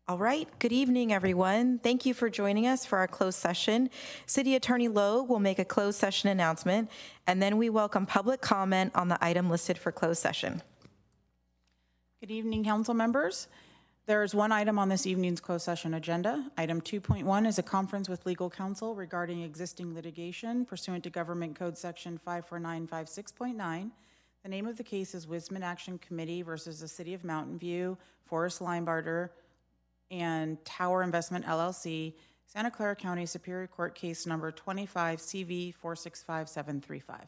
All right, good evening, everyone. Thank you for joining us for our closed session. City Attorney Lowe will make a closed session announcement, and then we welcome public comment on the item listed for closed session. Good evening, council members. There is one item on this evening's closed session agenda. Item 2.1 is a conference with legal counsel regarding existing litigation pursuant to Government Code Section 54956.9. The name of the case is Wisman Action Committee versus the City of Mountain View, Forest Linebarger, and Tower Investment LLC, Santa Clara County Superior Court case number 25 CV 465735.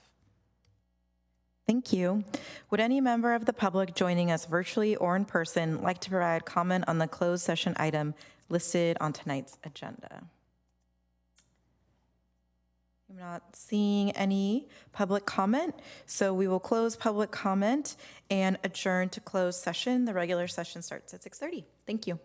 Thank you. Would any member of the public joining us virtually or in person like to provide comment on the closed session item listed on tonight's agenda? I'm not seeing any public comment, so we will close public comment and adjourn to closed session. The regular session starts at 6:30. Thank you.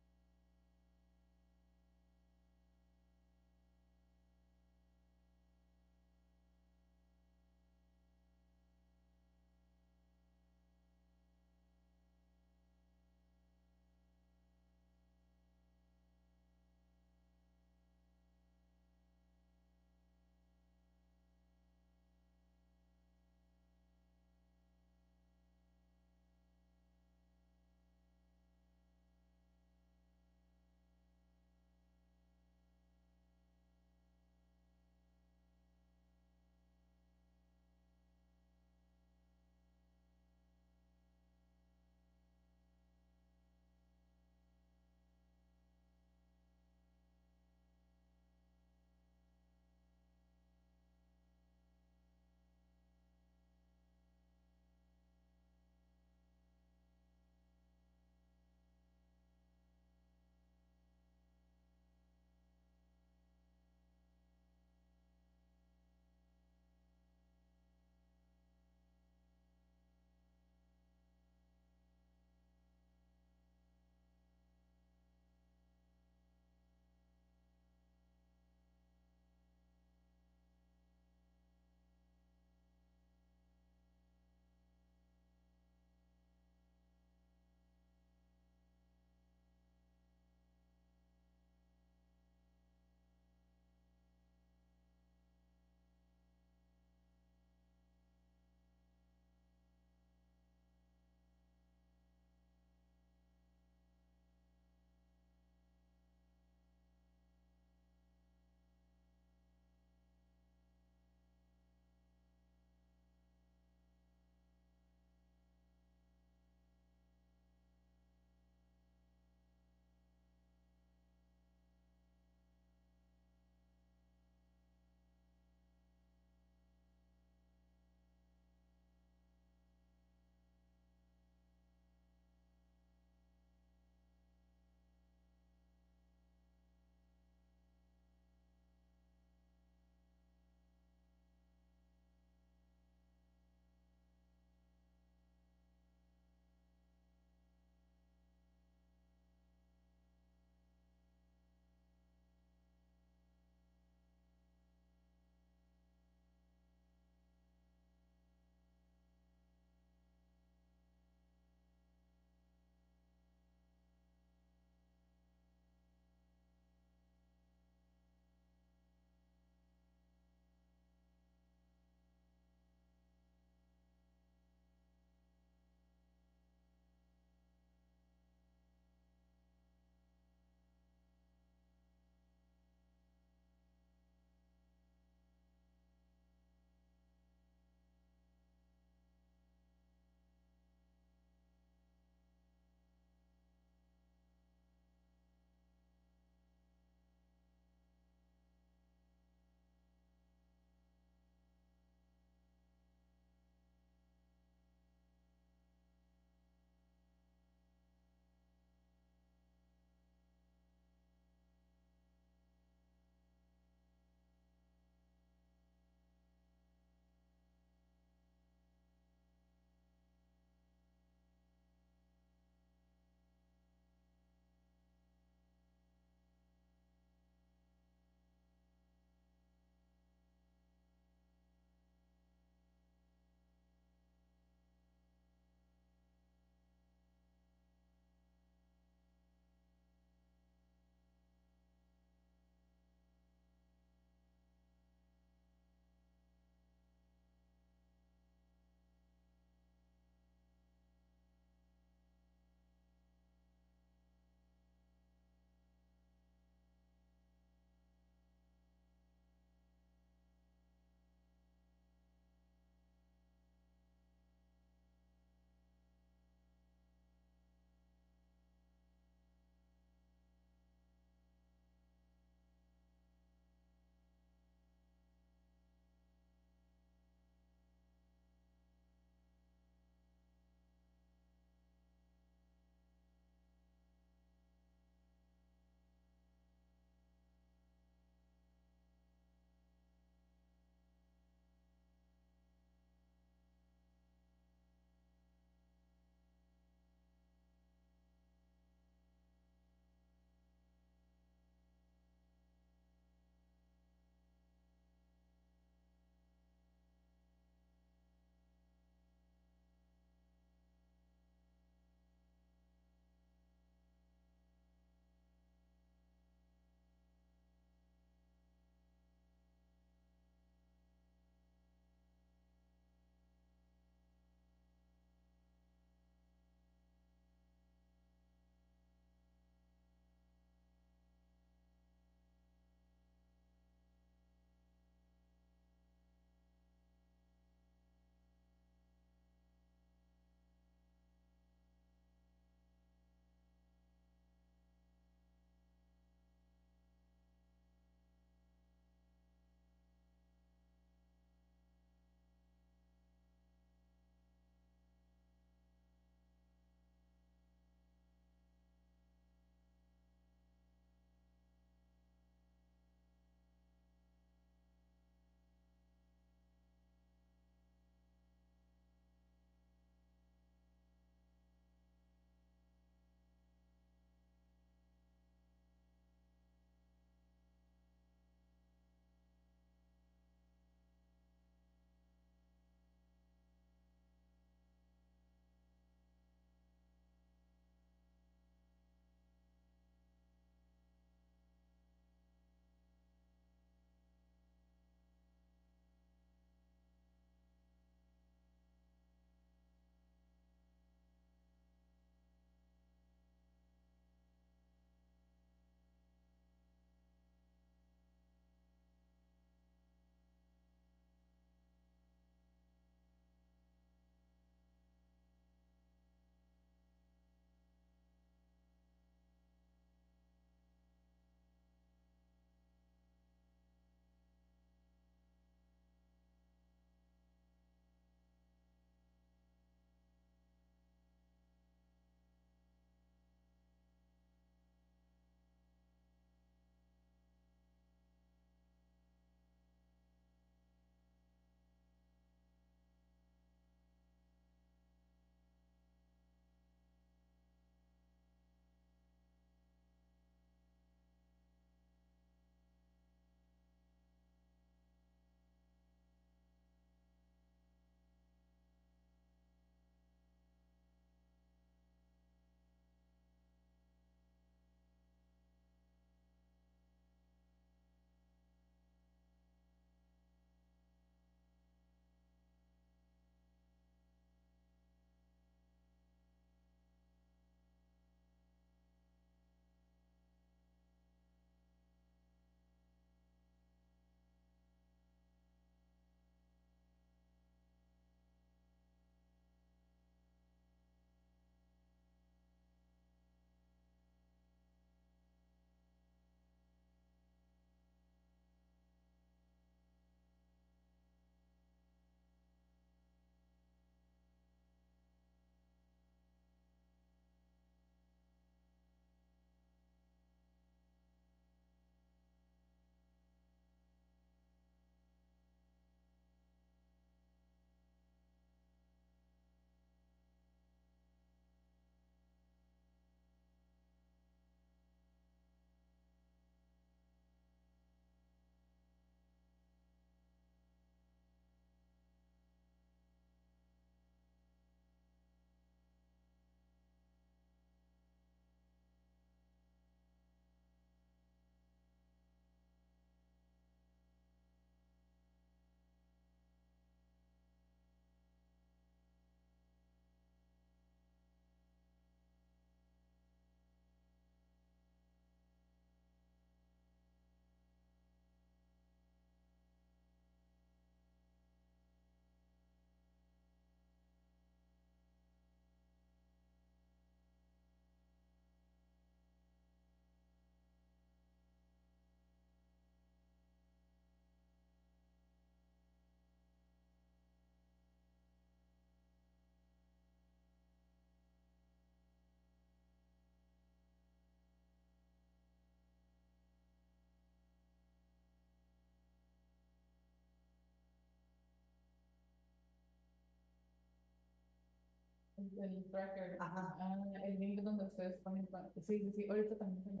El tracker. Ajá. El link donde ustedes ponen. Sí, sí, sí. Ahorita también.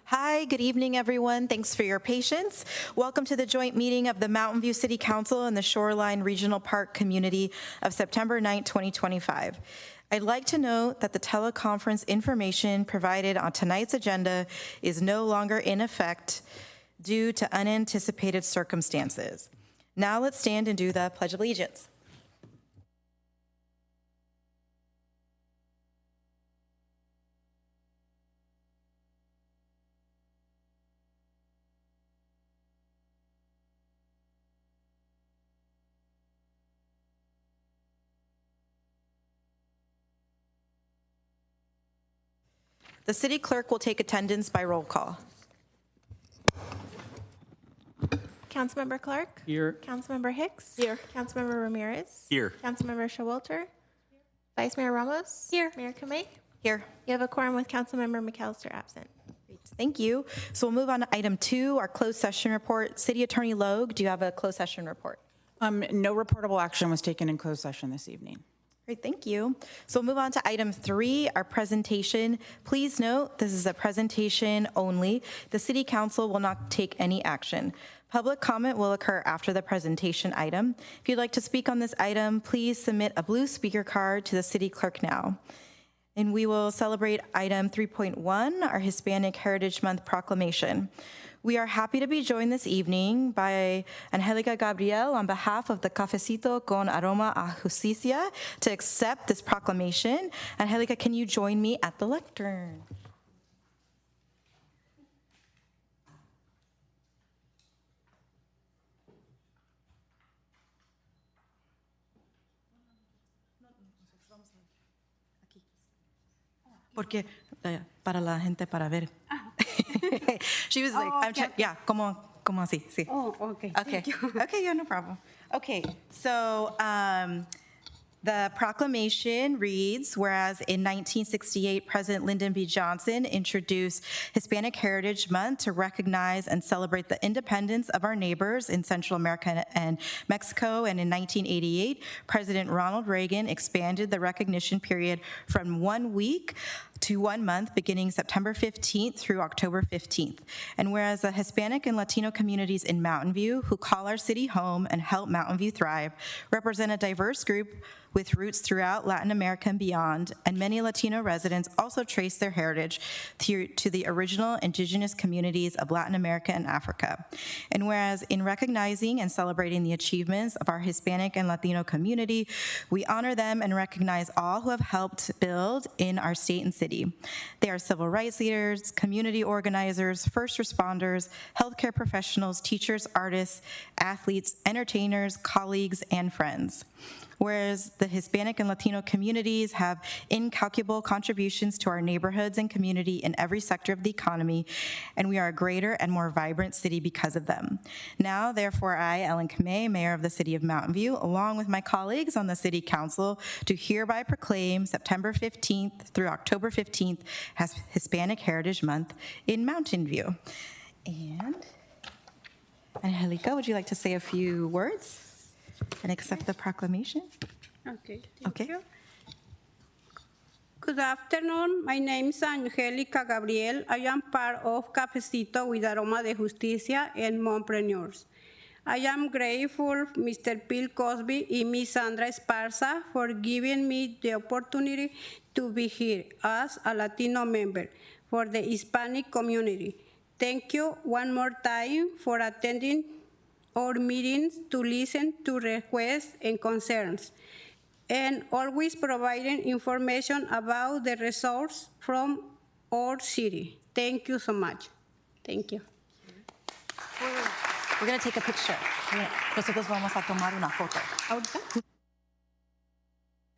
Hi, good evening, everyone. Thanks for your patience. Welcome to the joint meeting of the Mountain View City Council and the Shoreline Regional Park Community of September 9, 2025. I'd like to note that the teleconference information provided on tonight's agenda is no longer in effect due to unanticipated circumstances. Now let's stand and do the Pledge of Allegiance. The city clerk will take attendance by roll call. Councilmember Clark? Here. Councilmember Hicks? Here. Councilmember Ramirez? Here. Councilmember Showalter? Vice Mayor Ramos? Here. Mayor Kamei? Here. You have a quorum with Councilmember McAllister absent. Thank you. So we'll move on to item 2, our closed session report. City Attorney Logue, do you have a closed session report? No reportable action was taken in closed session this evening. Great, thank you. So we'll move on to item 3, our presentation. Please note, this is a presentation only. The City Council will not take any action. Public comment will occur after the presentation item. If you'd like to speak on this item, please submit a blue speaker card to the City Clerk now. And we will celebrate item 3.1, our Hispanic Heritage Month proclamation. We are happy to be joined this evening by Angelica Gabriel on behalf of the Cafecito con Aroma a Justicia to accept this proclamation. Angelica, can you join me at the lectern? Porque para la gente para ver. She was like, okay. yeah, como así, sí. Oh, okay. Okay. Okay, yeah, no problem. Okay, so the proclamation reads, whereas in 1968, President Lyndon B. Johnson introduced Hispanic Heritage Month to recognize and celebrate the independence of our neighbors in Central America and Mexico, and in 1988, President Ronald Reagan expanded the recognition period from 1 week to 1 month, beginning September 15th through October 15th. And whereas the Hispanic and Latino communities in Mountain View, who call our city home and help Mountain View thrive, represent a diverse group with roots throughout Latin America and beyond, and many Latino residents also trace their heritage to the original indigenous communities of Latin America and Africa. And whereas in recognizing and celebrating the achievements of our Hispanic and Latino community, we honor them and recognize all who have helped build in our state and city. They are civil rights leaders, community organizers, first responders, healthcare professionals, teachers, artists, athletes, entertainers, colleagues, and friends. Whereas the Hispanic and Latino communities have incalculable contributions to our neighborhoods and community in every sector of the economy, and we are a greater and more vibrant city because of them. Now, therefore, I, Ellen Kamei, Mayor of the City of Mountain View, along with my colleagues on the City Council, do hereby proclaim September 15th through October 15th as Hispanic Heritage Month in Mountain View. And Angelica, would you like to say a few words and accept the proclamation? Okay. Okay. Thank you. Good afternoon. My name is Angelica Gabriel. I am part of Cafecito with Aroma de Justicia and Mompreneurs. I am grateful Mr. Bill Cosby and Ms. Sandra Esparza for giving me the opportunity to be here as a Latino member for the Hispanic community. Thank you one more time for attending our meetings to listen to requests and concerns, and always providing information about the results from our city. Thank you so much. Thank you. We're going to take a picture. Nosotros vamos a tomar una foto.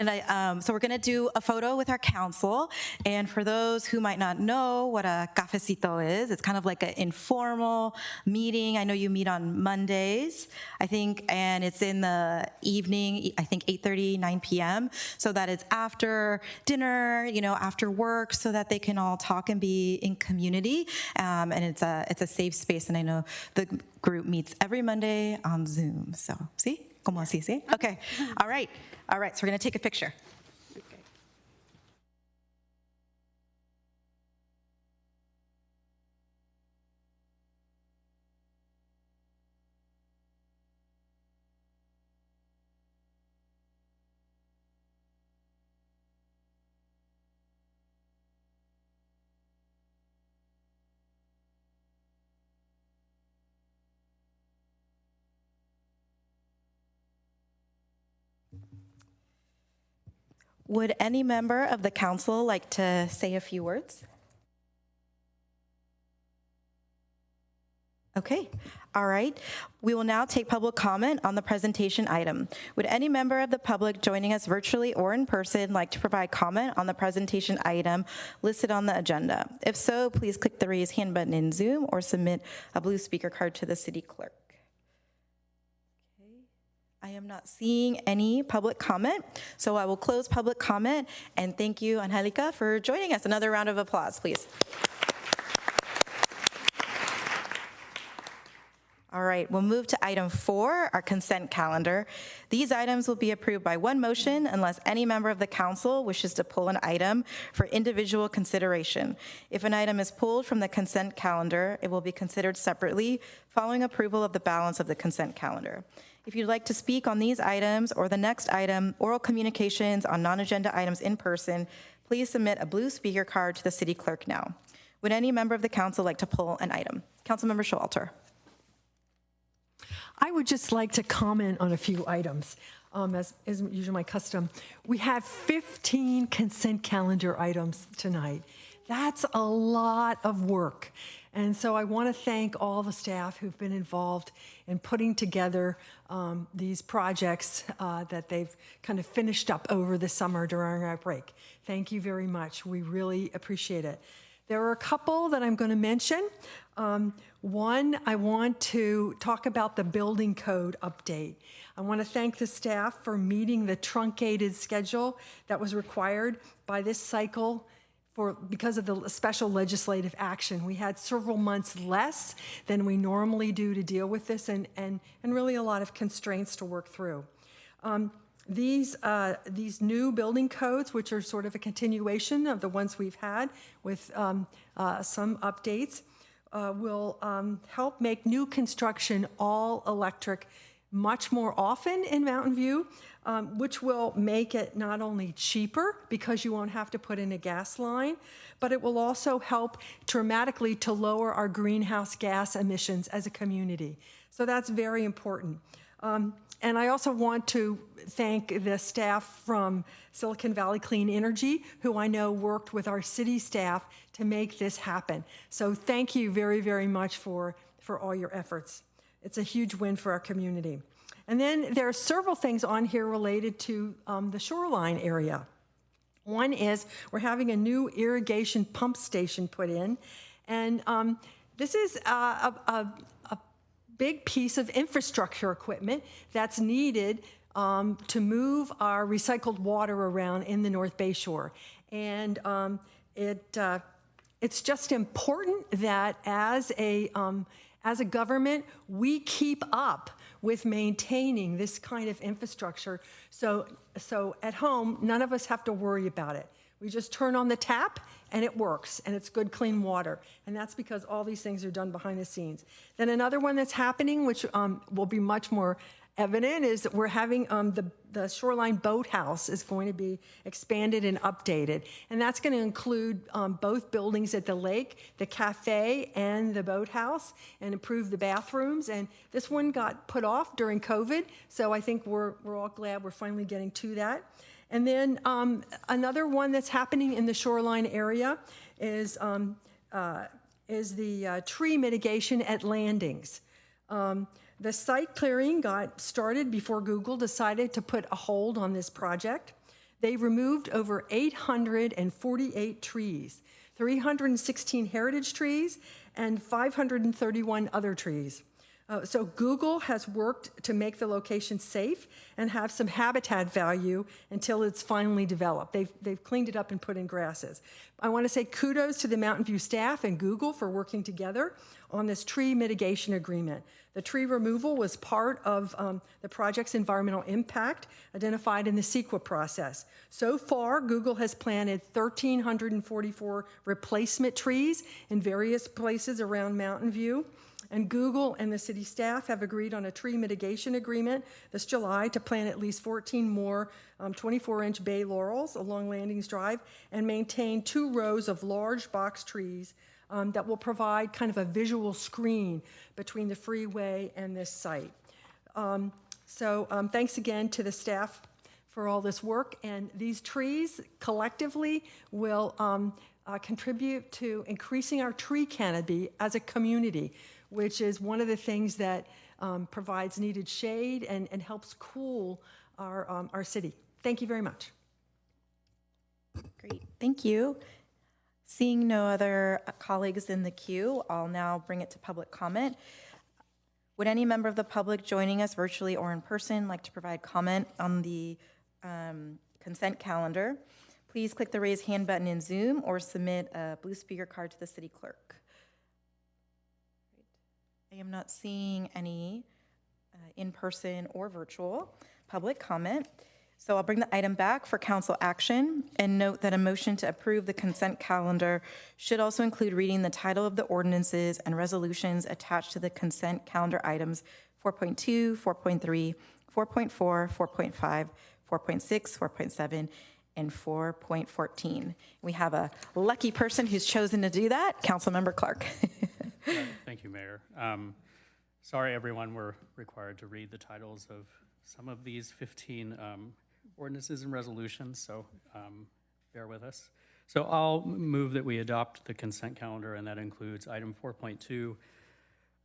And so we're going to do a photo with our council. And for those who might not know what a cafecito is, it's kind of like an informal meeting. I know you meet on Mondays, I think, and it's in the evening, I think 8:30, 9 p.m., so that it's after dinner, after work, so that they can all talk and be in community. And it's a safe space. And I know the group meets every Monday on Zoom. So, see? Como así, sí? Okay. All right. So we're going to take a picture. Would any member of the council like to say a few words? Okay, all right. We will now take public comment on the presentation item. Would any member of the public joining us virtually or in person like to provide comment on the presentation item listed on the agenda? If so, please click the raise hand button in Zoom or submit a blue speaker card to the city clerk. Okay. I am not seeing any public comment, so I will close public comment, and thank you, Angelica, for joining us. Another round of applause, please. All right, we'll move to item 4, our consent calendar. These items will be approved by one motion unless any member of the council wishes to pull an item for individual consideration. If an item is pulled from the consent calendar, it will be considered separately following approval of the balance of the consent calendar. If you'd like to speak on these items or the next item, oral communications on non-agenda items in person, please submit a blue speaker card to the city clerk now. Would any member of the council like to pull an item? Councilmember Showalter. I would just like to comment on a few items, as is usually my custom. We have 15 consent calendar items tonight. That's a lot of work. And so I want to thank all the staff who've been involved in putting together these projects that they've kind of finished up over the summer during our break. Thank you very much. We really appreciate it. There are a couple that I'm going to mention. One, I want to talk about the building code update. I want to thank the staff for meeting the truncated schedule that was required by this cycle because of the special legislative action. We had several months less than we normally do to deal with this, and really a lot of constraints to work through. These new building codes, which are sort of a continuation of the ones we've had with some updates, will help make new construction all electric much more often in Mountain View, which will make it not only cheaper because you won't have to put in a gas line, but it will also help dramatically to lower our greenhouse gas emissions as a community. So that's very important. And I also want to thank the staff from Silicon Valley Clean Energy, who I know worked with our city staff to make this happen. So thank you very, very much for all your efforts. It's a huge win for our community. And then there are several things on here related to the Shoreline area. One is we're having a new irrigation pump station put in, and this is a big piece of infrastructure equipment that's needed to move our recycled water around in the North Bay Shore. And it's just important that as a government, we keep up with maintaining this kind of infrastructure. So at home, none of us have to worry about it. We just turn on the tap and it works, and it's good, clean water. And that's because all these things are done behind the scenes. Then another one that's happening, which will be much more evident, is that we're having the Shoreline Boathouse is going to be expanded and updated. And that's going to include both buildings at the lake, the cafe and the boathouse, and improve the bathrooms. And this one got put off during COVID, so I think we're all glad we're finally getting to that. And then another one that's happening in the Shoreline area is the tree mitigation at landings. The site clearing got started before Google decided to put a hold on this project. They removed over 848 trees, 316 heritage trees, and 531 other trees. So Google has worked to make the location safe and have some habitat value until it's finally developed. They've cleaned it up and put in grasses. I want to say kudos to the Mountain View staff and Google for working together on this tree mitigation agreement. The tree removal was part of the project's environmental impact identified in the CEQA process. So far, Google has planted 1,344 replacement trees in various places around Mountain View. And Google and the city staff have agreed on a tree mitigation agreement this July to plant at least 14 more 24-inch bay laurels along Landings Drive and maintain 2 rows of large box trees that will provide kind of a visual screen between the freeway and this site. So thanks again to the staff for all this work. And these trees collectively will contribute to increasing our tree canopy as a community, which is one of the things that provides needed shade and helps cool our city. Thank you very much. Great, thank you. Seeing no other colleagues in the queue, I'll now bring it to public comment. Would any member of the public joining us virtually or in person like to provide comment on the consent calendar? Please click the raise hand button in Zoom or submit a blue speaker card to the city clerk. I am not seeing any in-person or virtual public comment. So I'll bring the item back for council action and note that a motion to approve the consent calendar should also include reading the title of the ordinances and resolutions attached to the consent calendar items 4.2, 4.3, 4.4, 4.5, 4.6, 4.7, and 4.14. We have a lucky person who's chosen to do that, Councilmember Clark. Thank you, Mayor. Sorry, everyone, we're required to read the titles of some of these 15 ordinances and resolutions, so bear with us. So I'll move that we adopt the consent calendar, and that includes item 4.2,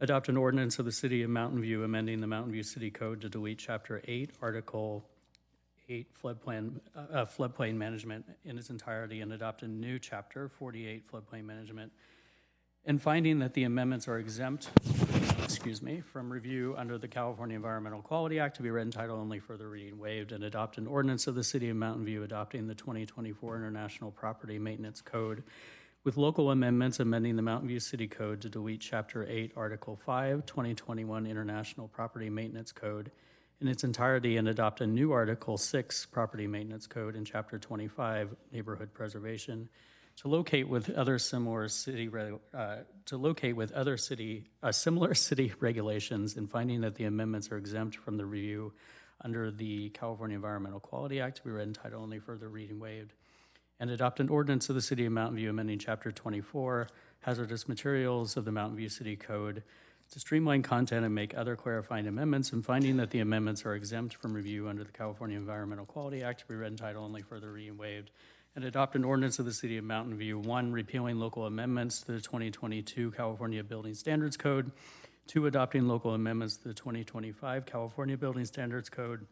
adopt an ordinance of the City of Mountain View amending the Mountain View City Code to delete Chapter 8, Article 8, floodplain management in its entirety, and adopt a new Chapter 48, floodplain management, and finding that the amendments are exempt from review under the California Environmental Quality Act to be read in title only, further reading waived, and adopt an ordinance of the City of Mountain View adopting the 2024 International Property Maintenance Code with local amendments amending the Mountain View City Code to delete Chapter 8, Article 5, 2021 International Property Maintenance Code in its entirety, and adopt a new Article 6, Property Maintenance Code in Chapter 25, Neighborhood Preservation, to locate with other similar city regulations, and finding that the amendments are exempt from the review under the California Environmental Quality Act to be read in title only, further reading waived, and adopt an ordinance of the City of Mountain View amending Chapter 24, hazardous materials of the Mountain View City Code to streamline content and make other clarifying amendments, and finding that the amendments are exempt from review under the California Environmental Quality Act to be read in title only, further reading waived, and adopt an ordinance of the City of Mountain View, 1, repealing local amendments to the 2022 California Building Standards Code, 2, adopting local amendments to the 2025 California Building Standards Code,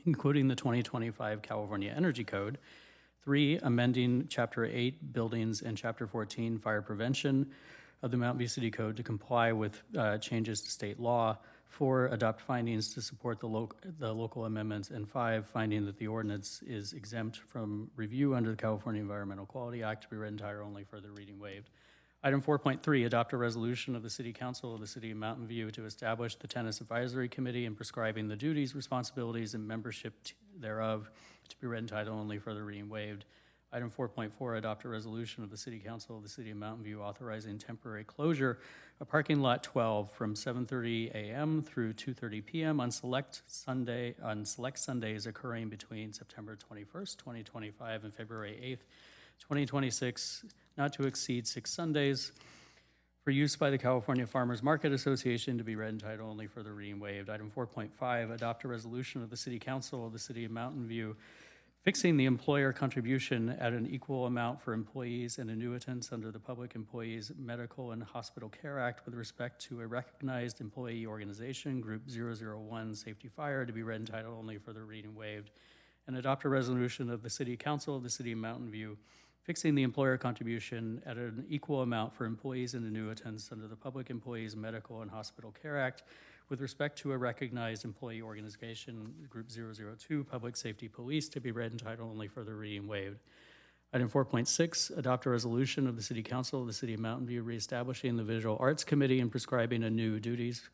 including the 2025 California Energy Code, 3, amending Chapter 8 Buildings and Chapter 14 Fire Prevention of the Mountain View City Code to comply with changes to state law, 4, adopt findings to support the local amendments, and 5, finding that the ordinance is exempt from review under the California Environmental Quality Act to be read in title only, further reading waived. Item 4.3, adopt a resolution of the City Council of the City of Mountain View to establish the Tennis Advisory Committee and prescribing the duties, responsibilities, and membership thereof to be read in title only, further reading waived. Item 4.4, adopt a resolution of the City Council of the City of Mountain View authorizing temporary closure of parking lot 12 from 7:30 a.m. through 2:30 p.m. on select Sundays occurring between September 21st, 2025 and February 8th, 2026, not to exceed 6 Sundays, for use by the California Farmers Market Association to be read in title only, further reading waived. Item 4.5, adopt a resolution of the City Council of the City of Mountain View fixing the employer contribution at an equal amount for employees and annuitants under the Public Employees Medical and Hospital Care Act with respect to a recognized employee organization, Group 001 Safety Fire, to be read in title only, further reading waived, and adopt a resolution of the City Council of the City of Mountain View fixing the employer contribution at an equal amount for employees and annuitants under the Public Employees Medical and Hospital Care Act with respect to a recognized employee organization, Group 002, Public Safety Police, to be read in title only, further reading waived. Item 4.6, adopt a resolution of the City Council of the City of Mountain View reestablishing the Visual Arts Committee and prescribing a new duties,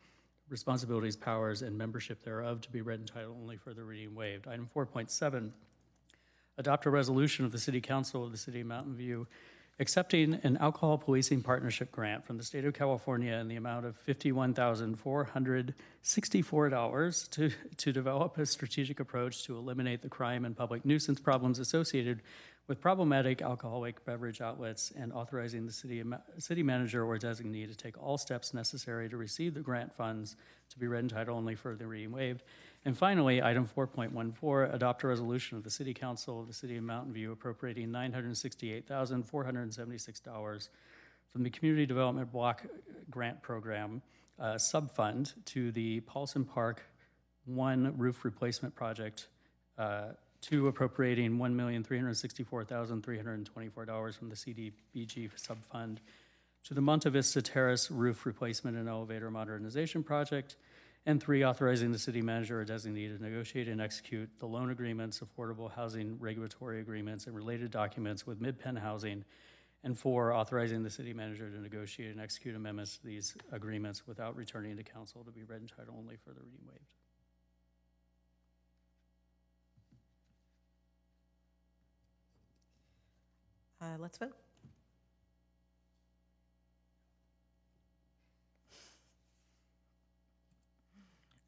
responsibilities, powers, and membership thereof to be read in title only, further reading waived. Item 4.7, adopt a resolution of the City Council of the City of Mountain View accepting an alcohol policing partnership grant from the state of California in the amount of $51,464 to develop a strategic approach to eliminate the crime and public nuisance problems associated with problematic alcoholic beverage outlets, and authorizing the city manager or designee to take all steps necessary to receive the grant funds to be read in title only, further reading waived, And finally, item 4.14, adopt a resolution of the City Council of the City of Mountain View appropriating $968,476 from the Community Development Block Grant Program subfund to the Paulson Park 1 roof replacement project, to appropriating $1,364,324 from the CDBG subfund to the Monte Vista Terrace roof replacement and elevator modernization project, and 3, authorizing the city manager or designee to negotiate and execute the loan agreements, affordable housing regulatory agreements, and related documents with Mid-Penn Housing, and 4, authorizing the city manager to negotiate and execute amendments to these agreements without returning to council, to be read in title only, for the reading waived. Let's vote.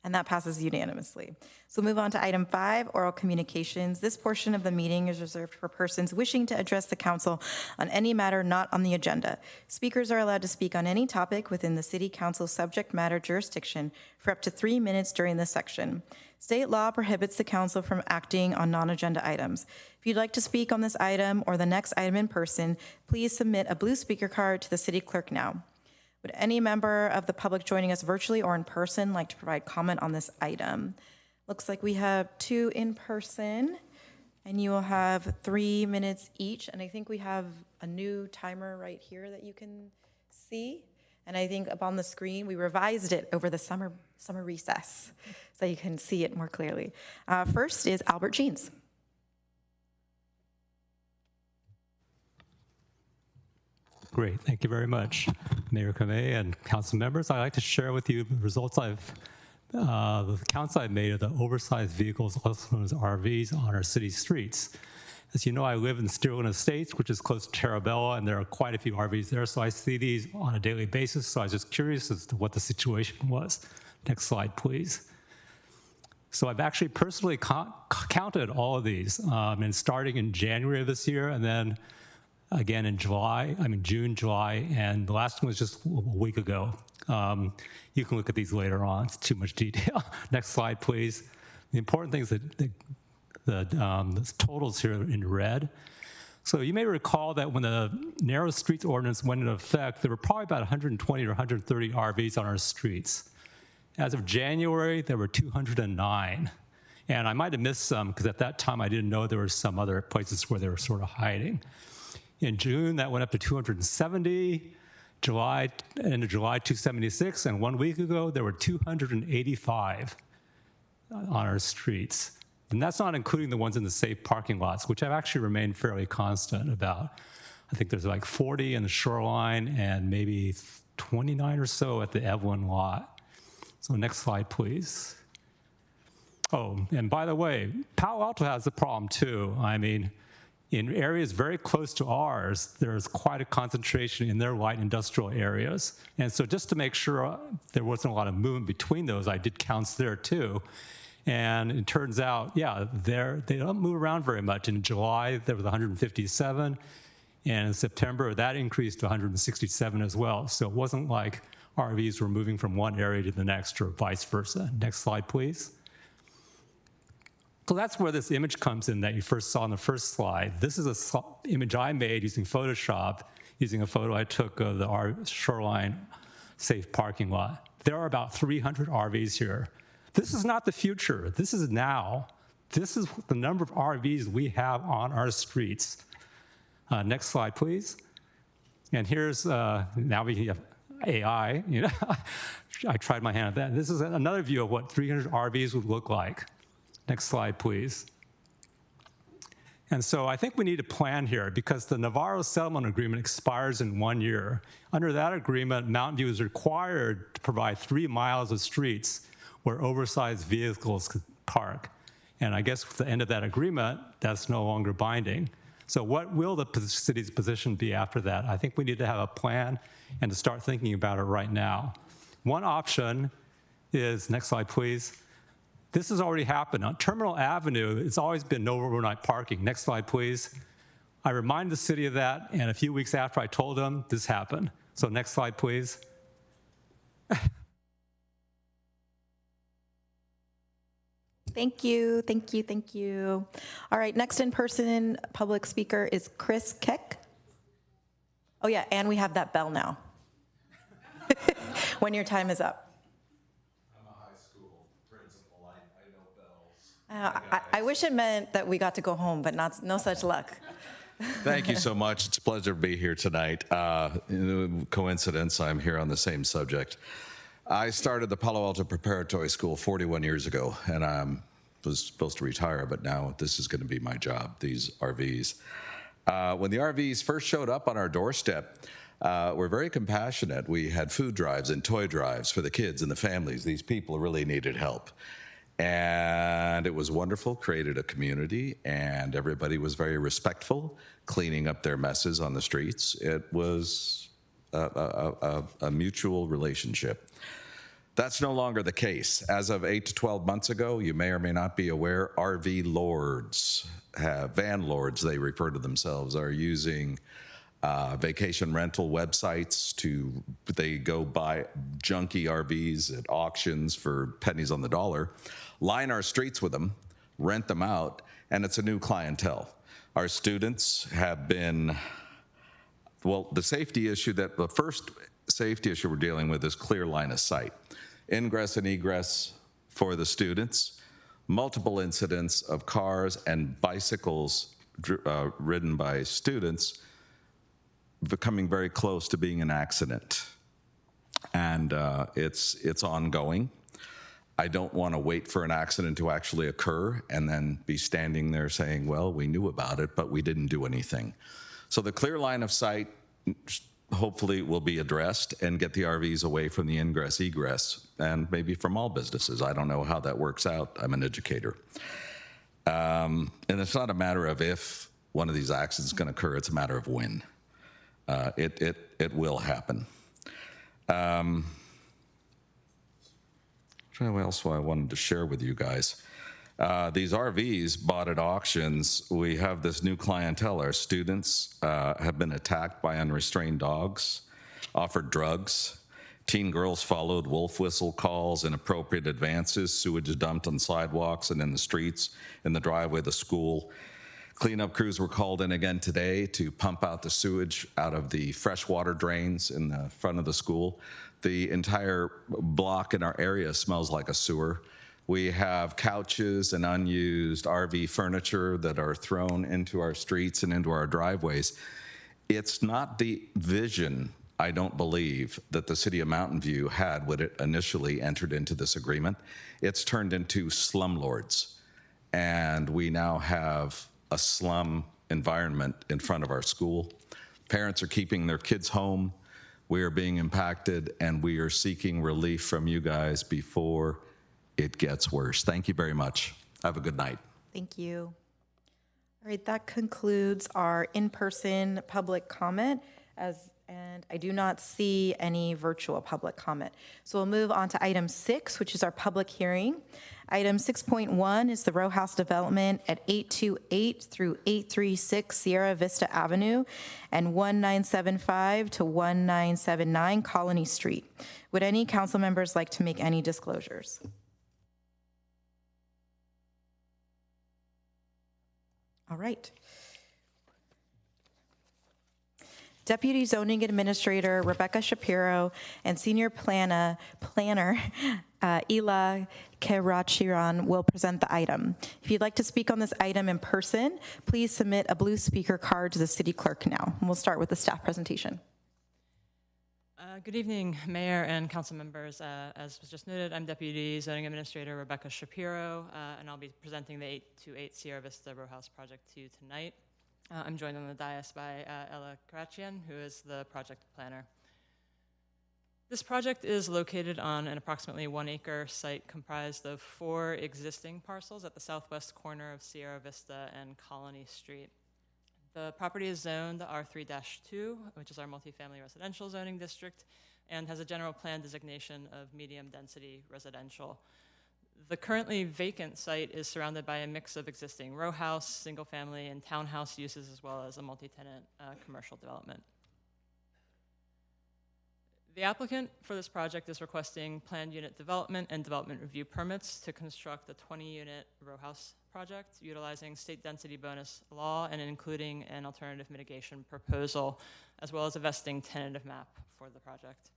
And that passes unanimously. So we'll move on to item 5, oral communications. This portion of the meeting is reserved for persons wishing to address the council on any matter not on the agenda. Speakers are allowed to speak on any topic within the city council subject matter jurisdiction for up to 3 minutes during this section. State law prohibits the council from acting on non-agenda items. If you'd like to speak on this item or the next item in person, please submit a blue speaker card to the city clerk now. Would any member of the public joining us virtually or in person like to provide comment on this item? Looks like we have 2 in person, and you will have 3 minutes each. And I think we have a new timer right here that you can see. And I think up on the screen, we revised it over the summer recess, so you can see it more clearly. First is Albert Jeans. Great, thank you very much, Mayor Kamei and council members. I'd like to share with you the results the counts I've made of the oversized vehicles, also known as RVs, on our city streets. As you know, I live in Sterling Estates, which is close to Terabella, and there are quite a few RVs there, so I see these on a daily basis, so I was just curious as to what the situation was. Next slide, please. So I've actually personally counted all of these, and starting in January of this year, and then again in June, July, and the last one was just a week ago. You can look at these later on. It's too much detail. Next slide, please. The important thing is that the totals here in red. So you may recall that when the narrow streets ordinance went into effect, there were probably about 120 or 130 RVs on our streets. As of January, there were 209. And I might have missed some because at that time I didn't know there were some other places where they were sort of hiding. In June, that went up to 270, end of July, 276, and 1 week ago, there were 285 on our streets. And that's not including the ones in the safe parking lots, which have actually remained fairly constant about. I think there's like 40 in the Shoreline and maybe 29 or so at the Evelyn lot. So next slide, please. Oh, and by the way, Palo Alto has a problem too. I mean, in areas very close to ours, there's quite a concentration in their light industrial areas. And so just to make sure there wasn't a lot of movement between those, I did counts there too. And it turns out, yeah, they don't move around very much. In July, there was 157. And in September, that increased to 167 as well. So it wasn't like RVs were moving from one area to the next or vice versa. Next slide, please. So that's where this image comes in that you first saw on the first slide. This is an image I made using Photoshop, using a photo I took of the Shoreline safe parking lot. There are about 300 RVs here. This is not the future. This is now. This is the number of RVs we have on our streets. Next slide, please. And here's, now we have AI. You know, I tried my hand at that. This is another view of what 300 RVs would look like. Next slide, please. And so I think we need a plan here because the Navarro Settlement Agreement expires in 1 year. Under that agreement, Mountain View is required to provide 3 miles of streets where oversized vehicles could park. And I guess with the end of that agreement, that's no longer binding. So what will the city's position be after that? I think we need to have a plan and to start thinking about it right now. One option is, next slide, please. This has already happened. On Terminal Avenue, it's always been no overnight parking. Next slide, please. I reminded the city of that, and a few weeks after I told them, this happened. So next slide, please. Thank you, thank you, thank you. All right, next in-person public speaker is Chris Keck. Oh yeah, and we have that bell now. When your time is up. I'm a high school principal. I know bells. I wish it meant that we got to go home, but no such luck. Thank you so much. It's a pleasure to be here tonight. Coincidence, I'm here on the same subject. I started the Palo Alto Preparatory School 41 years ago, and I was supposed to retire, but now this is going to be my job, these RVs. When the RVs first showed up on our doorstep, we're very compassionate. We had food drives and toy drives for the kids and the families. These people really needed help. And it was wonderful, created a community, and everybody was very respectful, cleaning up their messes on the streets. It was a mutual relationship. That's no longer the case. As of 8 to 12 months ago, you may or may not be aware, RV lords, van lords, they refer to themselves, are using vacation rental websites they go buy junky RVs at auctions for pennies on the dollar, line our streets with them, rent them out, and it's a new clientele. Our students have been, well, the first safety issue we're dealing with is clear line of sight. Ingress and egress for the students, multiple incidents of cars and bicycles ridden by students becoming very close to being an accident. And it's ongoing. I don't want to wait for an accident to actually occur and then be standing there saying, well, we knew about it, but we didn't do anything. So the clear line of sight hopefully will be addressed and get the RVs away from the ingress egress and maybe from all businesses. I don't know how that works out. I'm an educator. And it's not a matter of if one of these accidents is going to occur, it's a matter of when. It will happen. What else I wanted to share with you guys? These RVs bought at auctions, we have this new clientele. Our students have been attacked by unrestrained dogs, offered drugs. Teen girls followed wolf whistle calls, inappropriate advances, sewage dumped on sidewalks and in the streets, in the driveway of the school. Cleanup crews were called in again today to pump out the sewage out of the freshwater drains in the front of the school. The entire block in our area smells like a sewer. We have couches and unused RV furniture that are thrown into our streets and into our driveways. It's not the vision, I don't believe, that the city of Mountain View had when it initially entered into this agreement. It's turned into slumlords. And we now have a slum environment in front of our school. Parents are keeping their kids home. We are being impacted, and we are seeking relief from you guys before it gets worse. Thank you very much. Have a good night. Thank you. All right, that concludes our in-person public comment, and I do not see any virtual public comment. So we'll move on to item 6, which is our public hearing. Item 6.1 is the row house development at 828 through 836 Sierra Vista Avenue and 1975 to 1979 Colony Street. Would any council members like to make any disclosures? All right. Deputy Zoning Administrator Rebecca Shapiro and Senior Planner Ila Kerachiran will present the item. If you'd like to speak on this item in person, please submit a blue speaker card to the city clerk now. And we'll start with the staff presentation. Good evening, Mayor and council members. As was just noted, I'm Deputy Zoning Administrator Rebecca Shapiro, and I'll be presenting the 828 Sierra Vista Row House project to you tonight. I'm joined on the dais by Ella Karachian, who is the project planner. This project is located on an approximately 1-acre site comprised of 4 existing parcels at the southwest corner of Sierra Vista and Colony Street. The property is zoned R3-2, which is our multifamily residential zoning district, and has a general plan designation of medium-density residential. The currently vacant site is surrounded by a mix of existing row house, single-family, and townhouse uses, as well as a multi-tenant commercial development. The applicant for this project is requesting planned unit development and development review permits to construct a 20-unit row house project utilizing state density bonus law and including an alternative mitigation proposal, as well as a vesting tentative map for the project.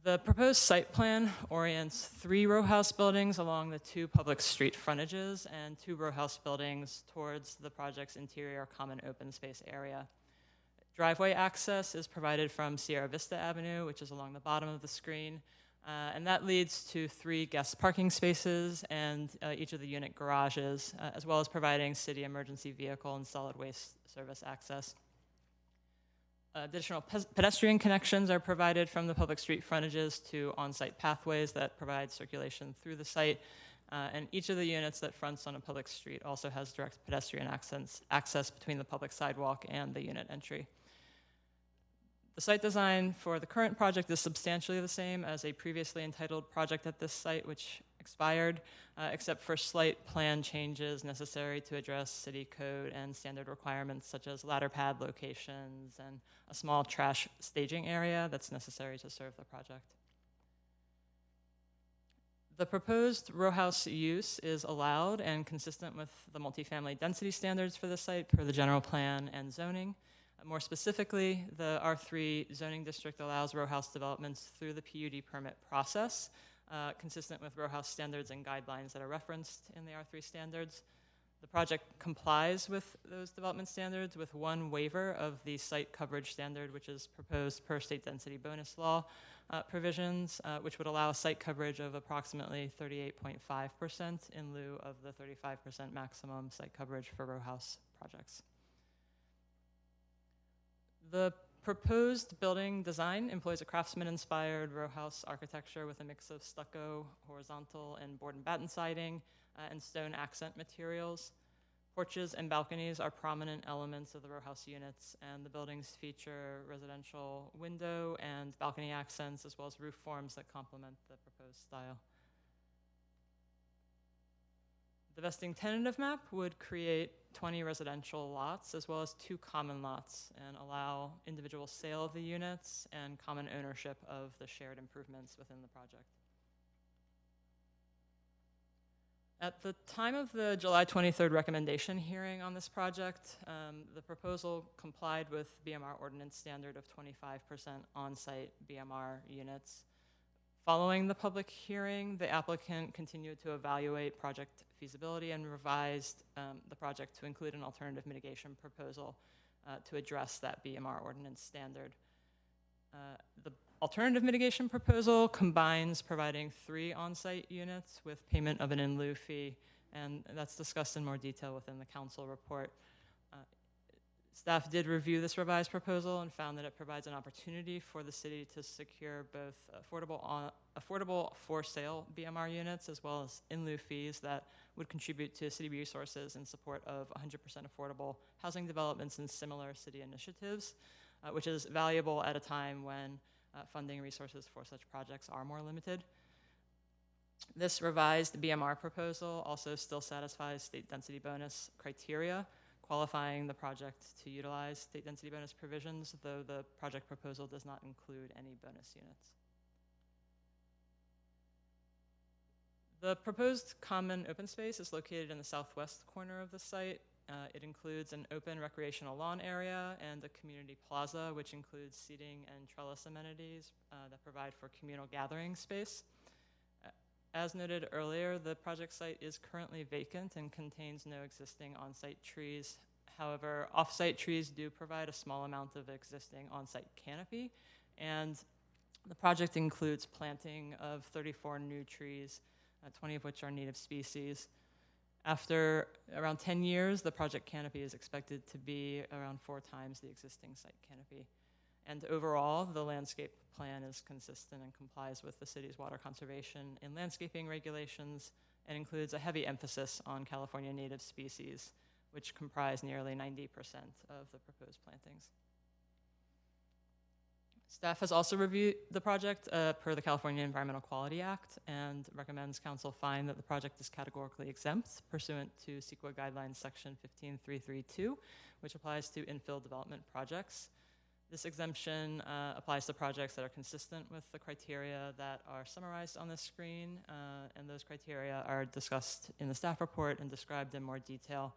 The proposed site plan orients 3 row house buildings along the 2 public street frontages and 2 row house buildings towards the project's interior common open space area. Driveway access is provided from Sierra Vista Avenue, which is along the bottom of the screen, and that leads to 3 guest parking spaces and each of the unit garages, as well as providing city emergency vehicle and solid waste service access. Additional pedestrian connections are provided from the public street frontages to on-site pathways that provide circulation through the site, and each of the units that fronts on a public street also has direct pedestrian access between the public sidewalk and the unit entry. The site design for the current project is substantially the same as a previously entitled project at this site, which expired, except for slight plan changes necessary to address city code and standard requirements such as ladder pad locations and a small trash staging area that's necessary to serve the project. The proposed row house use is allowed and consistent with the multifamily density standards for the site per the general plan and zoning. More specifically, the R3 zoning district allows row house developments through the PUD permit process, consistent with row house standards and guidelines that are referenced in the R3 standards. The project complies with those development standards with one waiver of the site coverage standard, which is proposed per state density bonus law provisions, which would allow site coverage of approximately 38.5% in lieu of the 35% maximum site coverage for row house projects. The proposed building design employs a craftsman-inspired row house architecture with a mix of stucco, horizontal, and board and batten siding, and stone accent materials. Porches and balconies are prominent elements of the row house units, and the buildings feature residential window and balcony accents, as well as roof forms that complement the proposed style. The vesting tentative map would create 20 residential lots as well as 2 common lots and allow individual sale of the units and common ownership of the shared improvements within the project. At the time of the July 23rd recommendation hearing on this project, the proposal complied with BMR ordinance standard of 25% on-site BMR units. Following the public hearing, the applicant continued to evaluate project feasibility and revised the project to include an alternative mitigation proposal to address that BMR ordinance standard. The alternative mitigation proposal combines providing 3 on-site units with payment of an in lieu fee, and that's discussed in more detail within the council report. Staff did review this revised proposal and found that it provides an opportunity for the city to secure both affordable for sale BMR units as well as in lieu fees that would contribute to city resources in support of 100% affordable housing developments and similar city initiatives, which is valuable at a time when funding resources for such projects are more limited. This revised BMR proposal also still satisfies state density bonus criteria, qualifying the project to utilize state density bonus provisions, though the project proposal does not include any bonus units. The proposed common open space is located in the southwest corner of the site. It includes an open recreational lawn area and a community plaza, which includes seating and trellis amenities that provide for communal gathering space. As noted earlier, the project site is currently vacant and contains no existing on-site trees. However, off-site trees do provide a small amount of existing on-site canopy, and the project includes planting of 34 new trees, 20 of which are native species. After around 10 years, the project canopy is expected to be around 4 times the existing site canopy. And overall, the landscape plan is consistent and complies with the city's water conservation and landscaping regulations and includes a heavy emphasis on California native species, which comprise nearly 90% of the proposed plantings. Staff has also reviewed the project per the California Environmental Quality Act and recommends council find that the project is categorically exempt pursuant to CEQA Guidelines Section 15332, which applies to infill development projects. This exemption applies to projects that are consistent with the criteria that are summarized on the screen, and those criteria are discussed in the staff report and described in more detail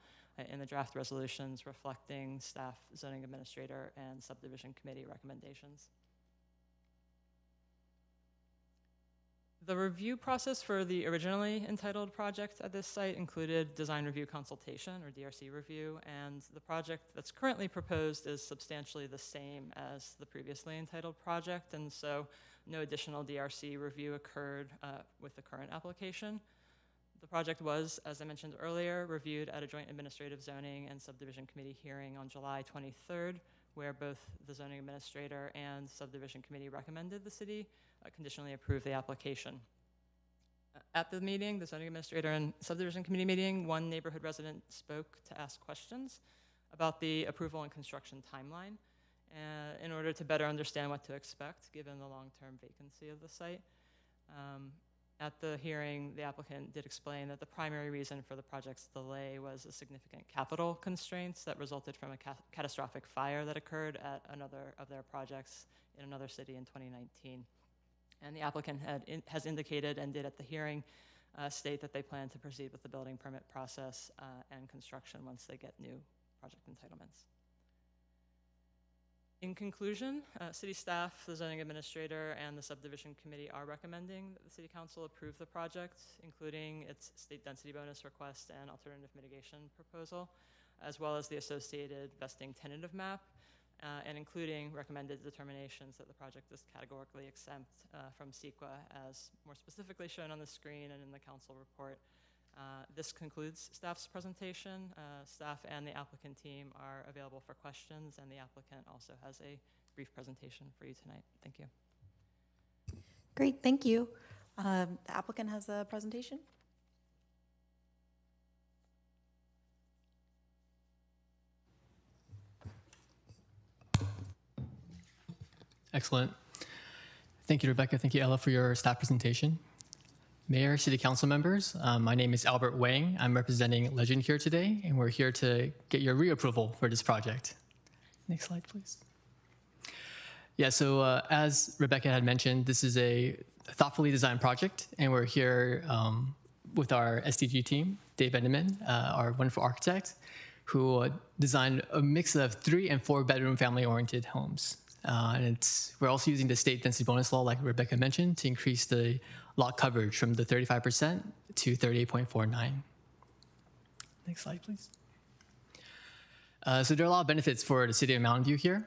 in the draft resolutions reflecting staff, zoning administrator, and subdivision committee recommendations. The review process for the originally entitled project at this site included design review consultation, or DRC review, and the project that's currently proposed is substantially the same as the previously entitled project, and so no additional DRC review occurred with the current application. The project was, as I mentioned earlier, reviewed at a joint administrative zoning and subdivision committee hearing on July 23rd, where both the zoning administrator and subdivision committee recommended the city conditionally approve the application. At the meeting, the zoning administrator and subdivision committee meeting, one neighborhood resident spoke to ask questions about the approval and construction timeline in order to better understand what to expect given the long-term vacancy of the site. At the hearing, the applicant did explain that the primary reason for the project's delay was a significant capital constraints that resulted from a catastrophic fire that occurred at another of their projects in another city in 2019. And the applicant has indicated and did at the hearing state that they plan to proceed with the building permit process and construction once they get new project entitlements. In conclusion, city staff, the zoning administrator, and the subdivision committee are recommending that the city council approve the project, including its state density bonus request and alternative mitigation proposal, as well as the associated vesting tentative map, and including recommended determinations that the project is categorically exempt from CEQA, as more specifically shown on the screen and in the council report. This concludes staff's presentation. Staff and the applicant team are available for questions, and the applicant also has a brief presentation for you tonight. Thank you. Great, thank you. The applicant has a presentation. Excellent. Thank you, Rebecca. Thank you, Ella, for your staff presentation. Mayor, City Council members, my name is Albert Wang. I'm representing Legend here today, and we're here to get your reapproval for this project. Next slide, please. Yeah, so as Rebecca had mentioned, this is a thoughtfully designed project, and we're here with our SDG team, Dave Endeman, our wonderful architect, who designed a mix of 3 and 4 bedroom family-oriented homes. And we're also using the state density bonus law, like Rebecca mentioned, to increase the lot coverage from the 35% to 38.49. Next slide, please. So there are a lot of benefits for the city of Mountain View here.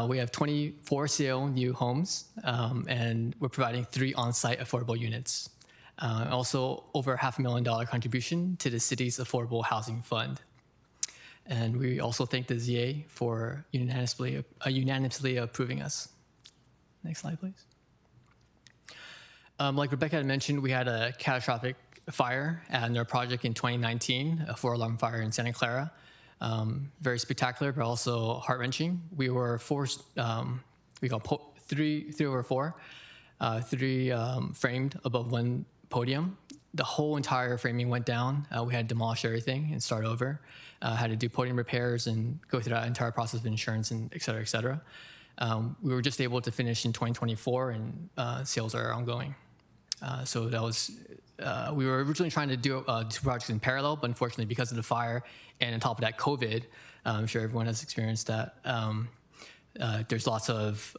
We have 24 sale new homes, and we're providing 3 on-site affordable units. Also, over $500,000 contribution to the city's affordable housing fund. And we also thank the ZA for unanimously approving us. Next slide, please. Like Rebecca had mentioned, we had a catastrophic fire at our project in 2019, a 4-alarm fire in Santa Clara. Very spectacular, but also heart-wrenching. We were forced, we got 3 over 4, 3 framed above 1 podium. The whole entire framing went down. We had to demolish everything and start over. Had to do podium repairs and go through that entire process of insurance and et cetera, et cetera. We were just able to finish in 2024, and sales are ongoing. So that was, we were originally trying to do 2 projects in parallel, but unfortunately because of the fire and on top of that COVID, I'm sure everyone has experienced that, there's lots of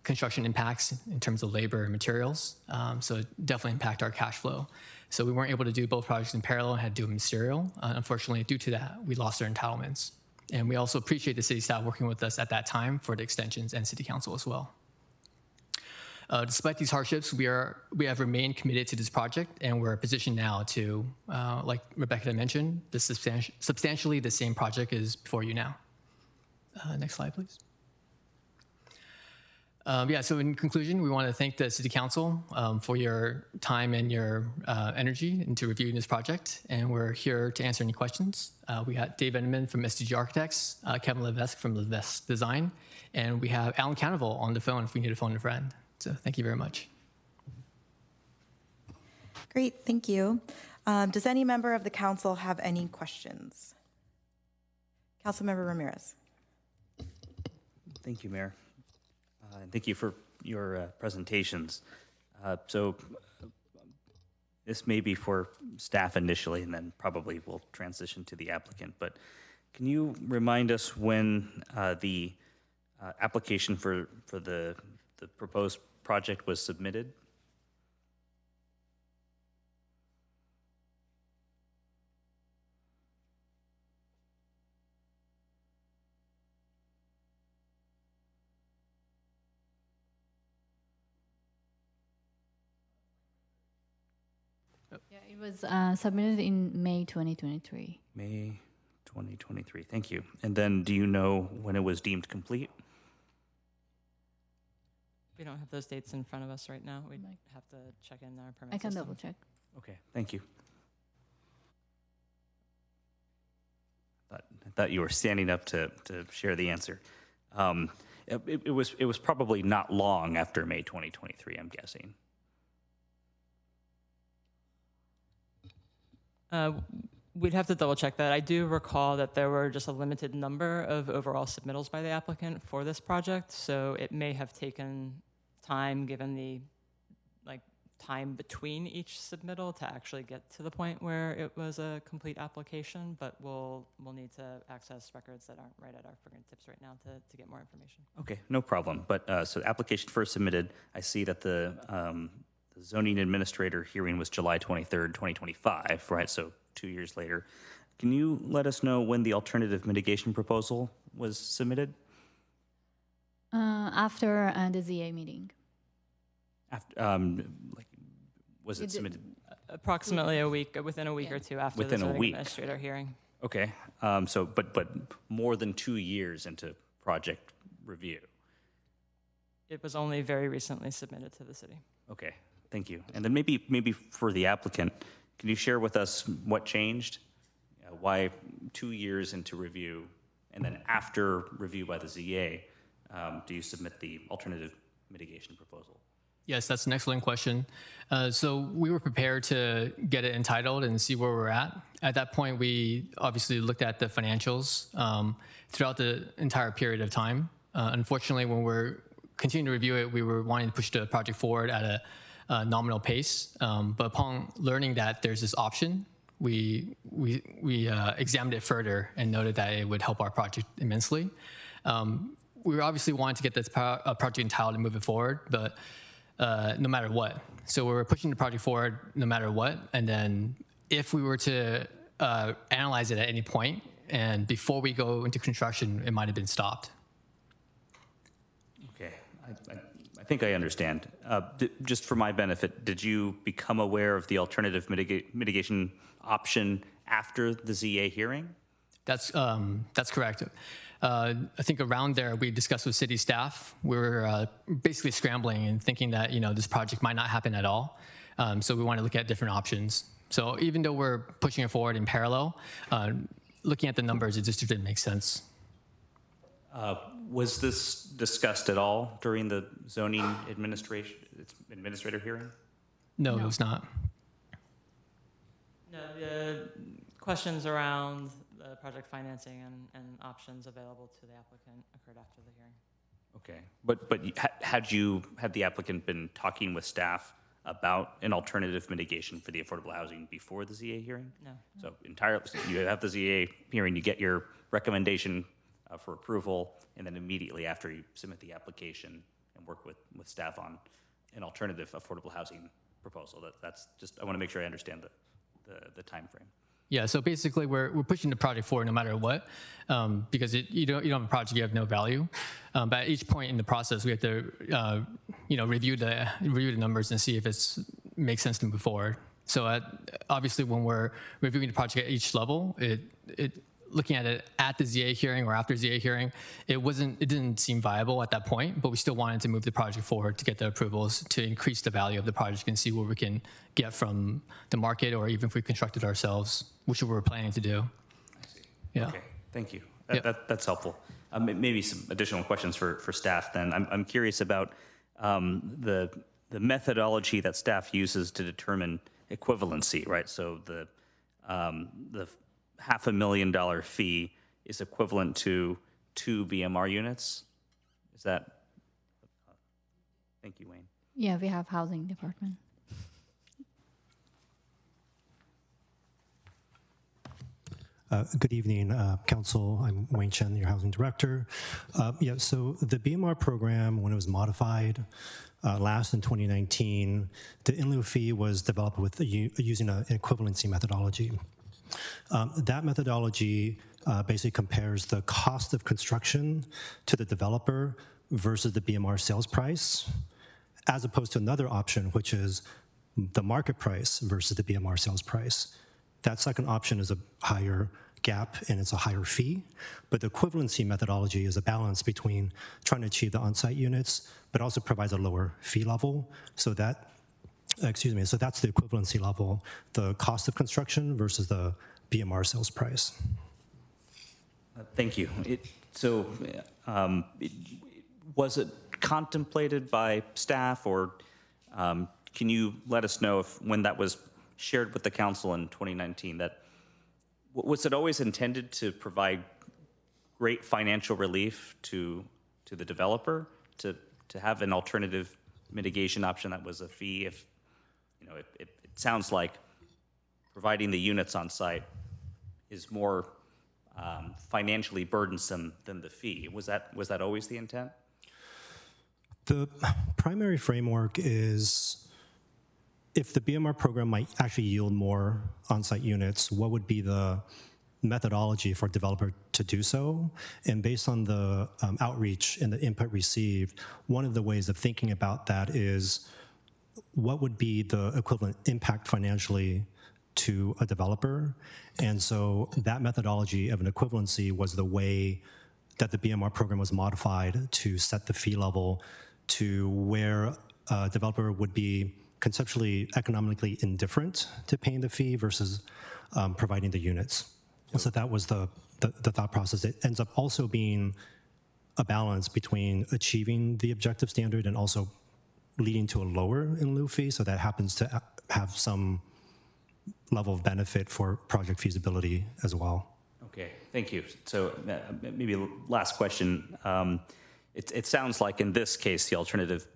construction impacts in terms of labor and materials. So it definitely impacted our cash flow. So we weren't able to do both projects in parallel and had to do them in serial. Unfortunately, due to that, we lost our entitlements. And we also appreciate the city staff working with us at that time for the extensions and city council as well. Despite these hardships, we have remained committed to this project, and we're positioned now to, like Rebecca had mentioned, this substantially the same project is before you now. Next slide, please. Yeah, so in conclusion, we want to thank the City Council for your time and your energy into reviewing this project, and we're here to answer any questions. We got Dave Endeman from SDG Architects, Kevin Levesque from Levesque Design, and we have Alan Cannavale on the phone if we need to phone a friend. So thank you very much. Great, thank you. Does any member of the council have any questions? Councilmember Ramirez. Thank you, Mayor. And thank you for your presentations. So this may be for staff initially, and then probably we'll transition to the applicant. But can you remind us when the application for the proposed project was submitted? Yeah, it was submitted in May 2023. May 2023. Thank you. And then do you know when it was deemed complete? We don't have those dates in front of us right now. We'd have to check in our permit I can system. double check. Okay, thank you. I thought you were standing up to share the answer. It was probably not long after May 2023, I'm guessing. We'd have to double check that. I do recall that there were just a limited number of overall submittals by the applicant for this project, so it may have taken time, given the time between each submittal, to actually get to the point where it was a complete application. But we'll need to access records that aren't right at our fingertips right now to get more information. Okay, no problem. But so application first submitted, I see that the zoning administrator hearing was July 23rd, 2025, right? So 2 years later. Can you let us know when the alternative mitigation proposal was submitted? After the ZA meeting. After, was it submitted? Approximately a week, within a week or two after Within the a zoning week. administrator hearing. Okay, so but more than 2 years into project review. It was only very recently submitted to the city. Okay, thank you. And then maybe for the applicant, can you share with us what changed? Why 2 years into review, and then after review by the ZA, do you submit the alternative mitigation proposal? Yes, that's an excellent question. So we were prepared to get it entitled and see where we're at. At that point, we obviously looked at the financials throughout the entire period of time. Unfortunately, when we're continuing to review it, we were wanting to push the project forward at a nominal pace. But upon learning that there's this option, we examined it further and noted that it would help our project immensely. We were obviously wanting to get this project entitled and move it forward, but no matter what. So we were pushing the project forward no matter what. And then if we were to analyze it at any point, and before we go into construction, it might have been stopped. Okay, I think I understand. Just for my benefit, did you become aware of the alternative mitigation option after the ZA hearing? That's correct. I think around there, we discussed with city staff. We were basically scrambling and thinking that this project might not happen at all. So we want to look at different options. So even though we're pushing it forward in parallel, looking at the numbers, it just didn't make sense. Was this discussed at all during the zoning administrator hearing? No, it was not. No, the questions around the project financing and options available to the applicant occurred after the hearing. Okay, but had the applicant been talking with staff about an alternative mitigation for the affordable housing before the ZA hearing? No. So you have the ZA hearing, you get your recommendation for approval, and then immediately after you submit the application and work with staff on an alternative affordable housing proposal. That's just, I want to make sure I understand the time frame. Yeah, so basically we're pushing the project forward no matter what, because you don't have a project, you have no value. But at each point in the process, we have to review the numbers and see if it makes sense to move forward. So obviously, when we're reviewing the project at each level, looking at it at the ZA hearing or after ZA hearing, it didn't seem viable at that point, but we still wanted to move the project forward to get the approvals to increase the value of the project and see what we can get from the market, or even if we construct it ourselves, which we were planning to do. I see. Yeah. Okay, thank you. That's helpful. Maybe some additional questions for staff then. I'm curious about the methodology that staff uses to determine equivalency, right? So the $500,000 fee is equivalent to 2 BMR units. Is that? Thank you, Wayne. Yeah, we have housing department. Good evening, Council. I'm Wayne Chen, your housing director. So the BMR program, when it was modified last in 2019, the in lieu fee was developed with using an equivalency methodology. That methodology basically compares the cost of construction to the developer versus the BMR sales price, as opposed to another option, which is the market price versus the BMR sales price. That second option is a higher gap and it's a higher fee, but the equivalency methodology is a balance between trying to achieve the on-site units, but also provides a lower fee level. So that's the equivalency level, the cost of construction versus the BMR sales price. Thank you. Was it contemplated by staff, or can you let us know if when that was shared with the council in 2019, that was it always intended to provide great financial relief to the developer, to have an alternative mitigation option that was a fee? If it sounds like providing the units on site is more financially burdensome than the fee. Was that always the intent? The primary framework is, if the BMR program might actually yield more on-site units, what would be the methodology for a developer to do so? And based on the outreach and the input received, one of the ways of thinking about that is, what would be the equivalent impact financially to a developer? And so that methodology of an equivalency was the way that the BMR program was modified to set the fee level to where a developer would be conceptually economically indifferent to paying the fee versus providing the units. And so that was the thought process. It ends up also being a balance between achieving the objective standard and also leading to a lower in lieu fee, so that happens to have some level of benefit for project feasibility as well. Okay, thank you. So maybe last question. It sounds like in this case, the alternative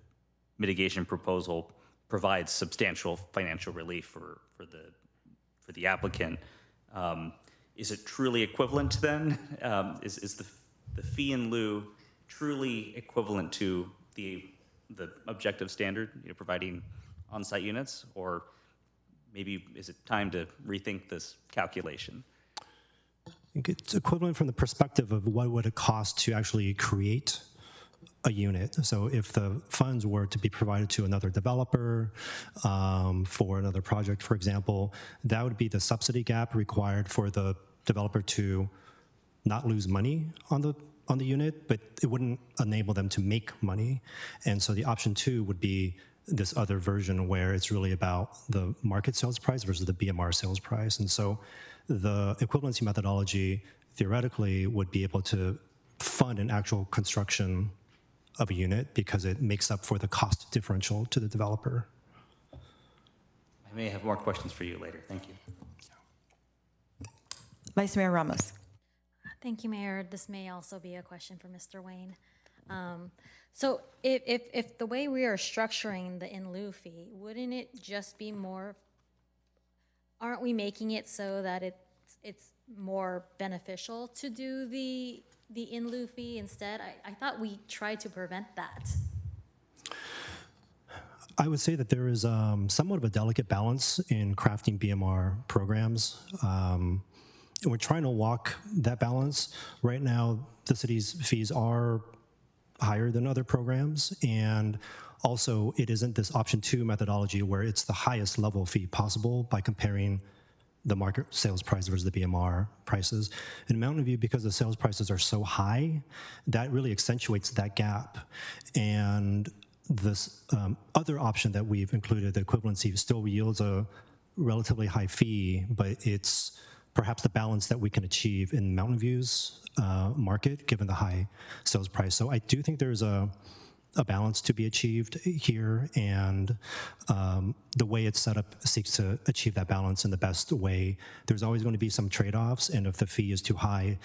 mitigation proposal provides substantial financial relief for the applicant. Is it truly equivalent then? Is the fee in lieu truly equivalent to the objective standard, providing on-site units, or maybe is it time to rethink this calculation? I think it's equivalent from the perspective of what would it cost to actually create a unit. So if the funds were to be provided to another developer for another project, for example, that would be the subsidy gap required for the developer to not lose money on the unit, but it wouldn't enable them to make money. And so the option 2 would be this other version where it's really about the market sales price versus the BMR sales price. And so the equivalency methodology theoretically would be able to fund an actual construction of a unit because it makes up for the cost differential to the developer. I may have more questions for you later. Thank you. Vice Mayor Ramos. Thank you, Mayor. This may also be a question for Mr. Wayne. So if the way we are structuring the in lieu fee, wouldn't it just be more, aren't we making it so that it's more beneficial to do the in lieu fee instead? I thought we tried to prevent that. I would say that there is somewhat of a delicate balance in crafting BMR programs. And we're trying to walk that balance. Right now, the city's fees are higher than other programs, and also it isn't this option 2 methodology where it's the highest level fee possible by comparing the market sales price versus the BMR prices. In Mountain View, because the sales prices are so high, that really accentuates that gap. And this other option that we've included, the equivalency, still yields a relatively high fee, but it's perhaps the balance that we can achieve in Mountain View's market, given the high sales price. So I do think there's a a balance to be achieved here, and the way it's set up seeks to achieve that balance in the best way. There's always going to be some trade-offs, and if the fee is too high,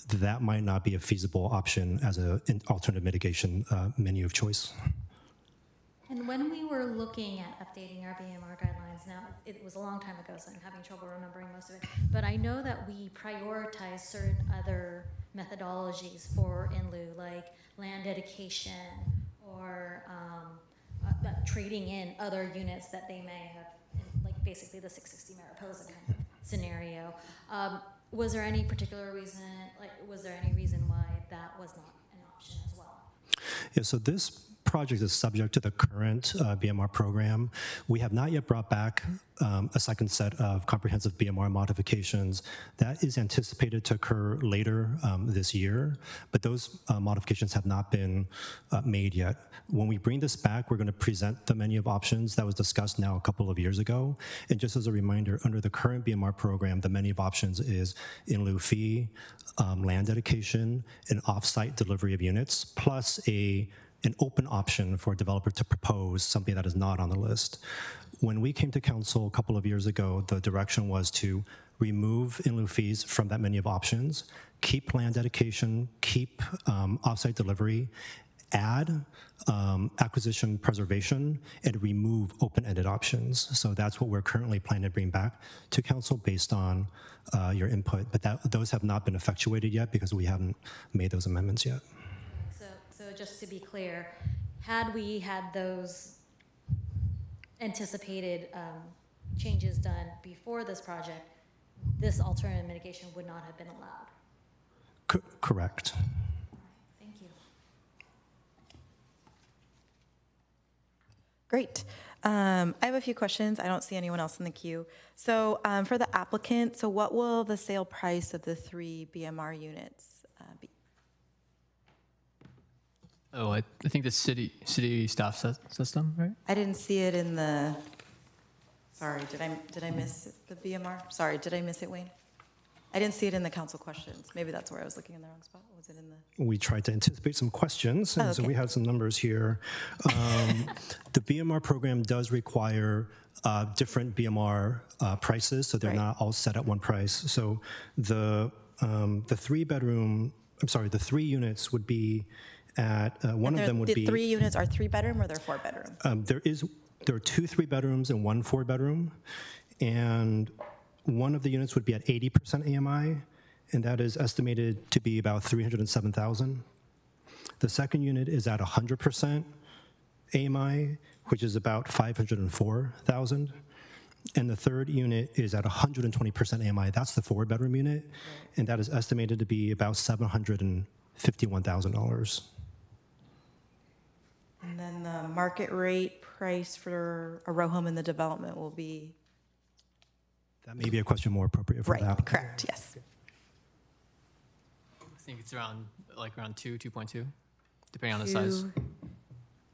that might not be a feasible option as an alternative mitigation menu of choice. And when we were looking at updating our BMR guidelines, now it was a long time ago, so I'm having trouble remembering most of it, but I know that we prioritize certain other methodologies for in lieu, like land dedication or trading in other units that they may have, like basically the 660 Mariposa kind of scenario. Was there any particular reason, was there any reason why that was not an option as well? Yeah, so this project is subject to the current BMR program. We have not yet brought back a second set of comprehensive BMR modifications. That is anticipated to occur later this year, but those modifications have not been made yet. When we bring this back, we're going to present the menu of options that was discussed now a couple of years ago. And just as a reminder, under the current BMR program, the menu of options is in lieu fee, land dedication, and off-site delivery of units, plus an open option for a developer to propose something that is not on the list. When we came to council a couple of years ago, the direction was to remove in lieu fees from that menu of options, keep land dedication, keep off-site delivery, add acquisition preservation, and remove open-ended options. So that's what we're currently planning to bring back to council based on your input, but those have not been effectuated yet because we haven't made those amendments yet. So just to be clear, had we had those anticipated changes done before this project, this alternative mitigation would not have been allowed? Correct. Thank you. Great. I have a few questions. I don't see anyone else in the queue. So for the applicant, so what will the sale price of the 3 BMR units be? Oh, I think the city staff system, right? I didn't see it in the, sorry, did I miss the BMR? Sorry, did I miss it, Wayne? I didn't see it in the council questions. Maybe that's where I was looking in the wrong spot. Was it in the? We tried to anticipate some questions, and so we had some numbers here. The BMR program does require different BMR prices, so they're not all set at one price. So the 3 units would be at, one of them would be. The 3 units are 3-bedroom or they're 4-bedroom? There are 2 3-bedrooms and 1 4-bedroom, and one of the units would be at 80% AMI, and that is estimated to be about $307,000. The second unit is at 100% AMI, which is about $504,000. And the third unit is at 120% AMI. That's the 4-bedroom unit, and that is estimated to be about $751,000. And then the market rate price for a row home in the development will be? That may be a question more appropriate for the applicant. Correct, yes. I think it's around 2.2, depending on the size.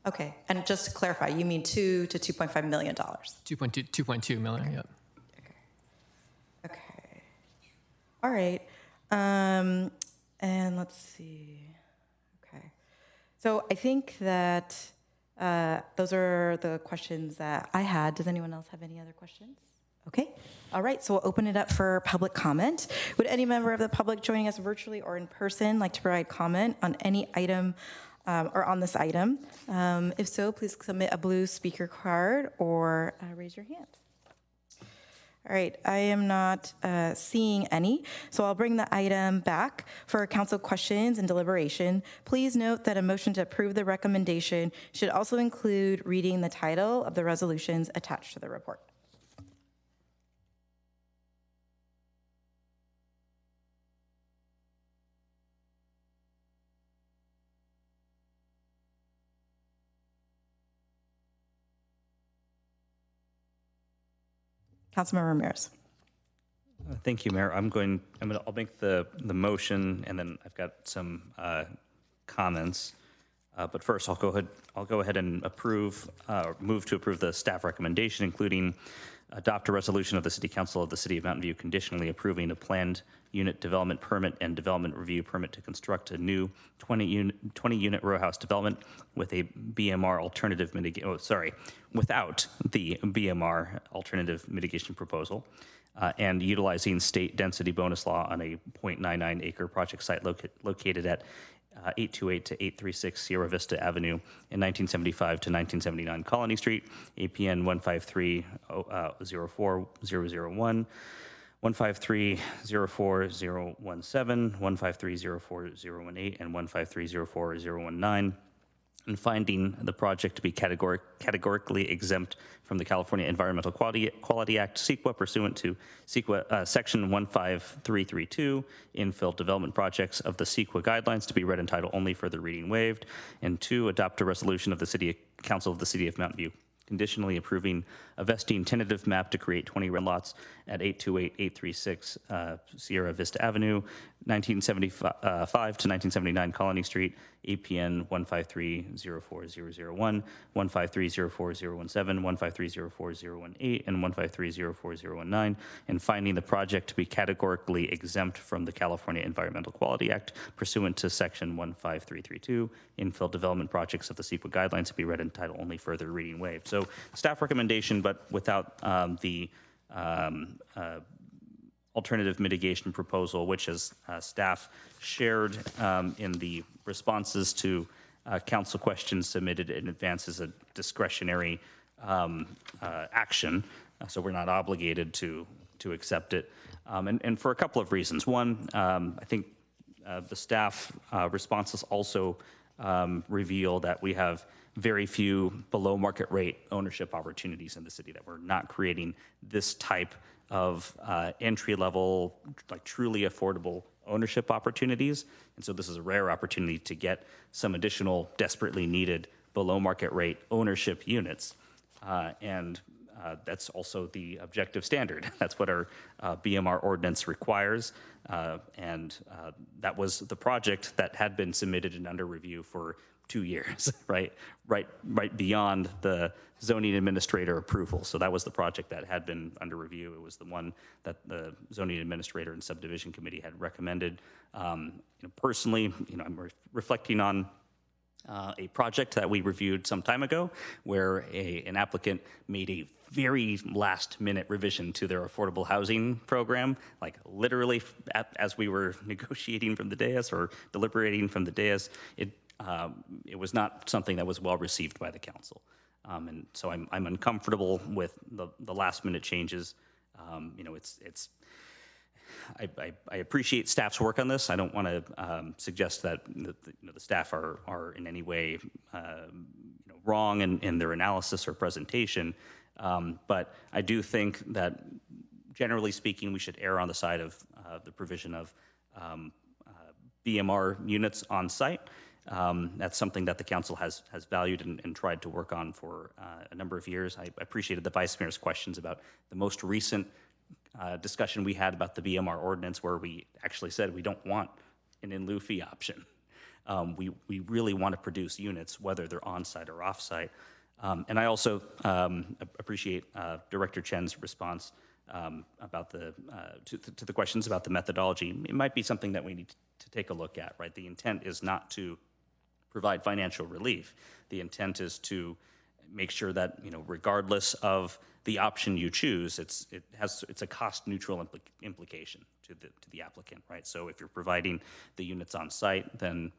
Okay, and just to clarify, you mean $2 to $2.5 million? 2.2 million, okay. Yep. Okay. All right. And let's see. Okay. So I think that those are the questions that I had. Does anyone else have any other questions? Okay. All right. So we'll open it up for public comment. Would any member of the public joining us virtually or in person like to provide comment on any item or on this item? If so, please submit a blue speaker card or raise your hand. All right, I am not seeing any, so I'll bring the item back for council questions and deliberation. Please note that a motion to approve the recommendation should also include reading the title of the resolutions attached to the report. Councilmember Ramirez. Thank you, Mayor. I'll make the motion, and then I've got some comments. But first, I'll go ahead and move to approve the staff recommendation, including adopt a resolution of the City Council of the City of Mountain View conditionally approving a planned unit development permit and development review permit to construct a new 20-unit row house development with a BMR alternative without the BMR alternative mitigation proposal, and utilizing state density bonus law on a 0.99 acre project site located at 828 to 836 Sierra Vista Avenue in 1975 to 1979 Colony Street, APN 153-04001, 153-04017, 153-04018, and 153-04019, and finding the project to be categorically exempt from the California Environmental Quality Act, CEQA, pursuant to CEQA Section 15332, infill development projects of the CEQA guidelines to be read in title only, further reading waived. And 2, adopt a resolution of the City Council of the City of Mountain View conditionally approving a vesting tentative map to create 20 rent lots at 828-836 Sierra Vista Avenue, 1975 to 1979 Colony Street, APN 153-04001, 153-04017, 153-04018, and 153-04019, and finding the project to be categorically exempt from the California Environmental Quality Act pursuant to Section 15332, infill development projects of the CEQA guidelines to be read in title only, further reading waived. So staff recommendation, but without the alternative mitigation proposal, which as staff shared in the responses to council questions submitted in advance, as a discretionary action. So we're not obligated to accept it. And for a couple of reasons. One, I think the staff responses also reveal that we have very few below market rate ownership opportunities in the city, that we're not creating this type of entry level, like truly affordable ownership opportunities. And so this is a rare opportunity to get some additional desperately needed below market rate ownership units. And that's also the objective standard. That's what our BMR ordinance requires. And that was the project that had been submitted and under review for 2 years, right beyond the zoning administrator approval. So that was the project that had been under review. It was the one that the zoning administrator and subdivision committee had recommended. Personally, I'm reflecting on a project that we reviewed some time ago, where an applicant made a very last-minute revision to their affordable housing program, like literally as we were negotiating from the dais or deliberating from the dais. It was not something that was well received by the council, and so I'm uncomfortable with the last-minute changes. I appreciate staff's work on this. I don't want to suggest that the staff are in any way wrong in their analysis or presentation, but I do think that generally speaking, we should err on the side of the provision of BMR units on site. That's something that the council has valued and tried to work on for a number of years. I appreciated the Vice Mayor's questions about the most recent discussion we had about the BMR ordinance, where we actually said we don't want an in lieu fee option. We really want to produce units, whether they're on-site or off-site. And I also appreciate Director Chen's response about to the questions about the methodology. It might be something that we need to take a look at, right? The intent is not to provide financial relief. The intent is to make sure that, regardless of the option you choose, it's a cost neutral implication to the applicant, right? So if you're providing the units on site, then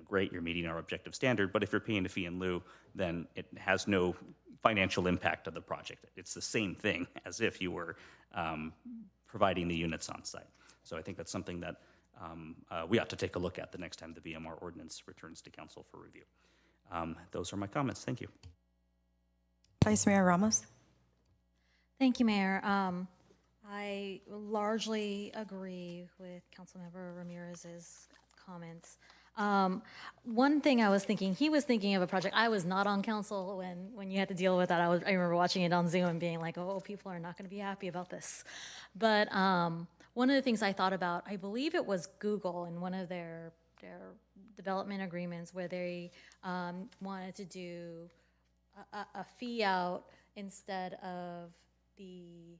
great, you're meeting our objective standard. But if you're paying a fee in lieu, then it has no financial impact on the project. It's the same thing as if you were providing the units on site. So I think that's something that we ought to take a look at the next time the BMR ordinance returns to council for review. Those are my comments. Thank you. Vice Mayor Ramos. Thank you, Mayor. I largely agree with Councilmember Ramirez's comments. One thing I was thinking, he was thinking of a project. I was not on council when you had to deal with that. I remember watching it on Zoom and being like, oh, people are not going to be happy about this. But one of the things I thought about, I believe it was Google in one of their development agreements where they wanted to do a fee out instead of the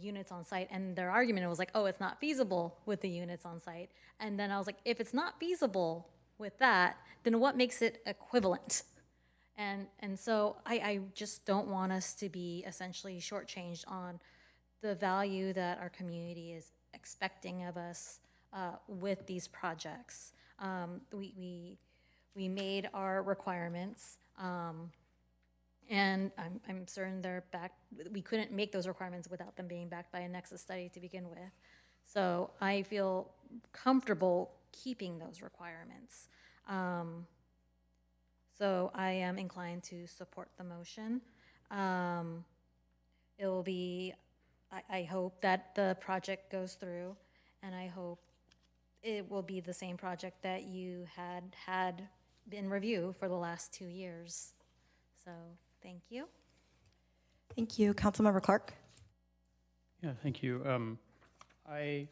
units on site, and their argument was like, oh, it's not feasible with the units on site. And then I was like, if it's not feasible with that, then what makes it equivalent? And so I just don't want us to be essentially shortchanged on the value that our community is expecting of us with these projects. We made our requirements, and I'm certain they're backed. We couldn't make those requirements without them being backed by a nexus study to begin with. So I feel comfortable keeping those requirements. So I am inclined to support the motion. It will be, I hope that the project goes through, and I hope it will be the same project that you had in review for the last 2 years. So thank you. Thank you. Councilmember Clark. Yeah, thank you. I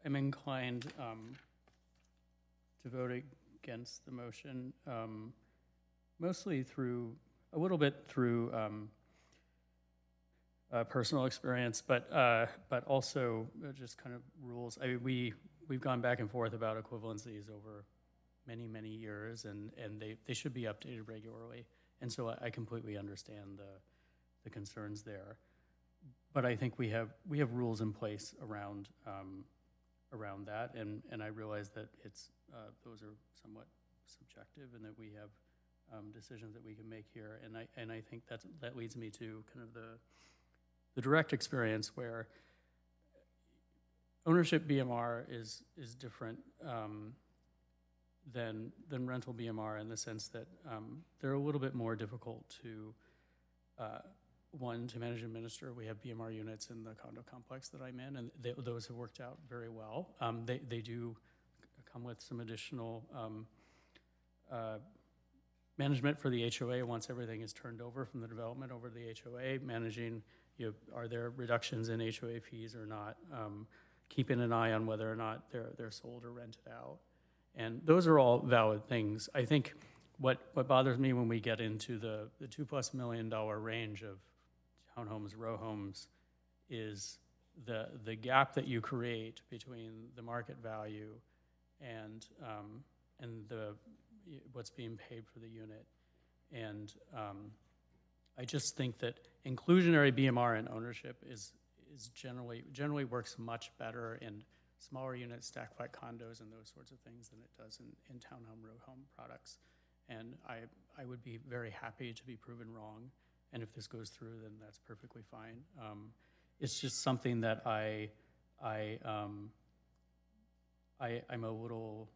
am inclined to vote against the motion, mostly through, a little bit through personal experience, but also just kind of rules. I mean, we've gone back and forth about equivalencies over many years, and they should be updated regularly. And so I completely understand the concerns there. But I think we have rules in place around that, and I realize that it's those are somewhat subjective, and that we have decisions that we can make here. And I think that leads me to kind of the direct experience where ownership BMR is different than rental BMR, in the sense that they're a little bit more difficult to to manage and administer. We have BMR units in the condo complex that I'm in, and those have worked out very well. They do come with some additional management for the HOA once everything is turned over from the development over to the HOA, managing, are there reductions in HOA fees or not, keeping an eye on whether or not they're sold or rented out. And those are all valid things. I think what bothers me when we get into the $2+ million range of townhomes, row homes, is the gap that you create between the market value and what's being paid for the unit. And I just think that inclusionary BMR in ownership is generally works much better in smaller units, stack flat condos, and those sorts of things than it does in townhome, row home products. And I would be very happy to be proven wrong. And if this goes through, then that's perfectly fine. It's just something that I'm a little,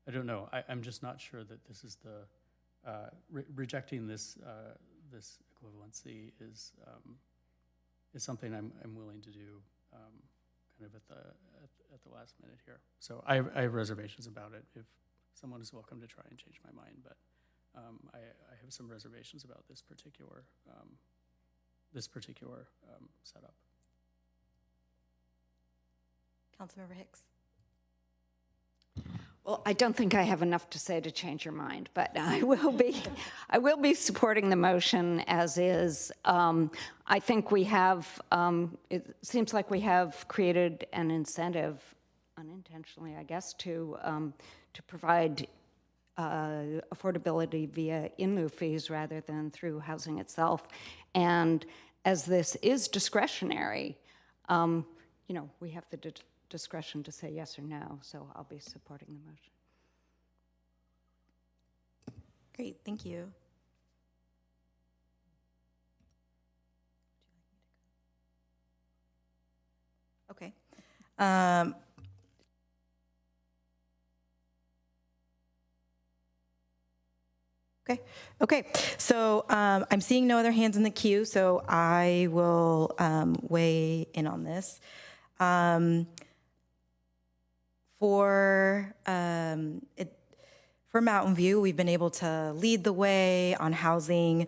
I don't know. I'm just not sure that this is the rejecting this this equivalency is something I'm willing to do kind of at the last minute here. So I have reservations about it. If someone is welcome to try and change my mind, but I have some reservations about this particular setup. Councilmember Hicks. Well, I don't think I have enough to say to change your mind, but I will be supporting the motion as is. I think we have, it seems like we have created an incentive, unintentionally, I guess, to provide affordability via in-lieu fees rather than through housing itself. And as this is discretionary, we have the discretion to say yes or no, so I'll be supporting the motion. Great, thank you. Okay. Okay. So I'm seeing no other hands in the queue, so I will weigh in on this. For Mountain View, we've been able to lead the way on housing.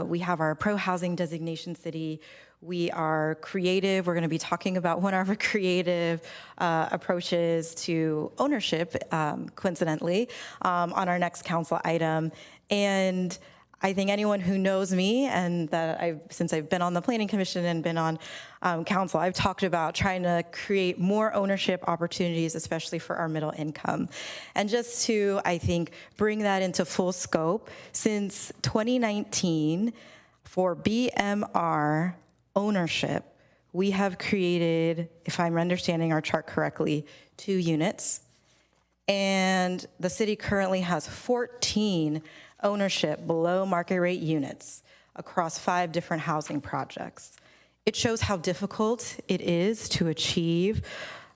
We have our pro-housing designation city. We are creative. We're going to be talking about one of our creative approaches to ownership, coincidentally, on our next council item. And I think anyone who knows me, and that since I've been on the Planning Commission and been on council, I've talked about trying to create more ownership opportunities, especially for our middle income. And just to, I think, bring that into full scope, since 2019, for BMR ownership, we have created, if I'm understanding our chart correctly, 2 units. And the city currently has 14 ownership below market rate units across 5 different housing projects. It shows how difficult it is to achieve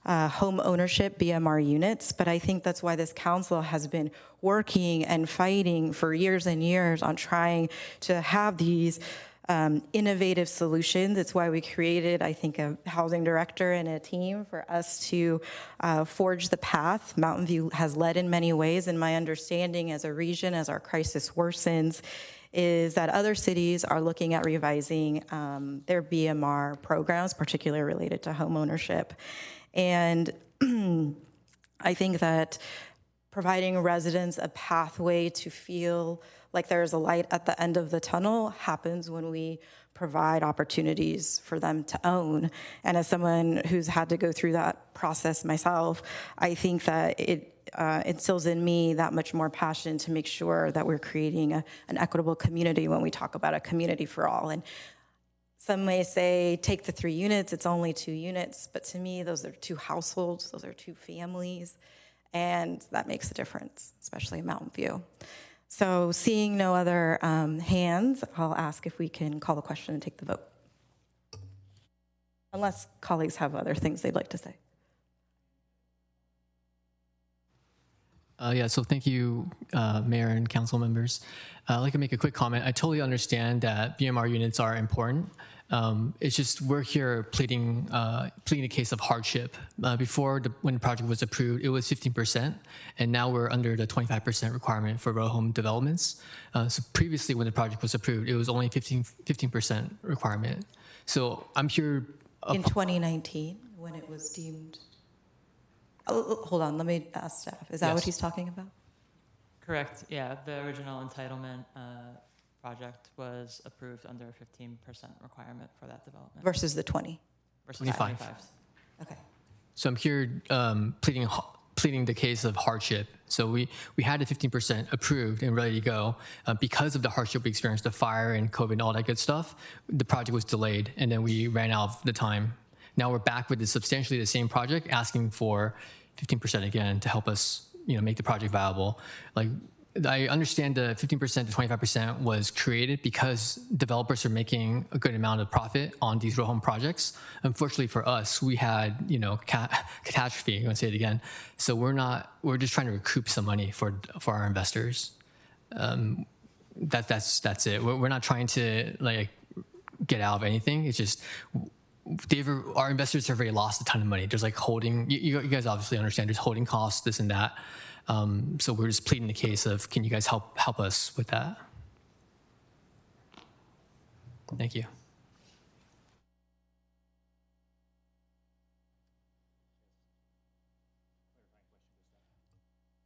home ownership BMR units, but I think that's why this council has been working and fighting for years and years on trying to have these innovative solutions. It's why we created, I think, a housing director and a team for us to forge the path. Mountain View has led in many ways, and my understanding as a region, as our crisis worsens, is that other cities are looking at revising their BMR programs, particularly related to home ownership. And I think that providing residents a pathway to feel like there's a light at the end of the tunnel happens when we provide opportunities for them to own. And as someone who's had to go through that process myself, I think that it instills in me that much more passion to make sure that we're creating an equitable community when we talk about a community for all. And some may say, take the 3 units, it's only 2 units, but to me, those are 2 households, those are 2 families, and that makes a difference, especially in Mountain View. So seeing no other hands, I'll ask if we can call the question and take the vote. Unless colleagues have other things they'd like to say. Yeah, so thank you, Mayor and council members. I'd like to make a quick comment. I totally understand that BMR units are important. It's just we're here pleading a case of hardship. Before, when the project was approved, it was 15%, and now we're under the 25% requirement for row home developments. So previously, when the project was approved, it was only 15% requirement. So I'm here. In 2019, when it was deemed. Oh, hold on, let me ask staff. Is that what he's talking about? Correct, yeah. The original entitlement project was approved under a 15% requirement for that development. Versus the 20? Versus 25. 25. Okay. So I'm here pleading the case of hardship. So we had a 15% approved and ready to go. Because of the hardship we experienced, the fire and COVID and all that good stuff, the project was delayed, and then we ran out of the time. Now we're back with substantially the same project, asking for 15% again to help us, make the project viable. Like, I understand the 15% to 25% was created because developers are making a good amount of profit on these row home projects. Unfortunately for us, we had, catastrophe. I'm going to say it again. So we're just trying to recoup some money for our investors. That's it. We're not trying to get out of anything. It's just, our investors have already lost a ton of money. There's holding, you guys obviously understand there's holding costs, this and that. So we're just pleading the case of, can you guys help us with that? Thank you.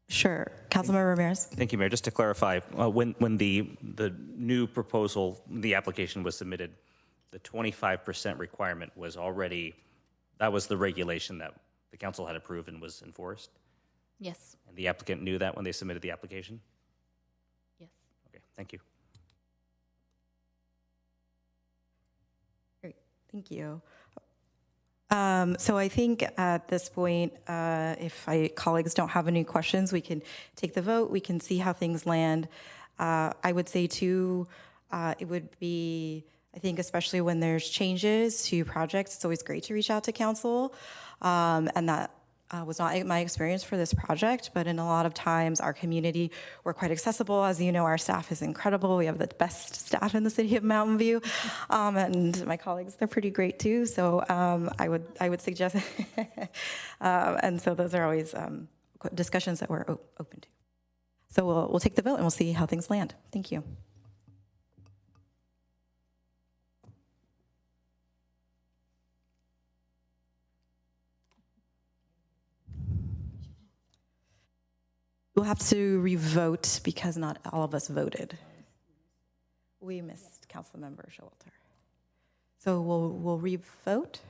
Sure, Councilmember Ramirez. Thank you, Mayor. Just to clarify, when the new proposal, the application was submitted, the 25% requirement was already, that was the regulation that the council had approved and was enforced? Yes. And the applicant knew that when they submitted the application? Yes. Okay, thank you. Great, thank you. So I think at this point, if colleagues don't have any questions, we can take the vote. We can see how things land. I would say too, it would be, I think especially when there's changes to projects, it's always great to reach out to council. And that was not my experience for this project, but in a lot of times our community, we're quite accessible. As you know, our staff is incredible. We have the best staff in the city of Mountain View. And my colleagues, they're pretty great too. So I would suggest, and so those are always discussions that we're open to. So we'll take the vote and we'll see how things land. Thank you. We'll have to revote because not all of us voted. We missed Councilmember Showalter. So we'll revote.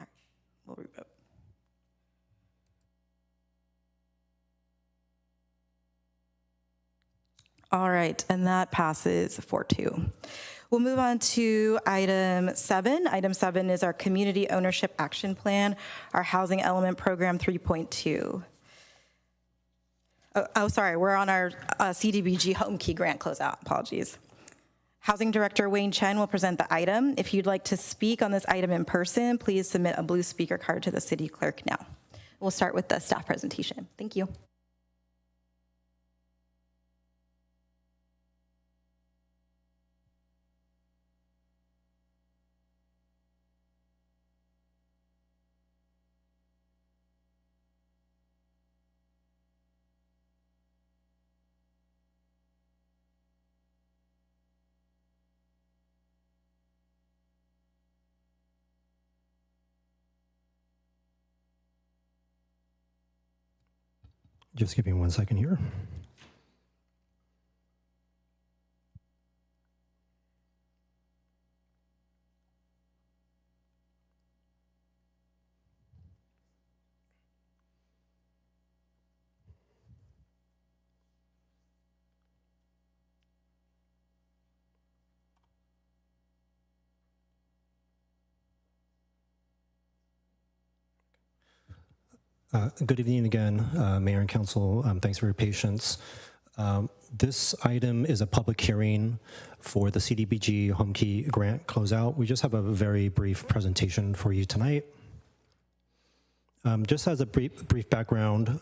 All right, we'll revote. All right, and that passes 4-2. We'll move on to item 7. Item 7 is our Community Ownership Action Plan, our Housing Element Program 3.2. Oh, sorry, we're on our CDBG Home Key Grant closeout. Apologies. Housing Director Wayne Chen will present the item. If you'd like to speak on this item in person, please submit a blue speaker card to the city clerk now. We'll start with the staff presentation. Thank you. Just give me 1 second here. Good evening again, Mayor and Council. Thanks for your patience. This item is a public hearing for the CDBG Home Key Grant closeout. We just have a very brief presentation for you tonight. Just as a brief background,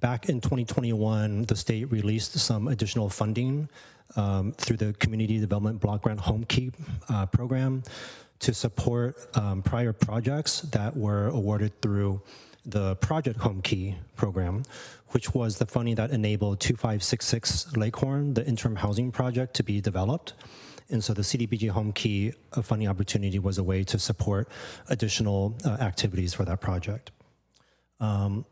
back in 2021, the state released some additional funding through the Community Development Block Grant Home Key program to support prior projects that were awarded through the Project Home Key program, which was the funding that enabled 2566 Lakehorn, the interim housing project, to be developed. And so the CDBG Home Key funding opportunity was a way to support additional activities for that project. In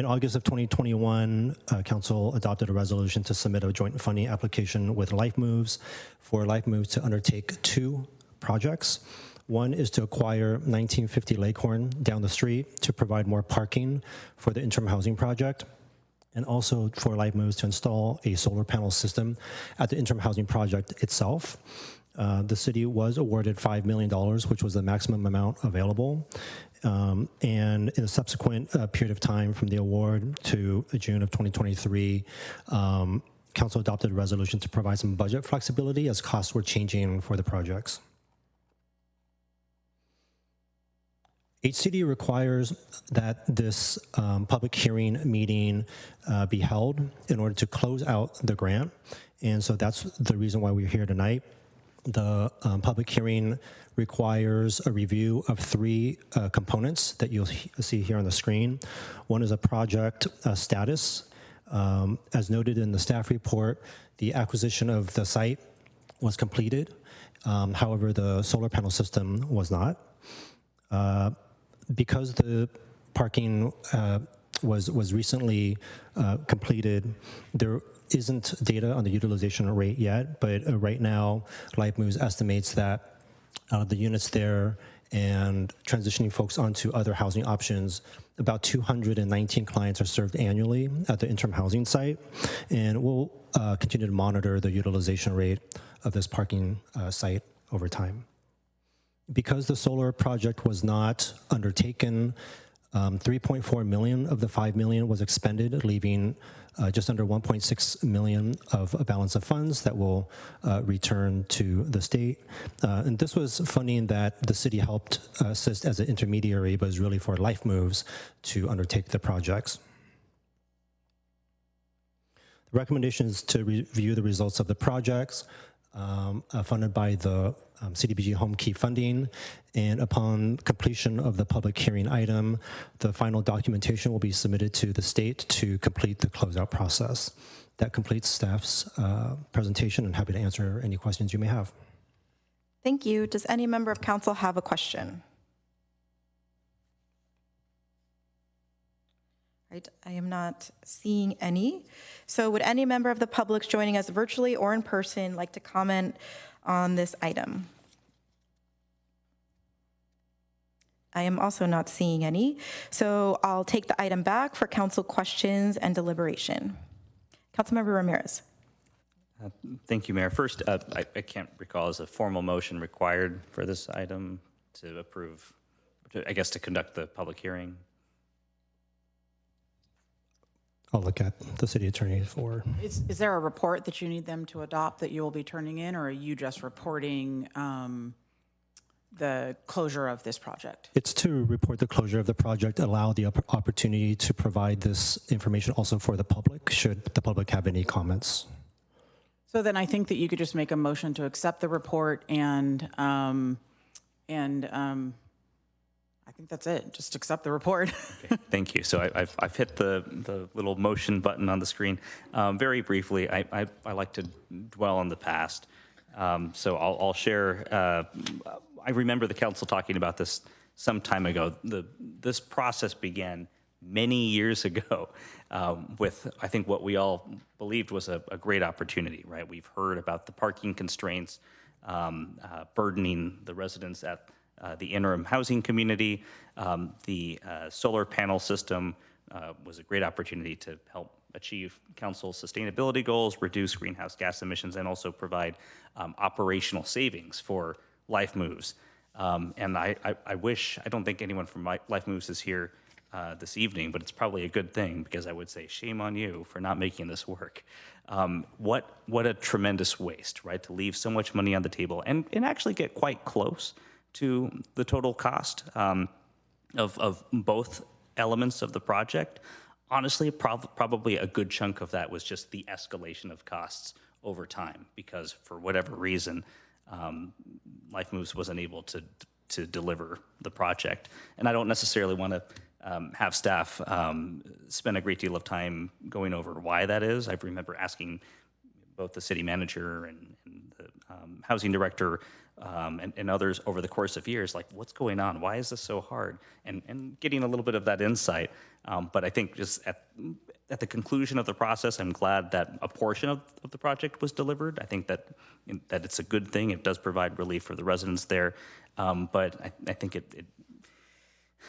August of 2021, Council adopted a resolution to submit a joint funding application with Life Moves for Life Moves to undertake 2 projects. One is to acquire 1950 Lakehorn down the street to provide more parking for the interim housing project, and also for Life Moves to install a solar panel system at the interim housing project itself. The city was awarded $5 million, which was the maximum amount available. And in a subsequent period of time from the award to June of 2023, Council adopted a resolution to provide some budget flexibility as costs were changing for the projects. HCD requires that this public hearing meeting be held in order to close out the grant. And so that's the reason why we're here tonight. The public hearing requires a review of 3 components that you'll see here on the screen. One is a project status. As noted in the staff report, the acquisition of the site was completed. However, the solar panel system was not. Because the parking was recently completed, there isn't data on the utilization rate yet, but right now, Life Moves estimates that out of the units there and transitioning folks onto other housing options, about 219 clients are served annually at the interim housing site, and we'll continue to monitor the utilization rate of this parking site over time. Because the solar project was not undertaken, 3.4 million of the 5 million was expended, leaving just under 1.6 million of a balance of funds that will return to the state. And this was funding that the city helped assist as an intermediary, but is really for Life Moves to undertake the projects. The recommendation is to review the results of the projects funded by the CDBG Home Key funding, and upon completion of the public hearing item, the final documentation will be submitted to the state to complete the closeout process. That completes staff's presentation, and happy to answer any questions you may have. Thank you. Does any member of council have a question? Right, I am not seeing any. So would any member of the public joining us virtually or in person like to comment on this item? I am also not seeing any. So I'll take the item back for council questions and deliberation. Councilmember Ramirez. Thank you, Mayor. First, I can't recall, is a formal motion required for this item to approve, I guess, to conduct the public hearing? I'll look at the city attorney for. Is there a report that you need them to adopt that you will be turning in, or are you just reporting the closure of this project? It's to report the closure of the project, allow the opportunity to provide this information also for the public, should the public have any comments. So then I think that you could just make a motion to accept the report and I think that's it. Just accept the report. Okay, thank you. So I've hit the little motion button on the screen. Very briefly, I like to dwell on the past. So I'll share. I remember the council talking about this some time ago. This process began many years ago with, I think, what we all believed was a great opportunity, right? We've heard about the parking constraints burdening the residents at the interim housing community. The solar panel system was a great opportunity to help achieve council's sustainability goals, reduce greenhouse gas emissions, and also provide operational savings for Life Moves. And I don't think anyone from Life Moves is here this evening, but it's probably a good thing, because I would say shame on you for not making this work. What a tremendous waste, right? To leave so much money on the table and actually get quite close to the total cost of both elements of the project. Honestly, probably a good chunk of that was just the escalation of costs over time, because for whatever reason, Life Moves wasn't able to deliver the project. And I don't necessarily want to have staff spend a great deal of time going over why that is. I remember asking both the city manager and the housing director and others over the course of years, like, what's going on? Why is this so hard? And getting a little bit of that insight. But I think just at the conclusion of the process, I'm glad that a portion of the project was delivered. I think that it's a good thing. It does provide relief for the residents there. But I think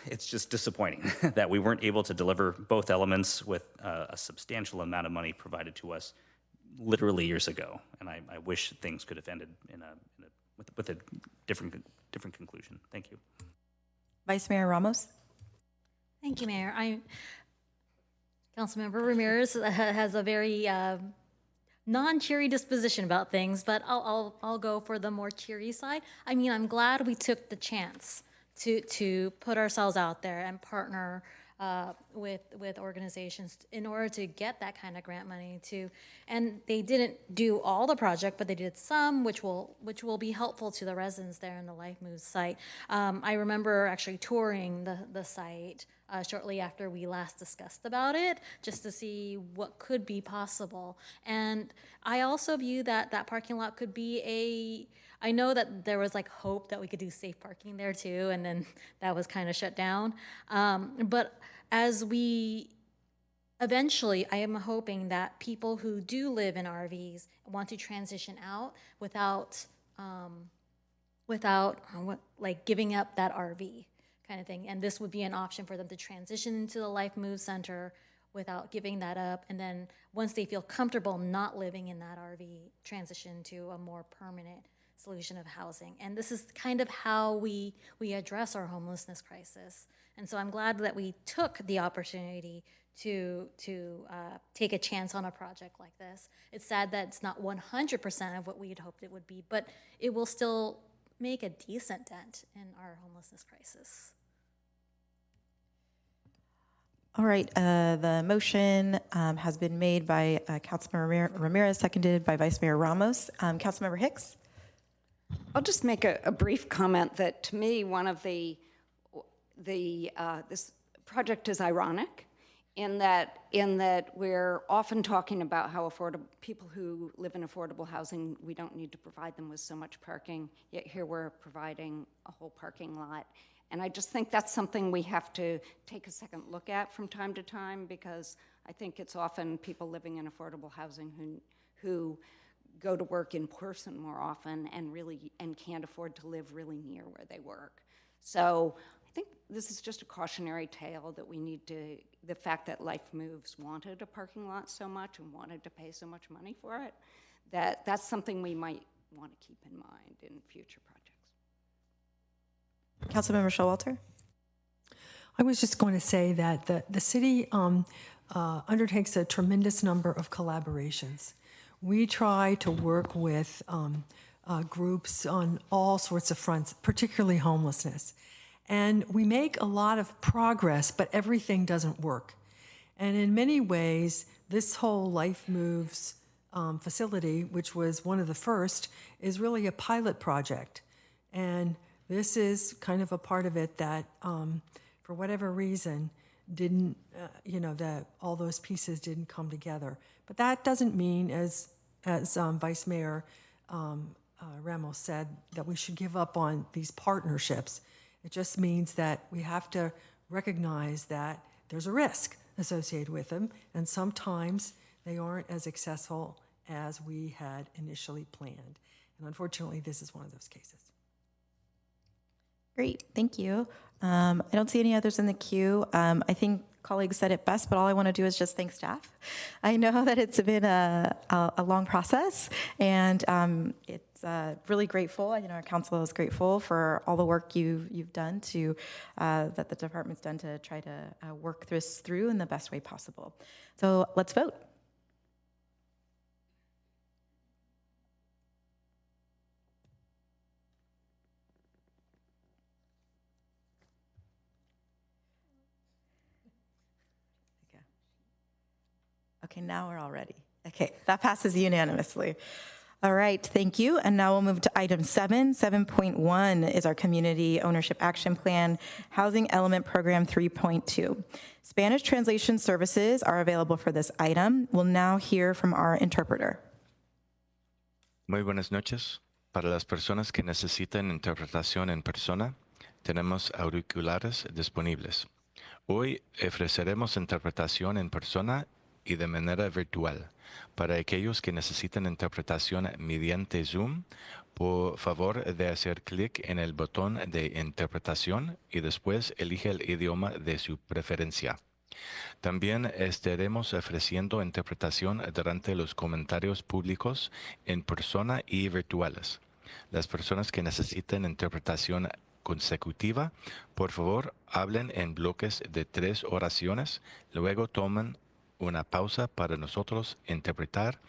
it's just disappointing that we weren't able to deliver both elements with a substantial amount of money provided to us literally years ago. And I wish things could have ended with a different conclusion. Thank you. Vice Mayor Ramos. Thank you, Mayor. Councilmember Ramirez has a very non-cheery disposition about things, but I'll go for the more cheery side. I mean, I'm glad we took the chance to put ourselves out there and partner with organizations in order to get that kind of grant money too. And they didn't do all the project, but they did some, which will be helpful to the residents there in the Life Moves site. I remember actually touring the site shortly after we last discussed about it, just to see what could be possible. And I also view that parking lot could be I know that there was like hope that we could do safe parking there too, and then that was kind of shut down. But as we eventually, I am hoping that people who do live in RVs want to transition out without like giving up that RV kind of thing. And this would be an option for them to transition into the Life Move Center without giving that up. And then once they feel comfortable not living in that RV, transition to a more permanent solution of housing. And this is kind of how we address our homelessness crisis. And so I'm glad that we took the opportunity to take a chance on a project like this. It's sad that it's not 100% of what we had hoped it would be, but it will still make a decent dent in our homelessness crisis. All right, the motion has been made by Councilmember Ramirez, seconded by Vice Mayor Ramos. Councilmember Hicks? I'll just make a brief comment that, to me, one of this project is ironic in that we're often talking about how people who live in affordable housing, we don't need to provide them with so much parking, yet here we're providing a whole parking lot. And I just think that's something we have to take a second look at from time to time, because I think it's often people living in affordable housing who go to work in person more often and can't afford to live really near where they work. So I think this is just a cautionary tale that we need to, the fact that Life Moves wanted a parking lot so much and wanted to pay so much money for it, that's something we might want to keep in mind in future projects. Councilmember Showalter? I was just going to say that the city undertakes a tremendous number of collaborations. We try to work with groups on all sorts of fronts, particularly homelessness. And we make a lot of progress, but everything doesn't work. And in many ways, this whole Life Moves facility, which was one of the first, is really a pilot project. And this is kind of a part of it that, for whatever reason, didn't, that all those pieces didn't come together. But that doesn't mean, as Vice Mayor Ramos said, that we should give up on these partnerships. It just means that we have to recognize that there's a risk associated with them, and sometimes they aren't as successful as we had initially planned. And unfortunately, this is one of those cases. Great, thank you. I don't see any others in the queue. I think colleagues said it best, but all I want to do is just thank staff. I know that it's been a long process, and it's really grateful. Our council is grateful for all the work you've done that the department's done to try to work this through in the best way possible. So let's vote. Okay, now we're all ready. Okay, that passes unanimously. All right, thank you. And now we'll move to item 7. 7.1 is our Community Ownership Action Plan, Housing Element Program 3.2. Spanish translation services are available for this item. We'll now hear from our interpreter. Muy buenas noches. Para las personas que necesitan interpretación en persona, tenemos auriculares disponibles. Hoy ofreceremos interpretación en persona y de manera virtual. Para aquellos que necesitan interpretación mediante Zoom, por favor de hacer clic en el botón de interpretación y después elige el idioma de su preferencia. También estaremos ofreciendo interpretación durante los comentarios públicos en persona y virtuales. Las personas que necesiten interpretación consecutiva, por favor, hablen en bloques de 3 oraciones, luego tomen una pausa para nosotros interpretar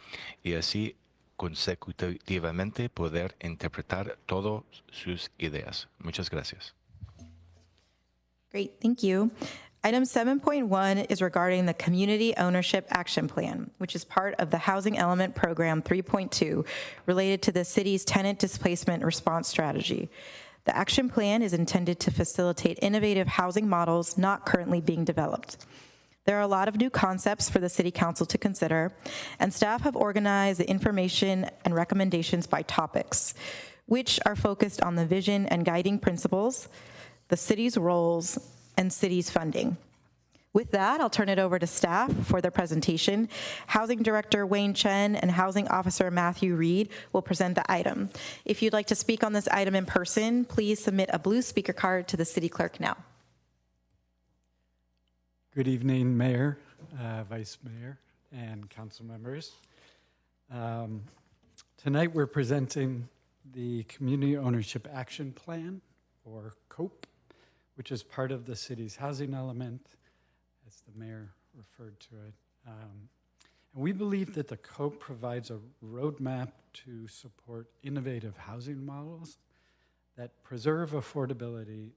y así consecutivamente poder interpretar todas sus ideas. Muchas gracias. Great, thank you. Item 7.1 is regarding the Community Ownership Action Plan, which is part of the Housing Element Program 3.2 related to the city's tenant displacement response strategy. The action plan is intended to facilitate innovative housing models not currently being developed. There are a lot of new concepts for the City Council to consider, and staff have organized the information and recommendations by topics, which are focused on the vision and guiding principles, the city's roles, and city's funding. With that, I'll turn it over to staff for their presentation. Housing Director Wayne Chen and Housing Officer Matthew Reed will present the item. If you'd like to speak on this item in person, please submit a blue speaker card to the City Clerk now. Good evening, Mayor, Vice Mayor, and council members. Tonight we're presenting the Community Ownership Action Plan, or COAP, which is part of the city's housing element, as the mayor referred to it. And we believe that the COAP provides a roadmap to support innovative housing models that preserve affordability,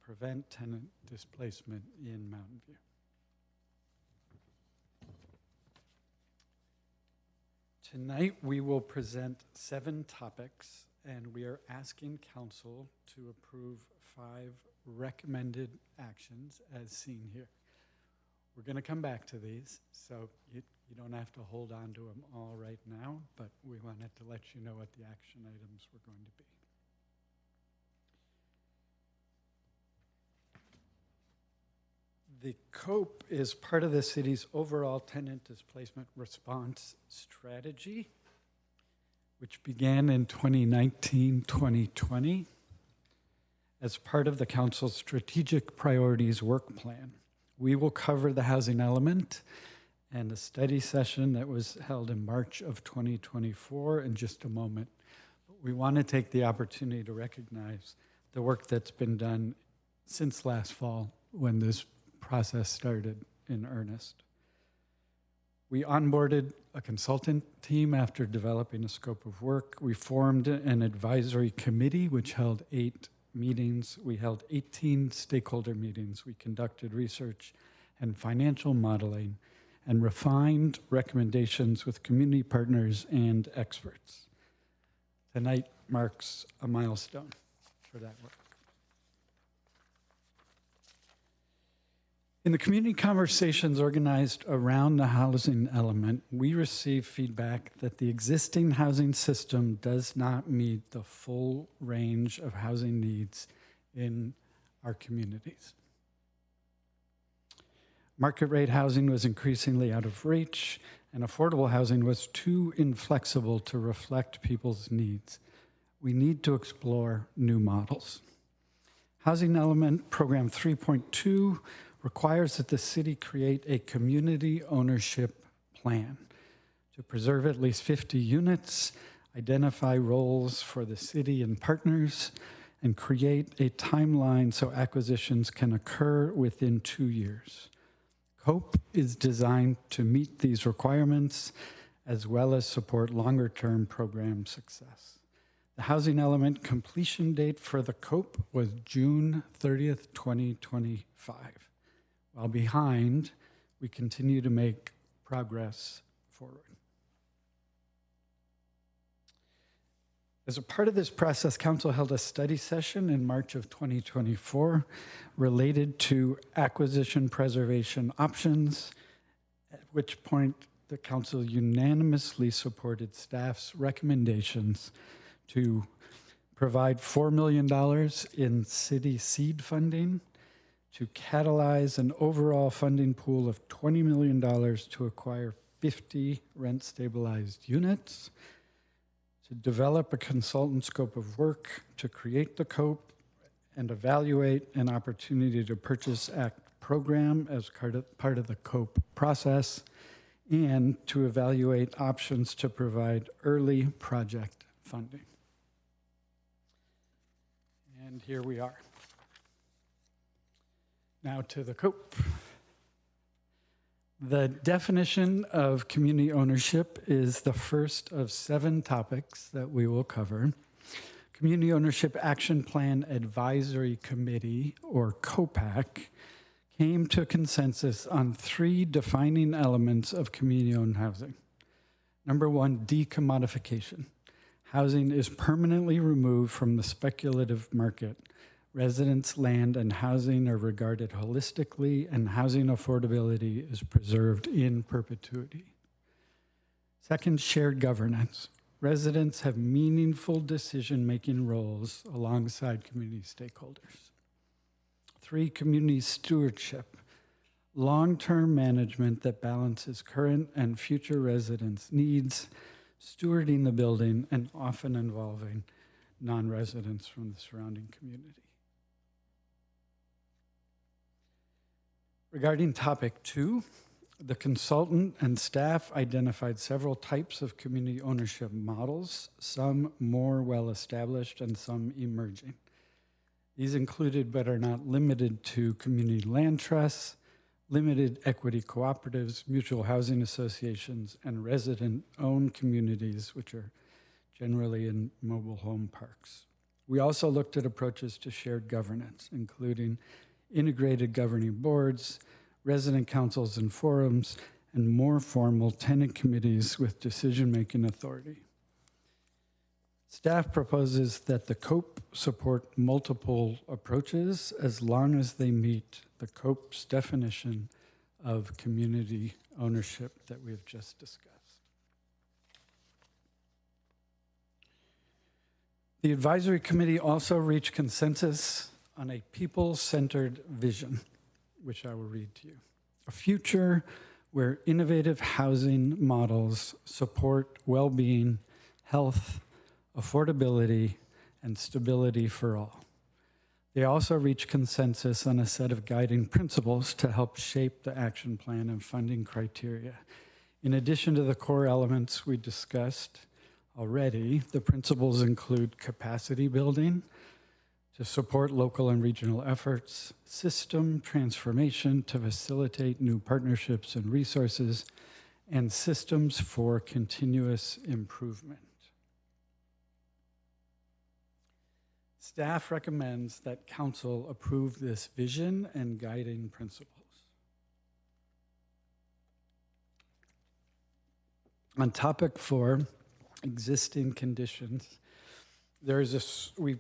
prevent tenant displacement in Mountain View. Tonight, we will present 7 topics, and we are asking council to approve 5 recommended actions as seen here. We're going to come back to these, so you don't have to hold on to them all right now, but we wanted to let you know what the action items were going to be. The COPE is part of the city's overall tenant displacement response strategy, which began in 2019-2020 as part of the council's strategic priorities work plan. We will cover the housing element and a study session that was held in March of 2024 in just a moment. But we want to take the opportunity to recognize the work that's been done since last fall when this process started in earnest. We onboarded a consultant team after developing a scope of work. We formed an advisory committee which held 8 meetings. We held 18 stakeholder meetings. We conducted research and financial modeling and refined recommendations with community partners and experts. Tonight marks a milestone for that work. In the community conversations organized around the housing element, we received feedback that the existing housing system does not meet the full range of housing needs in our communities. Market rate housing was increasingly out of reach, and affordable housing was too inflexible to reflect people's needs. We need to explore new models. Housing Element Program 3.2 requires that the city create a community ownership plan to preserve at least 50 units, identify roles for the city and partners, and create a timeline so acquisitions can occur within 2 years. COPE is designed to meet these requirements as well as support longer-term program success. The housing element completion date for the COPE was June 30th, 2025. While behind, we continue to make progress forward. As a part of this process, Council held a study session in March of 2024 related to acquisition preservation options, at which point the Council unanimously supported staff's recommendations to provide $4 million in city seed funding, to catalyze an overall funding pool of $20 million to acquire 50 rent-stabilized units, to develop a consultant scope of work to create the COPE and evaluate an opportunity to purchase Act program as part of the COPE process, and to evaluate options to provide early project funding. And here we are. Now to the COPE. The definition of community ownership is the first of 7 topics that we will cover. Community Ownership Action Plan Advisory Committee, or COPAC, came to a consensus on 3 defining elements of community-owned housing. Number 1, decommodification. Housing is permanently removed from the speculative market. Residents, land, and housing are regarded holistically, and housing affordability is preserved in perpetuity. Second, shared governance. Residents have meaningful decision-making roles alongside community stakeholders. 3, community stewardship. Long-term management that balances current and future residents' needs, stewarding the building, and often involving non-residents from the surrounding community. Regarding topic 2, the consultant and staff identified several types of community ownership models, some more well-established and some emerging. These included, but are not limited to, community land trusts, limited equity cooperatives, mutual housing associations, and resident-owned communities, which are generally in mobile home parks. We also looked at approaches to shared governance, including integrated governing boards, resident councils and forums, and more formal tenant committees with decision-making authority. Staff proposes that the COPE support multiple approaches as long as they meet the COPE's definition of community ownership that we have just discussed. The advisory committee also reached consensus on a people-centered vision, which I will read to you. A future where innovative housing models support well-being, health, affordability, and stability for all. They also reached consensus on a set of guiding principles to help shape the action plan and funding criteria. In addition to the core elements we discussed already, the principles include capacity building to support local and regional efforts, system transformation to facilitate new partnerships and resources, and systems for continuous improvement. Staff recommends that Council approve this vision and guiding principles. On topic 4, existing conditions, we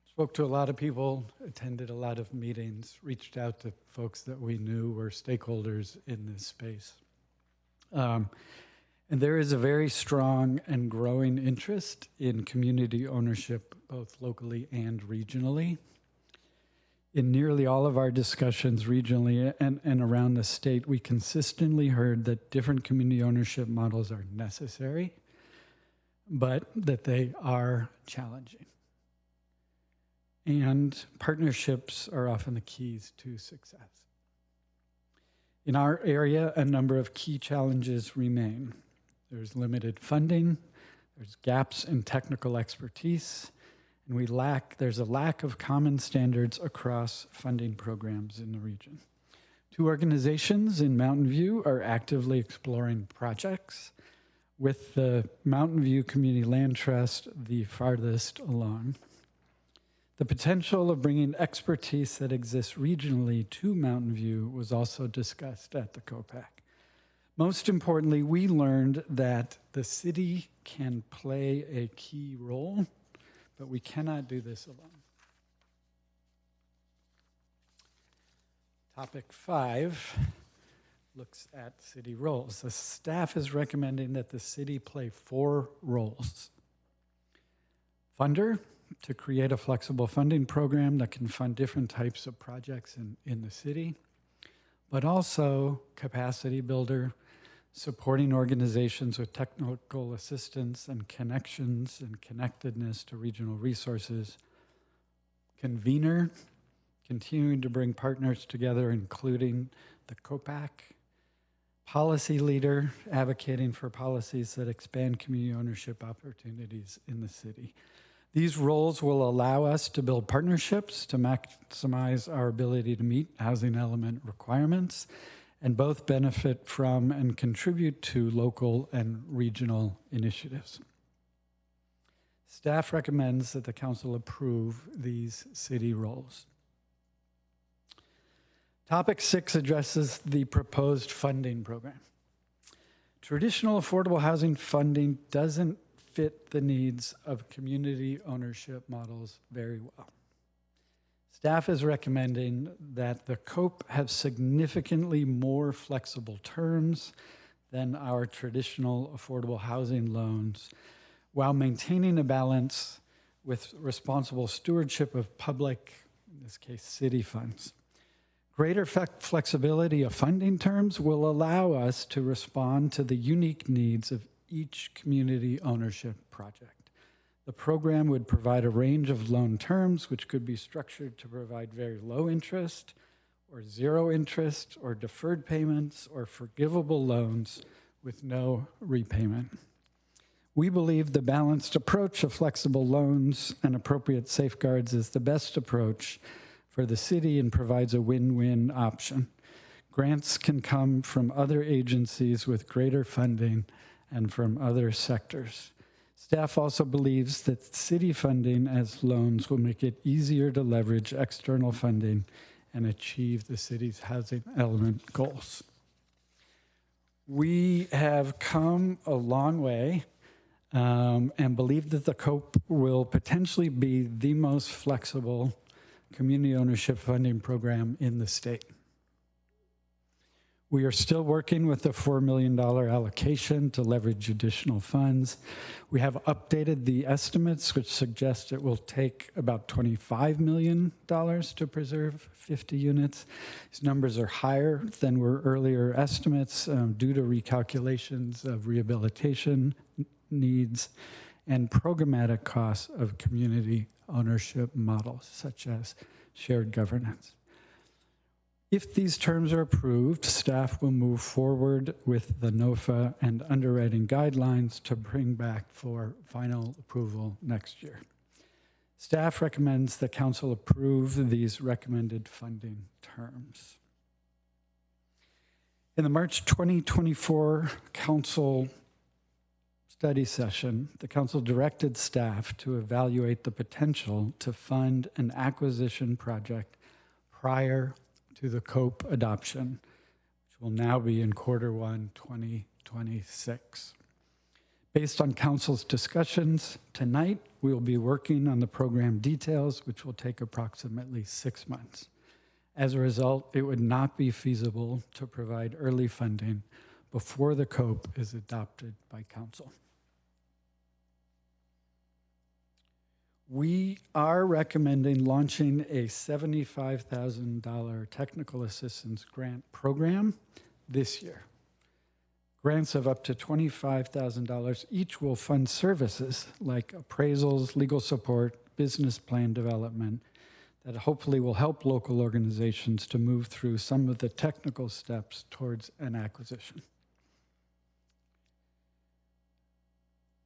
spoke to a lot of people, attended a lot of meetings, reached out to folks that we knew were stakeholders in this space. And there is a very strong and growing interest in community ownership, both locally and regionally. In nearly all of our discussions regionally and around the state, we consistently heard that different community ownership models are necessary, but that they are challenging. And partnerships are often the keys to success. In our area, a number of key challenges remain. There's limited funding, there's gaps in technical expertise, and there's a lack of common standards across funding programs in the region. 2 organizations in Mountain View are actively exploring projects, with the Mountain View Community Land Trust the farthest along. The potential of bringing expertise that exists regionally to Mountain View was also discussed at the COPAC. Most importantly, we learned that the city can play a key role, but we cannot do this alone. Topic 5 looks at city roles. The staff is recommending that the city play 4 roles. Funder, to create a flexible funding program that can fund different types of projects in the city, but also capacity builder, supporting organizations with technical assistance and connections and connectedness to regional resources. Convener, continuing to bring partners together, including the COPAC. Policy leader, advocating for policies that expand community ownership opportunities in the city. These roles will allow us to build partnerships to maximize our ability to meet housing element requirements, and both benefit from and contribute to local and regional initiatives. Staff recommends that the council approve these city roles. Topic 6 addresses the proposed funding program. Traditional affordable housing funding doesn't fit the needs of community ownership models very well. Staff is recommending that the COPE have significantly more flexible terms than our traditional affordable housing loans, while maintaining a balance with responsible stewardship of public, in this case, city funds. Greater flexibility of funding terms will allow us to respond to the unique needs of each community ownership project. The program would provide a range of loan terms, which could be structured to provide very low interest, or 0 interest, or deferred payments, or forgivable loans with no repayment. We believe the balanced approach of flexible loans and appropriate safeguards is the best approach for the city and provides a win-win option. Grants can come from other agencies with greater funding and from other sectors. Staff also believes that city funding as loans will make it easier to leverage external funding and achieve the city's housing element goals. We have come a long way and believe that the COPE will potentially be the most flexible community ownership funding program in the state. We are still working with the $4 million allocation to leverage additional funds. We have updated the estimates, which suggest it will take about $25 million to preserve 50 units. These numbers are higher than were earlier estimates due to recalculations of rehabilitation needs and programmatic costs of community ownership models, such as shared governance. If these terms are approved, staff will move forward with the NOFA and underwriting guidelines to bring back for final approval next year. Staff recommends the council approve these recommended funding terms. In the March 2024 council study session, the council directed staff to evaluate the potential to fund an acquisition project prior to the COPE adoption, which will now be in Q1 2026. Based on council's discussions tonight, we will be working on the program details, which will take approximately 6 months. As a result, it would not be feasible to provide early funding before the COPE is adopted by council. We are recommending launching a $75,000 technical assistance grant program this year. Grants of up to $25,000 each will fund services like appraisals, legal support, business plan development that hopefully will help local organizations to move through some of the technical steps towards an acquisition.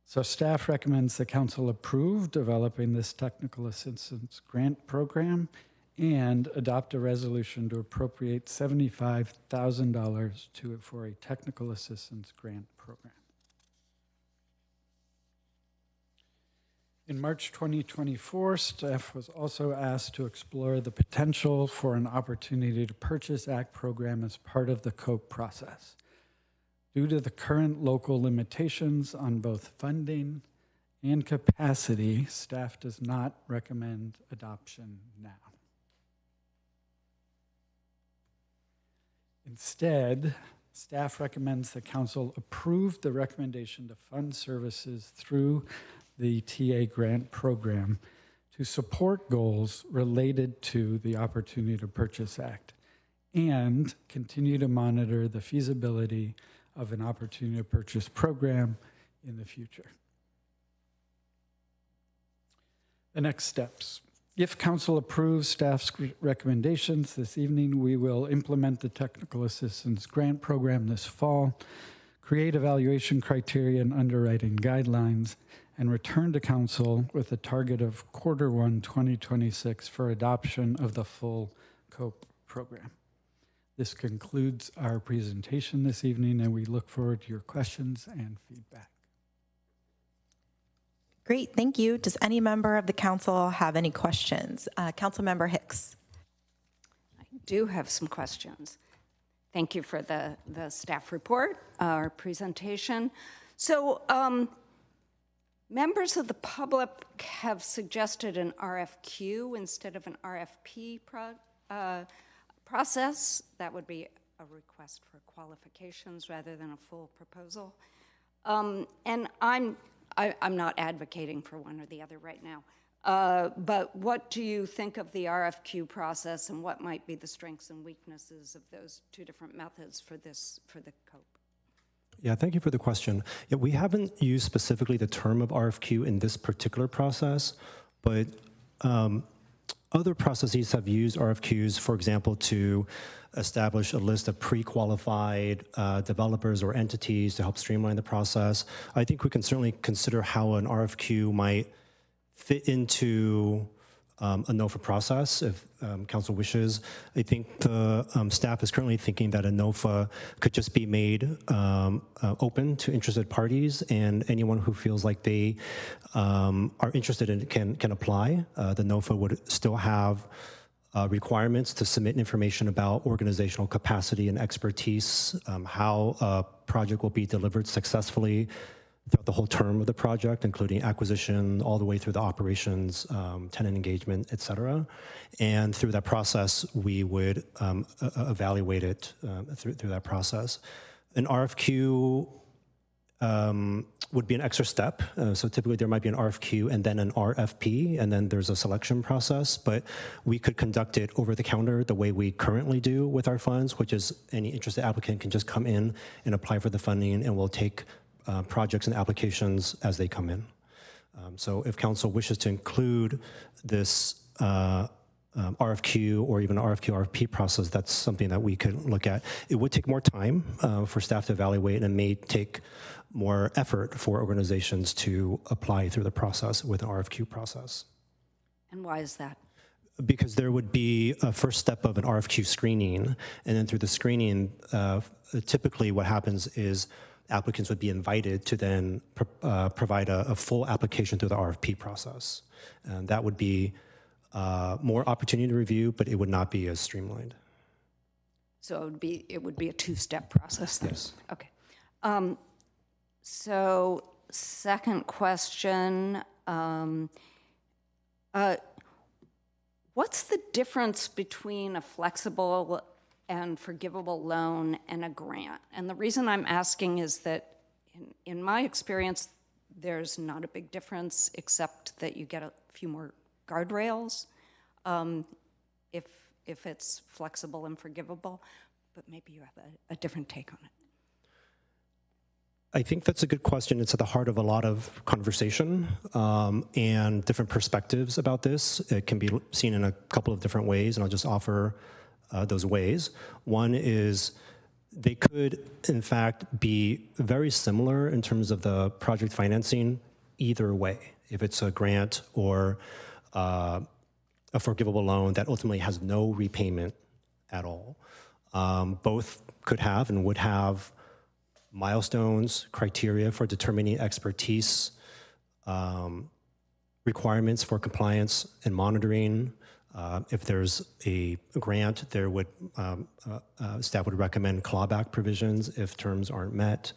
So staff recommends the council approve developing this technical assistance grant program and adopt a resolution to appropriate $75,000 for a technical assistance grant program. In March 2024, staff was also asked to explore the potential for an Opportunity to Purchase Act program as part of the COPE process. Due to the current local limitations on both funding and capacity, staff does not recommend adoption now. Instead, staff recommends the council approve the recommendation to fund services through the TA grant program to support goals related to the Opportunity to Purchase Act and continue to monitor the feasibility of an Opportunity to Purchase program in the future. The next steps. If council approves staff's recommendations this evening, we will implement the technical assistance grant program this fall, create evaluation criteria and underwriting guidelines, and return to council with a target of Q1 2026 for adoption of the full COPE program. This concludes our presentation this evening, and we look forward to your questions and feedback. Great, thank you. Does any member of the council have any questions? Councilmember Hicks. I do have some questions. Thank you for the staff report, our presentation. So members of the public have suggested an RFQ instead of an RFP process. That would be a request for qualifications rather than a full proposal. And I'm not advocating for one or the other right now. But what do you think of the RFQ process, and what might be the strengths and weaknesses of those two different methods for the COPE? Yeah, thank you for the question. Yeah, we haven't used specifically the term of RFQ in this particular process, but other processes have used RFQs, for example, to establish a list of pre-qualified developers or entities to help streamline the process. I think we can certainly consider how an RFQ might fit into a NOFA process if council wishes. I think the staff is currently thinking that a NOFA could just be made open to interested parties, and anyone who feels like they are interested in it can apply. The NOFA would still have requirements to submit information about organizational capacity and expertise, how a project will be delivered successfully, throughout the whole term of the project, including acquisition all the way through the operations, tenant engagement, et cetera. And through that process, we would evaluate it through that process. An RFQ would be an extra step. So typically there might be an RFQ and then an RFP, and then there's a selection process, but we could conduct it over the counter the way we currently do with our funds, which is any interested applicant can just come in and apply for the funding, and we'll take projects and applications as they come in. So if council wishes to include this RFQ or even RFP process, that's something that we could look at. It would take more time for staff to evaluate, and may take more effort for organizations to apply through the process with an RFQ process. And why is that? Because there would be a first step of an RFQ screening, and then through the screening, typically what happens is applicants would be invited to then provide a full application through the RFP process. And that would be more opportunity to review, but it would not be as streamlined. So it would be a two-step process then? Yes. Okay. So second question, what's the difference between a flexible and forgivable loan and a grant? And the reason I'm asking is that in my experience, there's not a big difference, except that you get a few more guardrails if it's flexible and forgivable, but maybe you have a different take on it. I think that's a good question. It's at the heart of a lot of conversation and different perspectives about this. It can be seen in a couple of different ways, and I'll just offer those ways. One is they could, in fact, be very similar in terms of the project financing either way. If it's a grant or a forgivable loan that ultimately has no repayment at all. Both could have and would have milestones, criteria for determining expertise, requirements for compliance and monitoring. If there's a grant, there would staff would recommend clawback provisions if terms aren't met.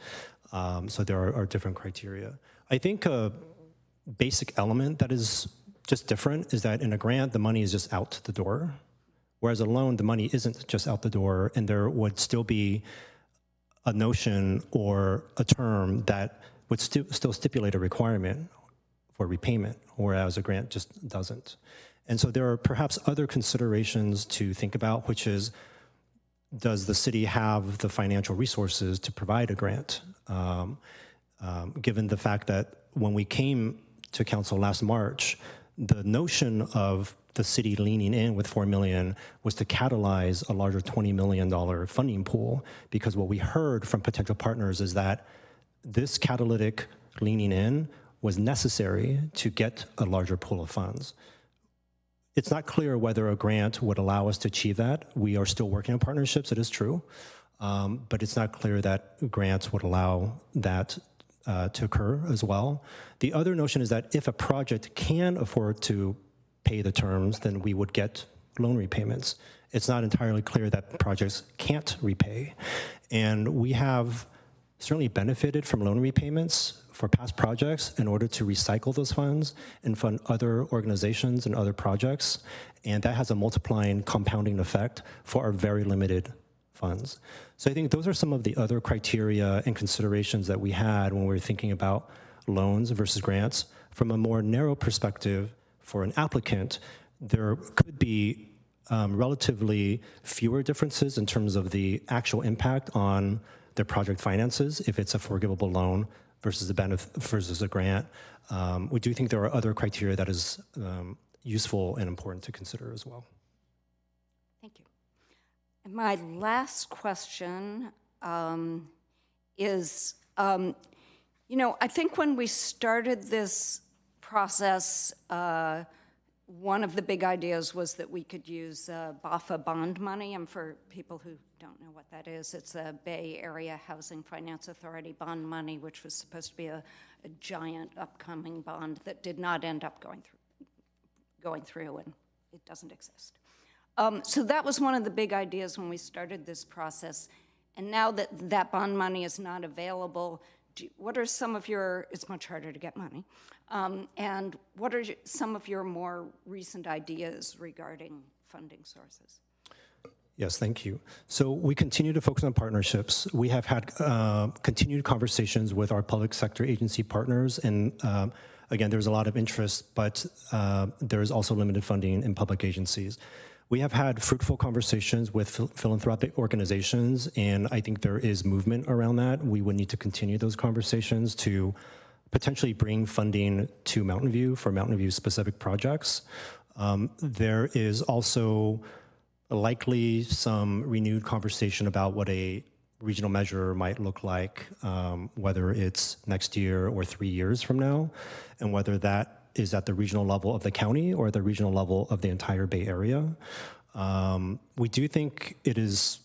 So there are different criteria. I think a basic element that is just different is that in a grant, the money is just out the door, whereas a loan, the money isn't just out the door, and there would still be a notion or a term that would still stipulate a requirement for repayment, whereas a grant just doesn't. And so there are perhaps other considerations to think about, which is, does the city have the financial resources to provide a grant? Given the fact that when we came to council last March, the notion of the city leaning in with $4 million was to catalyze a larger $20 million funding pool, because what we heard from potential partners is that this catalytic leaning in was necessary to get a larger pool of funds. It's not clear whether a grant would allow us to achieve that. We are still working on partnerships, it is true, but it's not clear that grants would allow that to occur as well. The other notion is that if a project can afford to pay the terms, then we would get loan repayments. It's not entirely clear that projects can't repay. And we have certainly benefited from loan repayments for past projects in order to recycle those funds and fund other organizations and other projects. And that has a multiplying, compounding effect for our very limited funds. So I think those are some of the other criteria and considerations that we had when we were thinking about loans versus grants. From a more narrow perspective, for an applicant, there could be relatively fewer differences in terms of the actual impact on their project finances if it's a forgivable loan versus a grant. We do think there are other criteria that is useful and important to consider as well. Thank you. And my last question is, I think when we started this process, one of the big ideas was that we could use BAFA bond money. And for people who don't know what that is, it's a Bay Area Housing Finance Authority bond money, which was supposed to be a giant upcoming bond that did not end up going through, and it doesn't exist. So that was one of the big ideas when we started this process. And now that that bond money is not available, what are some of your, it's much harder to get money, and what are some of your more recent ideas regarding funding sources? Yes, thank you. So we continue to focus on partnerships. We have had continued conversations with our public sector agency partners, and again, there's a lot of interest, but there is also limited funding in public agencies. We have had fruitful conversations with philanthropic organizations, and I think there is movement around that. We would need to continue those conversations to potentially bring funding to Mountain View for Mountain View specific projects. There is also likely some renewed conversation about what a regional measure might look like, whether it's next year or 3 years from now, and whether that is at the regional level of the county or the regional level of the entire Bay Area. We do think it is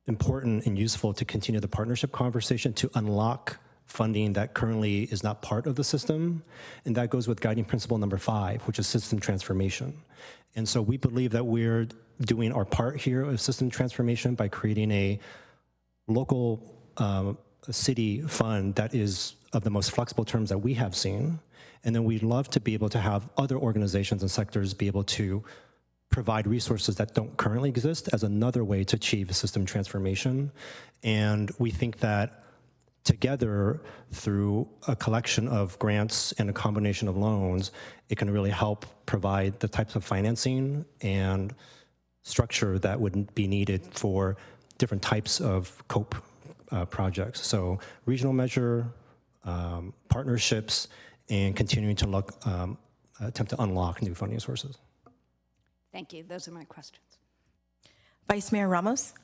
important and useful to continue the partnership conversation to unlock funding that currently is not part of the system. And that goes with guiding principle number 5, which is system transformation. And so we believe that we're doing our part here of system transformation by creating a local city fund that is of the most flexible terms that we have seen. And then we'd love to be able to have other organizations and sectors be able to provide resources that don't currently exist as another way to achieve system transformation. And we think that together, through a collection of grants and a combination of loans, it can really help provide the types of financing and structure that would be needed for different types of COPE projects. So regional measure, partnerships, and continuing to look, attempt to unlock new funding sources. Thank you. Those are my questions. Vice Mayor Ramos.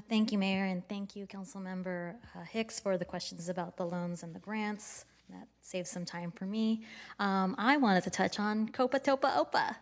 Thank you, Mayor, and thank you, Councilmember Hicks, for the questions about the loans and the grants. That saves some time for me. I wanted to touch on COPA TOPA OPA.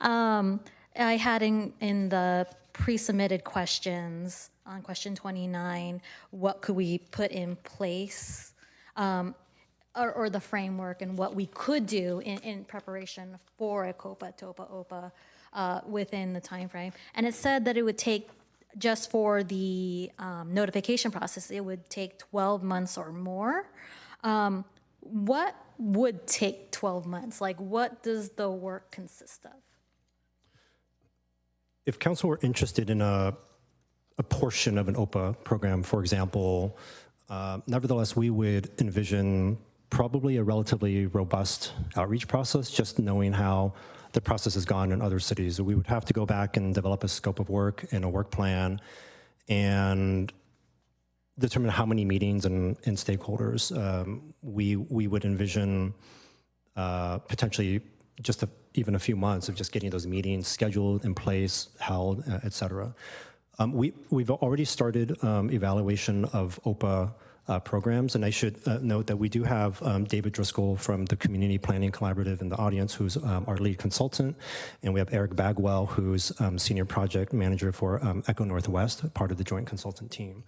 I had in the pre-submitted questions on question 29, what could we put in place, or the framework and what we could do in preparation for a COPA TOPA OPA within the time frame. And it said that it would take, just for the notification process, it would take 12 months or more. What would take 12 months? Like, what does the work consist of? If council were interested in a portion of an OPA program, for example, nevertheless, we would envision probably a relatively robust outreach process, just knowing how the process has gone in other cities. We would have to go back and develop a scope of work and a work plan and determine how many meetings and stakeholders. We would envision potentially just even a few months of just getting those meetings scheduled, in place, held, et cetera. We've already started evaluation of OPA programs, and I should note that we do have David Driscoll from the Community Planning Collaborative in the audience, who's our lead consultant, and we have Eric Bagwell, who's Senior Project Manager for Echo Northwest, part of the joint consultant team.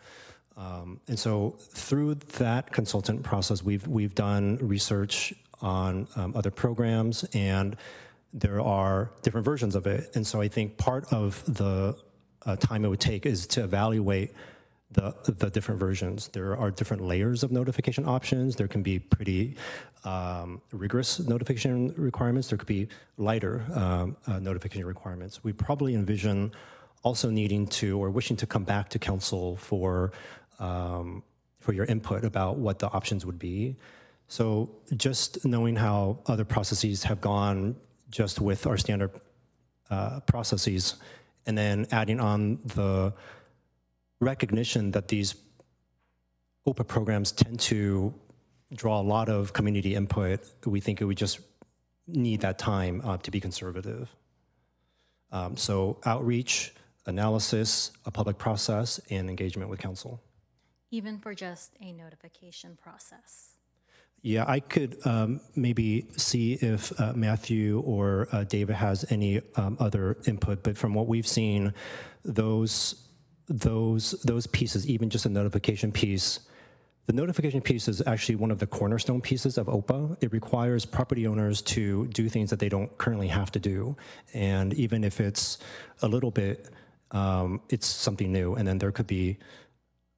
And so through that consultant process, we've done research on other programs, and there are different versions of it. And so I think part of the time it would take is to evaluate the different versions. There are different layers of notification options. There can be pretty rigorous notification requirements. There could be lighter notification requirements. We probably envision also needing to, or wishing to come back to council for your input about what the options would be. So just knowing how other processes have gone just with our standard processes, and then adding on the recognition that these OPA programs tend to draw a lot of community input, we think it would just need that time to be conservative. So outreach, analysis, a public process, and engagement with council. Even for just a notification process? Yeah, I could maybe see if Matthew or David has any other input, but from what we've seen, those pieces, even just a notification piece, the notification piece is actually one of the cornerstone pieces of OPA. It requires property owners to do things that they don't currently have to do. And even if it's a little bit, it's something new. And then there could be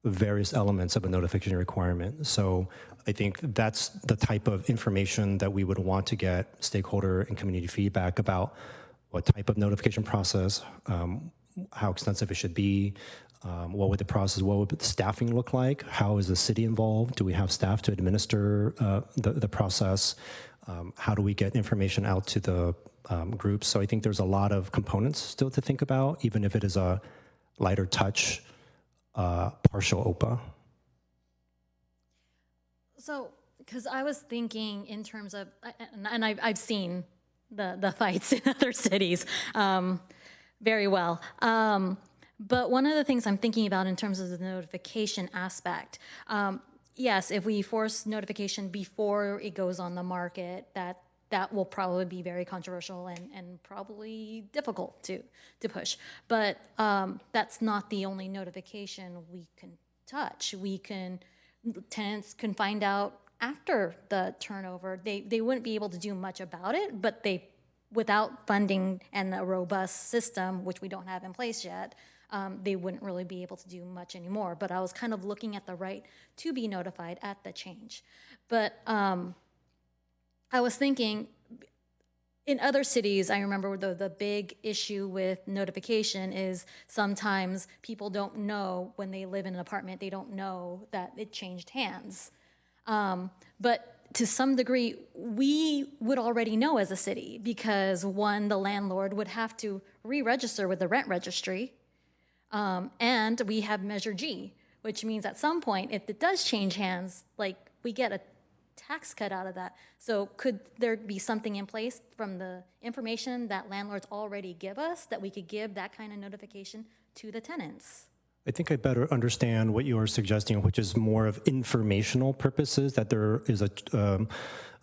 various elements of a notification requirement. So I think that's the type of information that we would want to get stakeholder and community feedback about what type of notification process, how extensive it should be, what would the process, what would the staffing look like, how is the city involved, do we have staff to administer the process, how do we get information out to the groups. So I think there's a lot of components still to think about, even if it is a lighter touch partial OPA. So, because I was thinking in terms of, and I've seen the fights in other cities very well. But one of the things I'm thinking about in terms of the notification aspect, yes, if we force notification before it goes on the market, that will probably be very controversial and probably difficult to push. But that's not the only notification we can touch. Tenants can find out after the turnover. They wouldn't be able to do much about it, but without funding and a robust system, which we don't have in place yet, they wouldn't really be able to do much anymore. But I was kind of looking at the right to be notified at the change. But I was thinking, in other cities, I remember the big issue with notification is sometimes people don't know when they live in an apartment, they don't know that it changed hands. But to some degree, we would already know as a city because one, the landlord would have to re-register with the rent registry, and we have Measure G, which means at some point, if it does change hands, like we get a tax cut out of that. So could there be something in place from the information that landlords already give us that we could give that kind of notification to the tenants? I think I better understand what you are suggesting, which is more of informational purposes, that there is a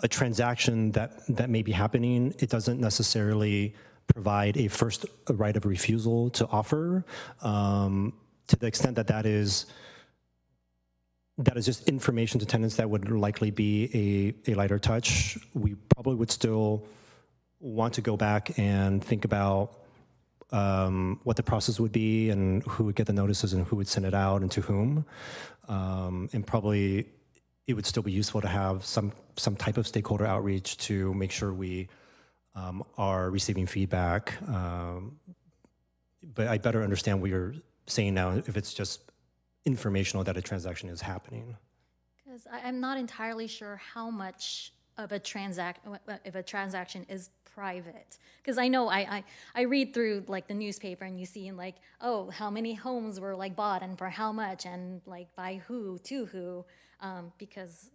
transaction that may be happening. It doesn't necessarily provide a right of refusal to offer, to the extent that is just information to tenants that would likely be a lighter touch. We probably would still want to go back and think about what the process would be and who would get the notices and who would send it out and to whom. And probably it would still be useful to have some type of stakeholder outreach to make sure we are receiving feedback. But I better understand what you're saying now, if it's just informational that a transaction is happening. Because I'm not entirely sure how much of if a transaction is private. Because I know I read through like the newspaper and you see like, oh, how many homes were like bought and for how much and like by who to who, because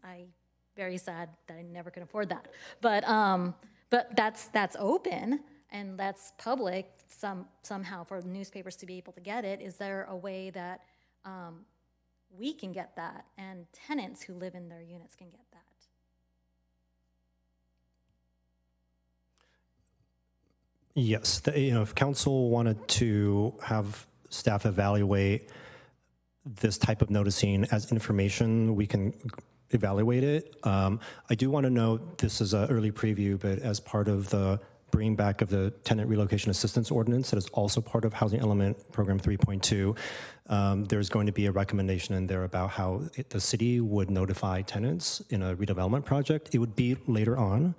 very sad that I never could afford that. But that's open and that's public somehow for the newspapers to be able to get it. Is there a way that we can get that and tenants who live in their units can get that? Yes, if council wanted to have staff evaluate this type of noticing as information, we can evaluate it. I do want to note, this is an early preview, but as part of the bring back of the tenant relocation assistance ordinance that is also part of Housing Element Program 3.2, there's going to be a recommendation in there about how the city would notify tenants in a redevelopment project. It would be later on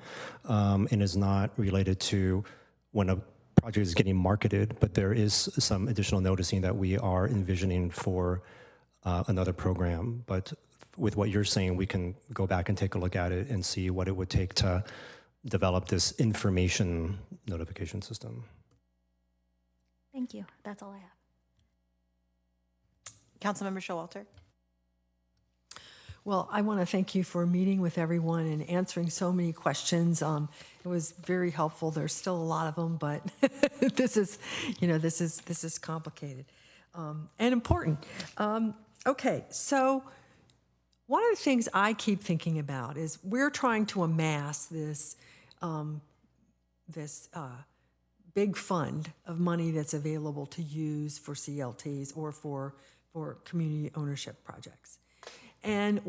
and is not related to when a project is getting marketed, but there is some additional noticing that we are envisioning for another program. But with what you're saying, we can go back and take a look at it and see what it would take to develop this information notification system. Thank you. That's all I have. Councilmember Showalter. Well, I want to thank you for meeting with everyone and answering so many questions. It was very helpful. There's still a lot of them, but this is complicated and important. Okay, so one of the things I keep thinking about is we're trying to amass this big fund of money that's available to use for CLTs or for community ownership projects. And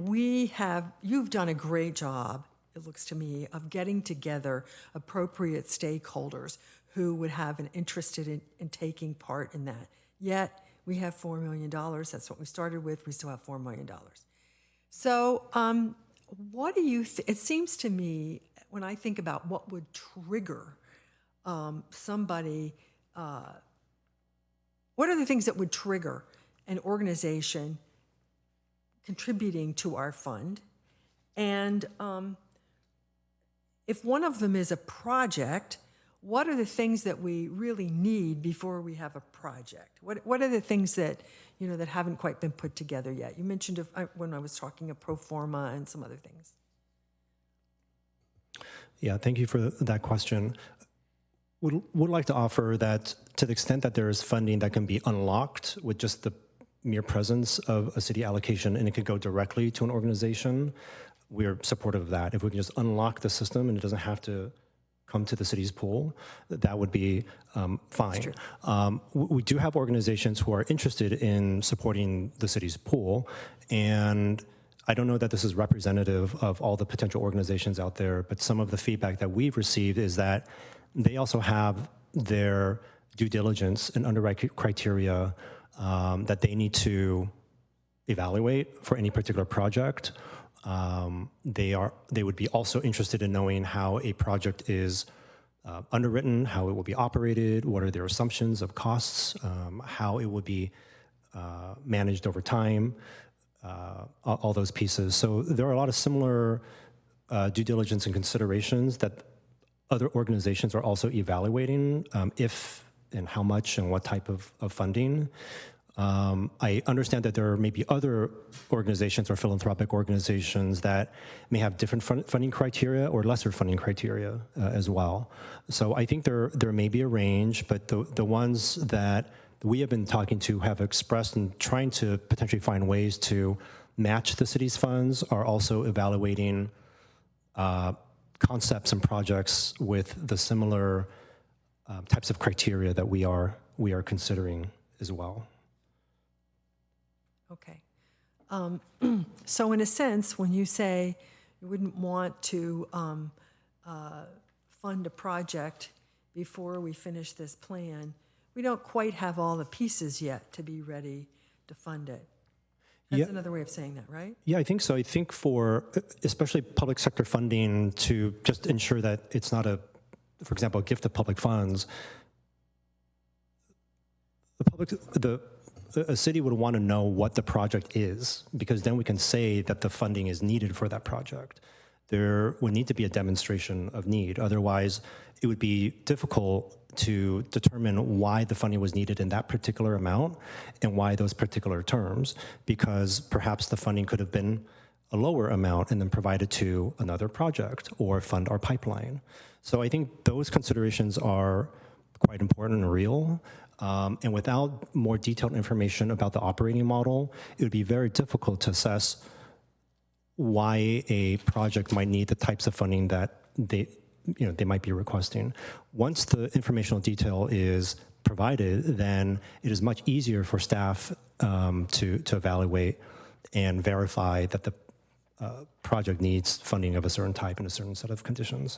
you've done a great job, it looks to me, of getting together appropriate stakeholders who would have an interest in taking part in that. Yet, We have $4 million. That's what we started with. We still have $4 million. So what do you, it seems to me, when I think about what would trigger somebody, what are the things that would trigger an organization contributing to our fund? And if one of them is a project, what are the things that we really need before we have a project? What are the things that, you know, that haven't quite been put together yet? You mentioned when I was talking of pro forma and some other things. Yeah, thank you for that question. Would like to offer that to the extent that there is funding that can be unlocked with just the mere presence of a city allocation and it could go directly to an organization, we're supportive of that. If we can just unlock the system and it doesn't have to come to the city's pool, that would be fine. We do have organizations who are interested in supporting the city's pool, and I don't know that this is representative of all the potential organizations out there, but some of the feedback that we've received is that they also have their due diligence and underwriting criteria that they need to evaluate for any particular project. They would be also interested in knowing how a project is underwritten, how it will be operated, what are their assumptions of costs, how it would be managed over time, all those pieces. So there are a lot of similar due diligence and considerations that other organizations are also evaluating, if and how much and what type of funding. I understand that there may be other organizations or philanthropic organizations that may have different funding criteria or lesser funding criteria as well. So I think there may be a range, but the ones that we have been talking to have expressed and trying to potentially find ways to match the city's funds are also evaluating concepts and projects with the similar types of criteria that we are considering as well. Okay. So in a sense, when you say you wouldn't want to fund a project before we finish this plan, we don't quite have all the pieces yet to be ready to fund it. That's another way of saying that, right? Yeah, I think so. I think for especially public sector funding, to just ensure that it's not for example, a gift of public funds, a city would want to know what the project is, because then we can say that the funding is needed for that project. There would need to be a demonstration of need. Otherwise, it would be difficult to determine why the funding was needed in that particular amount and why those particular terms, because perhaps the funding could have been a lower amount and then provided to another project or fund our pipeline. So I think those considerations are quite important and real. And without more detailed information about the operating model, it would be very difficult to assess why a project might need the types of funding that they might be requesting. Once the informational detail is provided, then it is much easier for staff to evaluate and verify that the project needs funding of a certain type and a certain set of conditions.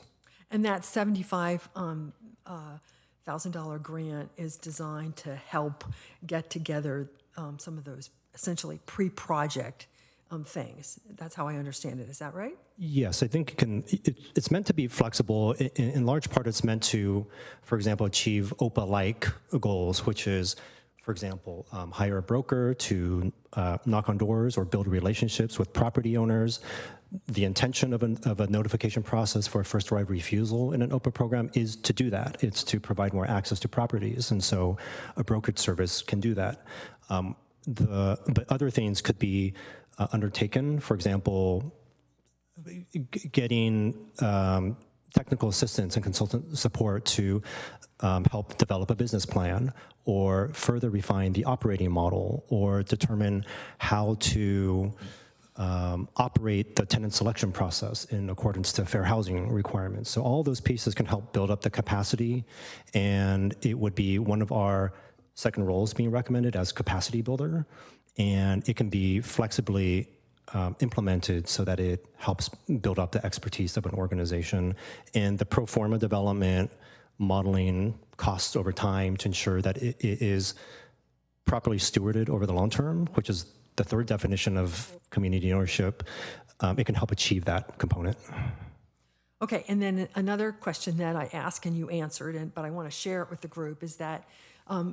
And that $75,000 grant is designed to help get together some of those essentially pre-project things. That's how I understand it. Is that right? Yes, I think it's meant to be flexible. In large part, it's meant to, for example, achieve OPA-like goals, which is, for example, hire a broker to knock on doors or build relationships with property owners. The intention of a notification process for a first right of refusal in an OPA program is to do that. It's to provide more access to properties, and so a brokerage service can do that. But other things could be undertaken, for example, getting technical assistance and consultant support to help develop a business plan or further refine the operating model or determine how to operate the tenant selection process in accordance to fair housing requirements. So all those pieces can help build up the capacity, and it would be one of our second roles being recommended as capacity builder, and it can be flexibly implemented so that it helps build up the expertise of an organization, and the pro forma development, modeling costs over time to ensure that it is properly stewarded over the long term, which is the third definition of community ownership, it can help achieve that component. Okay, and then another question that I asked and you answered, but I want to share it with the group, is that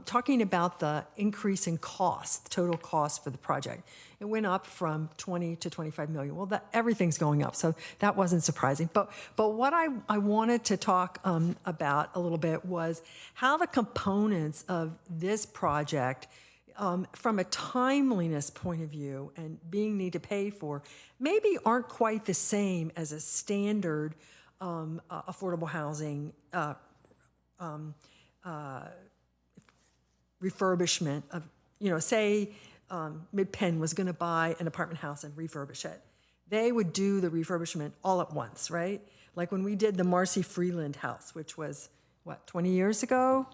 talking about the increase in cost, total cost for the project, it went up from 20 to 25 million. Well, everything's going up, so that wasn't surprising. But what I wanted to talk about a little bit was how the components of this project, from a timeliness point of view and being need to pay for, maybe aren't quite the same as a standard affordable housing refurbishment of, say Mid-Penn was going to buy an apartment house and refurbish it. They would do the refurbishment all at once, right? Like when we did the Marcy Freeland house, which was, 20 years ago?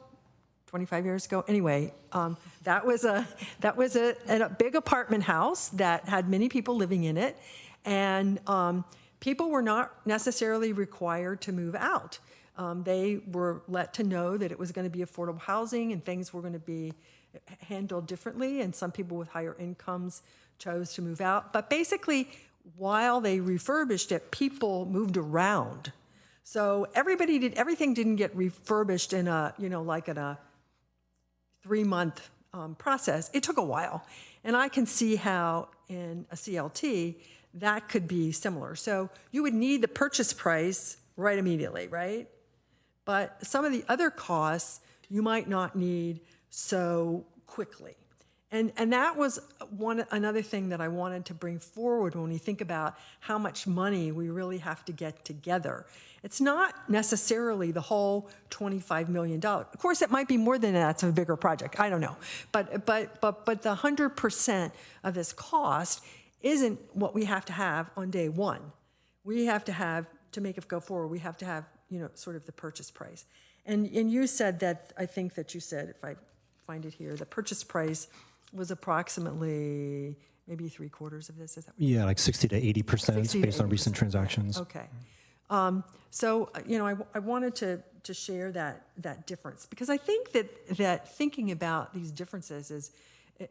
25 years ago? Anyway, that was a big apartment house that had many people living in it, and people were not necessarily required to move out. They were let to know that it was going to be affordable housing and things were going to be handled differently, and some people with higher incomes chose to move out. But basically, while they refurbished it, people moved around. So everything didn't get refurbished in a, like in a 3-month process. It took a while. And I can see how in a CLT, that could be similar. So you would need the purchase price right immediately, right? But some of the other costs you might not need so quickly. And that was another thing that I wanted to bring forward when we think about how much money we really have to get together. It's not necessarily the whole $25 million. Of course, it might be more than that. It's a bigger project. I don't know. But the 100% of this cost isn't what we have to have on day one. We have to have, to make it go forward, we have to have, sort of the purchase price. And you said that, I think that you said, if I find it here, the purchase price was approximately maybe 3/4 of this. Is that what Yeah, like 60 to 80% based on recent transactions. Okay. So, I wanted to share that difference, because I think that thinking about these differences is,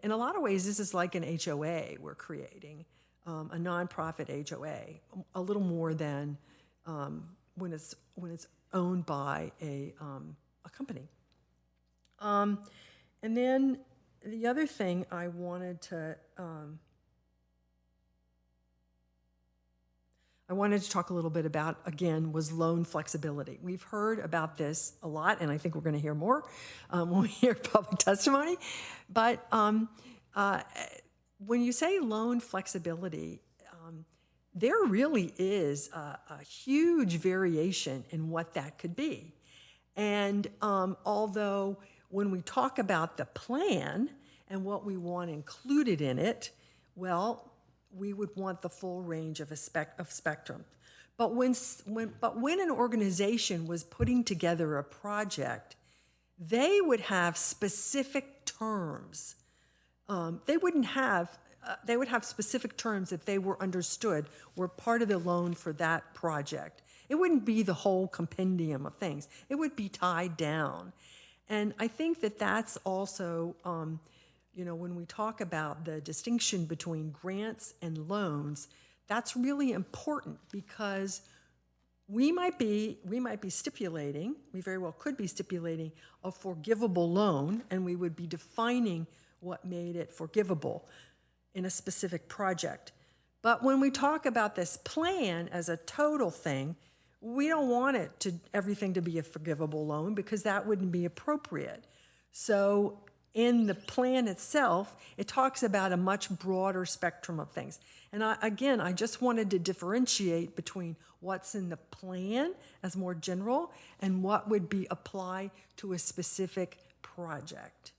in a lot of ways, this is like an HOA we're creating, a nonprofit HOA, a little more than when it's owned by a company. And then the other thing I wanted to talk a little bit about, again, was loan flexibility. We've heard about this a lot, and I think we're going to hear more when we hear public testimony. But when you say loan flexibility, there really is a huge variation in what that could be. And although when we talk about the plan and what we want included in it, well, we would want the full range of spectrum. But when an organization was putting together a project, they would have specific terms. They would have specific terms that they were understood were part of the loan for that project. It wouldn't be the whole compendium of things. It would be tied down. And I think that that's also, when we talk about the distinction between grants and loans, that's really important, because we might be stipulating, we very well could be stipulating a forgivable loan, and we would be defining what made it forgivable in a specific project. But when we talk about this plan as a total thing, we don't want everything to be a forgivable loan, because that wouldn't be appropriate. So in the plan itself, it talks about a much broader spectrum of things. And I just wanted to differentiate between what's in the plan as more general and what would be applied to a specific project.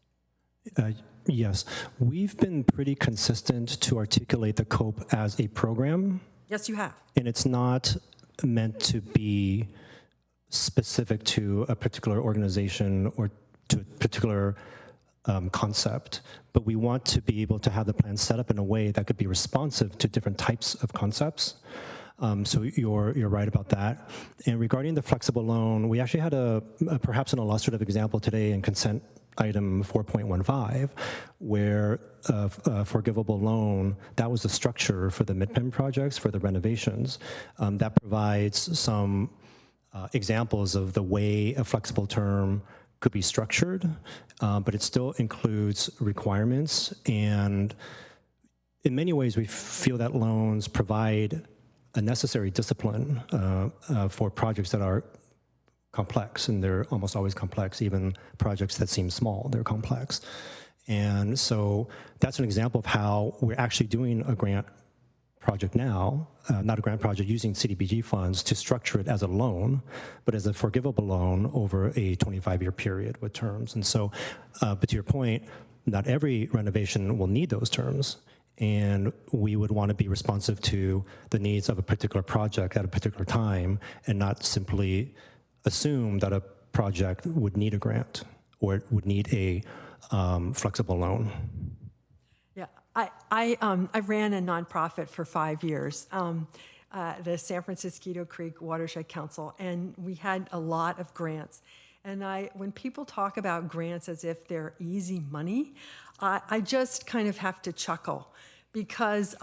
Yes, we've been pretty consistent to articulate the COPE as a program. Yes, you have. And it's not meant to be specific to a particular organization or to a particular concept, but we want to be able to have the plan set up in a way that could be responsive to different types of concepts. So you're right about that. And regarding the flexible loan, we actually had perhaps an illustrative example today in consent item 4.15, where a forgivable loan, that was the structure for the MidPen projects, for the renovations. That provides some examples of the way a flexible term could be structured, but it still includes requirements. And in many ways, we feel that loans provide a necessary discipline for projects that are complex, and they're almost always complex. Even projects that seem small, they're complex. And so that's an example of how we're actually doing a grant project now, not a grant project, using CDBG funds to structure it as a loan, but as a forgivable loan over a 25-year period with terms. And so, but to your point, not every renovation will need those terms, and we would want to be responsive to the needs of a particular project at a particular time, and not simply assume that a project would need a grant or it would need a flexible loan. Yeah, I ran a nonprofit for 5 years, the San Francisco Creek Watershed Council, and we had a lot of grants. And when people talk about grants as if they're easy money, I just kind of have to chuckle, because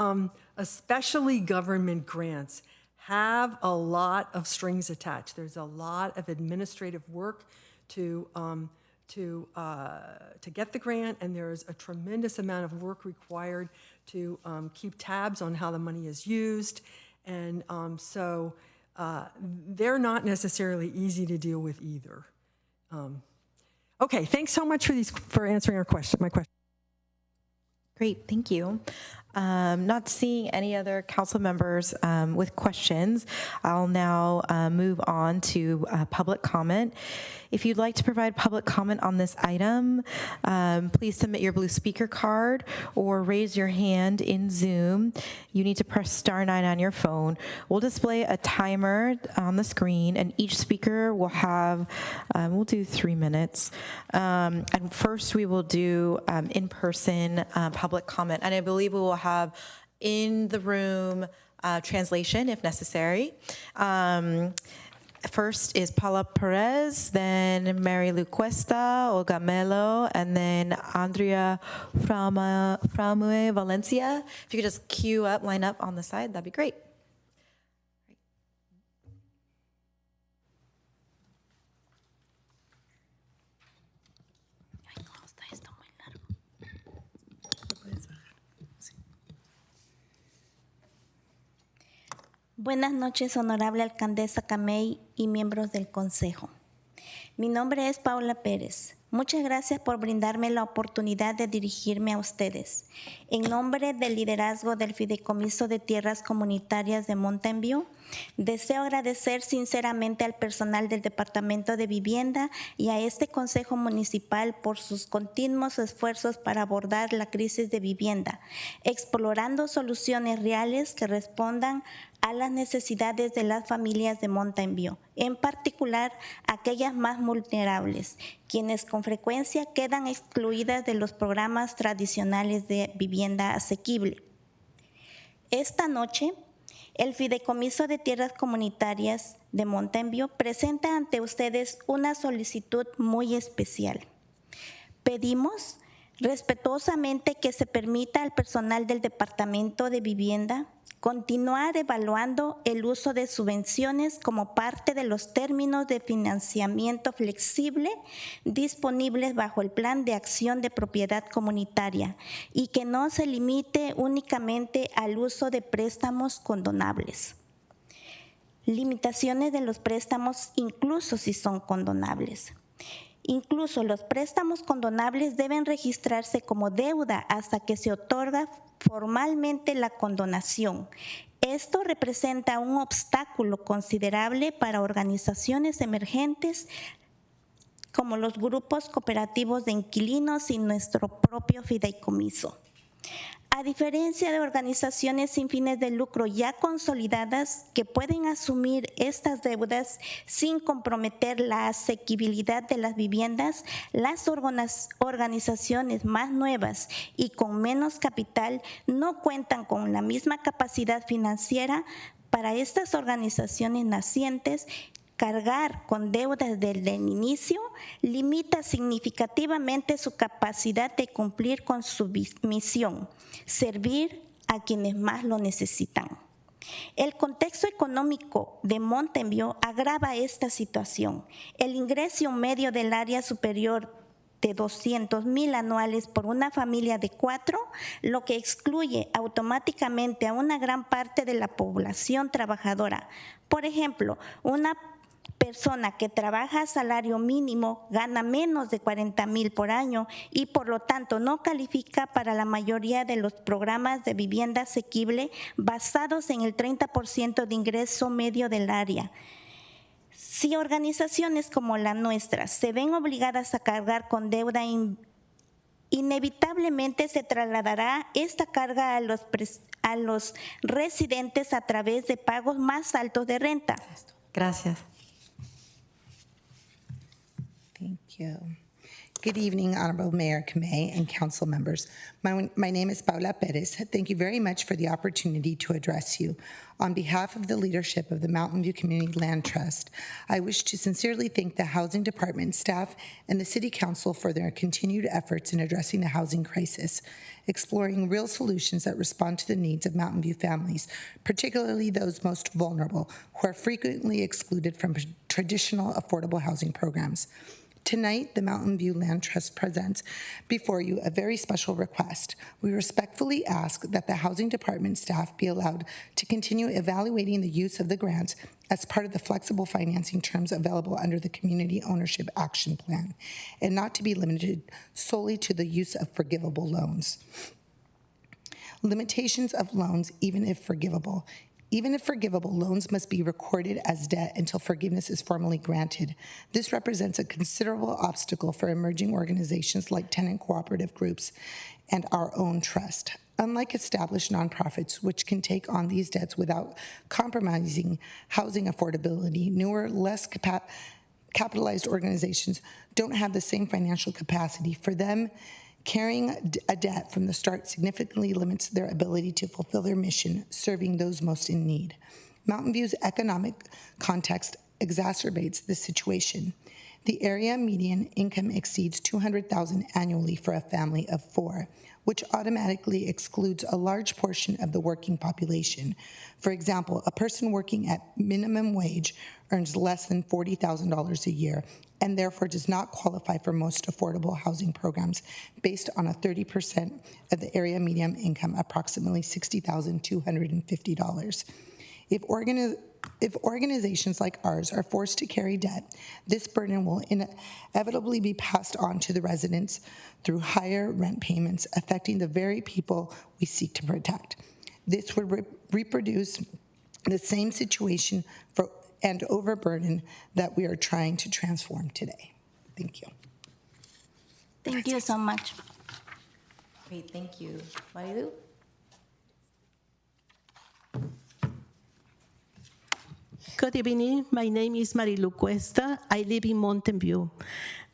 especially government grants have a lot of strings attached. There's a lot of administrative work to get the grant, and there's a tremendous amount of work required to keep tabs on how the money is used. And so they're not necessarily easy to deal with either. Okay, thanks so much for answering my question. Great, thank you. Not seeing any other council members with questions, I'll now move on to public comment. If you'd like to provide public comment on this item, please submit your blue speaker card or raise your hand in Zoom. You need to press *9 on your phone. We'll display a timer on the screen, and each speaker will have, we'll do 3 minutes. And first we will do in-person public comment, and I believe we will have in the room translation if necessary. First is Paula Perez, then Mary Lu Cuesta, Olga Melo, and then Andrea Framue Valencia. If you could just queue up, line up on the side, that'd be great. Buenas noches, honorable alcaldesa Camey y miembros del Consejo. Mi nombre es Paula Pérez. Muchas gracias por brindarme la oportunidad de dirigirme a ustedes. En nombre del liderazgo del Fideicomiso de Tierras Comunitarias de Mountain View, deseo agradecer sinceramente al personal del Departamento de Vivienda y a este Consejo Municipal por sus continuos esfuerzos para abordar la crisis de vivienda, explorando soluciones reales que respondan a las necesidades de las familias de Mountain View, en particular aquellas más vulnerables, quienes con frecuencia quedan excluidas de los programas tradicionales de vivienda asequible. Esta noche, el Fideicomiso de Tierras Comunitarias de Mountain View presenta ante ustedes una solicitud muy especial. Pedimos respetuosamente que se permita al personal del Departamento de Vivienda continuar evaluando el uso de subvenciones como parte de los términos de financiamiento flexible disponibles bajo el Plan de Acción de Propiedad Comunitaria y que no se limite únicamente al uso de préstamos condonables. Limitaciones de los préstamos incluso si son condonables. Incluso los préstamos condonables deben registrarse como deuda hasta que se otorga formalmente la condonación. Esto representa un obstáculo considerable para organizaciones emergentes como los grupos cooperativos de inquilinos y nuestro propio fideicomiso. A diferencia de organizaciones sin fines de lucro ya consolidadas que pueden asumir estas deudas sin comprometer la asequibilidad de las viviendas, las organizaciones más nuevas y con menos capital no cuentan con la misma capacidad financiera. Para estas organizaciones nacientes, cargar con deudas desde el inicio limita significativamente su capacidad de cumplir con su misión, servir a quienes más lo necesitan. El contexto económico de Mountain View agrava esta situación. El ingreso medio del área superior de 200,000 anuales por una familia de 4, lo que excluye automáticamente a una gran parte de la población trabajadora. Por ejemplo, una persona que trabaja a salario mínimo gana menos de 40,000 por año y por lo tanto no califica para la mayoría de los programas de vivienda asequible basados en el 30% de ingreso medio del área. Si organizaciones como la nuestra se ven obligadas a cargar con deuda, inevitablemente se trasladará esta carga a los residentes a través de pagos más altos de renta. Gracias. Thank you. Good evening, Honorable Mayor Kamei and council members. My name is Paula Perez. Thank you very much for the opportunity to address you. On behalf of the leadership of the Mountain View Community Land Trust, I wish to sincerely thank the Housing Department staff and the City Council for their continued efforts in addressing the housing crisis, exploring real solutions that respond to the needs of Mountain View families, particularly those most vulnerable, who are frequently excluded from traditional affordable housing programs. Tonight, the Mountain View Land Trust presents before you a very special request. We respectfully ask that the Housing Department staff be allowed to continue evaluating the use of the grants as part of the flexible financing terms available under the Community Ownership Action Plan, and not to be limited solely to the use of forgivable loans. Limitations of loans, even if forgivable. Even if forgivable, loans must be recorded as debt until forgiveness is formally granted. This represents a considerable obstacle for emerging organizations like tenant cooperative groups and our own trust. Unlike established nonprofits, which can take on these debts without compromising housing affordability, newer, less capitalized organizations don't have the same financial capacity. For them, carrying a debt from the start significantly limits their ability to fulfill their mission, serving those most in need. Mountain View's economic context exacerbates this situation. The area median income exceeds $200,000 annually for a family of 4, which automatically excludes a large portion of the working population. For example, a person working at minimum wage earns less than $40,000 a year and therefore does not qualify for most affordable housing programs based on a 30% of the area median income, approximately $60,250. If organizations like ours are forced to carry debt, this burden will inevitably be passed on to the residents through higher rent payments, affecting the very people we seek to protect. This would reproduce the same situation and overburden that we are trying to transform today. Thank you. Thank you so much. Great, thank you. Marilu? Good evening. My name is Marilu Cuesta. I live in Mountain View.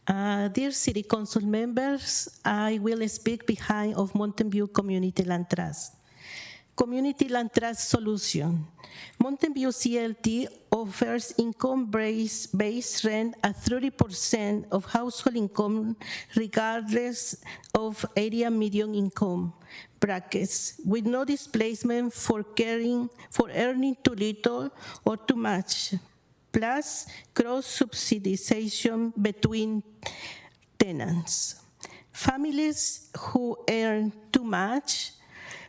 Dear City Council members, I will speak behind of Mountain View Community Land Trust. Community Land Trust Solution. Mountain View CLT offers income-based rent at 30% of household income regardless of area median income brackets, with no displacement for earning too little or too much, plus cross-subsidization between tenants. Families who earn too much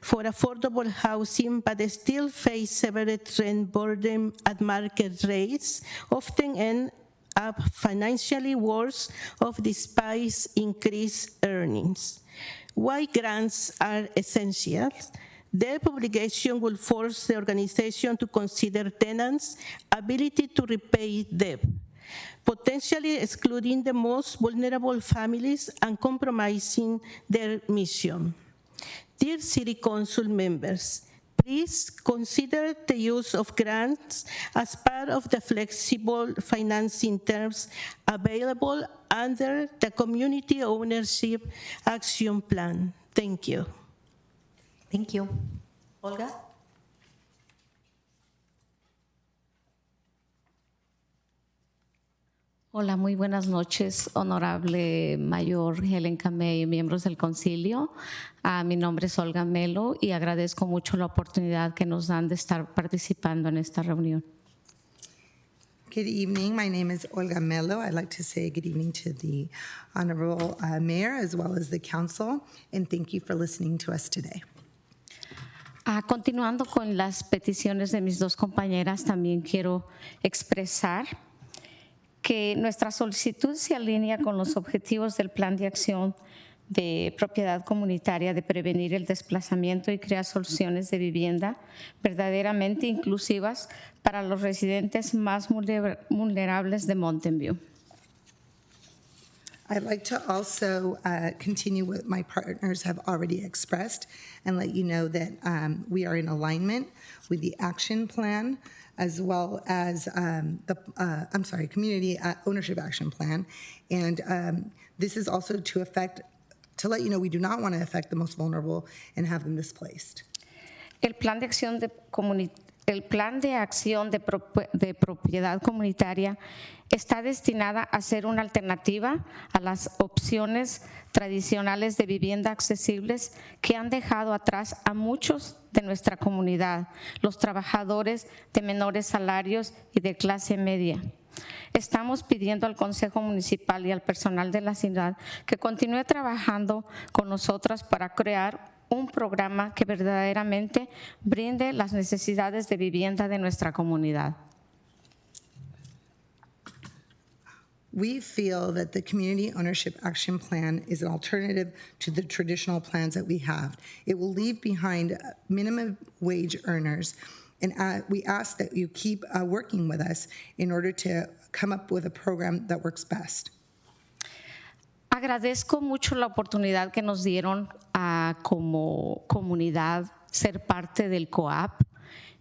for affordable housing but still face severe rent burden at market rates often end up financially worse off despite increased earnings. Why grants are essential? Their publication will force the organization to consider tenants' ability to repay debt, potentially excluding the most vulnerable families and compromising their mission. Dear City Council members, please consider the use of grants as part of the flexible financing terms available under the Community Ownership Action Plan. Thank you. Thank you. Olga? Hola, muy buenas noches, honorable Mayor Helen Camey y miembros del concilio. Mi nombre es Olga Melo y agradezco mucho la oportunidad que nos dan de estar participando en esta reunión. Good evening. My name is Olga Melo. I'd like to say good evening to the Honorable Mayor as well as the Council, and thank you for listening to us today. Continuando con las peticiones de mis dos compañeras, también quiero expresar que nuestra solicitud se alinea con los objetivos del Plan de Acción de Propiedad Comunitaria de prevenir el desplazamiento y crear soluciones de vivienda verdaderamente inclusivas para los residentes más vulnerables de Mountain View. I'd like to also continue what my partners have already expressed and let you know that we are in alignment with the action plan as well as community ownership action plan. And this is also to let you know we do not want to affect the most vulnerable and have them displaced. El plan de acción de propiedad comunitaria está destinada a ser una alternativa a las opciones tradicionales de vivienda accesibles que han dejado atrás a muchos de nuestra comunidad, los trabajadores de menores salarios y de clase media. Estamos pidiendo al Consejo Municipal y al personal de la ciudad que continúe trabajando con nosotras para crear un programa que verdaderamente brinde las necesidades de vivienda de nuestra comunidad. We feel that the Community Ownership Action Plan is an alternative to the traditional plans that we have. It will leave behind minimum wage earners, and we ask that you keep working with us in order to come up with a program that works best. Agradezco mucho la oportunidad que nos dieron como comunidad ser parte del COAP.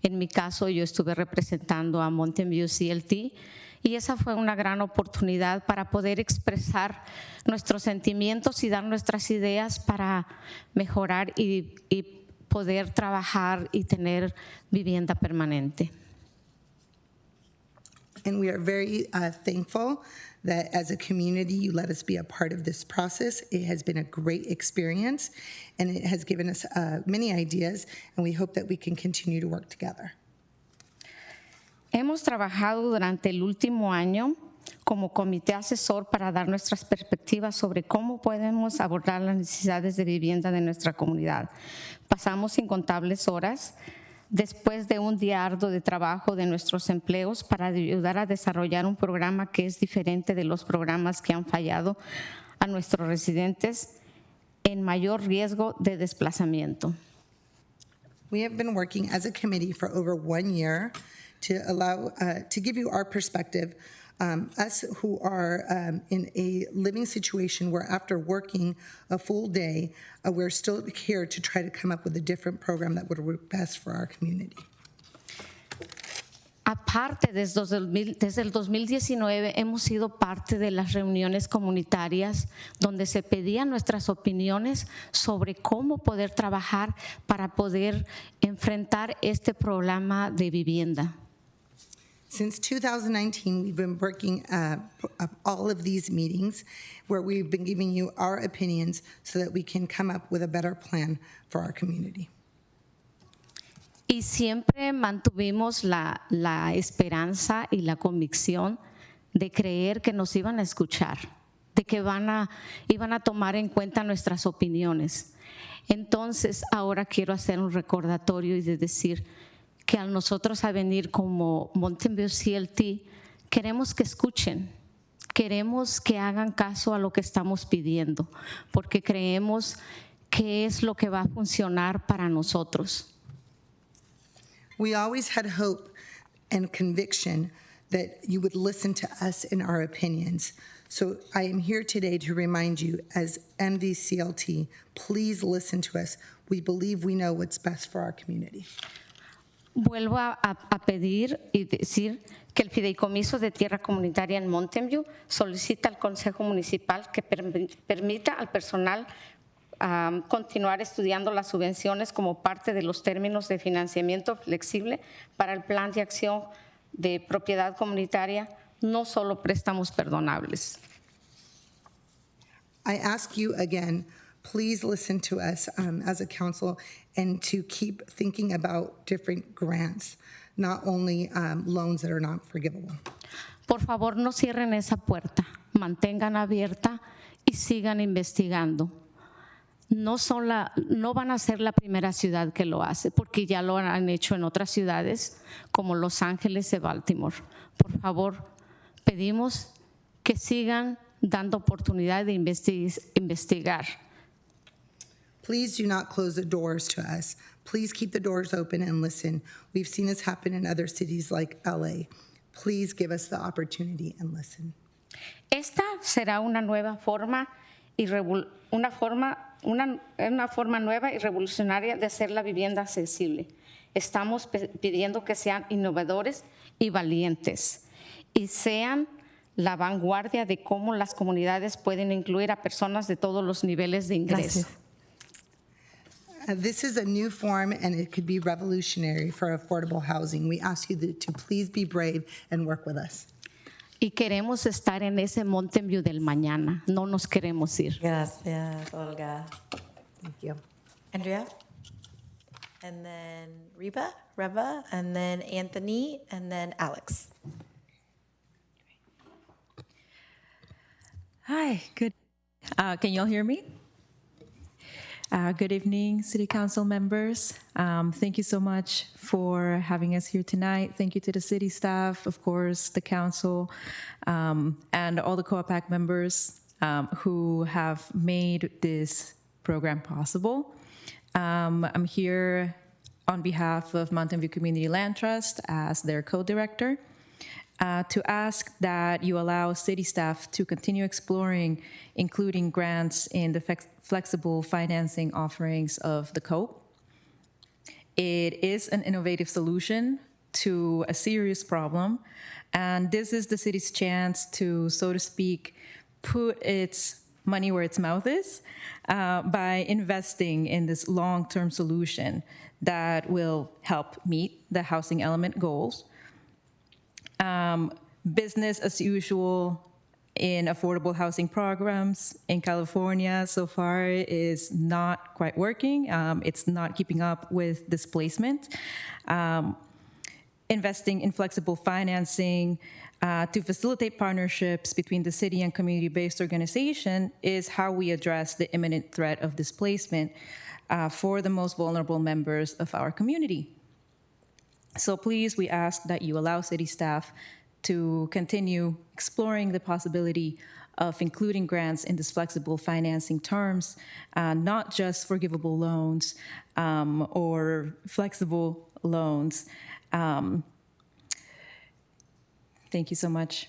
En mi caso, yo estuve representando a Mountain View CLT y esa fue una gran oportunidad para poder expresar nuestros sentimientos y dar nuestras ideas para mejorar y poder trabajar y tener vivienda permanente. And we are very thankful that as a community you let us be a part of this process. It has been a great experience and it has given us many ideas, and we hope that we can continue to work together. Hemos trabajado durante el último año como comité asesor para dar nuestras perspectivas sobre cómo podemos abordar las necesidades de vivienda de nuestra comunidad. Pasamos incontables horas después de un día arduo de trabajo de nuestros empleos para ayudar a desarrollar un programa que es diferente de los programas que han fallado a nuestros residentes en mayor riesgo de desplazamiento. We have been working as a committee for over 1 year to allow to give you our perspective, us who are in a living situation where after working a full day, we're still here to try to come up with a different program that would work best for our community. Aparte, desde el 2019 hemos sido parte de las reuniones comunitarias donde se pedían nuestras opiniones sobre cómo poder trabajar para poder enfrentar este problema de vivienda. Since 2019, we've been working all of these meetings where we've been giving you our opinions so that we can come up with a better plan for our community. Y siempre mantuvimos la esperanza y la convicción de creer que nos iban a escuchar, de que iban a tomar en cuenta nuestras opiniones. Entonces, ahora quiero hacer un recordatorio y de decir que a nosotros a venir como Mountain View CLT, queremos que escuchen, queremos que hagan caso a lo que estamos pidiendo, porque creemos que es lo que va a funcionar para nosotros. We always had hope and conviction that you would listen to us and our opinions. So I am here today to remind you, as MVCLT, please listen to us. We believe we know what's best for our community. Vuelvo a pedir y decir que el fideicomiso de tierra comunitaria en Mountain View solicita al Consejo Municipal que permita al personal continuar estudiando las subvenciones como parte de los términos de financiamiento flexible para el Plan de Acción de Propiedad Comunitaria no solo préstamos perdonables. I ask you again, please listen to us as a council and to keep thinking about different grants, not only loans that are not forgivable. Por favor, no cierren esa puerta, mantengan abierta y sigan investigando. No van a ser la primera ciudad que lo hace, porque ya lo han hecho en otras ciudades como Los Ángeles y Baltimore. Por favor, pedimos que sigan dando oportunidad de investigar. Please do not close the doors to us. Please keep the doors open and listen. We've seen this happen in other cities like LA. Please give us the opportunity and listen. Esta será una nueva forma una forma nueva y revolucionaria de hacer la vivienda accesible. Estamos pidiendo que sean innovadores y valientes y sean la vanguardia de cómo las comunidades pueden incluir a personas de todos los niveles de ingreso. This is a new form and it could be revolutionary for affordable housing. We ask you to please be brave and work with us. Y queremos estar en ese Mountain View del mañana. No nos queremos ir. Gracias, Olga. Thank you. Andrea? And then Reba, and then Anthony, and then Alex. Hi, good. Can you all hear me? Good evening, City Council members. Thank you so much for having us here tonight. Thank you to the city staff, of course, the council, and all the COAPAC members who have made this program possible. I'm here on behalf of Mountain View Community Land Trust as their co-director to ask that you allow city staff to continue exploring including grants in the flexible financing offerings of the COAP. It is an innovative solution to a serious problem, and this is the city's chance to, so to speak, put its money where its mouth is by investing in this long-term solution that will help meet the housing element goals. Business as usual in affordable housing programs in California so far is not quite working. It's not keeping up with displacement. Investing in flexible financing to facilitate partnerships between the city and community-based organization is how we address the imminent threat of displacement for the most vulnerable members of our community. So please, we ask that you allow city staff to continue exploring the possibility of including grants in these flexible financing terms, not just forgivable loans or flexible loans. Thank you so much.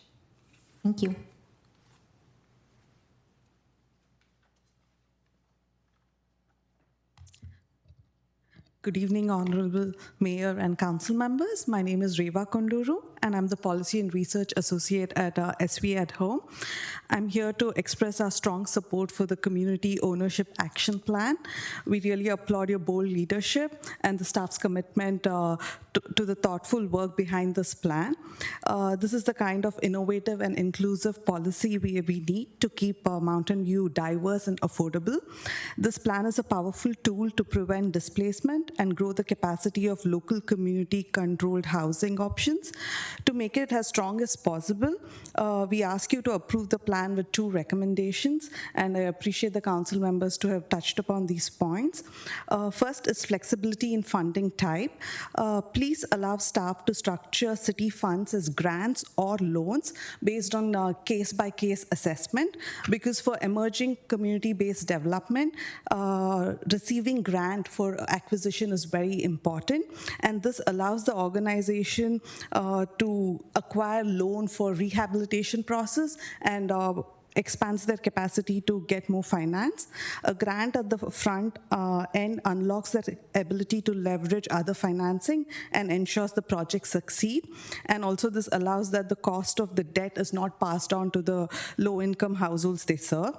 Thank you. Good evening, Honorable Mayor and Council members. My name is Reva Konduru, and I'm the Policy and Research Associate at SV at Home. I'm here to express our strong support for the Community Ownership Action Plan. We really applaud your bold leadership and the staff's commitment to the thoughtful work behind this plan. This is the kind of innovative and inclusive policy we need to keep Mountain View diverse and affordable. This plan is a powerful tool to prevent displacement and grow the capacity of local community-controlled housing options. To make it as strong as possible, we ask you to approve the plan with 2 recommendations, and I appreciate the council members to have touched upon these points. First is flexibility in funding type. Please allow staff to structure city funds as grants or loans based on case-by-case assessment, because for emerging community-based development, receiving grant for acquisition is very important, and this allows the organization to acquire loan for rehabilitation process and expands their capacity to get more finance. A grant at the front end unlocks their ability to leverage other financing and ensures the projects succeed. And also this allows that the cost of the debt is not passed on to the low-income households they serve.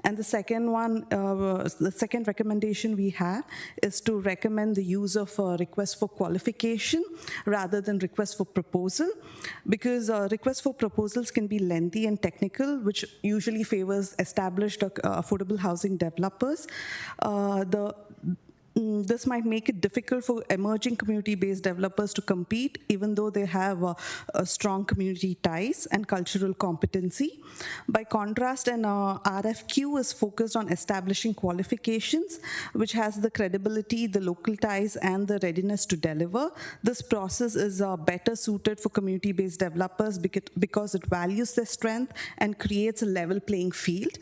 And the second one, the second recommendation we have is to recommend the use of request for qualification rather than request for proposal, because requests for proposals can be lengthy and technical, which usually favors established affordable housing developers. This might make it difficult for emerging community-based developers to compete, even though they have strong community ties and cultural competency. By contrast, an RFQ is focused on establishing qualifications, which has the credibility, the local ties, and the readiness to deliver. This process is better suited for community-based developers because it values their strength and creates a level playing field.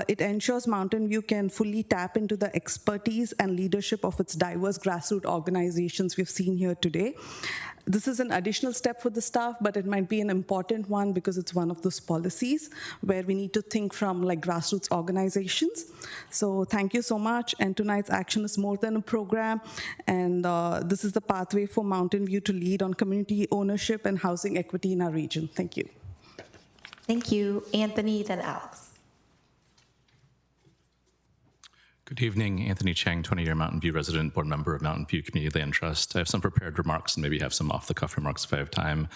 It ensures Mountain View can fully tap into the expertise and leadership of its diverse grassroots organizations we've seen here today. This is an additional step for the staff, but it might be an important one because it's one of those policies where we need to think from like grassroots organizations. So thank you so much. And tonight's action is more than a program. And this is the pathway for Mountain View to lead on community ownership and housing equity in our region. Thank you. Thank you. Anthony, then Alex. Good evening, Anthony Chang, 20-year Mountain View resident, board member of Mountain View Community Land Trust. I have some prepared remarks and maybe have some off-the-cuff remarks if I have time.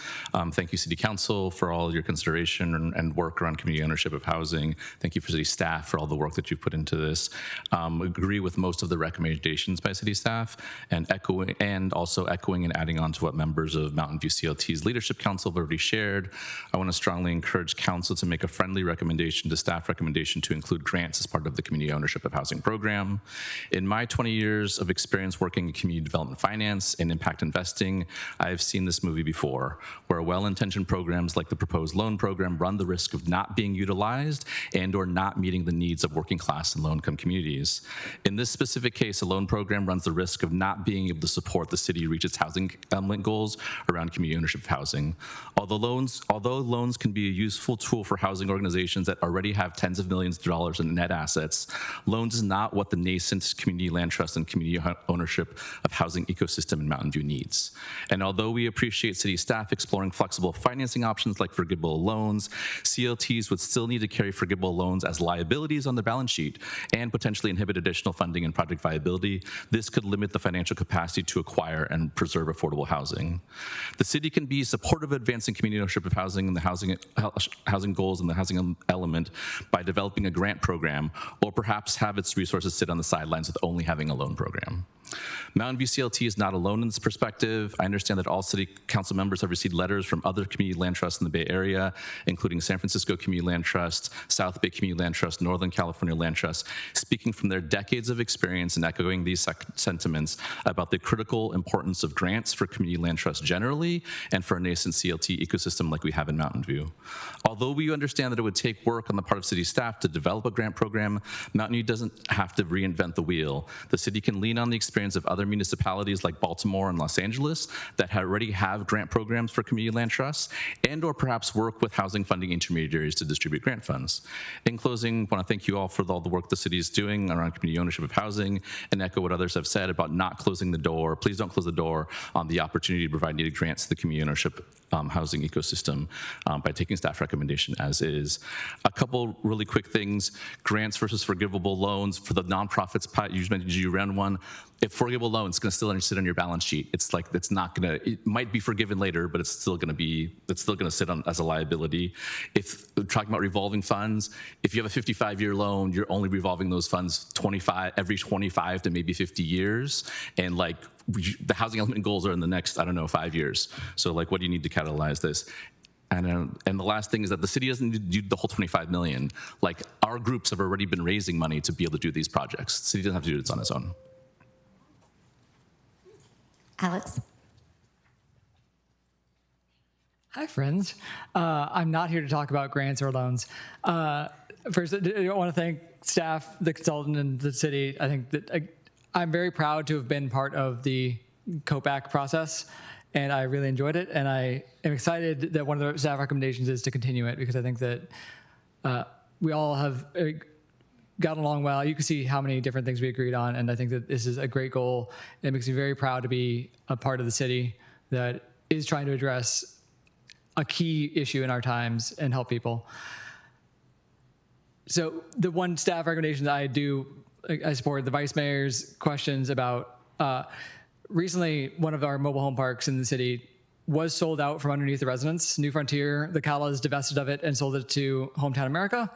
Thank you, City Council, for all your consideration and work around community ownership of housing. Thank you for City staff for all the work that you've put into this. Agree with most of the recommendations by City staff, and also echoing and adding on to what members of Mountain View CLT's Leadership Council have already shared. I want to strongly encourage Council to make a friendly recommendation to staff recommendation to include grants as part of the community ownership of housing program. In my 20 years of experience working in community development finance and impact investing, I've seen this movie before, where well-intentioned programs like the proposed loan program run the risk of not being utilized and or not meeting the needs of working class and low-income communities. In this specific case, a loan program runs the risk of not being able to support the city reach its housing element goals around community ownership of housing. Although loans can be a useful tool for housing organizations that already have tens of millions of dollars in net assets, loans is not what the nascent community land trust and community ownership of housing ecosystem in Mountain View needs. And although we appreciate city staff exploring flexible financing options like forgivable loans, CLTs would still need to carry forgivable loans as liabilities on the balance sheet and potentially inhibit additional funding and project viability. This could limit the financial capacity to acquire and preserve affordable housing. The city can be supportive of advancing community ownership of housing and the housing goals and the housing element by developing a grant program, or perhaps have its resources sit on the sidelines with only having a loan program. Mountain View CLT is not alone in this perspective. I understand that all City Council members have received letters from other community land trusts in the Bay Area, including San Francisco Community Land Trust, South Bay Community Land Trust, Northern California Land Trust, speaking from their decades of experience and echoing these sentiments about the critical importance of grants for community land trusts generally and for a nascent CLT ecosystem like we have in Mountain View. Although we understand that it would take work on the part of city staff to develop a grant program, Mountain View doesn't have to reinvent the wheel. The city can lean on the experience of other municipalities like Baltimore and Los Angeles that already have grant programs for community land trusts, and or perhaps work with housing funding intermediaries to distribute grant funds. In closing, I want to thank you all for all the work the city is doing around community ownership of housing, and echo what others have said about not closing the door. Please don't close the door on the opportunity to provide needed grants to the community ownership housing ecosystem by taking staff recommendation as is. A couple really quick things: grants versus forgivable loans. For the nonprofits, Pat, you mentioned you ran one. If forgivable loan, it's going to still sit on your balance sheet. It's like it's not going to. It might be forgiven later, but it's still going to be. It's still going to sit on as a liability. If we're talking about revolving funds, if you have a 55-year loan, you're only revolving those funds every 25 to maybe 50 years, and like the housing element goals are in the next 5 years. So like, what do you need to catalyze this? And the last thing is that the city doesn't need to do the whole 25 million. Like, our groups have already been raising money to be able to do these projects. The city doesn't have to do it on its own. Alex. Hi, friends. I'm not here to talk about grants or loans. First, I want to thank staff, the consultant, and the city. I think that I'm very proud to have been part of the COPAC process, and I really enjoyed it. And I am excited that one of the staff recommendations is to continue it, because I think that we all have gotten along well. You can see how many different things we agreed on, and I think that this is a great goal. It makes me very proud to be a part of the city that is trying to address a key issue in our times and help people. So the one staff recommendation that I support the vice mayor's questions about, recently one of our mobile home parks in the city was sold out from underneath the residents. New Frontier, the Callas divested of it and sold it to Hometown America.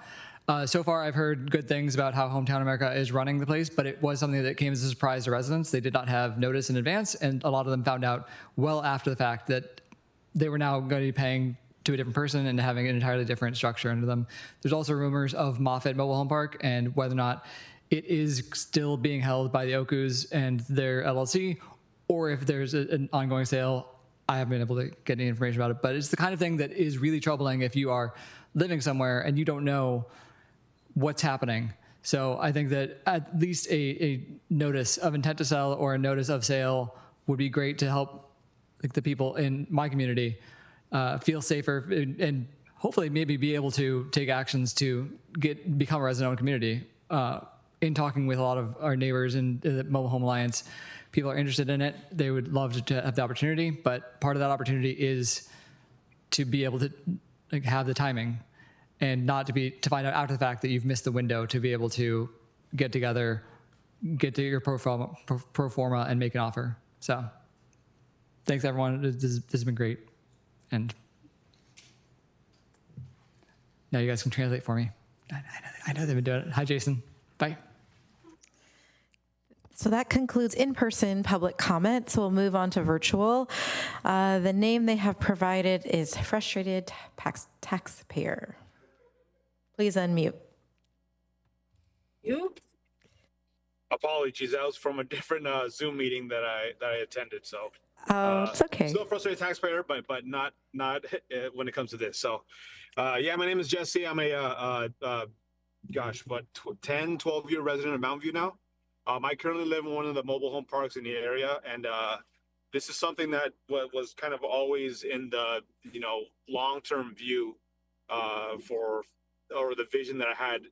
So far, I've heard good things about how Hometown America is running the place, but it was something that came as a surprise to residents. They did not have notice in advance, and a lot of them found out well after the fact that they were now going to be paying to a different person and having an entirely different structure under them. There's also rumors of Moffett Mobile Home Park and whether or not it is still being held by the Okus and their LLC, or if there's an ongoing sale. I haven't been able to get any information about it, but it's the kind of thing that is really troubling if you are living somewhere and you don't know what's happening. So I think that at least a notice of intent to sell or a notice of sale would be great to help the people in my community feel safer and hopefully maybe be able to take actions to become a resident-owned community. In talking with a lot of our neighbors in the Mobile Home Alliance, people are interested in it. They would love to have the opportunity, but part of that opportunity is to be able to have the timing and not to find out after the fact that you've missed the window to be able to get together, get to your pro forma and make an offer. So thanks everyone. This has been great. And now you guys can translate for me. I know they've been doing it. Hi, Jason. Bye. So that concludes in-person public comment. So we'll move on to virtual. The name they have provided is Frustrated Taxpayer. Please unmute. You? Apologies, that was from a different Zoom meeting that I attended. So it's okay. Still a frustrated taxpayer, but not when it comes to this. So yeah, my name is Jesse. I'm a 12-year resident of Mountain View now. I currently live in one of the mobile home parks in the area, and this is something that was kind of always in the long-term view or the vision that I had,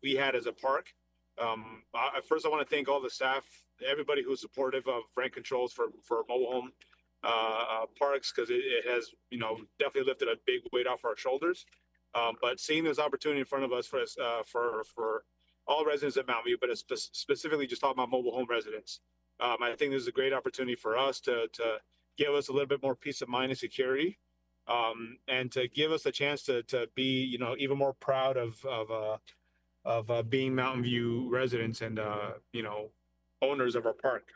we had as a park. First, I want to thank all the staff, everybody who's supportive of rent controls for mobile home parks, because it has definitely lifted a big weight off our shoulders. But seeing this opportunity in front of us for all residents at Mountain View, but it's specifically just talking about mobile home residents. I think this is a great opportunity for us to give us a little bit more peace of mind and security, and to give us a chance to be, even more proud of being Mountain View residents and, owners of our park.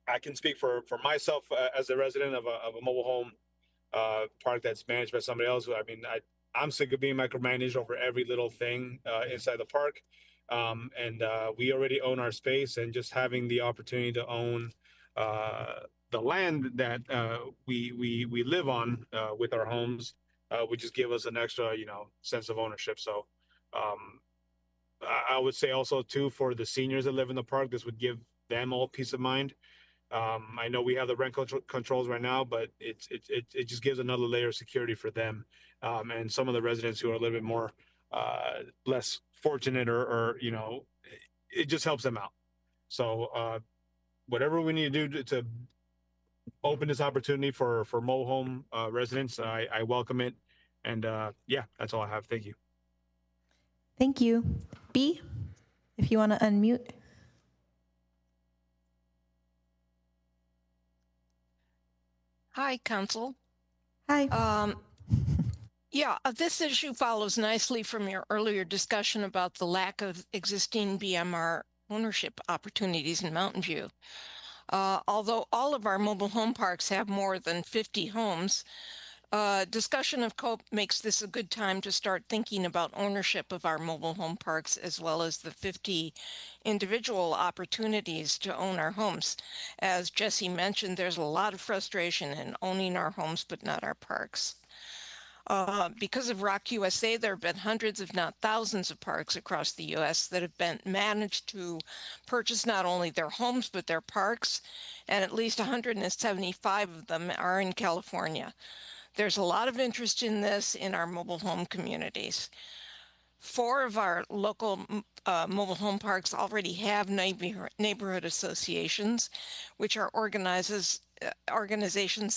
I can speak for myself as a resident of a mobile home park that's managed by somebody else. I mean, I'm sick of being micromanaged over every little thing inside the park. And we already own our space, and just having the opportunity to own the land that we live on with our homes would just give us an extra, sense of ownership. So I would say also too, for the seniors that live in the park, this would give them all peace of mind. I know we have the rent controls right now, but it just gives another layer of security for them, and some of the residents who are a little bit more less fortunate, or it just helps them out. So whatever we need to do to open this opportunity for mobile home residents, I welcome it. And yeah, that's all I have. Thank you. Thank you. B, if you want to unmute. Hi, Council. Hi. Yeah, this issue follows nicely from your earlier discussion about the lack of existing BMR ownership opportunities in Mountain View. Although all of our mobile home parks have more than 50 homes, discussion of COPE makes this a good time to start thinking about ownership of our mobile home parks, as well as the 50 individual opportunities to own our homes. As Jesse mentioned, there's a lot of frustration in owning our homes, but not our parks. Because of Rock USA, there have been hundreds, if not thousands, of parks across the U.S. that have been managed to purchase not only their homes, but their parks, and at least 175 of them are in California. There's a lot of interest in this in our mobile home communities. 4 of our local mobile home parks already have neighborhood associations, which are organizations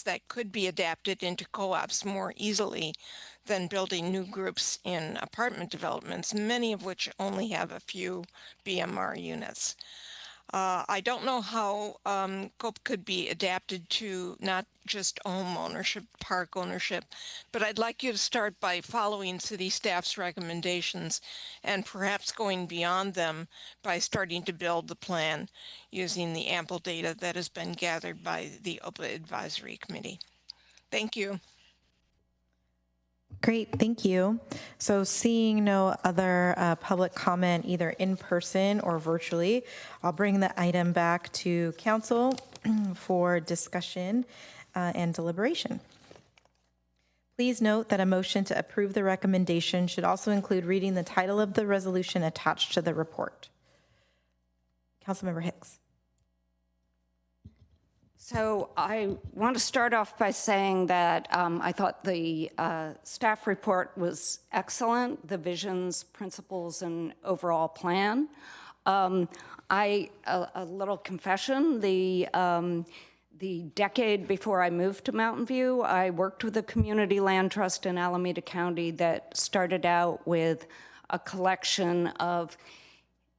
that could be adapted into co-ops more easily than building new groups in apartment developments, many of which only have a few BMR units. I don't know how COPE could be adapted to not just home ownership, park ownership, but I'd like you to start by following city staff's recommendations and perhaps going beyond them by starting to build the plan using the ample data that has been gathered by the OPA Advisory Committee. Thank you. Great, thank you. So seeing no other public comment either in person or virtually, I'll bring the item back to council for discussion and deliberation. Please note that a motion to approve the recommendation should also include reading the title of the resolution attached to the report. Councilmember Hicks. So I want to start off by saying that I thought the staff report was excellent, the visions, principles, and overall plan. A little confession, the decade before I moved to Mountain View, I worked with a community land trust in Alameda County that started out with a collection of, it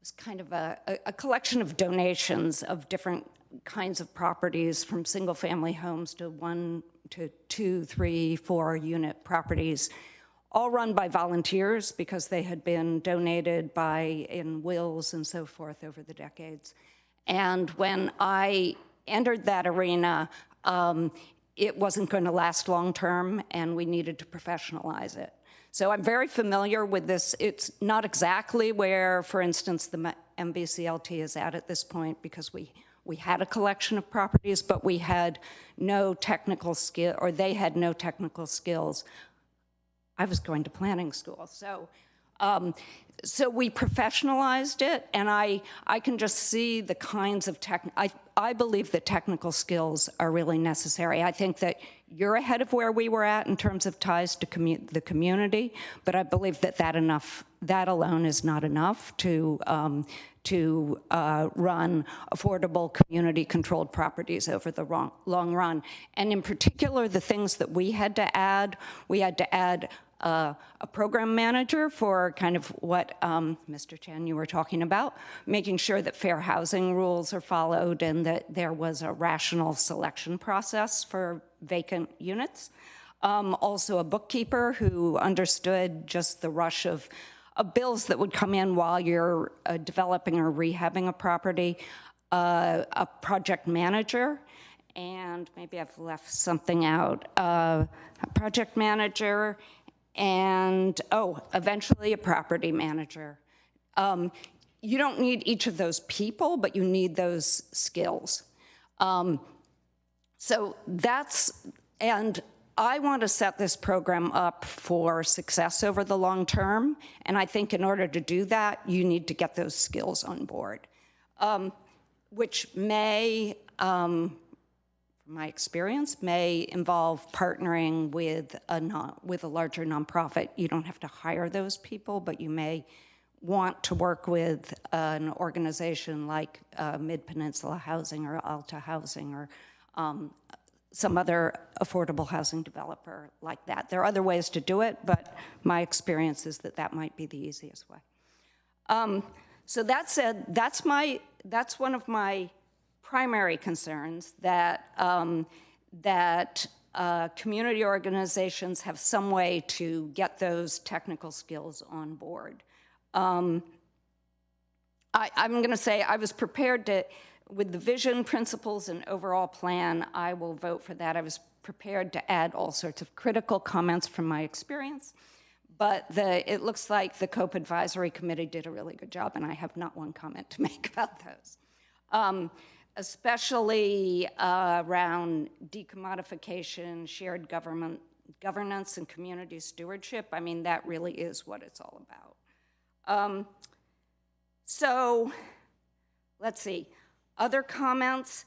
was kind of a collection of donations of different kinds of properties, from single family homes to 1 to 2, 3, 4 unit properties, all run by volunteers because they had been donated in wills and so forth over the decades. And when I entered that arena, it wasn't going to last long term and we needed to professionalize it. So I'm very familiar with this. It's not exactly where, for instance, the MVCLT is at this point, because we had a collection of properties, but we had no technical skill, or they had no technical skills. I was going to planning school. So we professionalized it, and I can just see the kinds of I believe that technical skills are really necessary. I think that you're ahead of where we were at in terms of ties to the community, but I believe that alone is not enough to run affordable community-controlled properties over the long run. And in particular, the things that we had to add a program manager for kind of what Mr. Chen, you were talking about, making sure that fair housing rules are followed and that there was a rational selection process for vacant units. Also a bookkeeper who understood just the rush of bills that would come in while you're developing or rehabbing a property, a project manager, and maybe I've left something out, a project manager, and eventually a property manager. You don't need each of those people, but you need those skills. So and I want to set this program up for success over the long term, and I think in order to do that, you need to get those skills on board, which may, from my experience, may involve partnering with a larger nonprofit. You don't have to hire those people, but you may want to work with an organization like Mid-Peninsula Housing or Alta Housing or some other affordable housing developer like that. There are other ways to do it, but my experience is that might be the easiest way. So that said, that's one of my primary concerns, that community organizations have some way to get those technical skills on board. I'm going to say I was prepared to, with the vision, principles, and overall plan, I will vote for that. I was prepared to add all sorts of critical comments from my experience, but it looks like the COPE Advisory Committee did a really good job, and I have not one comment to make about those. Especially around decommodification, shared governance, and community stewardship. I mean, that really is what it's all about. So let's see. Other comments?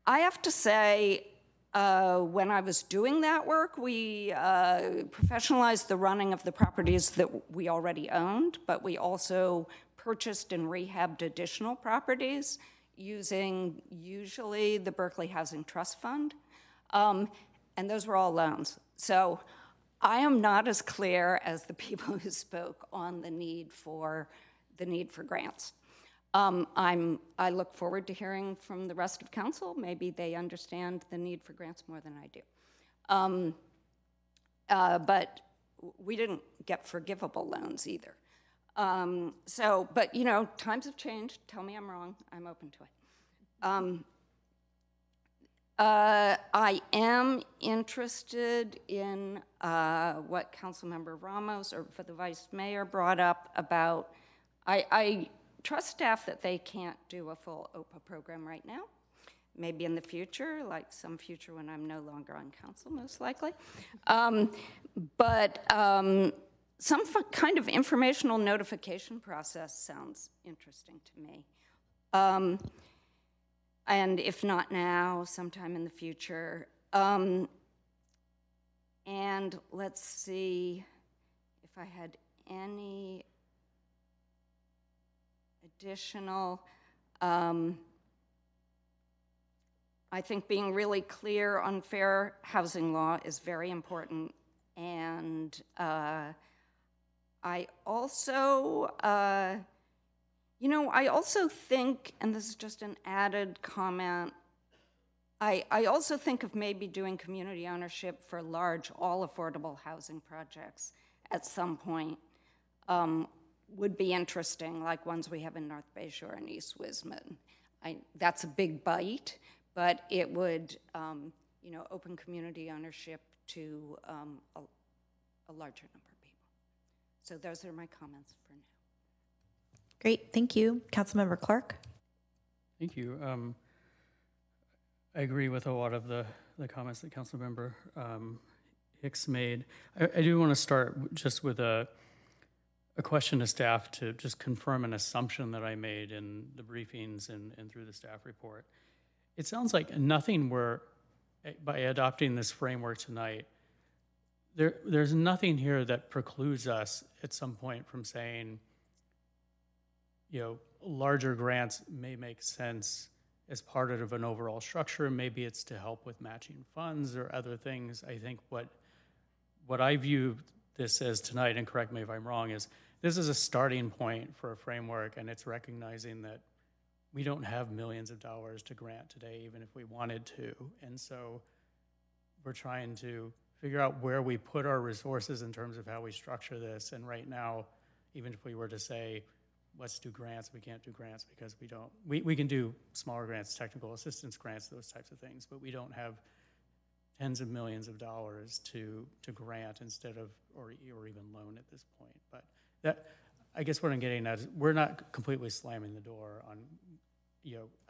I have to say, When I was doing that work, we professionalized the running of the properties that we already owned, but we also purchased and rehabbed additional properties using usually the Berkeley Housing Trust Fund, and those were all loans. So I am not as clear as the people who spoke on the need for grants. I look forward to hearing from the rest of council. Maybe they understand the need for grants more than I do. But we didn't get forgivable loans either. But you know, times have changed. Tell me I'm wrong. I'm open to it. I am interested in what Councilmember Ramos or for the Vice Mayor brought up about, I trust staff that they can't do a full OPA program right now. Maybe in the future, like some future when I'm no longer on council, most likely. Some kind of informational notification process sounds interesting to me. And if not now, sometime in the future. And let's see if I had any additional, I think being really clear on fair housing law is very important. And I also, I also think, and this is just an added comment, I also think of maybe doing community ownership for large, all affordable housing projects at some point would be interesting, like ones we have in North Bayshore and East Wisman. That's a big bite, but it would, open community ownership to a larger number of people. So those are my comments for now. Great, thank you. Councilmember Clark. Thank you. I agree with a lot of the comments that Councilmember Hicks made. I do want to start just with a question to staff to just confirm an assumption that I made in the briefings and through the staff report. It sounds like nothing by adopting this framework tonight, there's nothing here that precludes us at some point from saying, larger grants may make sense as part of an overall structure. Maybe it's to help with matching funds or other things. I think what I view this as tonight, and correct me if I'm wrong, is this is a starting point for a framework, and it's recognizing that we don't have millions of dollars to grant today, even if we wanted to. And so we're trying to figure out where we put our resources in terms of how we structure this. And right now, even if we were to say, let's do grants, we can't do grants because we can do smaller grants, technical assistance grants, those types of things, but we don't have tens of millions of dollars to grant instead of, or even loan at this point. But that, I guess what I'm getting at is we're not completely slamming the door on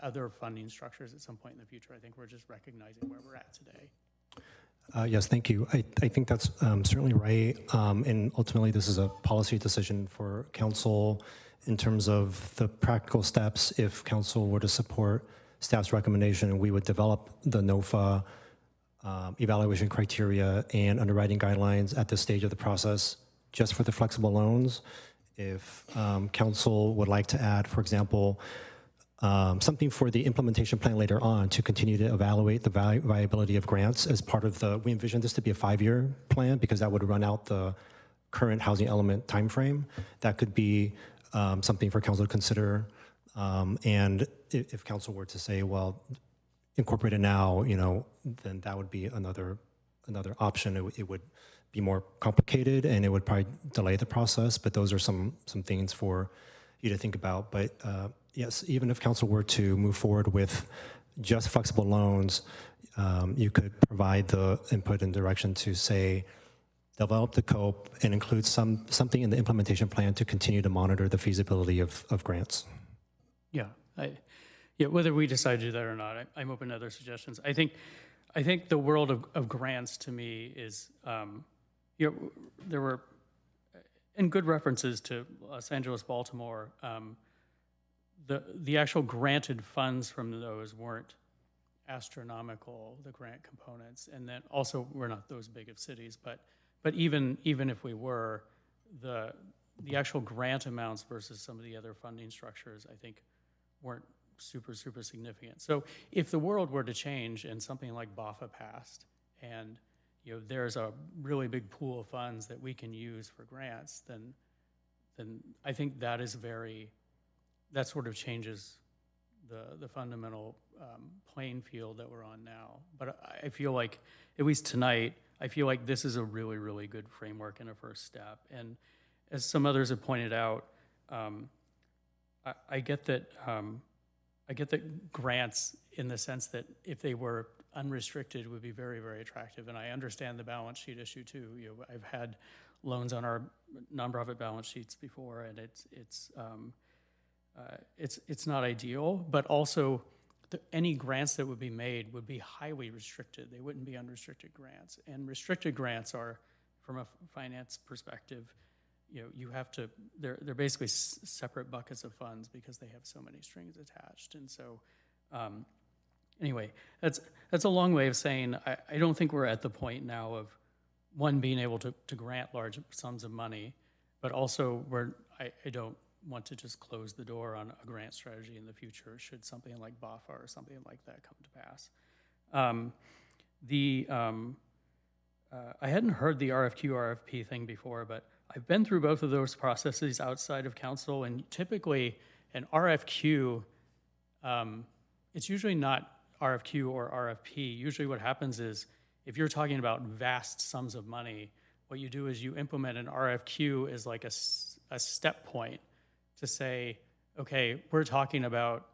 other funding structures at some point in the future. I think we're just recognizing where we're at today. Yes, thank you. I think that's certainly right. And ultimately, this is a policy decision for council in terms of the practical steps. If council were to support staff's recommendation, we would develop the NOFA evaluation criteria and underwriting guidelines at this stage of the process just for the flexible loans. If council would like to add, for example, something for the implementation plan later on to continue to evaluate the viability of grants as part of we envision this to be a 5-year plan because that would run out the current housing element timeframe. That could be something for council to consider. And if council were to say, well, incorporate it now, then that would be another option. It would be more complicated and it would probably delay the process, but those are some things for you to think about. But yes, even if council were to move forward with just flexible loans, you could provide the input and direction to say, develop the COPE and include something in the implementation plan to continue to monitor the feasibility of grants. Yeah, whether we decide to do that or not, I'm open to other suggestions. I think the world of grants to me is, there were, and good references to Los Angeles, Baltimore, the actual granted funds from those weren't astronomical, the grant components. And then also, we're not those big of cities, but even if we were, the actual grant amounts versus some of the other funding structures, I think, weren't super significant. So if the world were to change and something like BAFA passed, and there's a really big pool of funds that we can use for grants, then I think that sort of changes the fundamental playing field that we're on now. But I feel like, at least tonight, I feel like this is a really good framework and a first step. And as some others have pointed out, I get that grants, in the sense that if they were unrestricted, would be very attractive. And I understand the balance sheet issue too. I've had loans on our nonprofit balance sheets before, and it's not ideal. But also, any grants that would be made would be highly restricted. They wouldn't be unrestricted grants. And restricted grants are, from a finance perspective, you have to, they're basically separate buckets of funds because they have so many strings attached. And so, anyway, that's a long way of saying I don't think we're at the point now of, one, being able to grant large sums of money, but also I don't want to just close the door on a grant strategy in the future should something like BAFA or something like that come to pass. I hadn't heard the RFQ, RFP thing before, but I've been through both of those processes outside of council, and typically an RFQ, it's usually not RFQ or RFP. Usually what happens is, if you're talking about vast sums of money, what you do is you implement an RFQ as like a step point to say, okay, we're talking about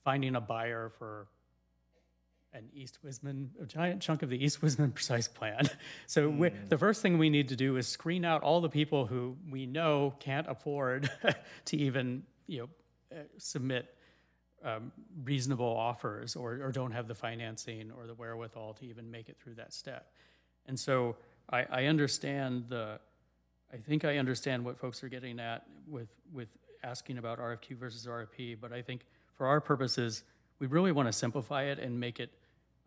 finding a buyer for an East Wisman, a giant chunk of the East Wisman Precise Plan. So the first thing we need to do is screen out all the people who we know can't afford to even submit reasonable offers, or don't have the financing or the wherewithal to even make it through that step. And so I understand I think I understand what folks are getting at with asking about RFQ versus RFP, but I think for our purposes, we really want to simplify it and make it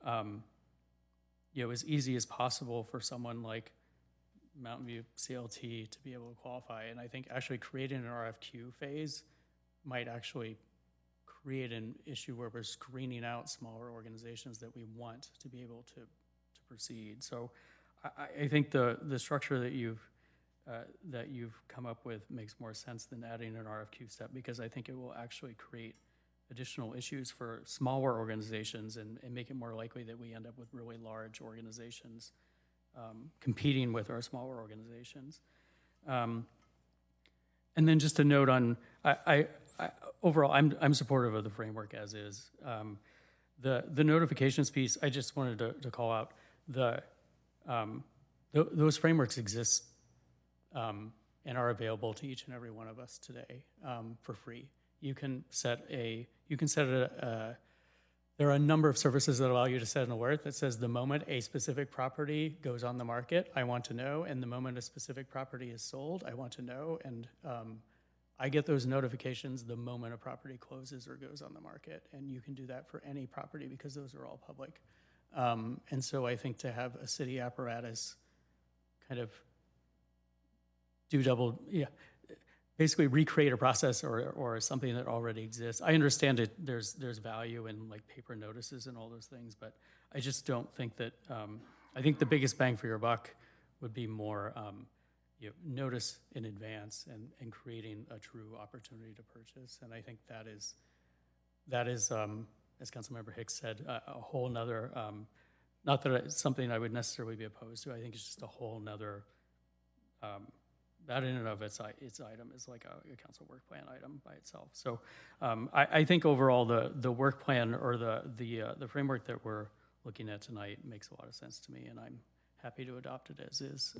as easy as possible for someone like Mountain View CLT to be able to qualify. And I think actually creating an RFQ phase might actually create an issue where we're screening out smaller organizations that we want to be able to proceed. So I think the structure that you've come up with makes more sense than adding an RFQ step, because I think it will actually create additional issues for smaller organizations and make it more likely that we end up with really large organizations competing with our smaller organizations. And then just a note on, overall, I'm supportive of the framework as is. The notifications piece, I just wanted to call out, those frameworks exist and are available to each and every one of us today for free. You can set there are a number of services that allow you to set an alert that says the moment a specific property goes on the market, I want to know, and the moment a specific property is sold, I want to know, and I get those notifications the moment a property closes or goes on the market, and you can do that for any property because those are all public. And so I think to have a city apparatus kind of basically recreate a process or something that already exists. I understand it. There's value in like paper notices and all those things, but I just don't think that. I think the biggest bang for your buck would be more notice in advance and creating a true opportunity to purchase. And I think that is as Councilmember Hicks said, a whole nother. Not that it's something I would necessarily be opposed to. I think it's just a whole nother. That in and of its item is like a council work plan item by itself. So I think overall the work plan or the framework that we're looking at tonight makes a lot of sense to me, and I'm happy to adopt it as is.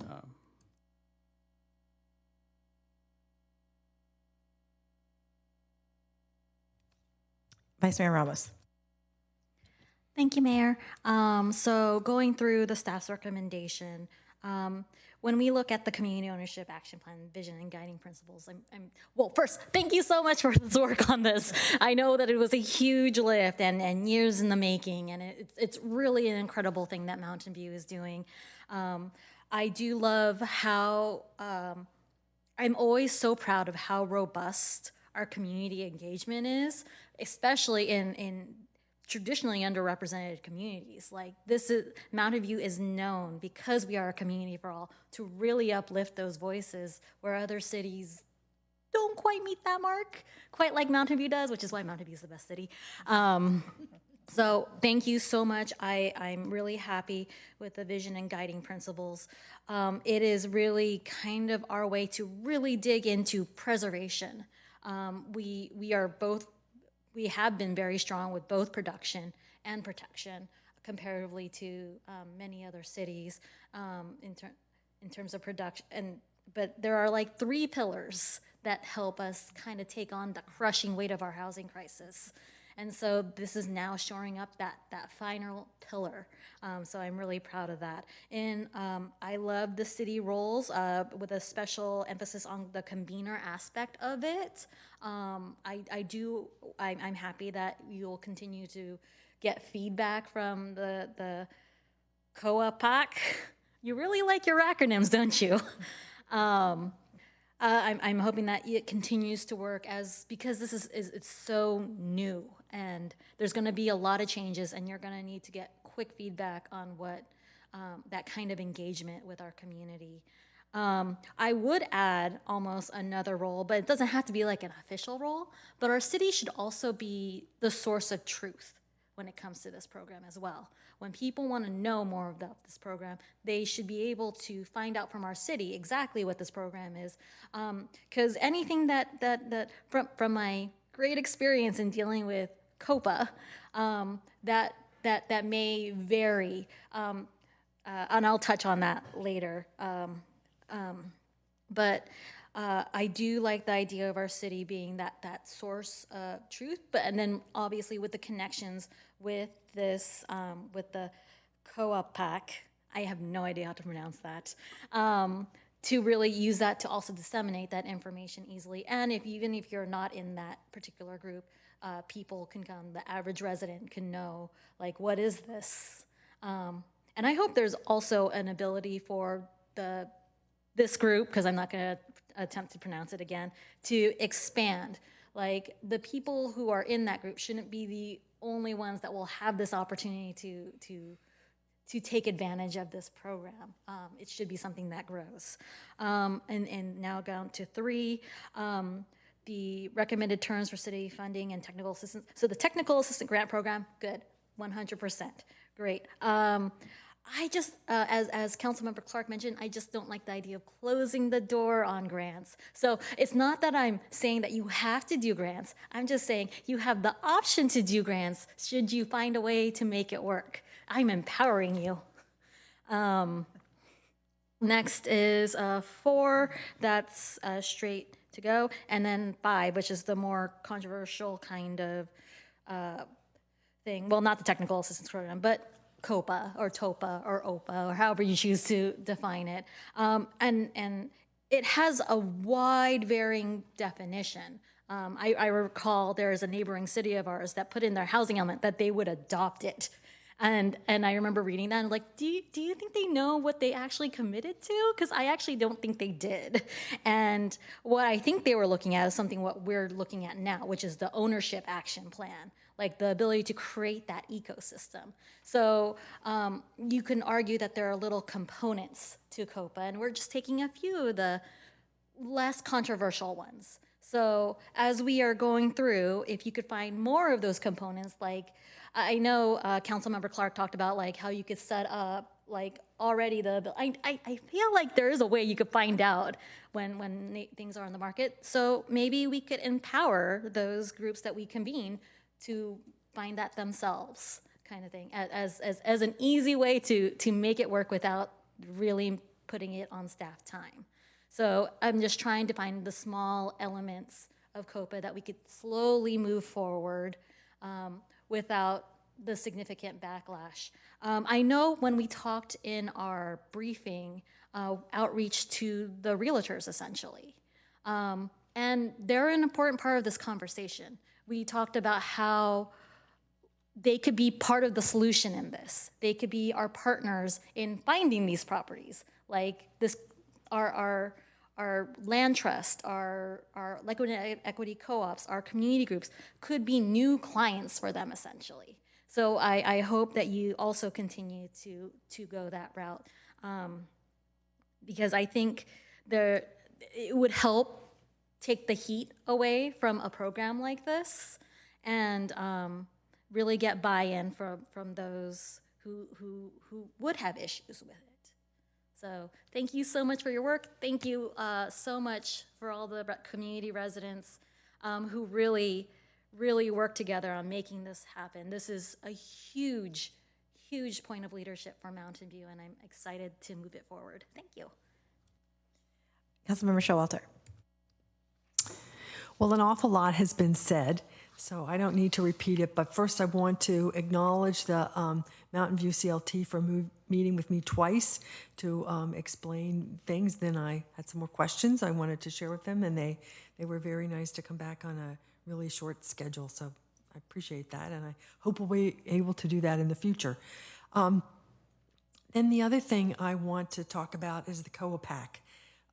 Vice Mayor Ramos. Thank you, Mayor. So going through the staff's recommendation, When we look at the Community Ownership Action Plan, vision and guiding principles, well, first, thank you so much for this work on this. I know that it was a huge lift and years in the making, and it's really an incredible thing that Mountain View is doing. I do love how, I'm always so proud of how robust our community engagement is, especially in traditionally underrepresented communities. Like Mountain View is known, because we are a community for all, to really uplift those voices where other cities don't quite meet that mark, quite like Mountain View does, which is why Mountain View is the best city. So thank you so much. I'm really happy with the vision and guiding principles. It is really kind of our way to really dig into preservation. We have been very strong with both production and protection comparatively to many other cities in terms of production. But there are like 3 pillars that help us kind of take on the crushing weight of our housing crisis. And so this is now shoring up that final pillar. So I'm really proud of that. And I love the city roles with a special emphasis on the convener aspect of it. I'm happy that you'll continue to get feedback from the COA PAC. You really like your acronyms, don't you? I'm hoping that it continues to work because this is it's so new, and there's going to be a lot of changes, and you're going to need to get quick feedback on what that kind of engagement with our community. I would add almost another role, but it doesn't have to be like an official role, but our city should also be the source of truth when it comes to this program as well. When people want to know more about this program, they should be able to find out from our city exactly what this program is. Because anything that from my great experience in dealing with COPA, that may vary, and I'll touch on that later. But I do like the idea of our city being that source of truth, and then obviously with the connections with this, with the COA PAC, I have no idea how to pronounce that, to really use that to also disseminate that information easily. And even if you're not in that particular group, people can come, the average resident can know, like, what is this? And I hope there's also an ability for this group, because I'm not going to attempt to pronounce it again, to expand. Like, the people who are in that group shouldn't be the only ones that will have this opportunity to take advantage of this program. It should be something that grows. And now down to 3, the recommended terms for city funding and technical assistance. So the technical assistant grant program, good, 100%, great. I just, as Councilmember Clark mentioned, I just don't like the idea of closing the door on grants. So it's not that I'm saying that you have to do grants. I'm just saying you have the option to do grants should you find a way to make it work. I'm empowering you. Next is 4, that's straight to go. And then 5, which is the more controversial kind of thing. Well, not the technical assistance program, but COPA or TOPA or OPA or however you choose to define it. And it has a wide varying definition. I recall there is a neighboring city of ours that put in their housing element that they would adopt it. And I remember reading that and like, do you think they know what they actually committed to? Because I actually don't think they did. And what I think they were looking at is something what we're looking at now, which is the ownership action plan, like the ability to create that ecosystem. So you can argue that there are little components to COPA, and we're just taking a few of the less controversial ones. So as we are going through, if you could find more of those components, like I know Councilmember Clark talked about like how you could set up like already I feel like there is a way you could find out when things are on the market. So maybe we could empower those groups that we convene to find that themselves, kind of thing, as an easy way to make it work without really putting it on staff time. So I'm just trying to find the small elements of COPA that we could slowly move forward without the significant backlash. I know when we talked in our briefing, outreach to the realtors essentially, and they're an important part of this conversation. We talked about how they could be part of the solution in this. They could be our partners in finding these properties, like this, our land trust, our equity co-ops, our community groups could be new clients for them essentially. So I hope that you also continue to go that route, because I think it would help take the heat away from a program like this, and really get buy-in from those who would have issues with it. So thank you so much for your work. Thank you so much for all the community residents who really work together on making this happen. This is a huge point of leadership for Mountain View, and I'm excited to move it forward. Thank you. Councilmember Showalter. Well, an awful lot has been said, so I don't need to repeat it. But first, I want to acknowledge the Mountain View CLT for meeting with me twice to explain things. Then I had some more questions I wanted to share with them, and they were very nice to come back on a really short schedule. So I appreciate that, and I hope we'll be able to do that in the future. Then the other thing I want to talk about is the COAPAC.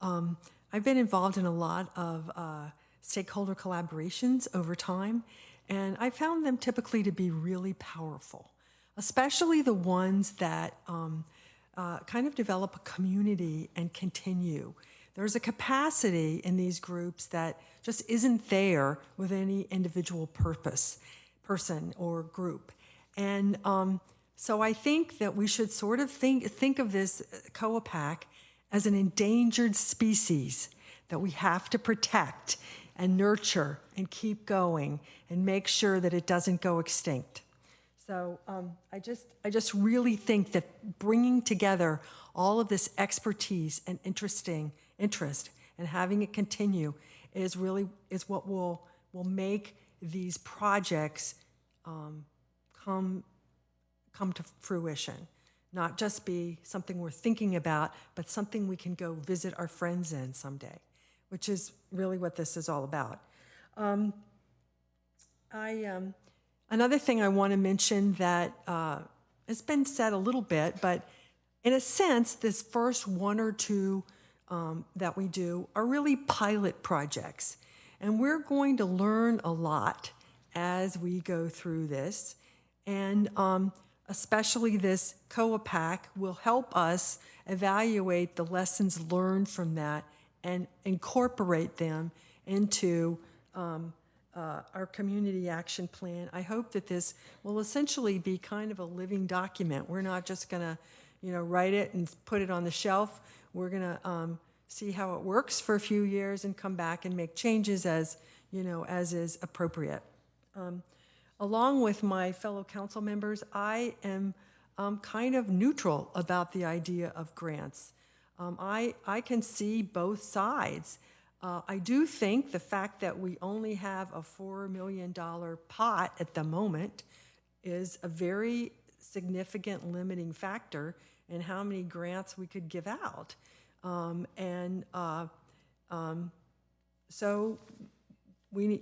I've been involved in a lot of stakeholder collaborations over time, and I found them typically to be really powerful, especially the ones that kind of develop a community and continue. There's a capacity in these groups that just isn't there with any individual person or group. And so I think that we should sort of think of this COAPAC as an endangered species that we have to protect and nurture and keep going and make sure that it doesn't go extinct. So I just really think that bringing together all of this expertise and interest and having it continue is what will make these projects come to fruition. Not just be something we're thinking about, but something we can go visit our friends in someday, which is really what this is all about. Another thing I want to mention that has been said a little bit, but in a sense, this first one or two that we do are really pilot projects. And we're going to learn a lot as we go through this. And especially this COAPAC will help us evaluate the lessons learned from that and incorporate them into our community action plan. I hope that this will essentially be kind of a living document. We're not just going to, write it and put it on the shelf. We're going to see how it works for a few years and come back and make changes as is appropriate. Along with my fellow council members, I am kind of neutral about the idea of grants. I can see both sides. I do think the fact that we only have a $4 million pot at the moment is a very significant limiting factor in how many grants we could give out. So we,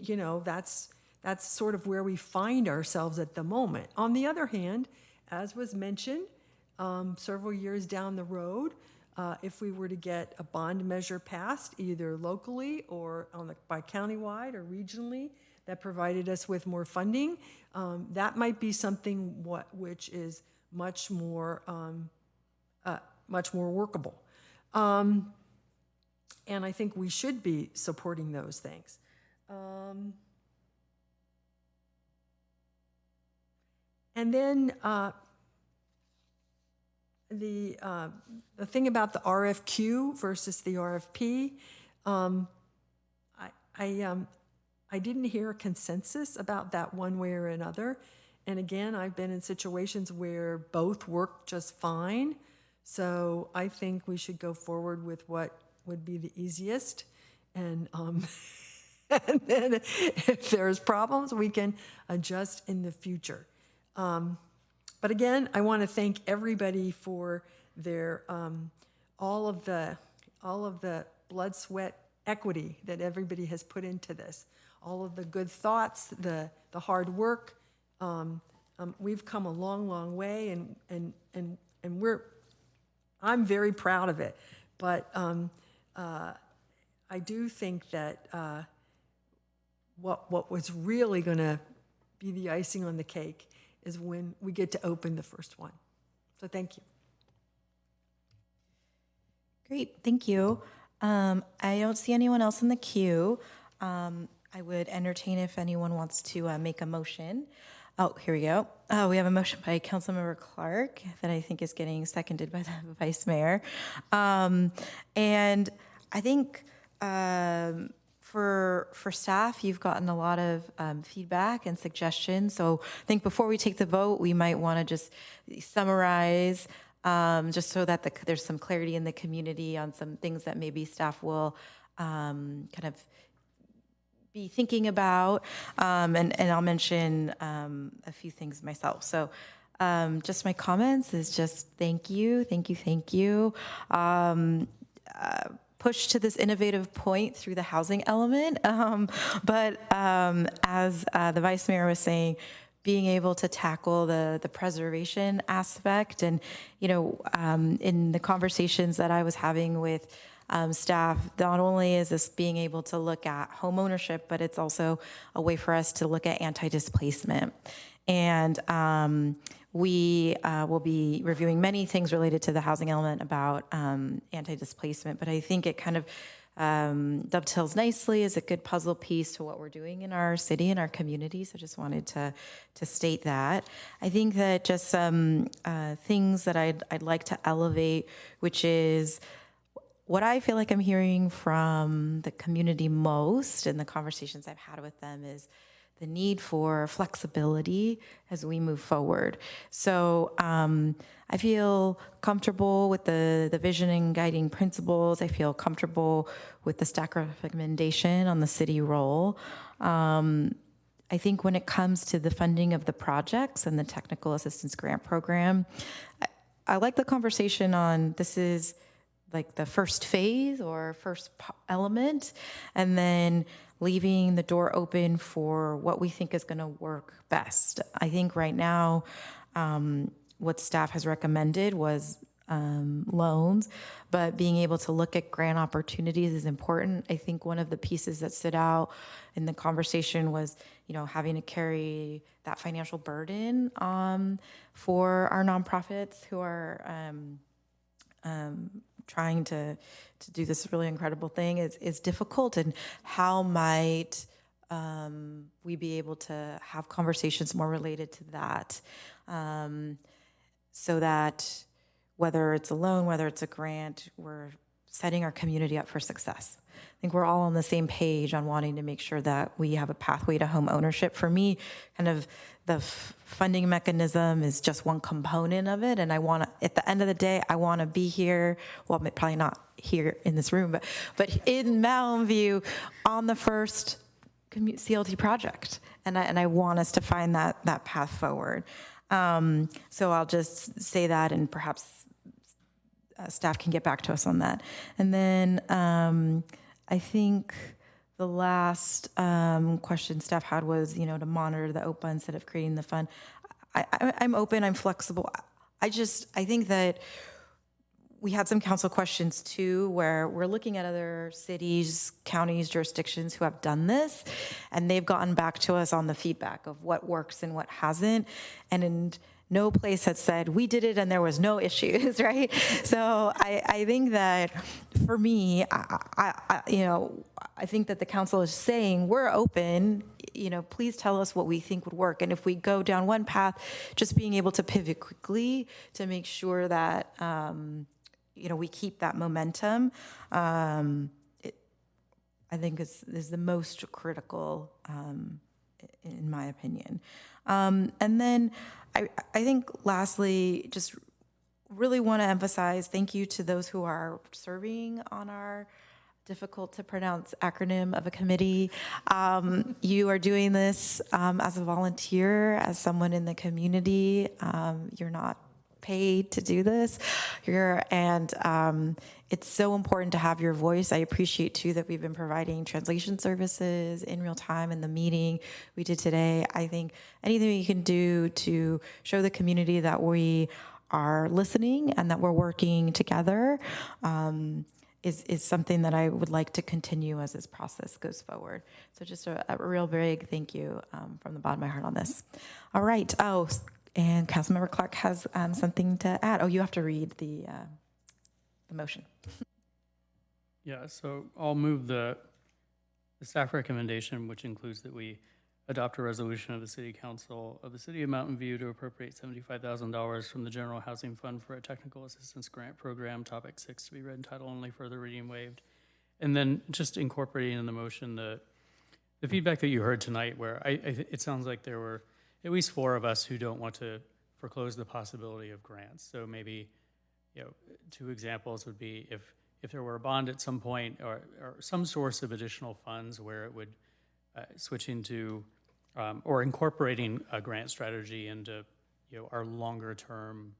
that's sort of where we find ourselves at the moment. On the other hand, as was mentioned, several years down the road, if we were to get a bond measure passed, either locally or by countywide or regionally, that provided us with more funding, that might be something which is much more workable. And I think we should be supporting those things. And then the thing about the RFQ versus the RFP, I didn't hear a consensus about that one way or another. And again, I've been in situations where both work just fine. So I think we should go forward with what would be the easiest. And, and then if there's problems, we can adjust in the future. But again, I want to thank everybody for their all of the blood, sweat, equity that everybody has put into this. All of the good thoughts, the hard work. We've come a long, long way, and I'm very proud of it. But I do think that what was really going to be the icing on the cake is when we get to open the first one. So thank you. Great, thank you. I don't see anyone else in the queue. I would entertain if anyone wants to make a motion. Oh, here we go. Oh, we have a motion by Councilmember Clark that I think is getting seconded by the Vice Mayor. And I think for staff, you've gotten a lot of feedback and suggestions. So I think before we take the vote, we might want to just summarize, just so that there's some clarity in the community on some things that maybe staff will kind of be thinking about, and I'll mention a few things myself. So just my comments is just thank you. Push to this innovative point through the housing element. But as the Vice Mayor was saying, being able to tackle the preservation aspect, and in the conversations that I was having with staff, not only is this being able to look at home ownership, but it's also a way for us to look at anti-displacement. And we will be reviewing many things related to the housing element about anti-displacement, but I think it kind of dovetails nicely as a good puzzle piece to what we're doing in our city and our communities. I just wanted to state that. I think that just some things that I'd like to elevate, which is what I feel like I'm hearing from the community most in the conversations I've had with them is the need for flexibility as we move forward. So I feel comfortable with the vision and guiding principles. I feel comfortable with the stack recommendation on the city role. I think when it comes to the funding of the projects and the technical assistance grant program, I like the conversation on this is like the first phase or first element, and then leaving the door open for what we think is going to work best. I think right now, what staff has recommended was loans, but being able to look at grant opportunities is important. I think one of the pieces that stood out in the conversation was, having to carry that financial burden for our nonprofits who are trying to do this really incredible thing is difficult, and how might we be able to have conversations more related to that, so that whether it's a loan, whether it's a grant, we're setting our community up for success. I think we're all on the same page on wanting to make sure that we have a pathway to home ownership. For me, kind of the funding mechanism is just one component of it. And I want to, at the end of the day, I want to be here, well, probably not here in this room, but in Mountain View on the first CLT project. And I want us to find that path forward. So I'll just say that, and perhaps staff can get back to us on that. And then I think the last question staff had was, to monitor the OPA instead of creating the fund. I'm open, I'm flexible. I think that we had some council questions too, where we're looking at other cities, counties, jurisdictions who have done this, and they've gotten back to us on the feedback of what works and what hasn't. And no place had said, we did it and there was no issues, right? So I think that for me, I think that the council is saying, we're open, please tell us what we think would work. And if we go down one path, just being able to pivot quickly to make sure that, we keep that momentum, I think is the most critical, in my opinion. And then I think lastly, just really want to emphasize thank you to those who are serving on our difficult to pronounce acronym of a committee. You are doing this as a volunteer, as someone in the community. You're not paid to do this. It's so important to have your voice. I appreciate too that we've been providing translation services in real time in the meeting we did today. I think anything we can do to show the community that we are listening and that we're working together is something that I would like to continue as this process goes forward. So just a real big thank you from the bottom of my heart on this. All right. Oh, and Councilmember Clark has something to add. Oh, you have to read the motion. Yeah, so I'll move the staff recommendation, which includes that we adopt a resolution of the City Council of the City of Mountain View to appropriate $75,000 from the General Housing Fund for a technical assistance grant program, topic 6, to be read in title only, further reading waived. And then just incorporating in the motion the feedback that you heard tonight, where it sounds like there were at least 4 of us who don't want to foreclose the possibility of grants. So maybe, 2 examples would be if there were a bond at some point or some source of additional funds where it would switching to or incorporating a grant strategy into our longer term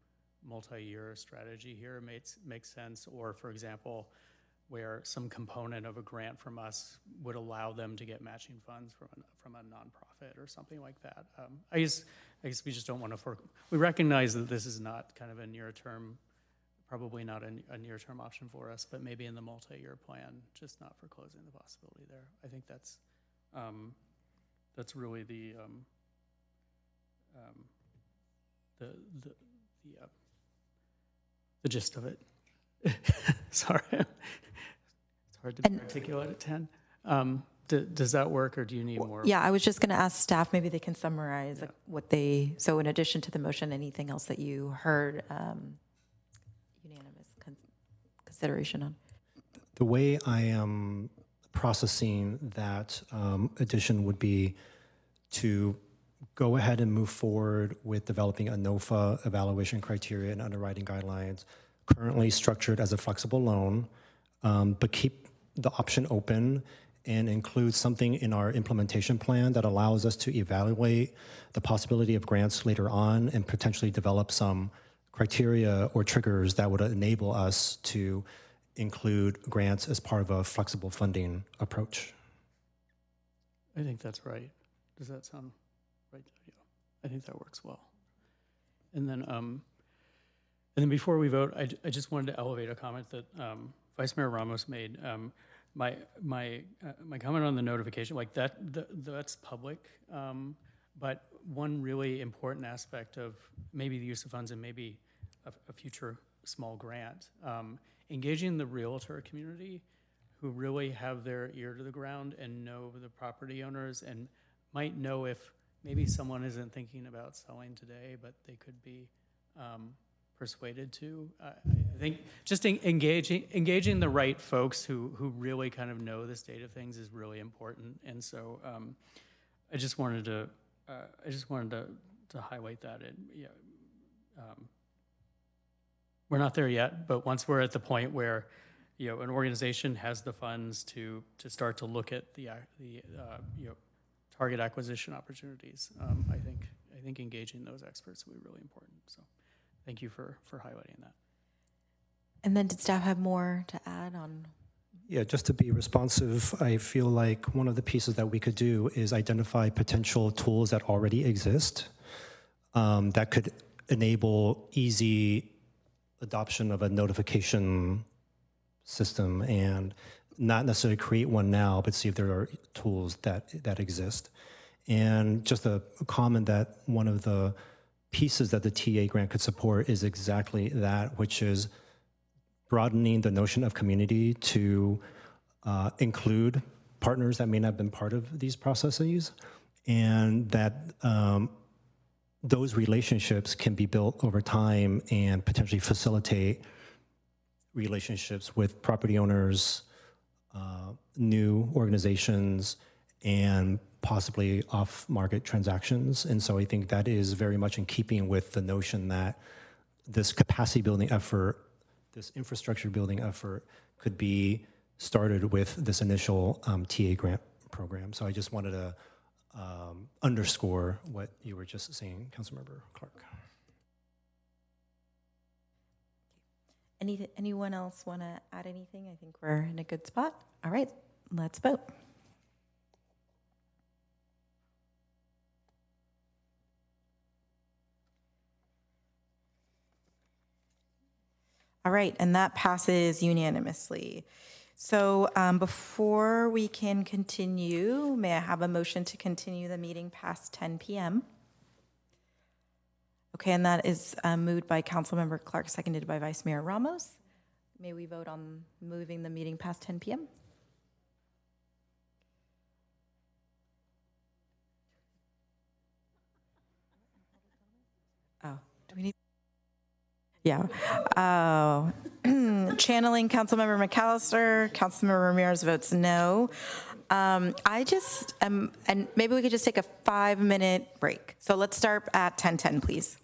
multi-year strategy here makes sense. Or for example, where some component of a grant from us would allow them to get matching funds from a nonprofit or something like that. I guess we just don't want to we recognize that this is not kind of a near-term, probably not a near-term option for us, but maybe in the multi-year plan, just not foreclosing the possibility there. I think that's really the gist of it. Sorry. Hard to articulate at 10. Does that work, or do you need more? Yeah, I was just going to ask staff, maybe they can summarize what they, so in addition to the motion, anything else that you heard unanimous consideration on? The way I am processing that addition would be to go ahead and move forward with developing a NOFA evaluation criteria and underwriting guidelines, currently structured as a flexible loan, but keep the option open and include something in our implementation plan that allows us to evaluate the possibility of grants later on and potentially develop some criteria or triggers that would enable us to include grants as part of a flexible funding approach. I think that's right. Does that sound right? Yeah, I think that works well. And then before we vote, I just wanted to elevate a comment that Vice Mayor Ramos made. My comment on the notification, like that's public, but one really important aspect of maybe the use of funds and maybe a future small grant, engaging the realtor community who really have their ear to the ground and know the property owners and might know if maybe someone isn't thinking about selling today, but they could be persuaded to. I think just engaging the right folks who really kind of know the state of things is really important. And so I just wanted to highlight that. We're not there yet, but once we're at the point where an organization has the funds to start to look at the target acquisition opportunities, I think engaging those experts will be really important. So thank you for highlighting that. And then did staff have more to add on? Yeah, just to be responsive, I feel like one of the pieces that we could do is identify potential tools that already exist that could enable easy adoption of a notification system and not necessarily create one now, but see if there are tools that exist. And just a comment that one of the pieces that the TA grant could support is exactly that, which is broadening the notion of community to include partners that may not have been part of these processes, and that those relationships can be built over time and potentially facilitate relationships with property owners, new organizations, and possibly off-market transactions. And so I think that is very much in keeping with the notion that this capacity building effort, this infrastructure building effort could be started with this initial TA grant program. So I just wanted to underscore what you were just saying, Councilmember Clark. Anyone else want to add anything? I think we're in a good spot. All right, let's vote. All right, and that passes unanimously. So before we can continue, may I have a motion to continue the meeting past 10 p.m.? Okay, and that is moved by Councilmember Clark, seconded by Vice Mayor Ramos. May we vote on moving the meeting past 10 p.m.? Oh, do we need? Yeah. Channeling Councilmember McAllister, Councilmember Ramirez votes no. I just, and maybe we could just take a 5-minute break. So let's start at 10:10, please.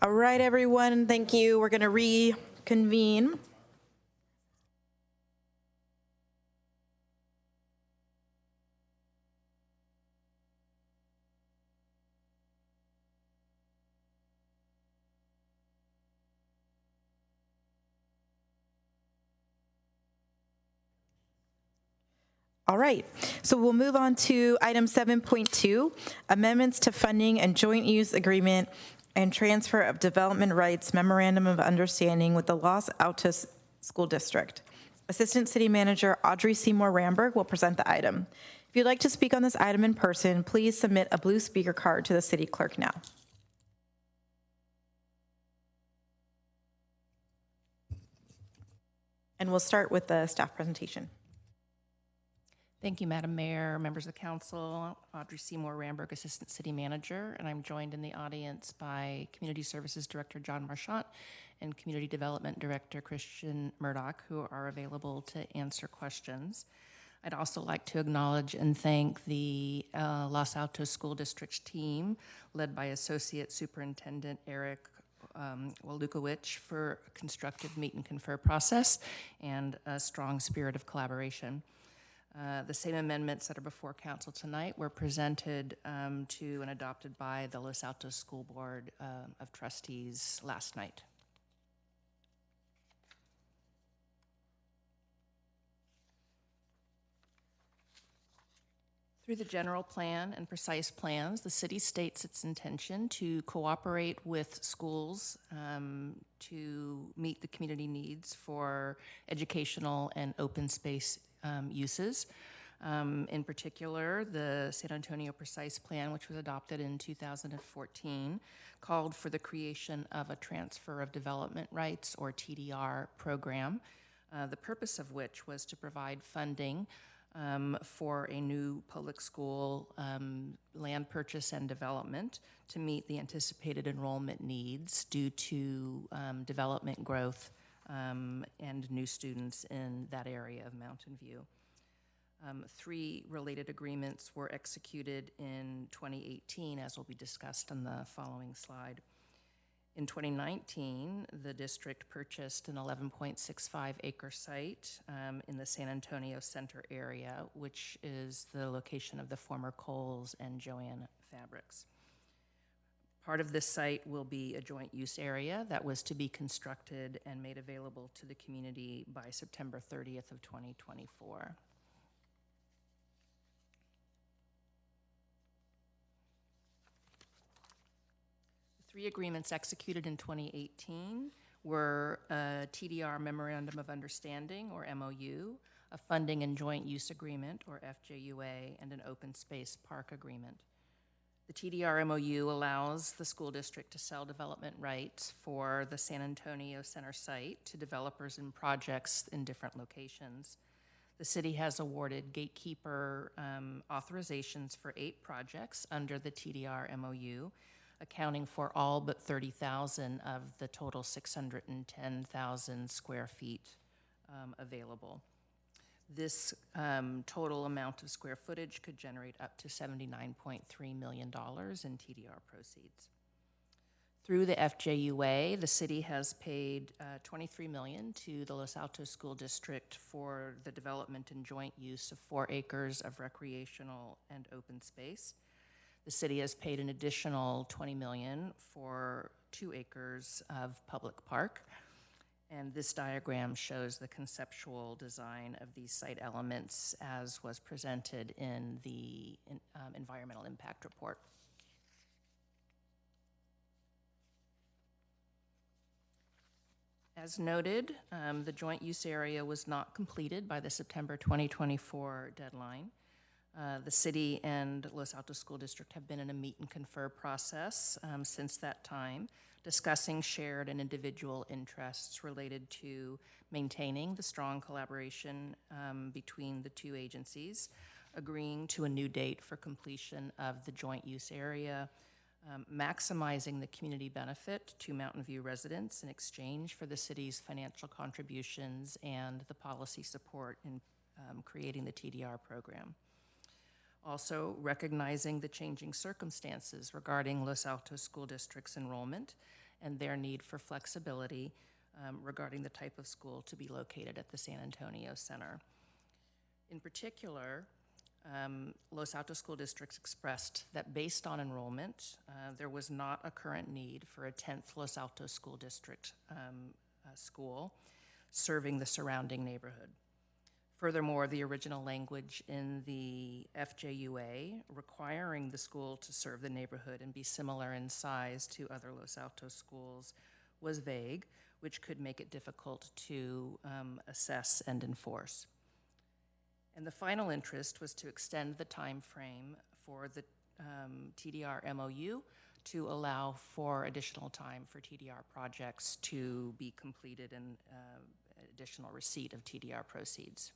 All right, everyone, thank you. We're going to reconvene. All right, so we'll move on to item 7.2, amendments to funding and joint use agreement and transfer of development rights memorandum of understanding with the Los Altos School District. Assistant City Manager Audrey Seymour Ramberg will present the item. If you'd like to speak on this item in person, please submit a blue speaker card to the city clerk now. And we'll start with the staff presentation. Thank you, Madam Mayor, members of the council. Audrey Seymour Ramberg, Assistant City Manager, and I'm joined in the audience by Community Services Director John Marchant and Community Development Director Christian Murdoch, who are available to answer questions. I'd also like to acknowledge and thank the Los Altos School District team, led by Associate Superintendent Eric Walukowicz, for a constructive meet and confer process and a strong spirit of collaboration. The same amendments that are before council tonight were presented to and adopted by the Los Altos School Board of Trustees last night. Through the general plan and precise plans, the city states its intention to cooperate with schools to meet the community needs for educational and open space uses. In particular, the San Antonio Precise Plan, which was adopted in 2014, called for the creation of a Transfer of Development Rights, or TDR, program, the purpose of which was to provide funding for a new public school land purchase and development to meet the anticipated enrollment needs due to development growth and new students in that area of Mountain View. 3 related agreements were executed in 2018, as will be discussed on the following slide. In 2019, the district purchased an 11.65 acre site in the San Antonio Center area, which is the location of the former Kohl's and Joann Fabrics. Part of this site will be a joint use area that was to be constructed and made available to the community by September 30th of 2024. The 3 agreements executed in 2018 were a TDR Memorandum of Understanding, or MOU, a Funding and Joint Use Agreement, or FJUA, and an Open Space Park Agreement. The TDR MOU allows the school district to sell development rights for the San Antonio Center site to developers and projects in different locations. The city has awarded gatekeeper authorizations for 8 projects under the TDR MOU, accounting for all but 30,000 of the total 610,000 square feet available. This total amount of square footage could generate up to $79.3 million in TDR proceeds. Through the FJUA, the city has paid $23 million to the Los Altos School District for the development and joint use of 4 acres of recreational and open space. The city has paid an additional $20 million for 2 acres of public park. And this diagram shows the conceptual design of these site elements as was presented in the environmental impact report. As noted, the joint use area was not completed by the September 2024 deadline. The city and Los Altos School District have been in a meet and confer process since that time, discussing shared and individual interests related to maintaining the strong collaboration between the 2 agencies, agreeing to a new date for completion of the joint use area, maximizing the community benefit to Mountain View residents in exchange for the city's financial contributions and the policy support in creating the TDR program. Also, recognizing the changing circumstances regarding Los Altos School District's enrollment and their need for flexibility regarding the type of school to be located at the San Antonio Center. In particular, Los Altos School District expressed that based on enrollment, there was not a current need for a 10th Los Altos School District school serving the surrounding neighborhood. Furthermore, the original language in the FJUA requiring the school to serve the neighborhood and be similar in size to other Los Altos schools was vague, which could make it difficult to assess and enforce. And the final interest was to extend the time frame for the TDR MOU to allow for additional time for TDR projects to be completed and additional receipt of TDR proceeds.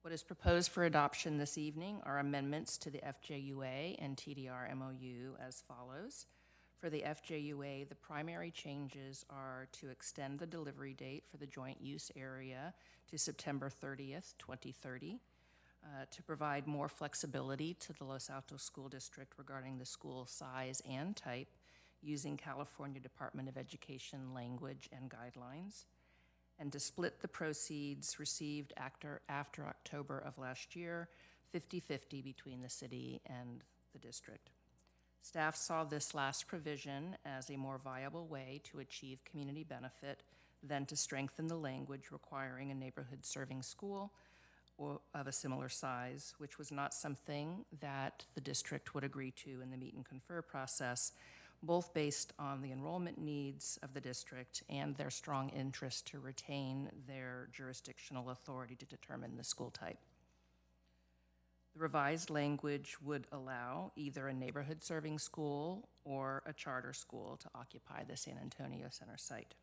What is proposed for adoption this evening are amendments to the FJUA and TDR MOU as follows. For the FJUA, the primary changes are to extend the delivery date for the joint use area to September 30th, 2030, to provide more flexibility to the Los Altos School District regarding the school size and type using California Department of Education language and guidelines, and to split the proceeds received after October of last year, 50-50 between the city and the district. Staff saw this last provision as a more viable way to achieve community benefit than to strengthen the language requiring a neighborhood serving school or of a similar size, which was not something that the district would agree to in the meet and confer process, both based on the enrollment needs of the district and their strong interest to retain their jurisdictional authority to determine the school type. The revised language would allow either a neighborhood serving school or a charter school to occupy the San Antonio Center site.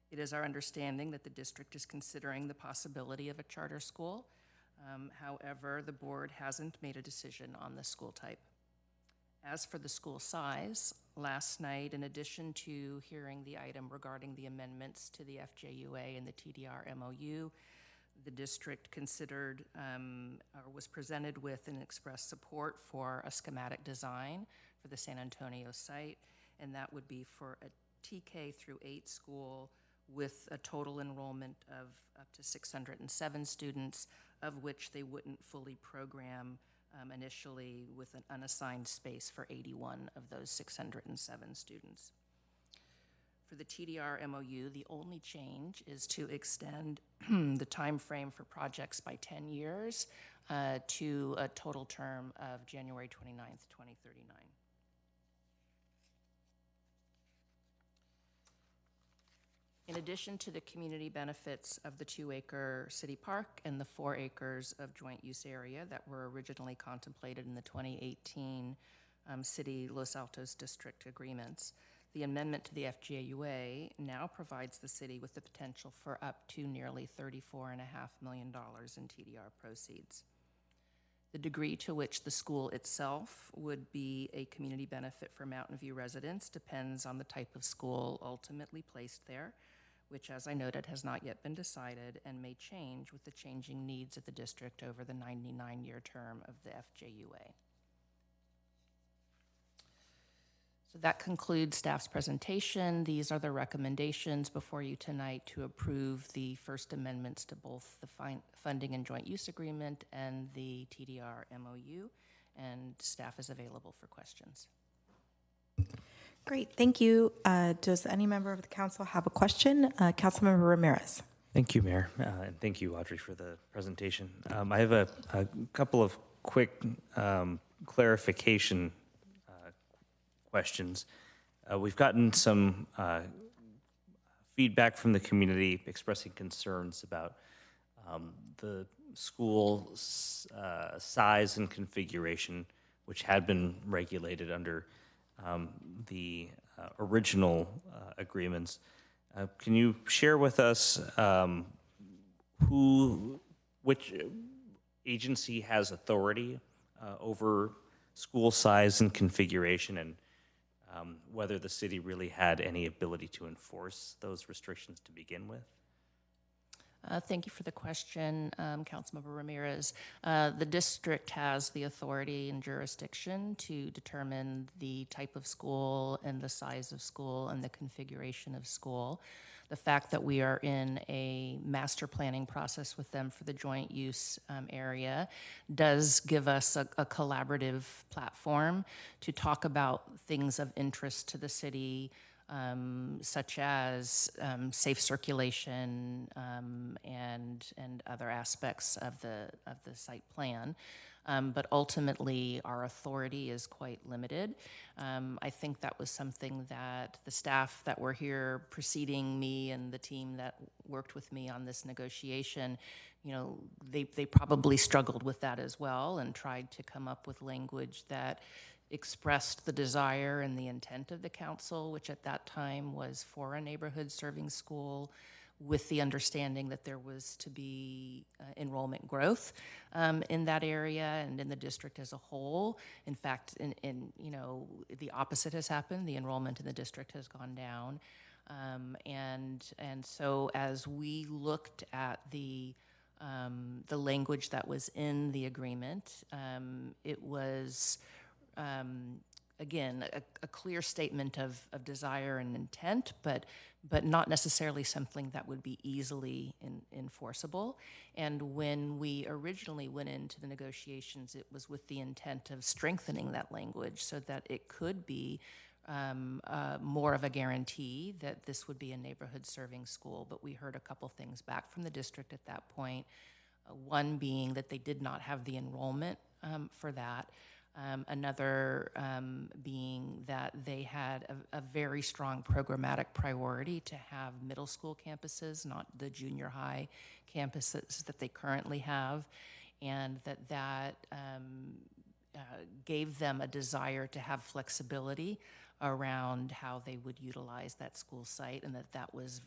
It is our understanding that the district is considering the possibility of a charter school. However, the board hasn't made a decision on the school type. As for the school size, last night, in addition to hearing the item regarding the amendments to the FJUA and the TDR MOU, the district considered or was presented with and expressed support for a schematic design for the San Antonio site, and that would be for a TK through 8 school with a total enrollment of up to 607 students, of which they wouldn't fully program initially with an unassigned space for 81 of those 607 students. For the TDR MOU, the only change is to extend the time frame for projects by 10 years to a total term of January 29th, 2039. In addition to the community benefits of the 2-acre city park and the 4 acres of joint use area that were originally contemplated in the 2018 City Los Altos District agreements, the amendment to the FJUA now provides the city with the potential for up to nearly $34.5 million in TDR proceeds. The degree to which the school itself would be a community benefit for Mountain View residents depends on the type of school ultimately placed there, which, as I noted, has not yet been decided and may change with the changing needs of the district over the 99-year term of the FJUA. So that concludes staff's presentation. These are the recommendations before you tonight to approve the first amendments to both the funding and joint use agreement and the TDR MOU, and staff is available for questions. Great, thank you. Does any member of the council have a question? Councilmember Ramirez. Thank you, Mayor, and thank you, Audrey, for the presentation. I have a couple of quick clarification questions. We've gotten some feedback from the community expressing concerns about the school size and configuration, which had been regulated under the original agreements. Can you share with us which agency has authority over school size and configuration, and whether the city really had any ability to enforce those restrictions to begin with? Thank you for the question, Councilmember Ramirez. The district has the authority and jurisdiction to determine the type of school and the size of school and the configuration of school. The fact that we are in a master planning process with them for the joint use area does give us a collaborative platform to talk about things of interest to the city such as safe circulation and other aspects of the site plan. But ultimately, our authority is quite limited. I think that was something that the staff that were here preceding me and the team that worked with me on this negotiation, they probably struggled with that as well and tried to come up with language that expressed the desire and the intent of the council, which at that time was for a neighborhood serving school, with the understanding that there was to be enrollment growth in that area and in the district as a whole. In fact, the opposite has happened. The enrollment in the district has gone down. And so as we looked at the language that was in the agreement, it was again, a clear statement of desire and intent, but not necessarily something that would be easily enforceable. And when we originally went into the negotiations, it was with the intent of strengthening that language so that it could be more of a guarantee that this would be a neighborhood serving school. But we heard a couple things back from the district at that point. One being that they did not have the enrollment for that. Another being that they had a very strong programmatic priority to have middle school campuses, not the junior high campuses that they currently have, and that gave them a desire to have flexibility around how they would utilize that school site, and that was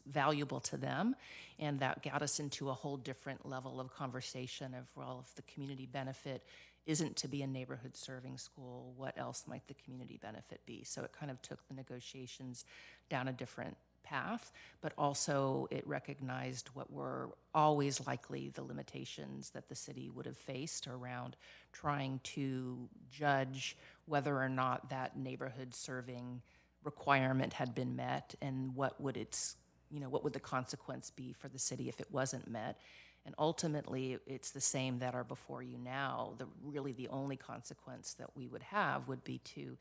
valuable to them. And that got us into a whole different level of conversation of, well, if the community benefit isn't to be a neighborhood serving school, what else might the community benefit be? So it kind of took the negotiations down a different path, but also it recognized what were always likely the limitations that the city would have faced around trying to judge whether or not that neighborhood serving requirement had been met, and what would the consequence be for the city if it wasn't met. And ultimately, it's the same that are before you now. Really the only consequence that we would have would be to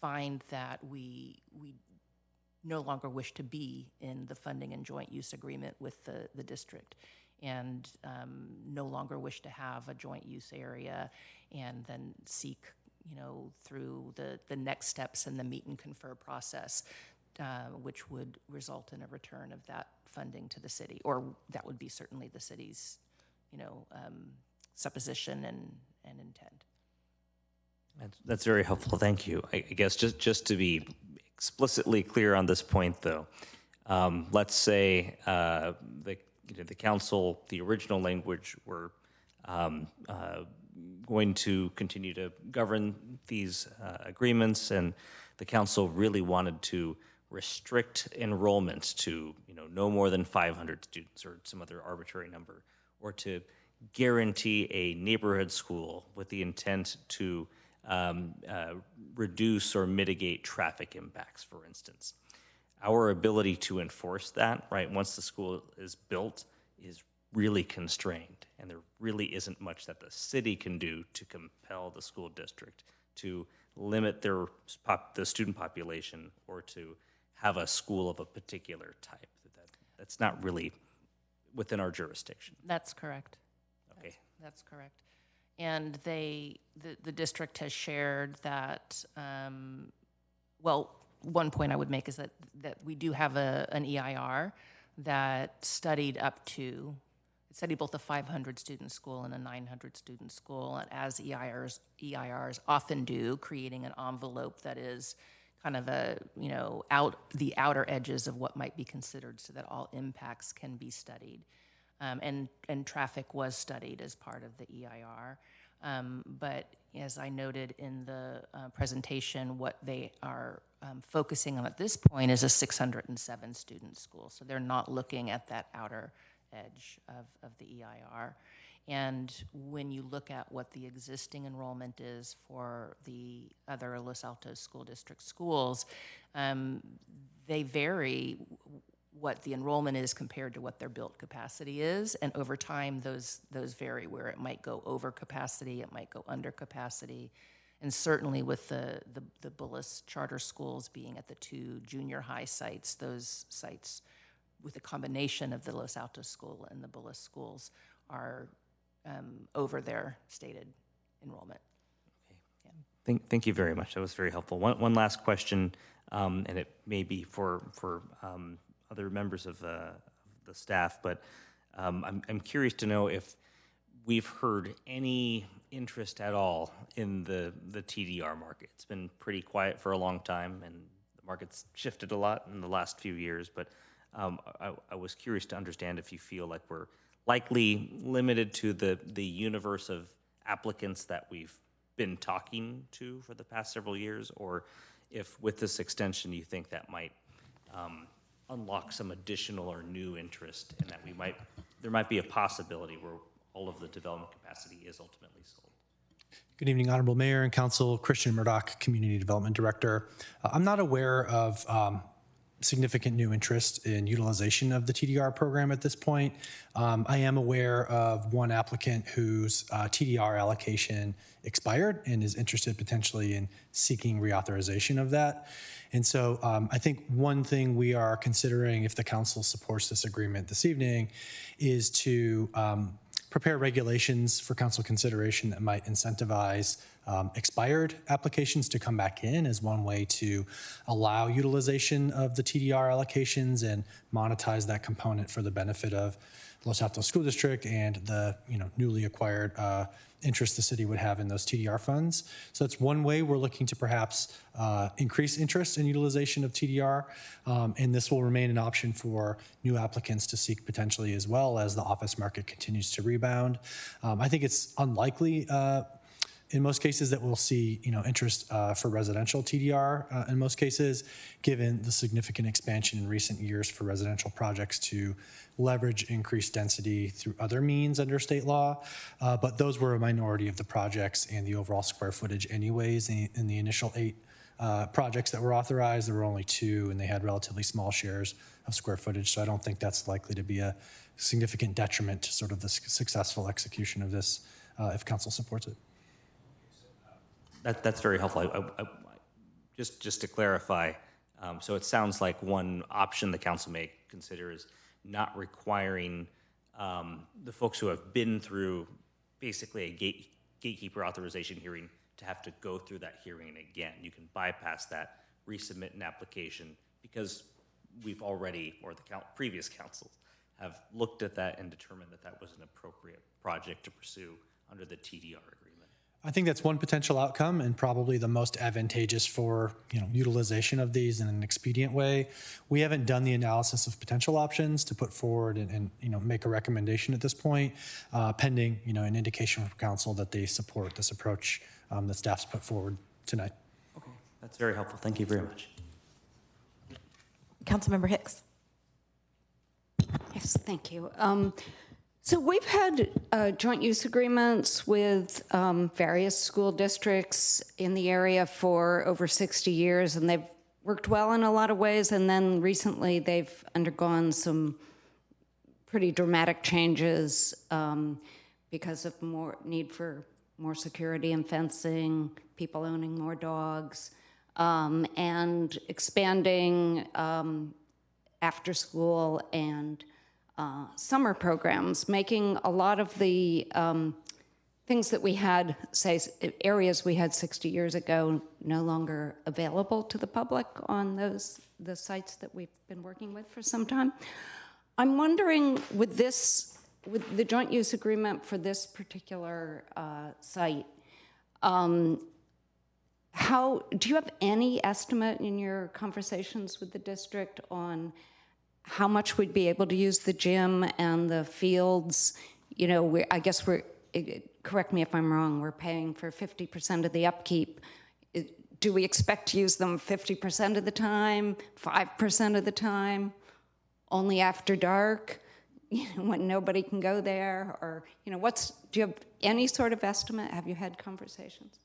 find that we no longer wish to be in the funding and joint use agreement with the district, and no longer wish to have a joint use area, and then seek, through the next steps in the meet and confer process, which would result in a return of that funding to the city, or that would be certainly the city's, supposition and intent. That's very helpful. Thank you. I guess just to be explicitly clear on this point, though, let's say the council, the original language, were going to continue to govern these agreements, and the council really wanted to restrict enrollment to no more than 500 students or some other arbitrary number, or to guarantee a neighborhood school with the intent to reduce or mitigate traffic impacts, for instance. Our ability to enforce that, right, once the school is built, is really constrained, and there really isn't much that the city can do to compel the school district to limit the student population or to have a school of a particular type. That's not really within our jurisdiction. That's correct. Okay. That's correct. And the district has shared that, one point I would make is that we do have an EIR that studied both a 500 student school and a 900 student school, and as EIRs often do, creating an envelope that is kind of the outer edges of what might be considered, so that all impacts can be studied. And traffic was studied as part of the EIR. But as I noted in the presentation, what they are focusing on at this point is a 607 student school. So they're not looking at that outer edge of the EIR. And when you look at what the existing enrollment is for the other Los Altos School District schools, they vary what the enrollment is compared to what their built capacity is. And over time, those vary, where it might go over capacity, it might go under capacity. And certainly with the Bullis charter schools being at the 2 junior high sites, those sites with a combination of the Los Altos school and the Bullis schools are over their stated enrollment. Thank you very much. That was very helpful. One last question, and it may be for other members of the staff, but I'm curious to know if we've heard any interest at all in the TDR market. It's been pretty quiet for a long time, and the market's shifted a lot in the last few years, but I was curious to understand if you feel like we're likely limited to the universe of applicants that we've been talking to for the past several years, or if with this extension you think that might unlock some additional or new interest, and that there might be a possibility where all of the development capacity is ultimately sold. Good evening, Honorable Mayor and Council. Christian Murdoch, Community Development Director. I'm not aware of significant new interest in utilization of the TDR program at this point. I am aware of one applicant whose TDR allocation expired and is interested potentially in seeking reauthorization of that. And so I think one thing we are considering, if the council supports this agreement this evening, is to prepare regulations for council consideration that might incentivize expired applications to come back in as one way to allow utilization of the TDR allocations and monetize that component for the benefit of Los Altos School District and the newly acquired interest the city would have in those TDR funds. So that's one way we're looking to perhaps increase interest in utilization of TDR, and this will remain an option for new applicants to seek potentially as well as the office market continues to rebound. I think it's unlikely in most cases that we'll see interest for residential TDR in most cases, given the significant expansion in recent years for residential projects to leverage increased density through other means under state law. But those were a minority of the projects and the overall square footage anyways. In the initial 8 projects that were authorized, there were only 2 and they had relatively small shares of square footage. So I don't think that's likely to be a significant detriment to sort of the successful execution of this if council supports it. That's very helpful. Just to clarify, so it sounds like one option the council may consider is not requiring the folks who have been through basically a gatekeeper authorization hearing to have to go through that hearing again. You can bypass that, resubmit an application, because we've already, or the previous councils, have looked at that and determined that that was an appropriate project to pursue under the TDR agreement. I think that's one potential outcome and probably the most advantageous for utilization of these in an expedient way. We haven't done the analysis of potential options to put forward and make a recommendation at this point, pending an indication from council that they support this approach that staff's put forward tonight. Okay, that's very helpful. Thank you very much. Councilmember Hicks. Yes, thank you. So we've had joint use agreements with various school districts in the area for over 60 years, and they've worked well in a lot of ways, and then recently they've undergone some pretty dramatic changes because of more need for more security and fencing, people owning more dogs, and expanding after school and summer programs, making a lot of the things that we had, say, areas we had 60 years ago no longer available to the public on the sites that we've been working with for some time. I'm wondering, with the joint use agreement for this particular site, do you have any estimate in your conversations with the district on how much we'd be able to use the gym and the fields? I guess correct me if I'm wrong, we're paying for 50% of the upkeep. Do we expect to use them 50% of the time, 5% of the time, only after dark, when nobody can go there? Or, do you have any sort of estimate? Have you had conversations?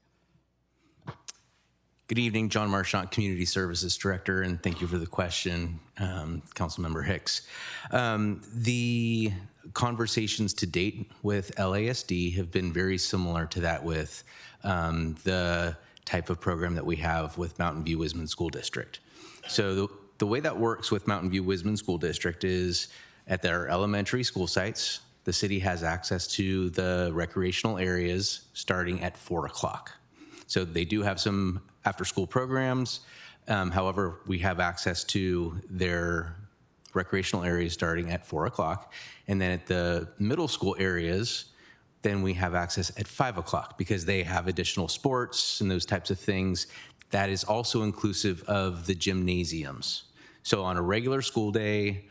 Good evening, John Marchant, Community Services Director, and thank you for the question, Councilmember Hicks. The conversations to date with LASD have been very similar to that with the type of program that we have with Mountain View Wisman School District. So the way that works with Mountain View Wisman School District is at their elementary school sites, the city has access to the recreational areas starting at 4 o'clock. So they do have some after-school programs. However, we have access to their recreational areas starting at 4 o'clock. And then at the middle school areas, then we have access at 5 o'clock because they have additional sports and those types of things. That is also inclusive of the gymnasiums. So on a regular school day,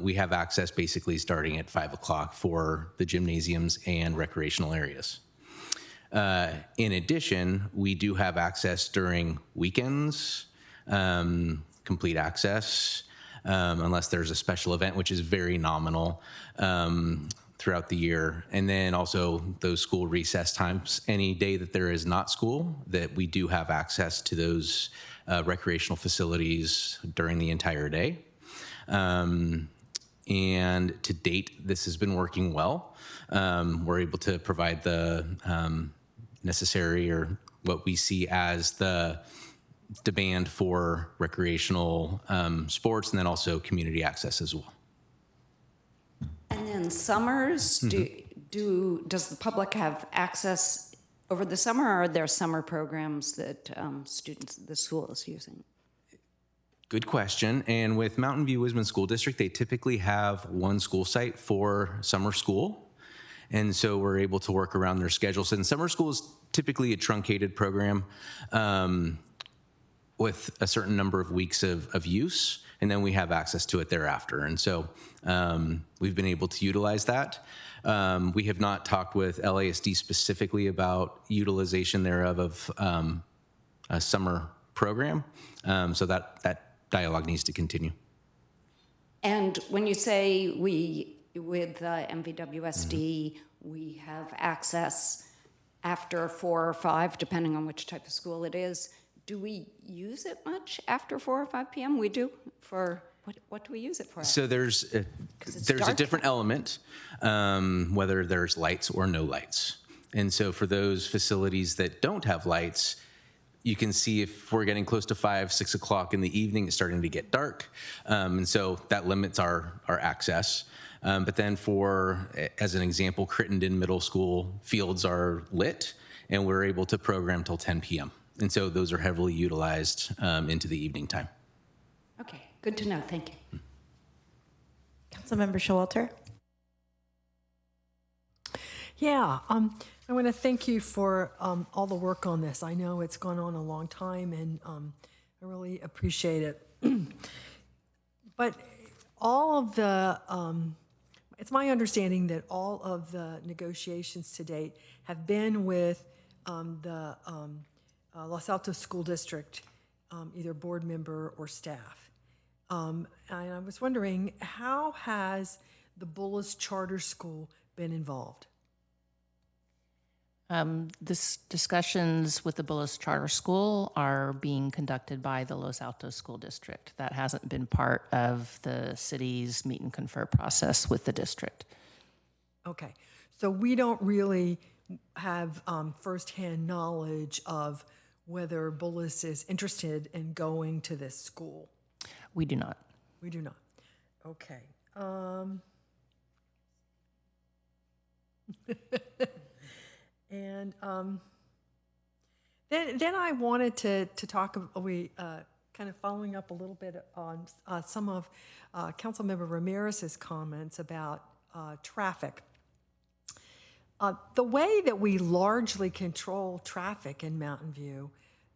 we have access basically starting at 5 o'clock for the gymnasiums and recreational areas. In addition, we do have access during weekends, complete access, unless there's a special event, which is very nominal throughout the year. And then also those school recess times, any day that there is not school, that we do have access to those recreational facilities during the entire day. And to date, this has been working well. We're able to provide the necessary or what we see as the demand for recreational sports and then also community access as well. And then summers, does the public have access over the summer, or are there summer programs that the school is using? Good question. And with Mountain View Wisman School District, they typically have one school site for summer school. And so we're able to work around their schedules. And summer school is typically a truncated program with a certain number of weeks of use, and then we have access to it thereafter. And so we've been able to utilize that. We have not talked with LASD specifically about utilization thereof of a summer program. So that dialogue needs to continue. And when you say with MVWSD, we have access after 4 or 5, depending on which type of school it is. Do we use it much after 4 or 5 p.m.? We do. For what do we use it for? So there's a different element, whether there's lights or no lights. And so for those facilities that don't have lights, you can see if we're getting close to 5, 6 o'clock in the evening, it's starting to get dark. And so that limits our access. But then for, as an example, Crittenden Middle School fields are lit, and we're able to program till 10 p.m. And so those are heavily utilized into the evening time. Okay, good to know. Thank you. Councilmember Showalter. Yeah, I want to thank you for all the work on this. I know it's gone on a long time, and I really appreciate it. But all of the, it's my understanding that all of the negotiations to date have been with the Los Altos School District, either board member or staff. And I was wondering, how has the Bullis Charter School been involved? This discussions with the Bullis Charter School are being conducted by the Los Altos School District. That hasn't been part of the city's meet and confer process with the district. Okay, so we don't really have firsthand knowledge of whether Bullis is interested in going to this school. We do not. We do not. Okay. And then I wanted to talk, kind of following up a little bit on some of Councilmember Ramirez's comments about traffic. The way that we largely control traffic in Mountain View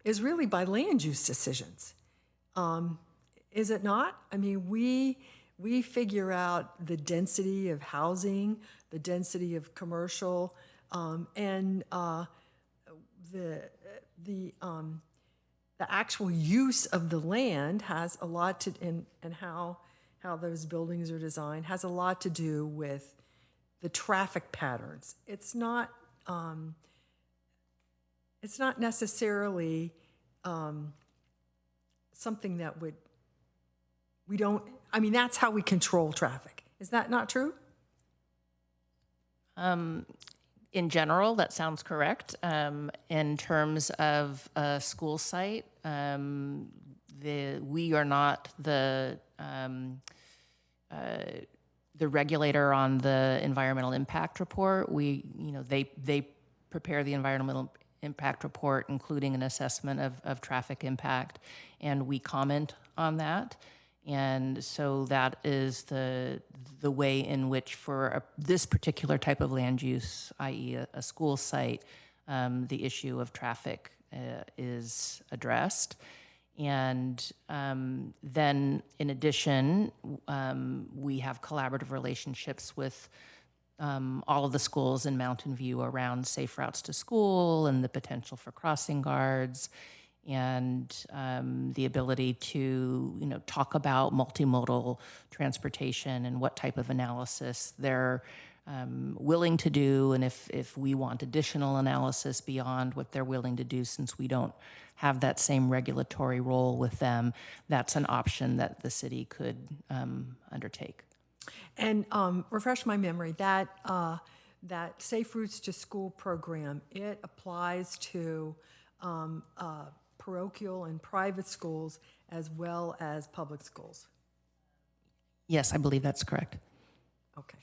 is really by land use decisions. Is it not? I mean, we figure out the density of housing, the density of commercial, and the actual use of the land has a lot to, and how those buildings are designed has a lot to do with the traffic patterns. It's not necessarily something that we don't, I mean, that's how we control traffic. Is that not true? In general, that sounds correct. In terms of a school site, we are not the regulator on the environmental impact report. They prepare the environmental impact report, including an assessment of traffic impact, and we comment on that. And so that is the way in which for this particular type of land use, i.e. a school site, the issue of traffic is addressed. And then in addition, we have collaborative relationships with all of the schools in Mountain View around safe routes to school and the potential for crossing guards and the ability to, talk about multimodal transportation and what type of analysis they're willing to do, and if we want additional analysis beyond what they're willing to do, since we don't have that same regulatory role with them, that's an option that the city could undertake. And refresh my memory, that Safe Routes to School program, it applies to parochial and private schools as well as public schools. Yes, I believe that's correct. Okay.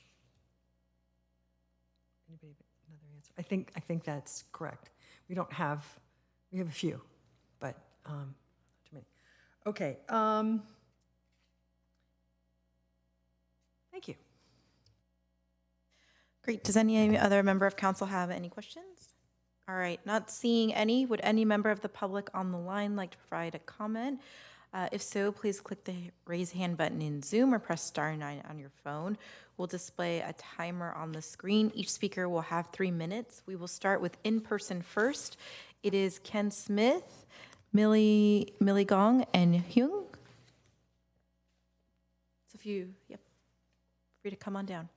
Anybody have another answer? I think that's correct. We have a few, but not too many. Okay. Thank you. Great. Does any other member of council have any questions? All right, not seeing any. Would any member of the public on the line like to provide a comment? If so, please click the raise hand button in Zoom or press *9 on your phone. We'll display a timer on the screen. Each speaker will have 3 minutes. We will start with in-person first. It is Ken Smith, Millie Gong, and Hyung. So if you, free to come on down.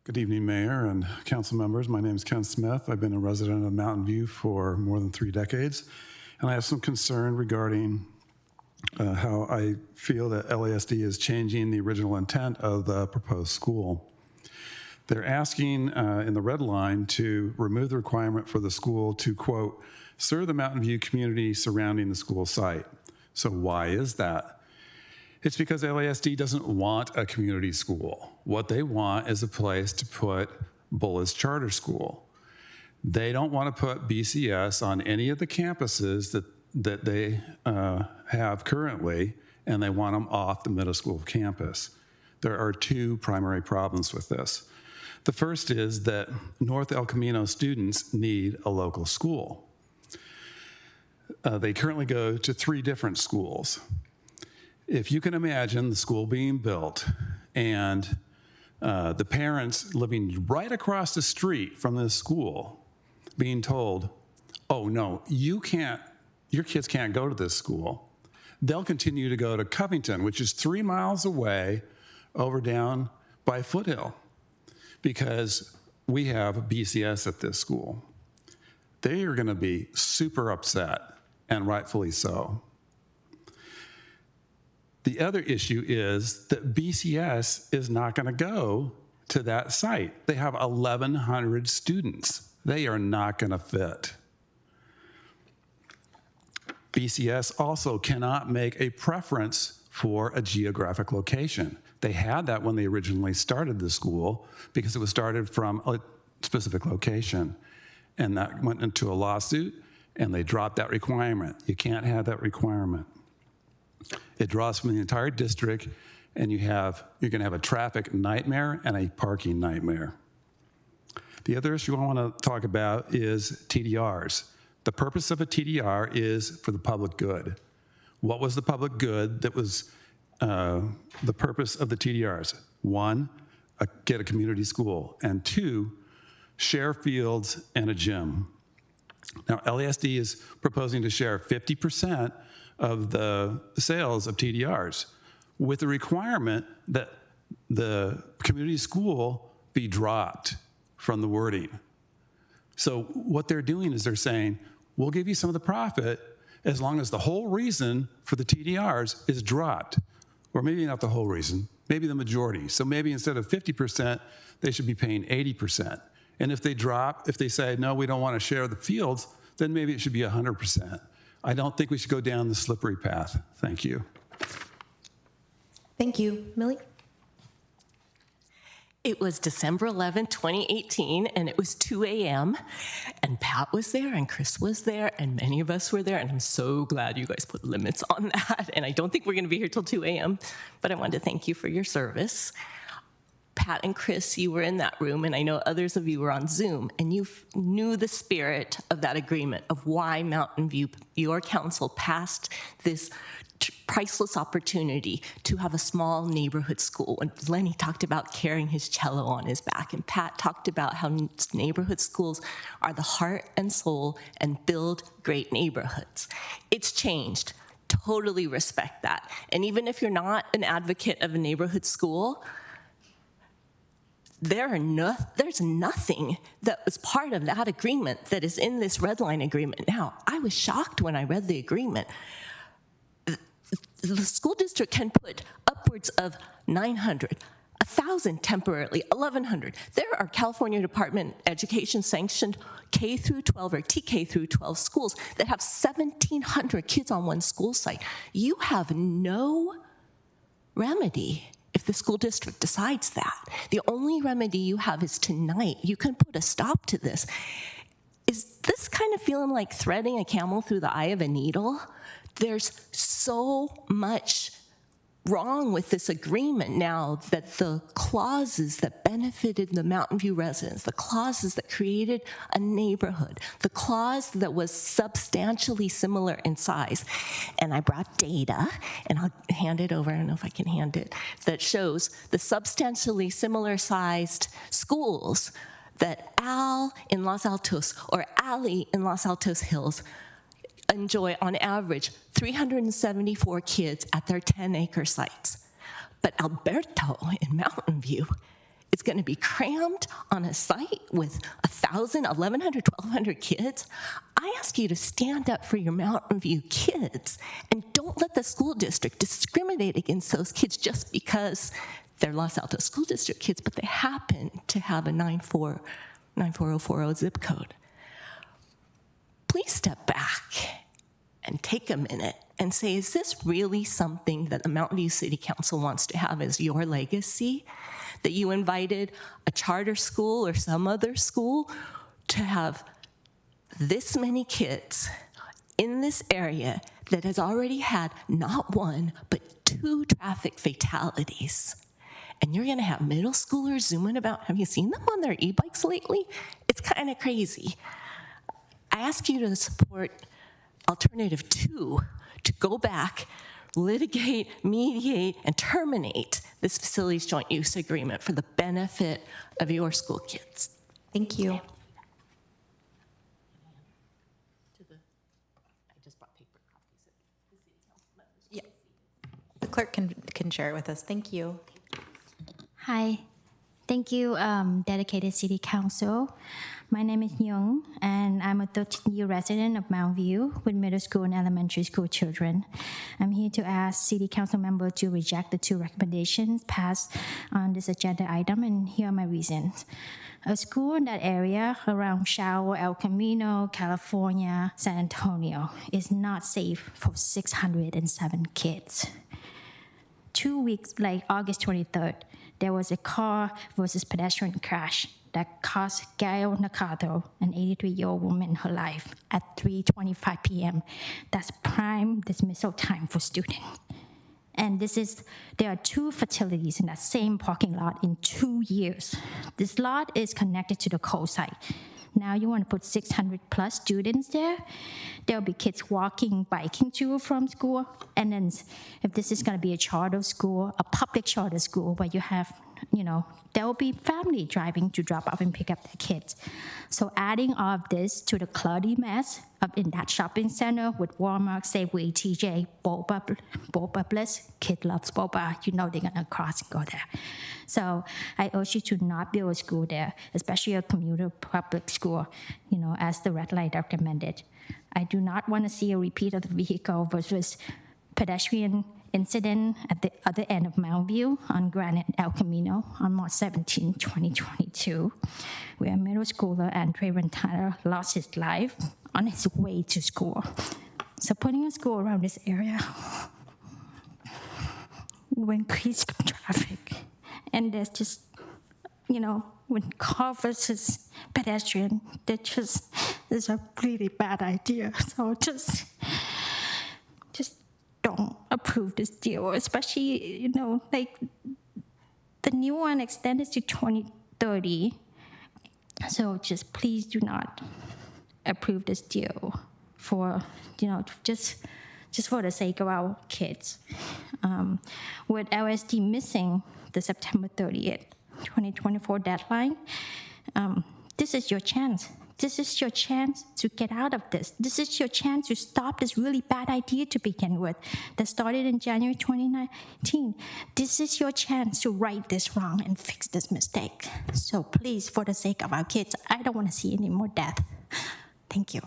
Good evening, Mayor and council members. My name is Ken Smith. I've been a resident of Mountain View for more than 3 decades, and I have some concern regarding how I feel that LASD is changing the original intent of the proposed school. They're asking in the red line to remove the requirement for the school to, quote, serve the Mountain View community surrounding the school site. So why is that? It's because LASD doesn't want a community school. What they want is a place to put Bullis Charter School. They don't want to put BCS on any of the campuses that they have currently, and they want them off the middle school campus. There are 2 primary problems with this. The first is that North El Camino students need a local school. They currently go to 3 different schools. If you can imagine the school being built and the parents living right across the street from this school being told, oh no, your kids can't go to this school. They'll continue to go to Covington, which is 3 miles away over down by Foothill, because we have a BCS at this school. They are gonna be super upset, and rightfully so. The other issue is that BCS is not going to go to that site. They have 1,100 students. They are not going to fit. BCS also cannot make a preference for a geographic location. They had that when they originally started the school because it was started from a specific location. And that went into a lawsuit, and they dropped that requirement. You can't have that requirement. It draws from the entire district, and you're going to have a traffic nightmare and a parking nightmare. The other issue I want to talk about is TDRs. The purpose of a TDR is for the public good. What was the public good that was the purpose of the TDRs? 1, get a community school, and 2, share fields and a gym. Now, LASD is proposing to share 50% of the sales of TDRs with the requirement that the community school be dropped from the wording. So what they're doing is they're saying, we'll give you some of the profit as long as the whole reason for the TDRs is dropped. Or maybe not the whole reason, maybe the majority. So maybe instead of 50%, they should be paying 80%. And if they say, no, we don't want to share the fields, then maybe it should be 100%. I don't think we should go down the slippery path. Thank you. Thank you. Millie? It was December 11, 2018, and it was 2 a.m., and Pat was there, and Chris was there, and many of us were there, and I'm so glad you guys put limits on that, and I don't think we're going to be here till 2 a.m., but I wanted to thank you for your service. Pat and Chris, you were in that room, and I know others of you were on Zoom, and you knew the spirit of that agreement, of why Mountain View, your council, passed this priceless opportunity to have a small neighborhood school. And Lenny talked about carrying his cello on his back, and Pat talked about how neighborhood schools are the heart and soul and build great neighborhoods. It's changed. Totally respect that. And even if you're not an advocate of a neighborhood school, there's nothing that was part of that agreement that is in this red line agreement now. I was shocked when I read the agreement. The school district can put upwards of 900, 1,000 temporarily, 1,100. There are California Department of Education sanctioned K through 12 or TK through 12 schools that have 1,700 kids on one school site. You have no remedy if the school district decides that. The only remedy you have is tonight. You can put a stop to this. Is this kind of feeling like threading a camel through the eye of a needle? There's so much wrong with this agreement now that the clauses that benefited the Mountain View residents, the clauses that created a neighborhood, the clause that was substantially similar in size, and I brought data, and I'll hand it over, I don't know if I can hand it, that shows the substantially similar sized schools that Al in Los Altos or Ali in Los Altos Hills enjoy on average 374 kids at their 10-acre sites. But Alberto in Mountain View is going to be crammed on a site with 1,000, 1,100, 1,200 kids. I ask you to stand up for your Mountain View kids and don't let the school district discriminate against those kids just because they're Los Altos School District kids, but they happen to have a 94040 zip code. Please step back and take a minute and say, is this really something that the Mountain View City Council wants to have as your legacy? That you invited a charter school or some other school to have this many kids in this area that has already had not one, but 2 traffic fatalities. And you're gonna have middle schoolers zooming about. Have you seen them on their e-bikes lately? It's kind of crazy. I ask you to support alternative 2, to go back, litigate, mediate, and terminate this facilities joint use agreement for the benefit of your school kids. Thank you. Yeah. The clerk can share it with us. Thank you. Hi. Thank you, dedicated City Council. My name is Young, and I'm a 13-year resident of Mountain View with middle school and elementary school children. I'm here to ask City Council members to reject the 2 recommendations passed on this agenda item, and here are my reasons. A school in that area around Shower, El Camino, California, San Antonio is not safe for 607 kids. 2 weeks, like August 23rd, there was a car versus pedestrian crash that cost Gail Nakato, an 83-year-old woman, her life at 3:25 p.m. That's prime dismissal time for students. And there are 2 fatalities in that same parking lot in 2 years. This lot is connected to the coal site. Now you want to put 600 plus students there. There'll be kids walking, biking to or from school. And then if this is going to be a charter school, a public charter school where you have there will be family driving to drop off and pick up their kids. So adding all of this to the cluttery mess up in that shopping center with Walmart, Safeway, TJ, boba, kid loves boba, they're gonna cross and go there. So I urge you to not build a school there, especially a commuter public school, as the red light recommended. I do not want to see a repeat of the vehicle versus pedestrian incident at the other end of Mountain View on Granite El Camino on March 17, 2022, where middle schooler Andre Rentana lost his life on his way to school. So putting a school around this area will increase traffic. And there's just, when car versus pedestrian, is a really bad idea. So just don't approve this deal, especially, the new one extended to 2030. So just please do not approve this deal for, just for the sake of our kids. With LSD missing the September 30th, 2024 deadline, this is your chance. This is your chance to get out of this. This is your chance to stop this really bad idea to begin with that started in January 2019. This is your chance to right this wrong and fix this mistake. So please, for the sake of our kids, I don't want to see any more death. Thank you.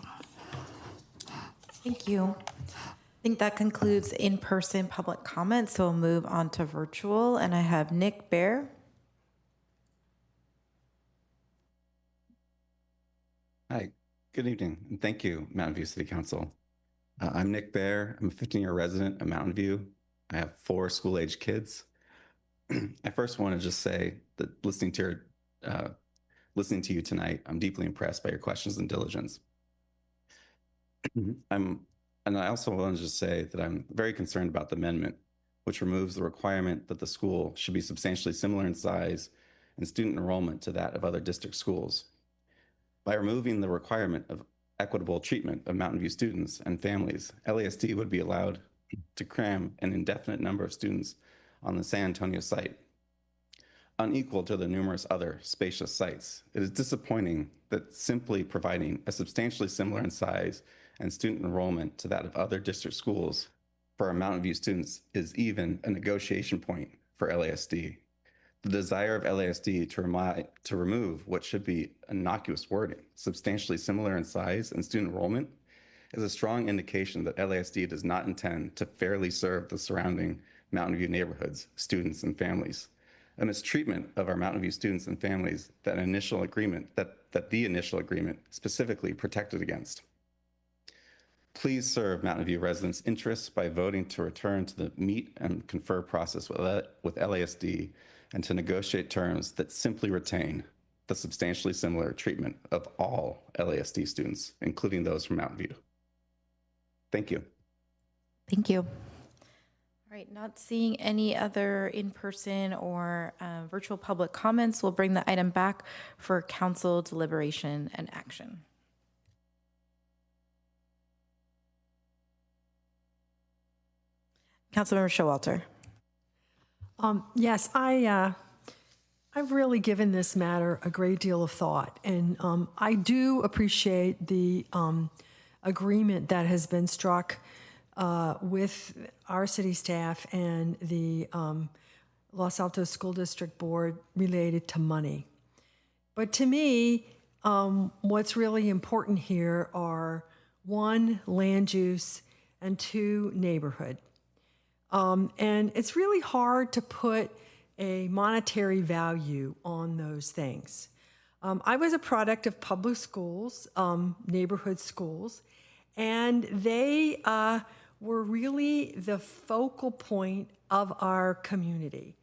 Thank you. I think that concludes in-person public comments, so we'll move on to virtual. And I have Nick Bear. Hi, good evening, and thank you, Mountain View City Council. I'm Nick Bear. I'm a 15-year resident of Mountain View. I have 4 school-age kids. I first want to just say that listening to you tonight, I'm deeply impressed by your questions and diligence. And I also want to just say that I'm very concerned about the amendment, which removes the requirement that the school should be substantially similar in size and student enrollment to that of other district schools. By removing the requirement of equitable treatment of Mountain View students and families, LASD would be allowed to cram an indefinite number of students on the San Antonio site, unequal to the numerous other spacious sites. It is disappointing that simply providing a substantially similar in size and student enrollment to that of other district schools for our Mountain View students is even a negotiation point for LASD. The desire of LASD to remove what should be innocuous wording, substantially similar in size and student enrollment, is a strong indication that LASD does not intend to fairly serve the surrounding Mountain View neighborhoods, students, and families. And its treatment of our Mountain View students and families that the initial agreement specifically protected against. Please serve Mountain View residents' interests by voting to return to the meet and confer process with LASD and to negotiate terms that simply retain the substantially similar treatment of all LASD students, including those from Mountain View. Thank you. Thank you. All right, not seeing any other in-person or virtual public comments, we'll bring the item back for council deliberation and action. Councilmember Showalter. Yes, I've really given this matter a great deal of thought, and I do appreciate the agreement that has been struck with our city staff and the Los Altos School District Board related to money. But to me, what's really important here are 1, land use, and 2, neighborhood. And it's really hard to put a monetary value on those things. I was a product of public schools, neighborhood schools, and they were really the focal point of our community.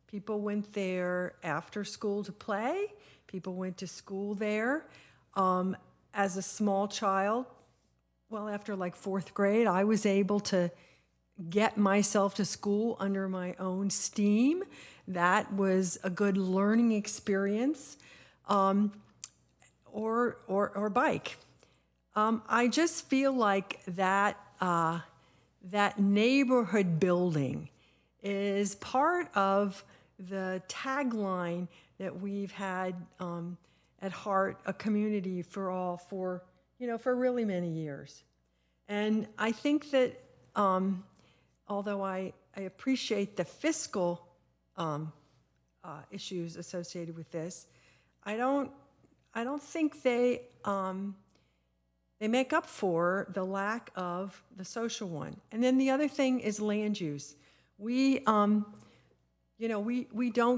People went there after school to play. People went to school there. As a small child, well, after like 4th grade, I was able to get myself to school under my own steam. That was a good learning experience, or bike. I just feel like that that neighborhood building is part of the tagline that we've had at heart, a community for all, for really many years. And I think that although I appreciate the fiscal issues associated with this, I don't think they make up for the lack of the social one. And then the other thing is land use. We don't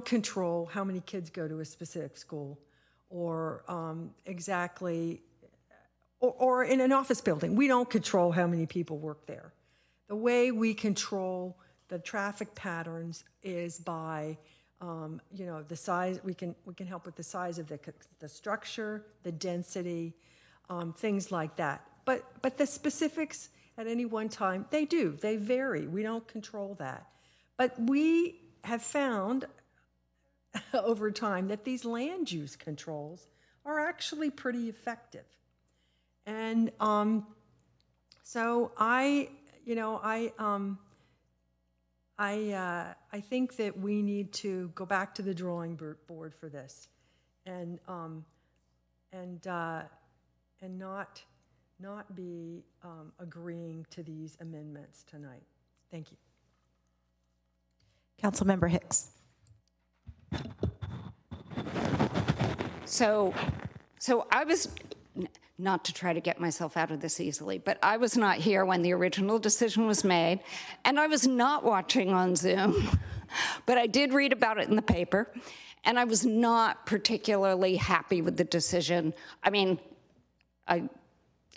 control how many kids go to a specific school, or exactly, or in an office building. We don't control how many people work there. The way we control the traffic patterns is by, the size. We can help with the size of the structure, the density, things like that. But the specifics at any one time, they vary. We don't control that. But we have found over time that these land use controls are actually pretty effective. And so I think that we need to go back to the drawing board for this, and not be agreeing to these amendments tonight. Thank you. Councilmember Hicks. So I was, not to try to get myself out of this easily, but I was not here when the original decision was made, and I was not watching on Zoom, but I did read about it in the paper, and I was not particularly happy with the decision. I mean,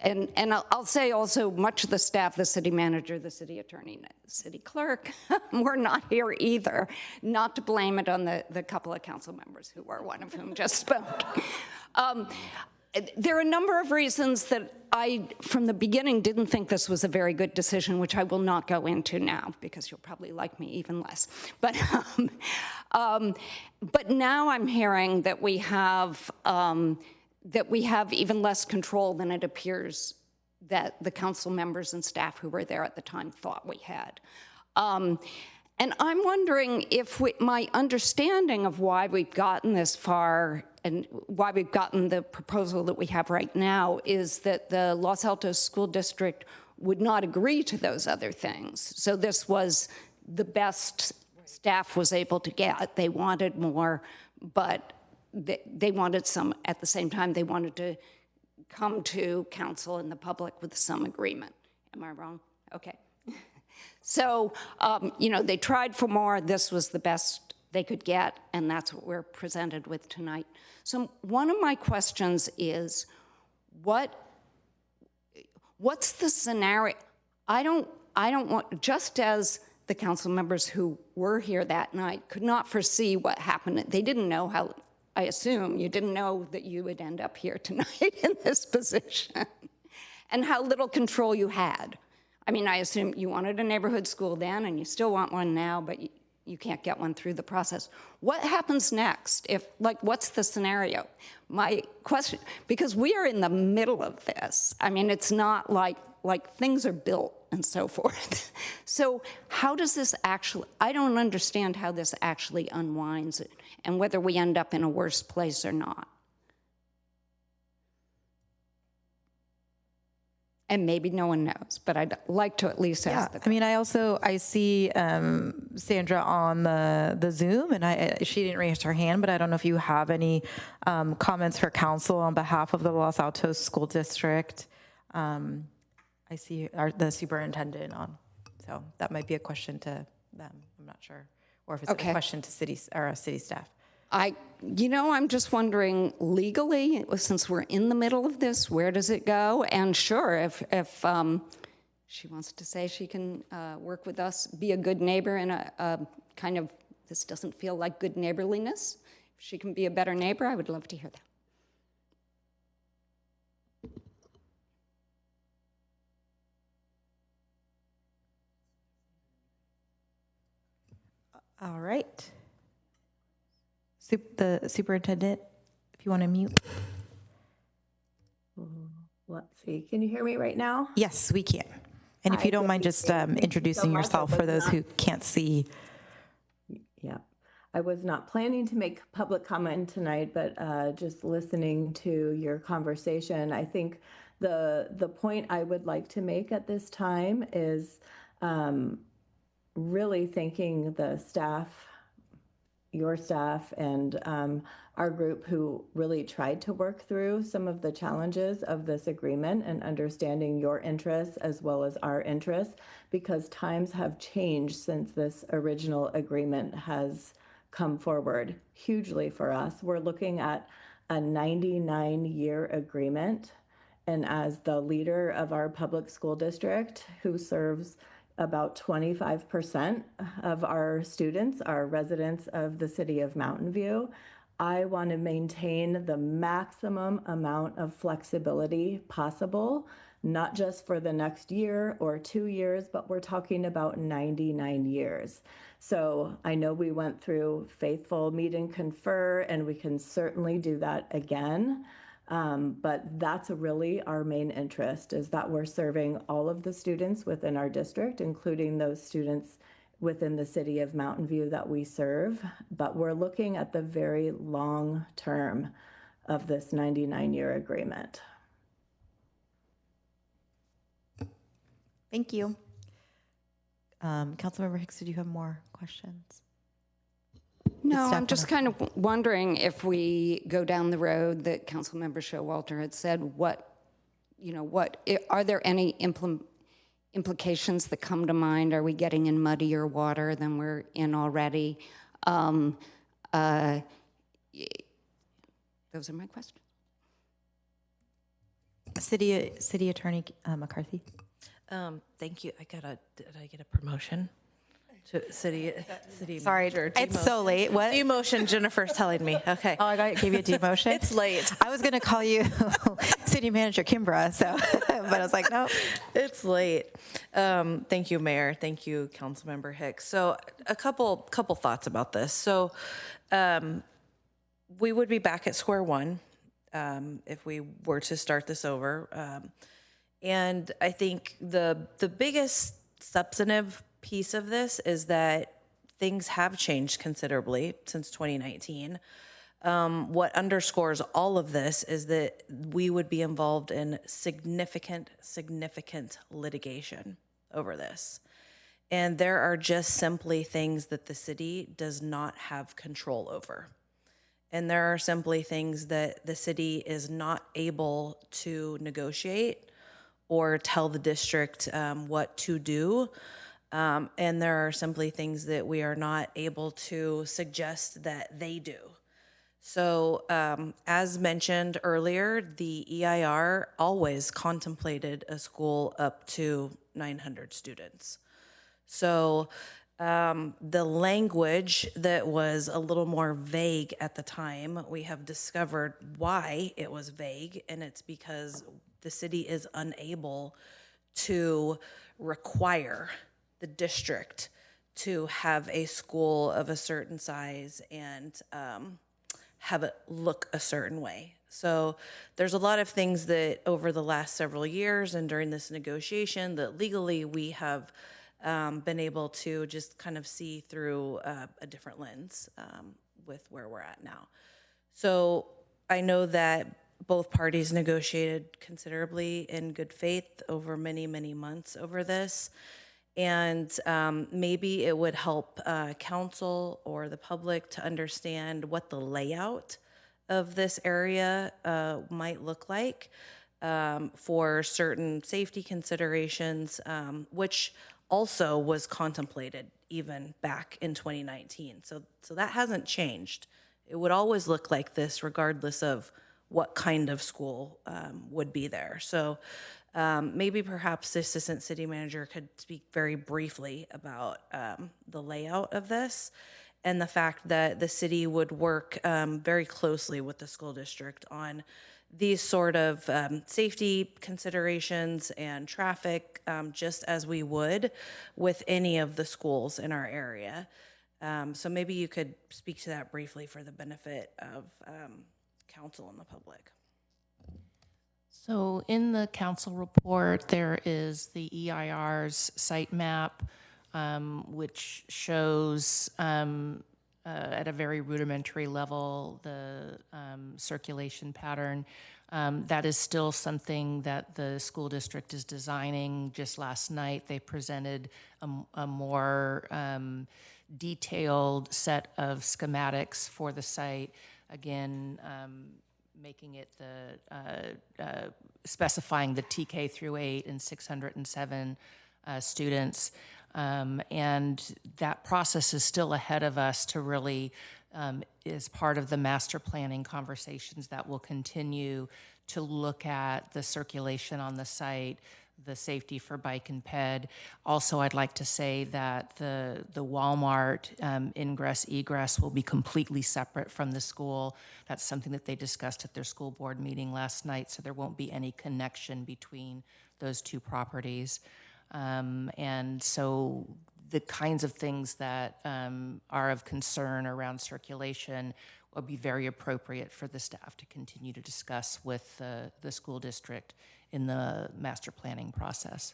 I'll say also much of the staff, the city manager, the city attorney, the city clerk, were not here either. Not to blame it on the couple of council members who were, one of whom just spoke. There are a number of reasons that I, from the beginning, didn't think this was a very good decision, which I will not go into now because you'll probably like me even less. But now I'm hearing that we have even less control than it appears that the council members and staff who were there at the time thought we had. And I'm wondering if my understanding of why we've gotten this far and why we've gotten the proposal that we have right now is that the Los Altos School District would not agree to those other things. So this was the best staff was able to get. They wanted more, but they wanted some, at the same time, they wanted to come to council and the public with some agreement. Am I wrong? Okay. So, they tried for more. This was the best they could get, and that's what we're presented with tonight. So one of my questions is, what's the scenario? I don't want, just as the council members who were here that night could not foresee what happened. They didn't know how, I assume you didn't know that you would end up here tonight in this position, and how little control you had. I mean, I assume you wanted a neighborhood school then, and you still want one now, but you can't get one through the process. What happens next? What's the scenario? My question, because we are in the middle of this. I mean, it's not like things are built and so forth. So how does this actually, I don't understand how this actually unwinds it, and whether we end up in a worse place or not. And maybe no one knows, but I'd like to at least ask. I mean, I see Sandra on the Zoom, and she didn't raise her hand, but I don't know if you have any comments for council on behalf of the Los Altos School District. I see the superintendent on, so that might be a question to them. I'm not sure, or if it's a question to city staff. I'm just wondering, legally, since we're in the middle of this, where does it go? And sure, if she wants to say she can work with us, be a good neighbor in a kind of, this doesn't feel like good neighborliness. If she can be a better neighbor, I would love to hear that. All right. The superintendent, if you want to mute. Let's see. Can you hear me right now? Yes, we can. And if you don't mind just introducing yourself for those who can't see. Yeah. I was not planning to make public comment tonight, but just listening to your conversation, I think the point I would like to make at this time is really thanking the staff, your staff, and our group who really tried to work through some of the challenges of this agreement and understanding your interests as well as our interests, because times have changed since this original agreement has come forward hugely for us. We're looking at a 99-year agreement. And as the leader of our public school district, who serves about 25% of our students are residents of the city of Mountain View, I want to maintain the maximum amount of flexibility possible, not just for the next year or 2 years, but we're talking about 99 years. So I know we went through faithful meet and confer, and we can certainly do that again. But that's really our main interest, is that we're serving all of the students within our district, including those students within the city of Mountain View that we serve. But we're looking at the very long term of this 99-year agreement. Thank you. Councilmember Hicks, did you have more questions? No, I'm just kind of wondering if we go down the road that Councilmember Showalter had said, are there any implications that come to mind? Are we getting in muddier water than we're in already? Those are my questions. City Attorney McCarthy. Thank you. Did I get a promotion? To city Sorry, manager. it's so late. What? Demotion, Jennifer's telling me. Okay. Oh, gave you a demotion? It's late. I was going to call you City Manager Kimbra, but I was like, no. It's late. Thank you, Mayor. Thank you, Councilmember Hicks. So a couple thoughts about this. So we would be back at square one if we were to start this over. And I think the biggest substantive piece of this is that things have changed considerably since 2019. What underscores all of this is that we would be involved in significant litigation over this. And there are just simply things that the city does not have control over. And there are simply things that the city is not able to negotiate or tell the district what to do. And there are simply things that we are not able to suggest that they do. So as mentioned earlier, the EIR always contemplated a school up to 900 students. So the language that was a little more vague at the time, we have discovered why it was vague, and it's because the city is unable to require the district to have a school of a certain size and have it look a certain way. So there's a lot of things that over the last several years and during this negotiation that legally we have been able to just kind of see through a different lens with where we're at now. So I know that both parties negotiated considerably in good faith over many, many months over this. And maybe it would help council or the public to understand what the layout of this area might look like for certain safety considerations, which also was contemplated even back in 2019. So that hasn't changed. It would always look like this regardless of what kind of school would be there. So maybe perhaps the assistant city manager could speak very briefly about the layout of this and the fact that the city would work very closely with the school district on these sort of safety considerations and traffic, just as we would with any of the schools in our area. So maybe you could speak to that briefly for the benefit of council and the public. So in the council report, there is the EIR's site map, which shows at a very rudimentary level, the circulation pattern. That is still something that the school district is designing. Just last night, they presented a more detailed set of schematics for the site. Again, making it specifying the TK through 8 and 607 students. And that process is still ahead of us to really, is part of the master planning conversations that will continue to look at the circulation on the site, the safety for bike and ped. Also, I'd like to say that the Walmart ingress egress will be completely separate from the school. That's something that they discussed at their school board meeting last night, so there won't be any connection between those two properties. And so the kinds of things that are of concern around circulation will be very appropriate for the staff to continue to discuss with the school district in the master planning process.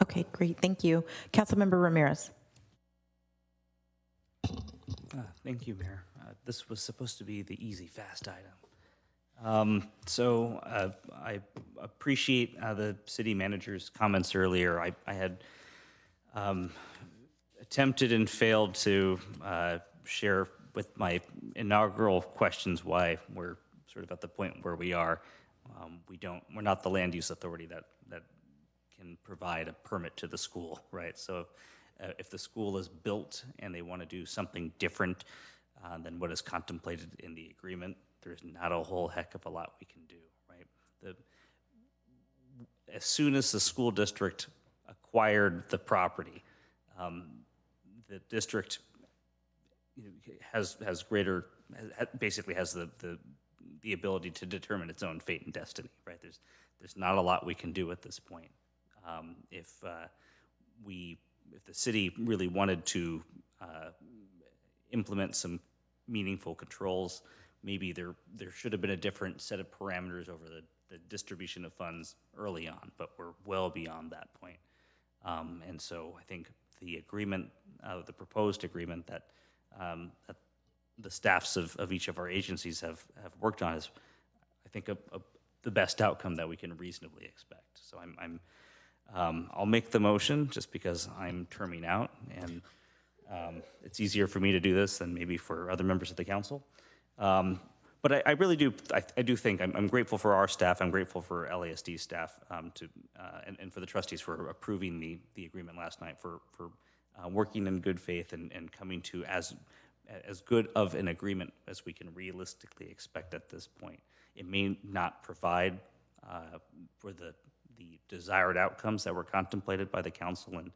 Okay, great, thank you. Councilmember Ramirez. Thank you, Mayor. This was supposed to be the easy, fast item. So I appreciate the city manager's comments earlier. I had attempted and failed to share with my inaugural questions why we're sort of at the point where we are. We're not the land use authority that can provide a permit to the school, right? So if the school is built and they want to do something different than what is contemplated in the agreement, there's not a whole heck of a lot we can do, right? As soon as the school district acquired the property, the district basically has the ability to determine its own fate and destiny, right? There's not a lot we can do at this point. If the city really wanted to implement some meaningful controls, maybe there should have been a different set of parameters over the distribution of funds early on, but we're well beyond that point. And so I think the agreement, the proposed agreement that the staffs of each of our agencies have worked on is, I think, the best outcome that we can reasonably expect. So I'll make the motion just because I'm terming out, and it's easier for me to do this than maybe for other members of the council. But I really do. I do think I'm grateful for our staff. I'm grateful for LASD staff and for the trustees for approving the agreement last night, for working in good faith and coming to as good of an agreement as we can realistically expect at this point. It may not provide for the desired outcomes that were contemplated by the council in,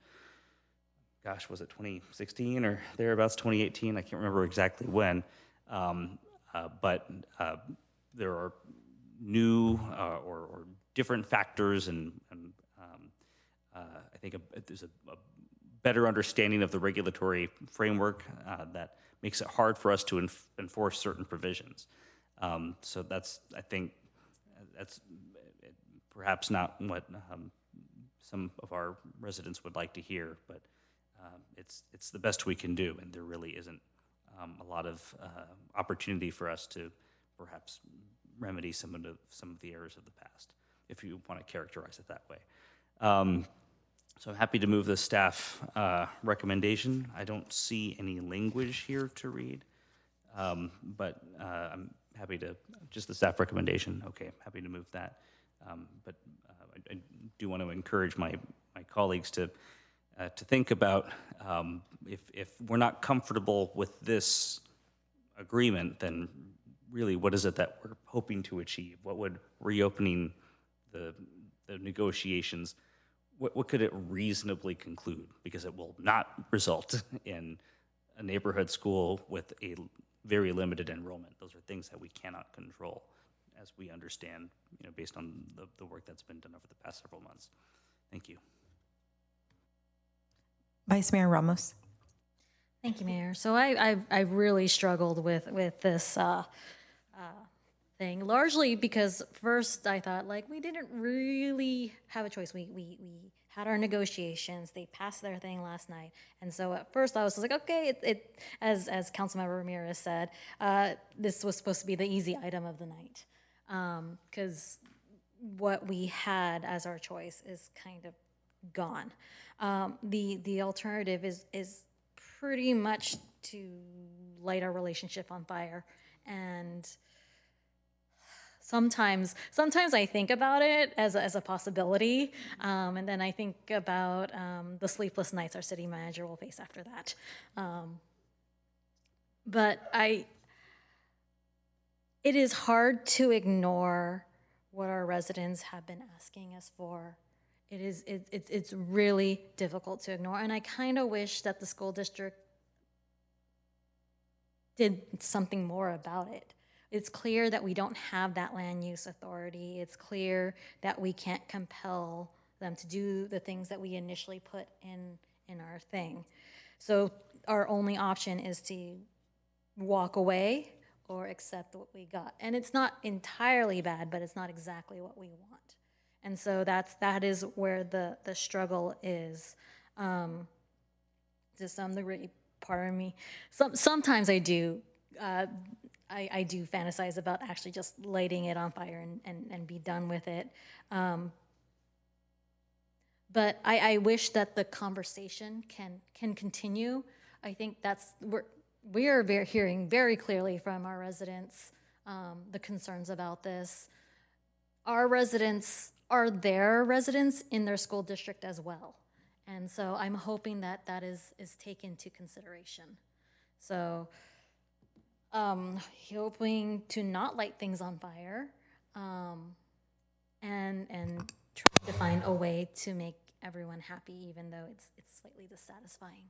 gosh, was it 2016 or thereabouts, 2018? I can't remember exactly when. But there are new or different factors, and I think there's a better understanding of the regulatory framework that makes it hard for us to enforce certain provisions. So I think that's perhaps not what some of our residents would like to hear, but it's the best we can do, and there really isn't a lot of opportunity for us to perhaps remedy some of the errors of the past, if you want to characterize it that way. So I'm happy to move the staff recommendation. I don't see any language here to read, but I'm happy to, just the staff recommendation. Okay, I'm happy to move that. But I do want to encourage my colleagues to think about if we're not comfortable with this agreement, then really what is it that we're hoping to achieve? What would reopening the negotiations, what could it reasonably conclude? Because it will not result in a neighborhood school with a very limited enrollment. Those are things that we cannot control, as we understand, based on the work that's been done over the past several months. Thank you. Vice Mayor Ramos. Thank you, Mayor. So I really struggled with this thing, largely because first I thought like we didn't really have a choice. We had our negotiations. They passed their thing last night, and so at first I was like, okay, as Councilmember Ramirez said, this was supposed to be the easy item of the night, because what we had as our choice is kind of gone. The alternative is pretty much to light our relationship on fire, and sometimes I think about it as a possibility, and then I think about the sleepless nights our city manager will face after that. But it is hard to ignore what our residents have been asking us for. It's really difficult to ignore, and I kind of wish that the school district did something more about it. It's clear that we don't have that land use authority. It's clear that we can't compel them to do the things that we initially put in our thing. So our only option is to walk away or accept what we got. And it's not entirely bad, but it's not exactly what we want. And so that is where the struggle is, to some degree. Pardon me. Sometimes I do. I do fantasize about actually just lighting it on fire and be done with it. But I wish that the conversation can continue. I think we are hearing very clearly from our residents the concerns about this. Our residents are their residents in their school district as well. And so I'm hoping that is taken into consideration. So hoping to not light things on fire, and try to find a way to make everyone happy, even though it's slightly dissatisfying.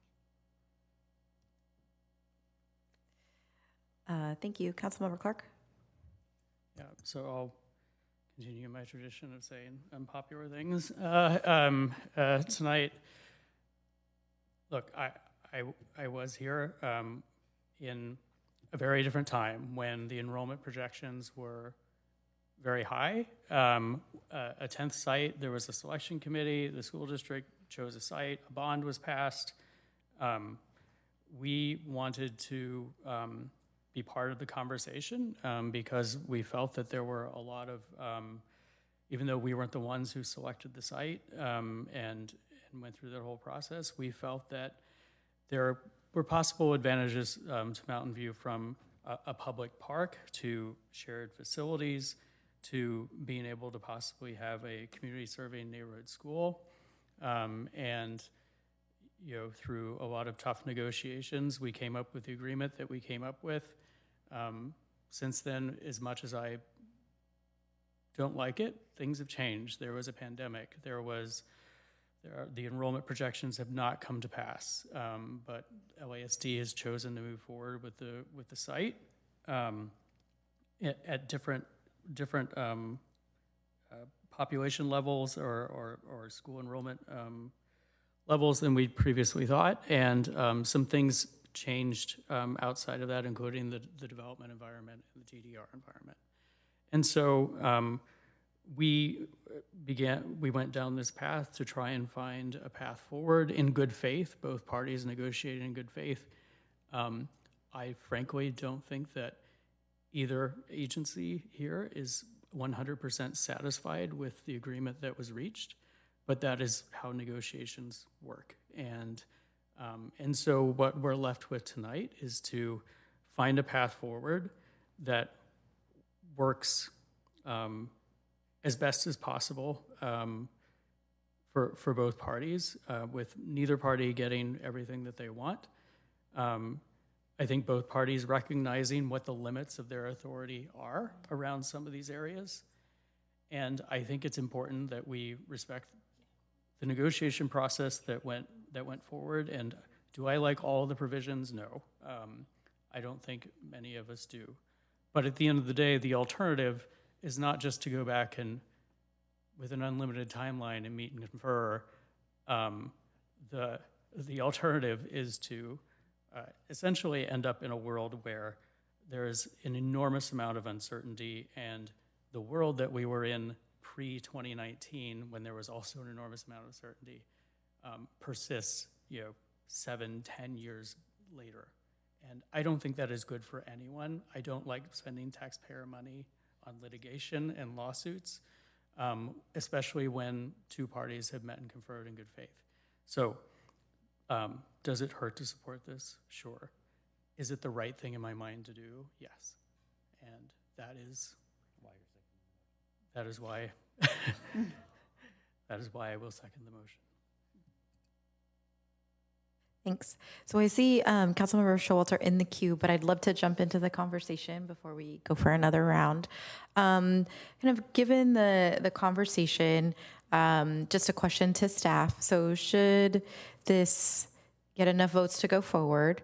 Thank you. Councilmember Clark? Yeah, so I'll continue my tradition of saying unpopular things tonight. Look, I was here in a very different time when the enrollment projections were very high. A 10th site, there was a selection committee, the school district chose a site, a bond was passed. We wanted to be part of the conversation because we felt that there were a lot of, even though we weren't the ones who selected the site and went through the whole process, we felt that there were possible advantages to Mountain View, from a public park to shared facilities to being able to possibly have a community serving neighborhood school. And through a lot of tough negotiations, we came up with the agreement that we came up with. Since then, as much as I don't like it, things have changed. There was a pandemic. The enrollment projections have not come to pass, but LASD has chosen to move forward with the site at different population levels or school enrollment levels than we previously thought, and some things changed outside of that, including the development environment and the TDR environment. And so we went down this path to try and find a path forward in good faith. Both parties negotiated in good faith. I frankly don't think that either agency here is 100% satisfied with the agreement that was reached, but that is how negotiations work. And so what we're left with tonight is to find a path forward that works as best as possible for both parties, with neither party getting everything that they want. I think both parties recognizing what the limits of their authority are around some of these areas. And I think it's important that we respect the negotiation process that went forward. And do I like all the provisions? No. I don't think many of us do. But at the end of the day, the alternative is not just to go back and, with an unlimited timeline, and meet and confer. The alternative is to essentially end up in a world where there is an enormous amount of uncertainty, and the world that we were in pre-2019, when there was also an enormous amount of uncertainty, persists, 7, 10 years later. And I don't think that is good for anyone. I don't like spending taxpayer money on litigation and lawsuits, especially when two parties have met and conferred in good faith. So does it hurt to support this? Sure. Is it the right thing in my mind to do? Yes. And that is why that is why I will second the motion. Thanks. So I see Councilmember Showalter in the queue, but I'd love to jump into the conversation before we go for another round. Kind of given the conversation, just a question to staff. So should this get enough votes to go forward,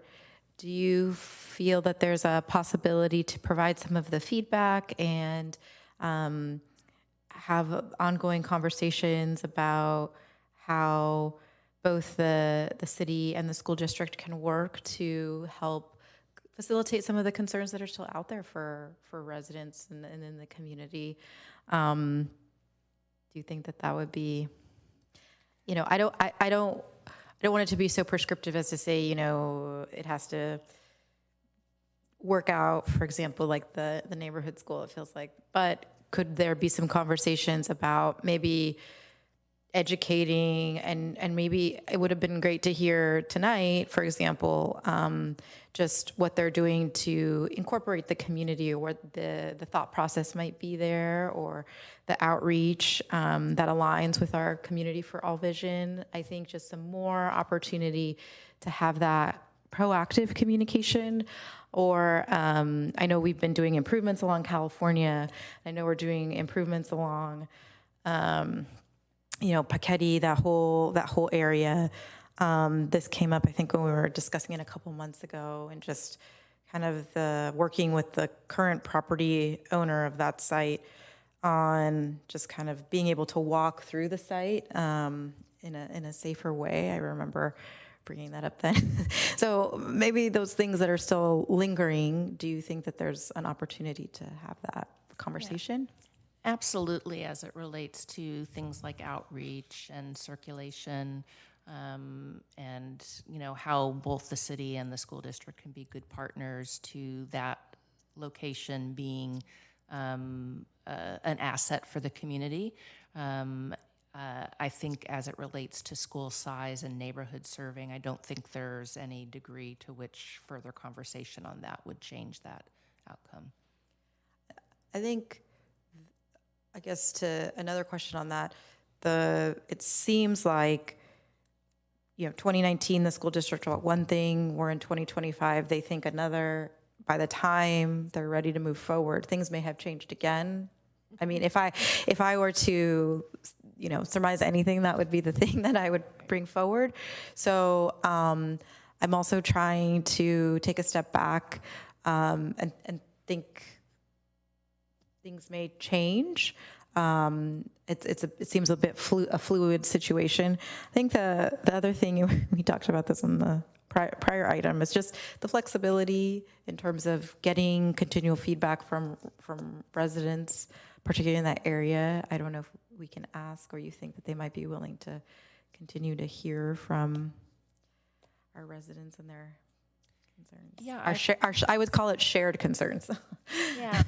do you feel that there's a possibility to provide some of the feedback and have ongoing conversations about how both the city and the school district can work to help facilitate some of the concerns that are still out there for residents and in the community? Do you think that would be, I don't want it to be so prescriptive as to say, it has to work out, for example, like the neighborhood school, it feels like, but could there be some conversations about maybe educating, and maybe it would have been great to hear tonight, for example, just what they're doing to incorporate the community, or what the thought process might be there, or the outreach that aligns with our Community for All vision. I think just some more opportunity to have that proactive communication. Or I know we've been doing improvements along California. I know we're doing improvements along Paquette, that whole area. This came up, I think, when we were discussing it a couple months ago, and just kind of the working with the current property owner of that site on just kind of being able to walk through the site in a safer way. I remember bringing that up then. So maybe those things that are still lingering, do you think that there's an opportunity to have that conversation? Yeah. Absolutely, as it relates to things like outreach and circulation, and how both the city and the school district can be good partners to that location being an asset for the community. I think as it relates to school size and neighborhood serving, I don't think there's any degree to which further conversation on that would change that outcome. I guess to another question on that, it seems like 2019 the school district thought one thing, we're in 2025, they think another. By the time they're ready to move forward, things may have changed again. I mean, if I were to surmise anything, that would be the thing that I would bring forward. So I'm also trying to take a step back and think things may change. It seems a bit a fluid situation. I think the other thing, we talked about this in the prior item, is just the flexibility in terms of getting continual feedback from residents, particularly in that area. I don't know if we can ask, or you think that they might be willing to continue to hear from our residents and their concerns. Yeah, I would call it shared concerns. Yeah,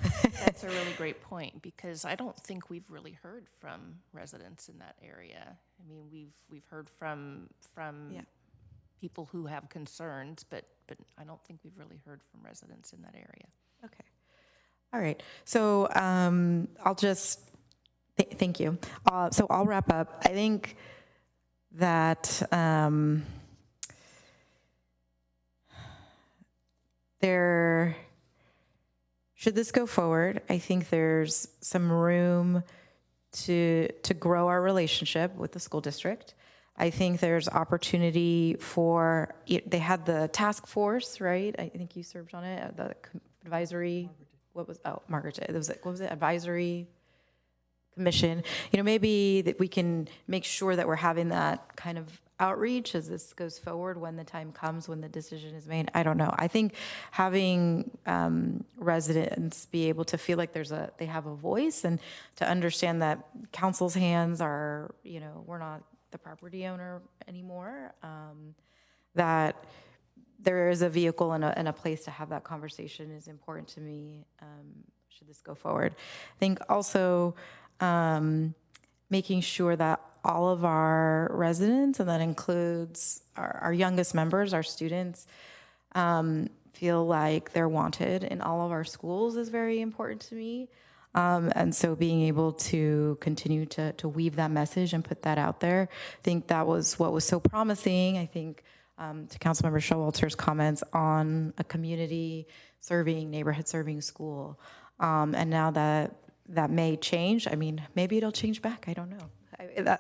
that's a really great point, because I don't think we've really heard from residents in that area. I mean, we've heard from people who have concerns, but I don't think we've really heard from residents in that area. Okay. All right. So I'll just thank you. So I'll wrap up. I think that should this go forward, I think there's some room to grow our relationship with the school district. I think there's opportunity they had the task force, right? I think you served on it, the advisory, Margaret, what was it, advisory commission. Maybe that we can make sure that we're having that kind of outreach as this goes forward when the time comes, when the decision is made? I don't know. I think having residents be able to feel like they have a voice and to understand that council's hands are, we're not the property owner anymore, that there is a vehicle and a place to have that conversation is important to me, should this go forward. I think also making sure that all of our residents, and that includes our youngest members, our students, feel like they're wanted in all of our schools is very important to me. And so being able to continue to weave that message and put that out there, I think that was what was so promising. I think to Councilmember Showalter's comments on a community serving, neighborhood serving school. And now that may change, I mean, maybe it'll change back, I don't know.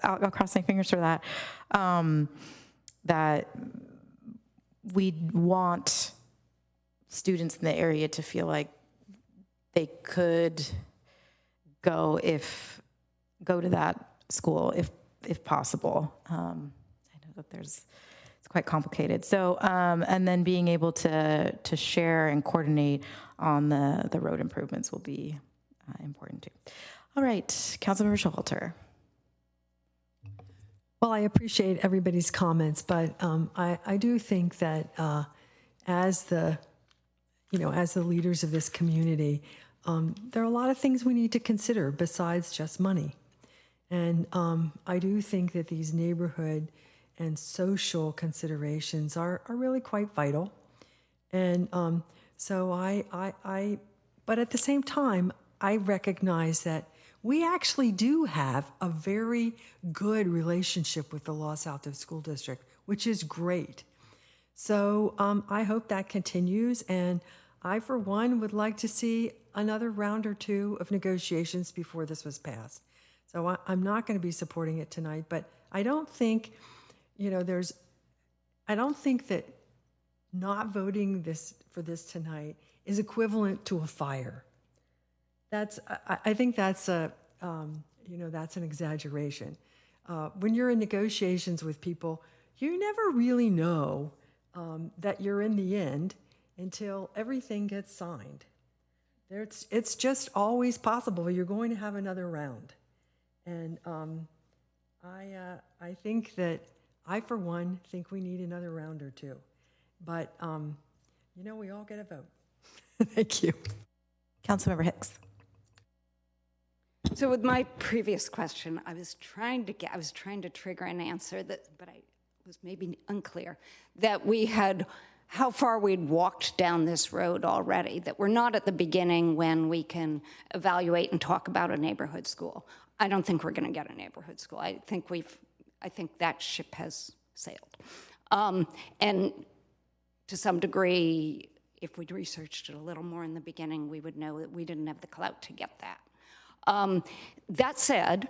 I'll cross my fingers for that. That we want students in the area to feel like they could go to that school if possible. I know that it's quite complicated. So, and then being able to share and coordinate on the road improvements will be important too. All right, Councilmember Showalter. Well, I appreciate everybody's comments, but I do think that as the leaders of this community, there are a lot of things we need to consider besides just money. And I do think that these neighborhood and social considerations are really quite vital. And so but at the same time, I recognize that we actually do have a very good relationship with the Los Altos School District, which is great. So I hope that continues, and I, for one, would like to see another round or two of negotiations before this was passed. So I'm not going to be supporting it tonight, but I don't think, I don't think that not voting for this tonight is equivalent to a fire. I think that's that's an exaggeration. When you're in negotiations with people, you never really know that you're in the end until everything gets signed. It's just always possible you're going to have another round. And I think that I, for one, think we need another round or two. But, we all get a vote. Thank you. Councilmember Hicks. So with my previous question, I was trying to trigger an answer but I was maybe unclear, that we had how far we'd walked down this road already, that we're not at the beginning when we can evaluate and talk about a neighborhood school. I don't think we're going to get a neighborhood school. I think that ship has sailed. And to some degree, if we'd researched it a little more in the beginning, we would know that we didn't have the clout to get that. That said,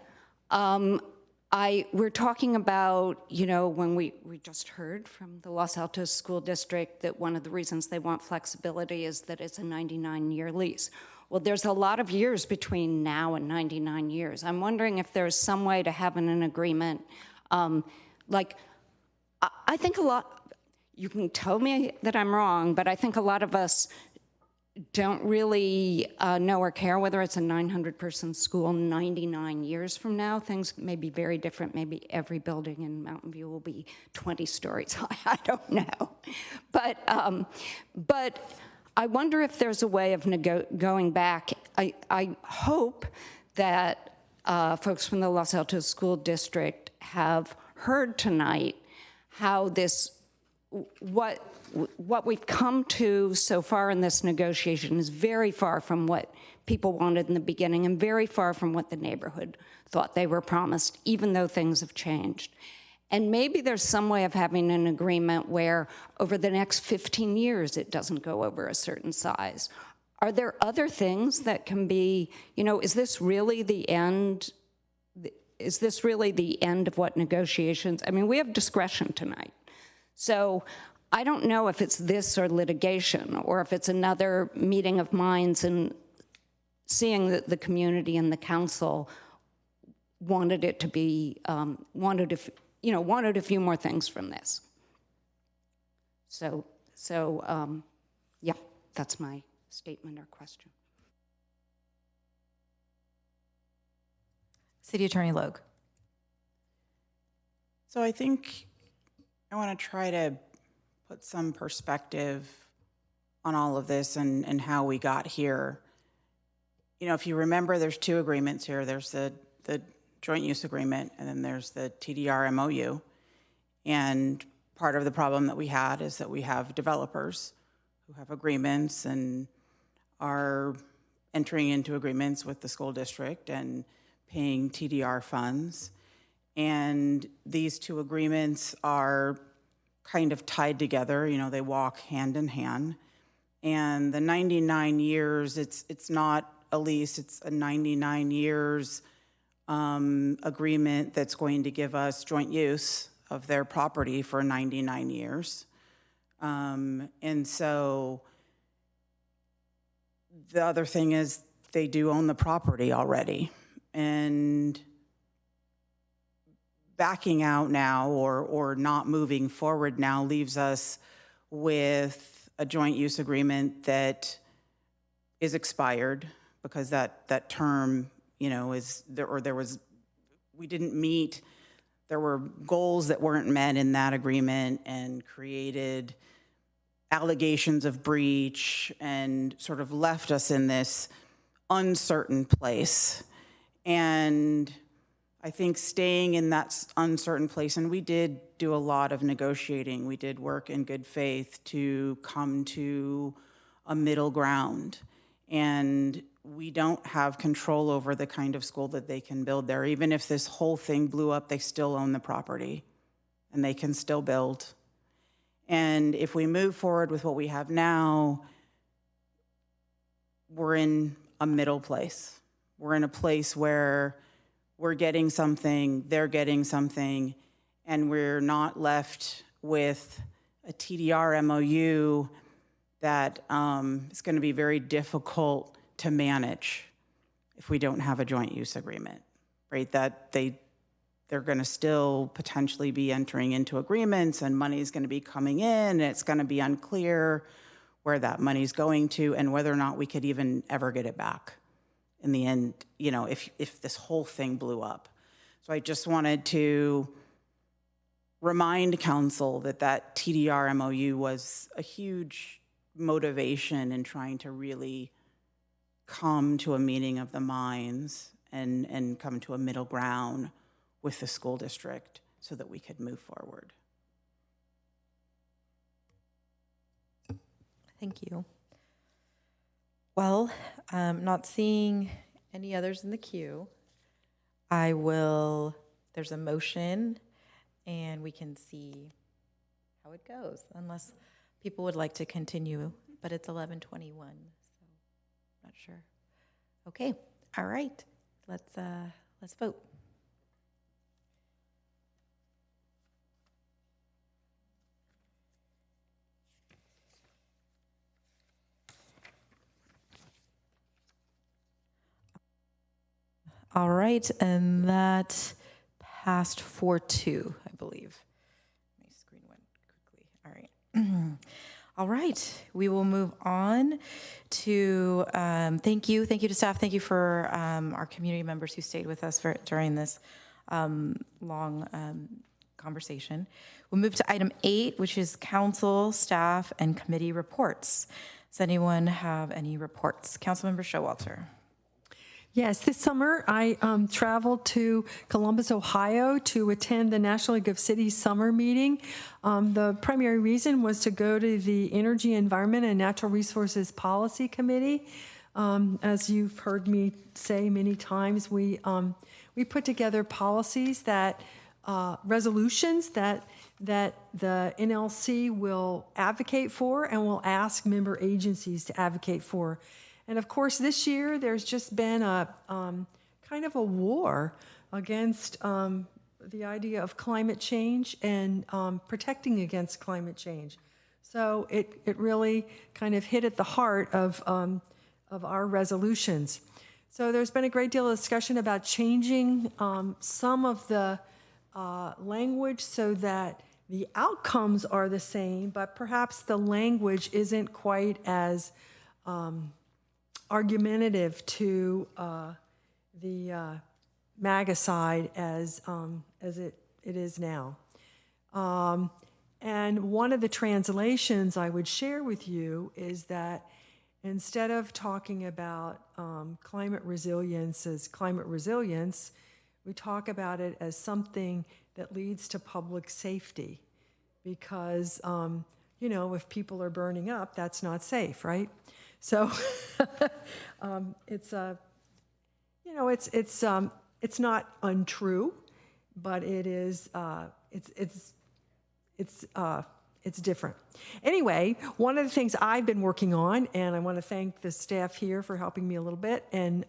we're talking about, when we just heard from the Los Altos School District that one of the reasons they want flexibility is that it's a 99-year lease. Well, there's a lot of years between now and 99 years. I'm wondering if there's some way to have an agreement. I think you can tell me that I'm wrong, but I think a lot of us don't really know or care whether it's a 900-person school 99 years from now. Things may be very different. Maybe every building in Mountain View will be 20 stories high. I don't know. But I wonder if there's a way of going back. I hope that folks from the Los Altos School District have heard tonight how what we've come to so far in this negotiation is very far from what people wanted in the beginning and very far from what the neighborhood thought they were promised, even though things have changed. And maybe there's some way of having an agreement where over the next 15 years it doesn't go over a certain size. Are there other things that can be, is this really the end? Is this really the end of what negotiations? I mean, we have discretion tonight. So I don't know if it's this or litigation, or if it's another meeting of minds and seeing that the community and the council wanted it to be, wanted to wanted a few more things from this. So yeah, that's my statement or question. City Attorney Logue. So I think I want to try to put some perspective on all of this and how we got here. If you remember, there's two agreements here. There's the joint use agreement, and then there's the TDR MOU. And part of the problem that we had is that we have developers who have agreements and are entering into agreements with the school district and paying TDR funds. And these two agreements are kind of tied together, they walk hand in hand. And the 99 years, it's not a lease, it's a 99 years agreement that's going to give us joint use of their property for 99 years. And so the other thing is they do own the property already. And backing out now or not moving forward now leaves us with a joint use agreement that is expired because that term, is there, or there was, we didn't meet, there were goals that weren't met in that agreement and created allegations of breach and sort of left us in this uncertain place. And I think staying in that uncertain place, and we did do a lot of negotiating, we did work in good faith to come to a middle ground. And we don't have control over the kind of school that they can build there. Even if this whole thing blew up, they still own the property and they can still build. And if we move forward with what we have now, we're in a middle place. We're in a place where we're getting something, they're getting something, and we're not left with a TDR MOU that is going to be very difficult to manage if we don't have a joint use agreement, right? That they're going to still potentially be entering into agreements and money is going to be coming in and it's going to be unclear where that money is going to and whether or not we could even ever get it back in the end, if this whole thing blew up. So I just wanted to remind council that TDR MOU was a huge motivation in trying to really come to a meeting of the minds and come to a middle ground with the school district so that we could move forward. Thank you. Well, not seeing any others in the queue, there's a motion and we can see how it goes, unless people would like to continue, but it's 11:21, so not sure. Okay, all right, let's vote. All right, and that passed 4-2, I believe. My screen went quickly. All right. All right, we will move on to, thank you to staff. Thank you for our community members who stayed with us during this long conversation. We'll move to item 8, which is council, staff, and committee reports. Does anyone have any reports? Councilmember Showalter. Yes, this summer I traveled to Columbus, Ohio to attend the National League of Cities summer meeting. The primary reason was to go to the Energy, Environment, and Natural Resources Policy Committee. As you've heard me say many times, we put together policies resolutions that the NLC will advocate for and will ask member agencies to advocate for. And of course, this year, there's just been a kind of a war against the idea of climate change and protecting against climate change. So it really kind of hit at the heart of our resolutions. So there's been a great deal of discussion about changing some of the language so that the outcomes are the same, but perhaps the language isn't quite as argumentative to the MAGA side as it is now. And one of the translations I would share with you is that instead of talking about climate resilience as climate resilience, we talk about it as something that leads to public safety. Because, you know, if people are burning up, that's not safe, right? So it's not untrue, but it is, it's different. Anyway, one of the things I've been working on, and I want to thank the staff here for helping me a little bit, and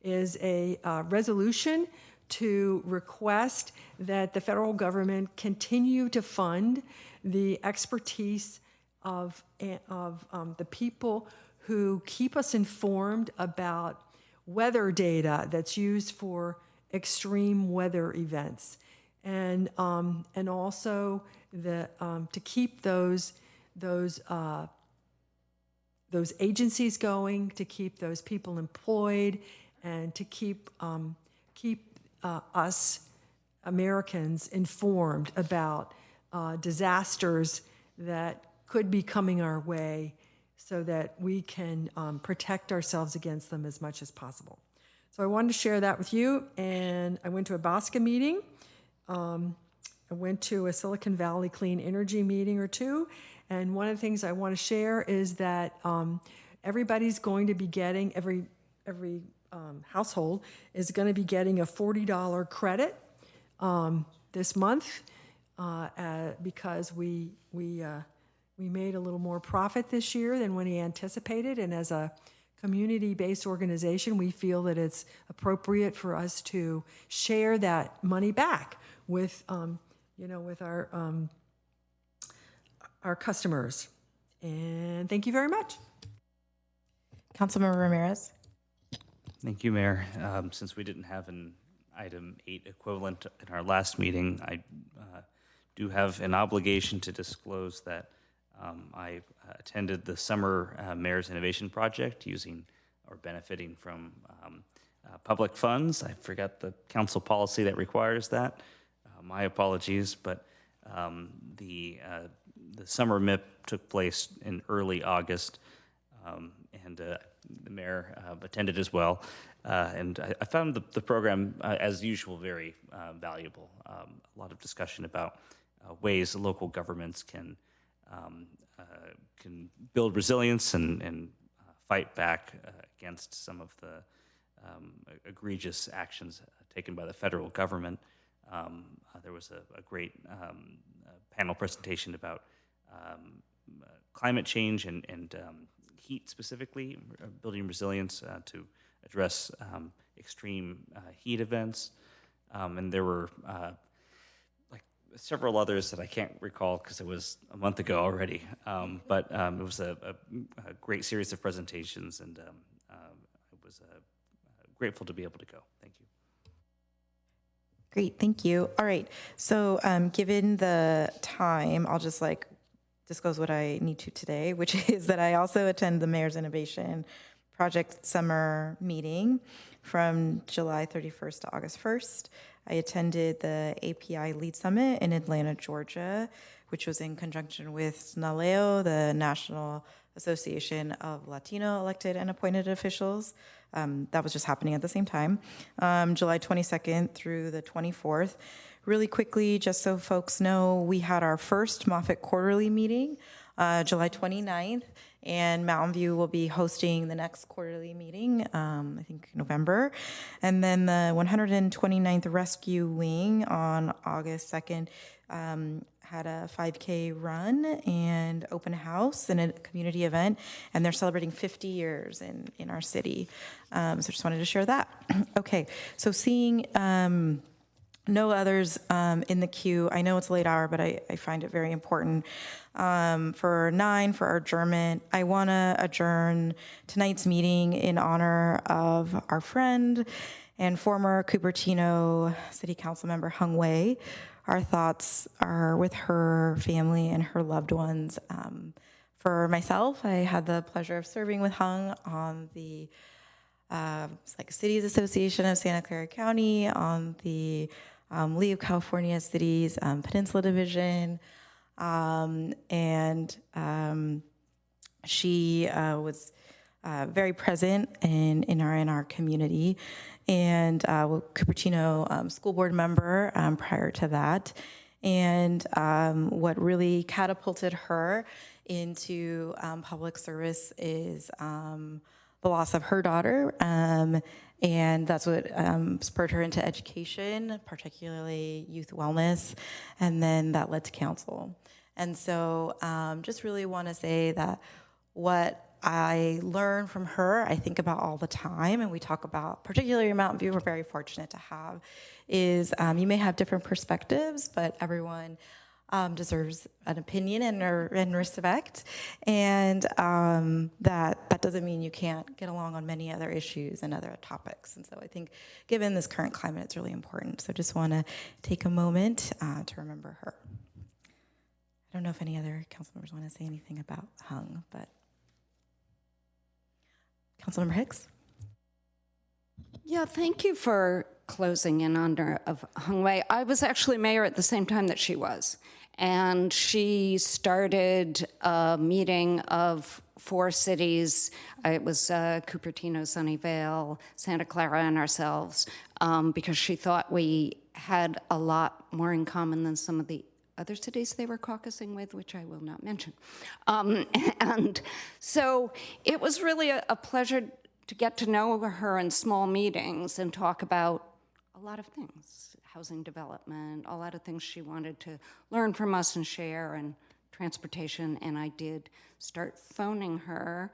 is a resolution to request that the federal government continue to fund the expertise of the people who keep us informed about weather data that's used for extreme weather events, and also to keep those agencies going, to keep those people employed, and to keep us Americans informed about disasters that could be coming our way, so that we can protect ourselves against them as much as possible. So I wanted to share that with you. And I went to a BOSCA meeting. I went to a Silicon Valley Clean Energy meeting or two. And one of the things I want to share is that everybody's going to be getting, every household is going to be getting a $40 credit this month because we made a little more profit this year than we anticipated, and as a community-based organization, we feel that it's appropriate for us to share that money back with, with our customers. And thank you very much. Councilmember Ramirez. Thank you, Mayor. Since we didn't have an item 8 equivalent in our last meeting, I do have an obligation to disclose that I attended the Summer Mayor's Innovation Project using or benefiting from public funds. I forgot the council policy that requires that. My apologies, but the summer MIP took place in early August, and the mayor attended as well. And I found the program, as usual, very valuable. A lot of discussion about ways local governments can build resilience and fight back against some of the egregious actions taken by the federal government. There was a great panel presentation about climate change and heat specifically, building resilience to address extreme heat events. And there were several others that I can't recall because it was a month ago already. But it was a great series of presentations, and I was grateful to be able to go. Thank you. Great, thank you. All right, so given the time, I'll just disclose what I need to today, which is that I also attend the Mayor's Innovation Project Summer Meeting from July 31st to August 1st. I attended the API Lead Summit in Atlanta, Georgia, which was in conjunction with NALEO, the National Association of Latino Elected and Appointed Officials. That was just happening at the same time, July 22nd through the 24th. Really quickly, just so folks know, we had our first Moffitt Quarterly meeting, July 29th, and Mountain View will be hosting the next quarterly meeting, I think November. And then the 129th Rescue Wing on August 2nd had a 5K run and open house and a community event, and they're celebrating 50 years in our city. So just wanted to share that. Okay, so seeing no others in the queue. I know it's a late hour, but I find it very important. For 9, for our adjournment, I want to adjourn tonight's meeting in honor of our friend and former Cupertino City Council member Hung Wei. Our thoughts are with her family and her loved ones. For myself, I had the pleasure of serving with Hung on the Cities Association of Santa Clara County, on the League of California Cities Peninsula Division, and she was very present in our community, and Cupertino school board member prior to that. And what really catapulted her into public service is the loss of her daughter, and that's what spurred her into education, particularly youth wellness, and then that led to council. And so just really want to say that what I learned from her, I think about all the time, and we talk about, particularly in Mountain View, we're very fortunate to have, is you may have different perspectives, but everyone deserves an opinion and respect, and that doesn't mean you can't get along on many other issues and other topics. And so I think given this current climate, it's really important. So just want to take a moment to remember her. I don't know if any other council members want to say anything about Hung, but Councilmember Hicks? Yeah, thank you for closing in on her of Hung Wei. I was actually mayor at the same time that she was. And she started a meeting of 4 cities. It was Cupertino, Sunnyvale, Santa Clara, and ourselves, because she thought we had a lot more in common than some of the other cities they were caucusing with, which I will not mention. And so it was really a pleasure to get to know her in small meetings and talk about a lot of things. Housing development, a lot of things she wanted to learn from us and share, and transportation. And I did start phoning her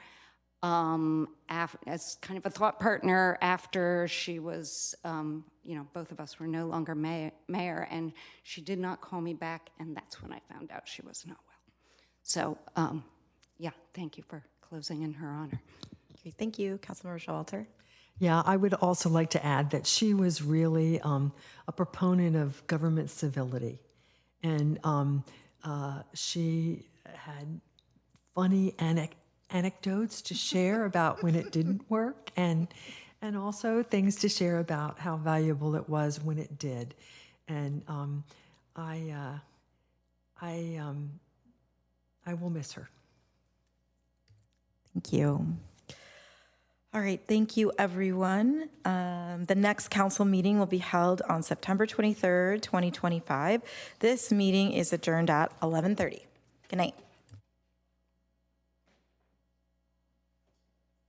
as kind of a thought partner after she was, both of us were no longer mayor, and she did not call me back, and that's when I found out she was not well. So, yeah, thank you for closing in her honor. Okay, thank you, Councilmember Showalter. Yeah, I would also like to add that she was really a proponent of government civility. And she had funny anecdotes to share about when it didn't work, and also things to share about how valuable it was when it did. And I will miss her. Thank you. All right, thank you, everyone. The next council meeting will be held on September 23rd, 2025. This meeting is adjourned at 11:30. Good night.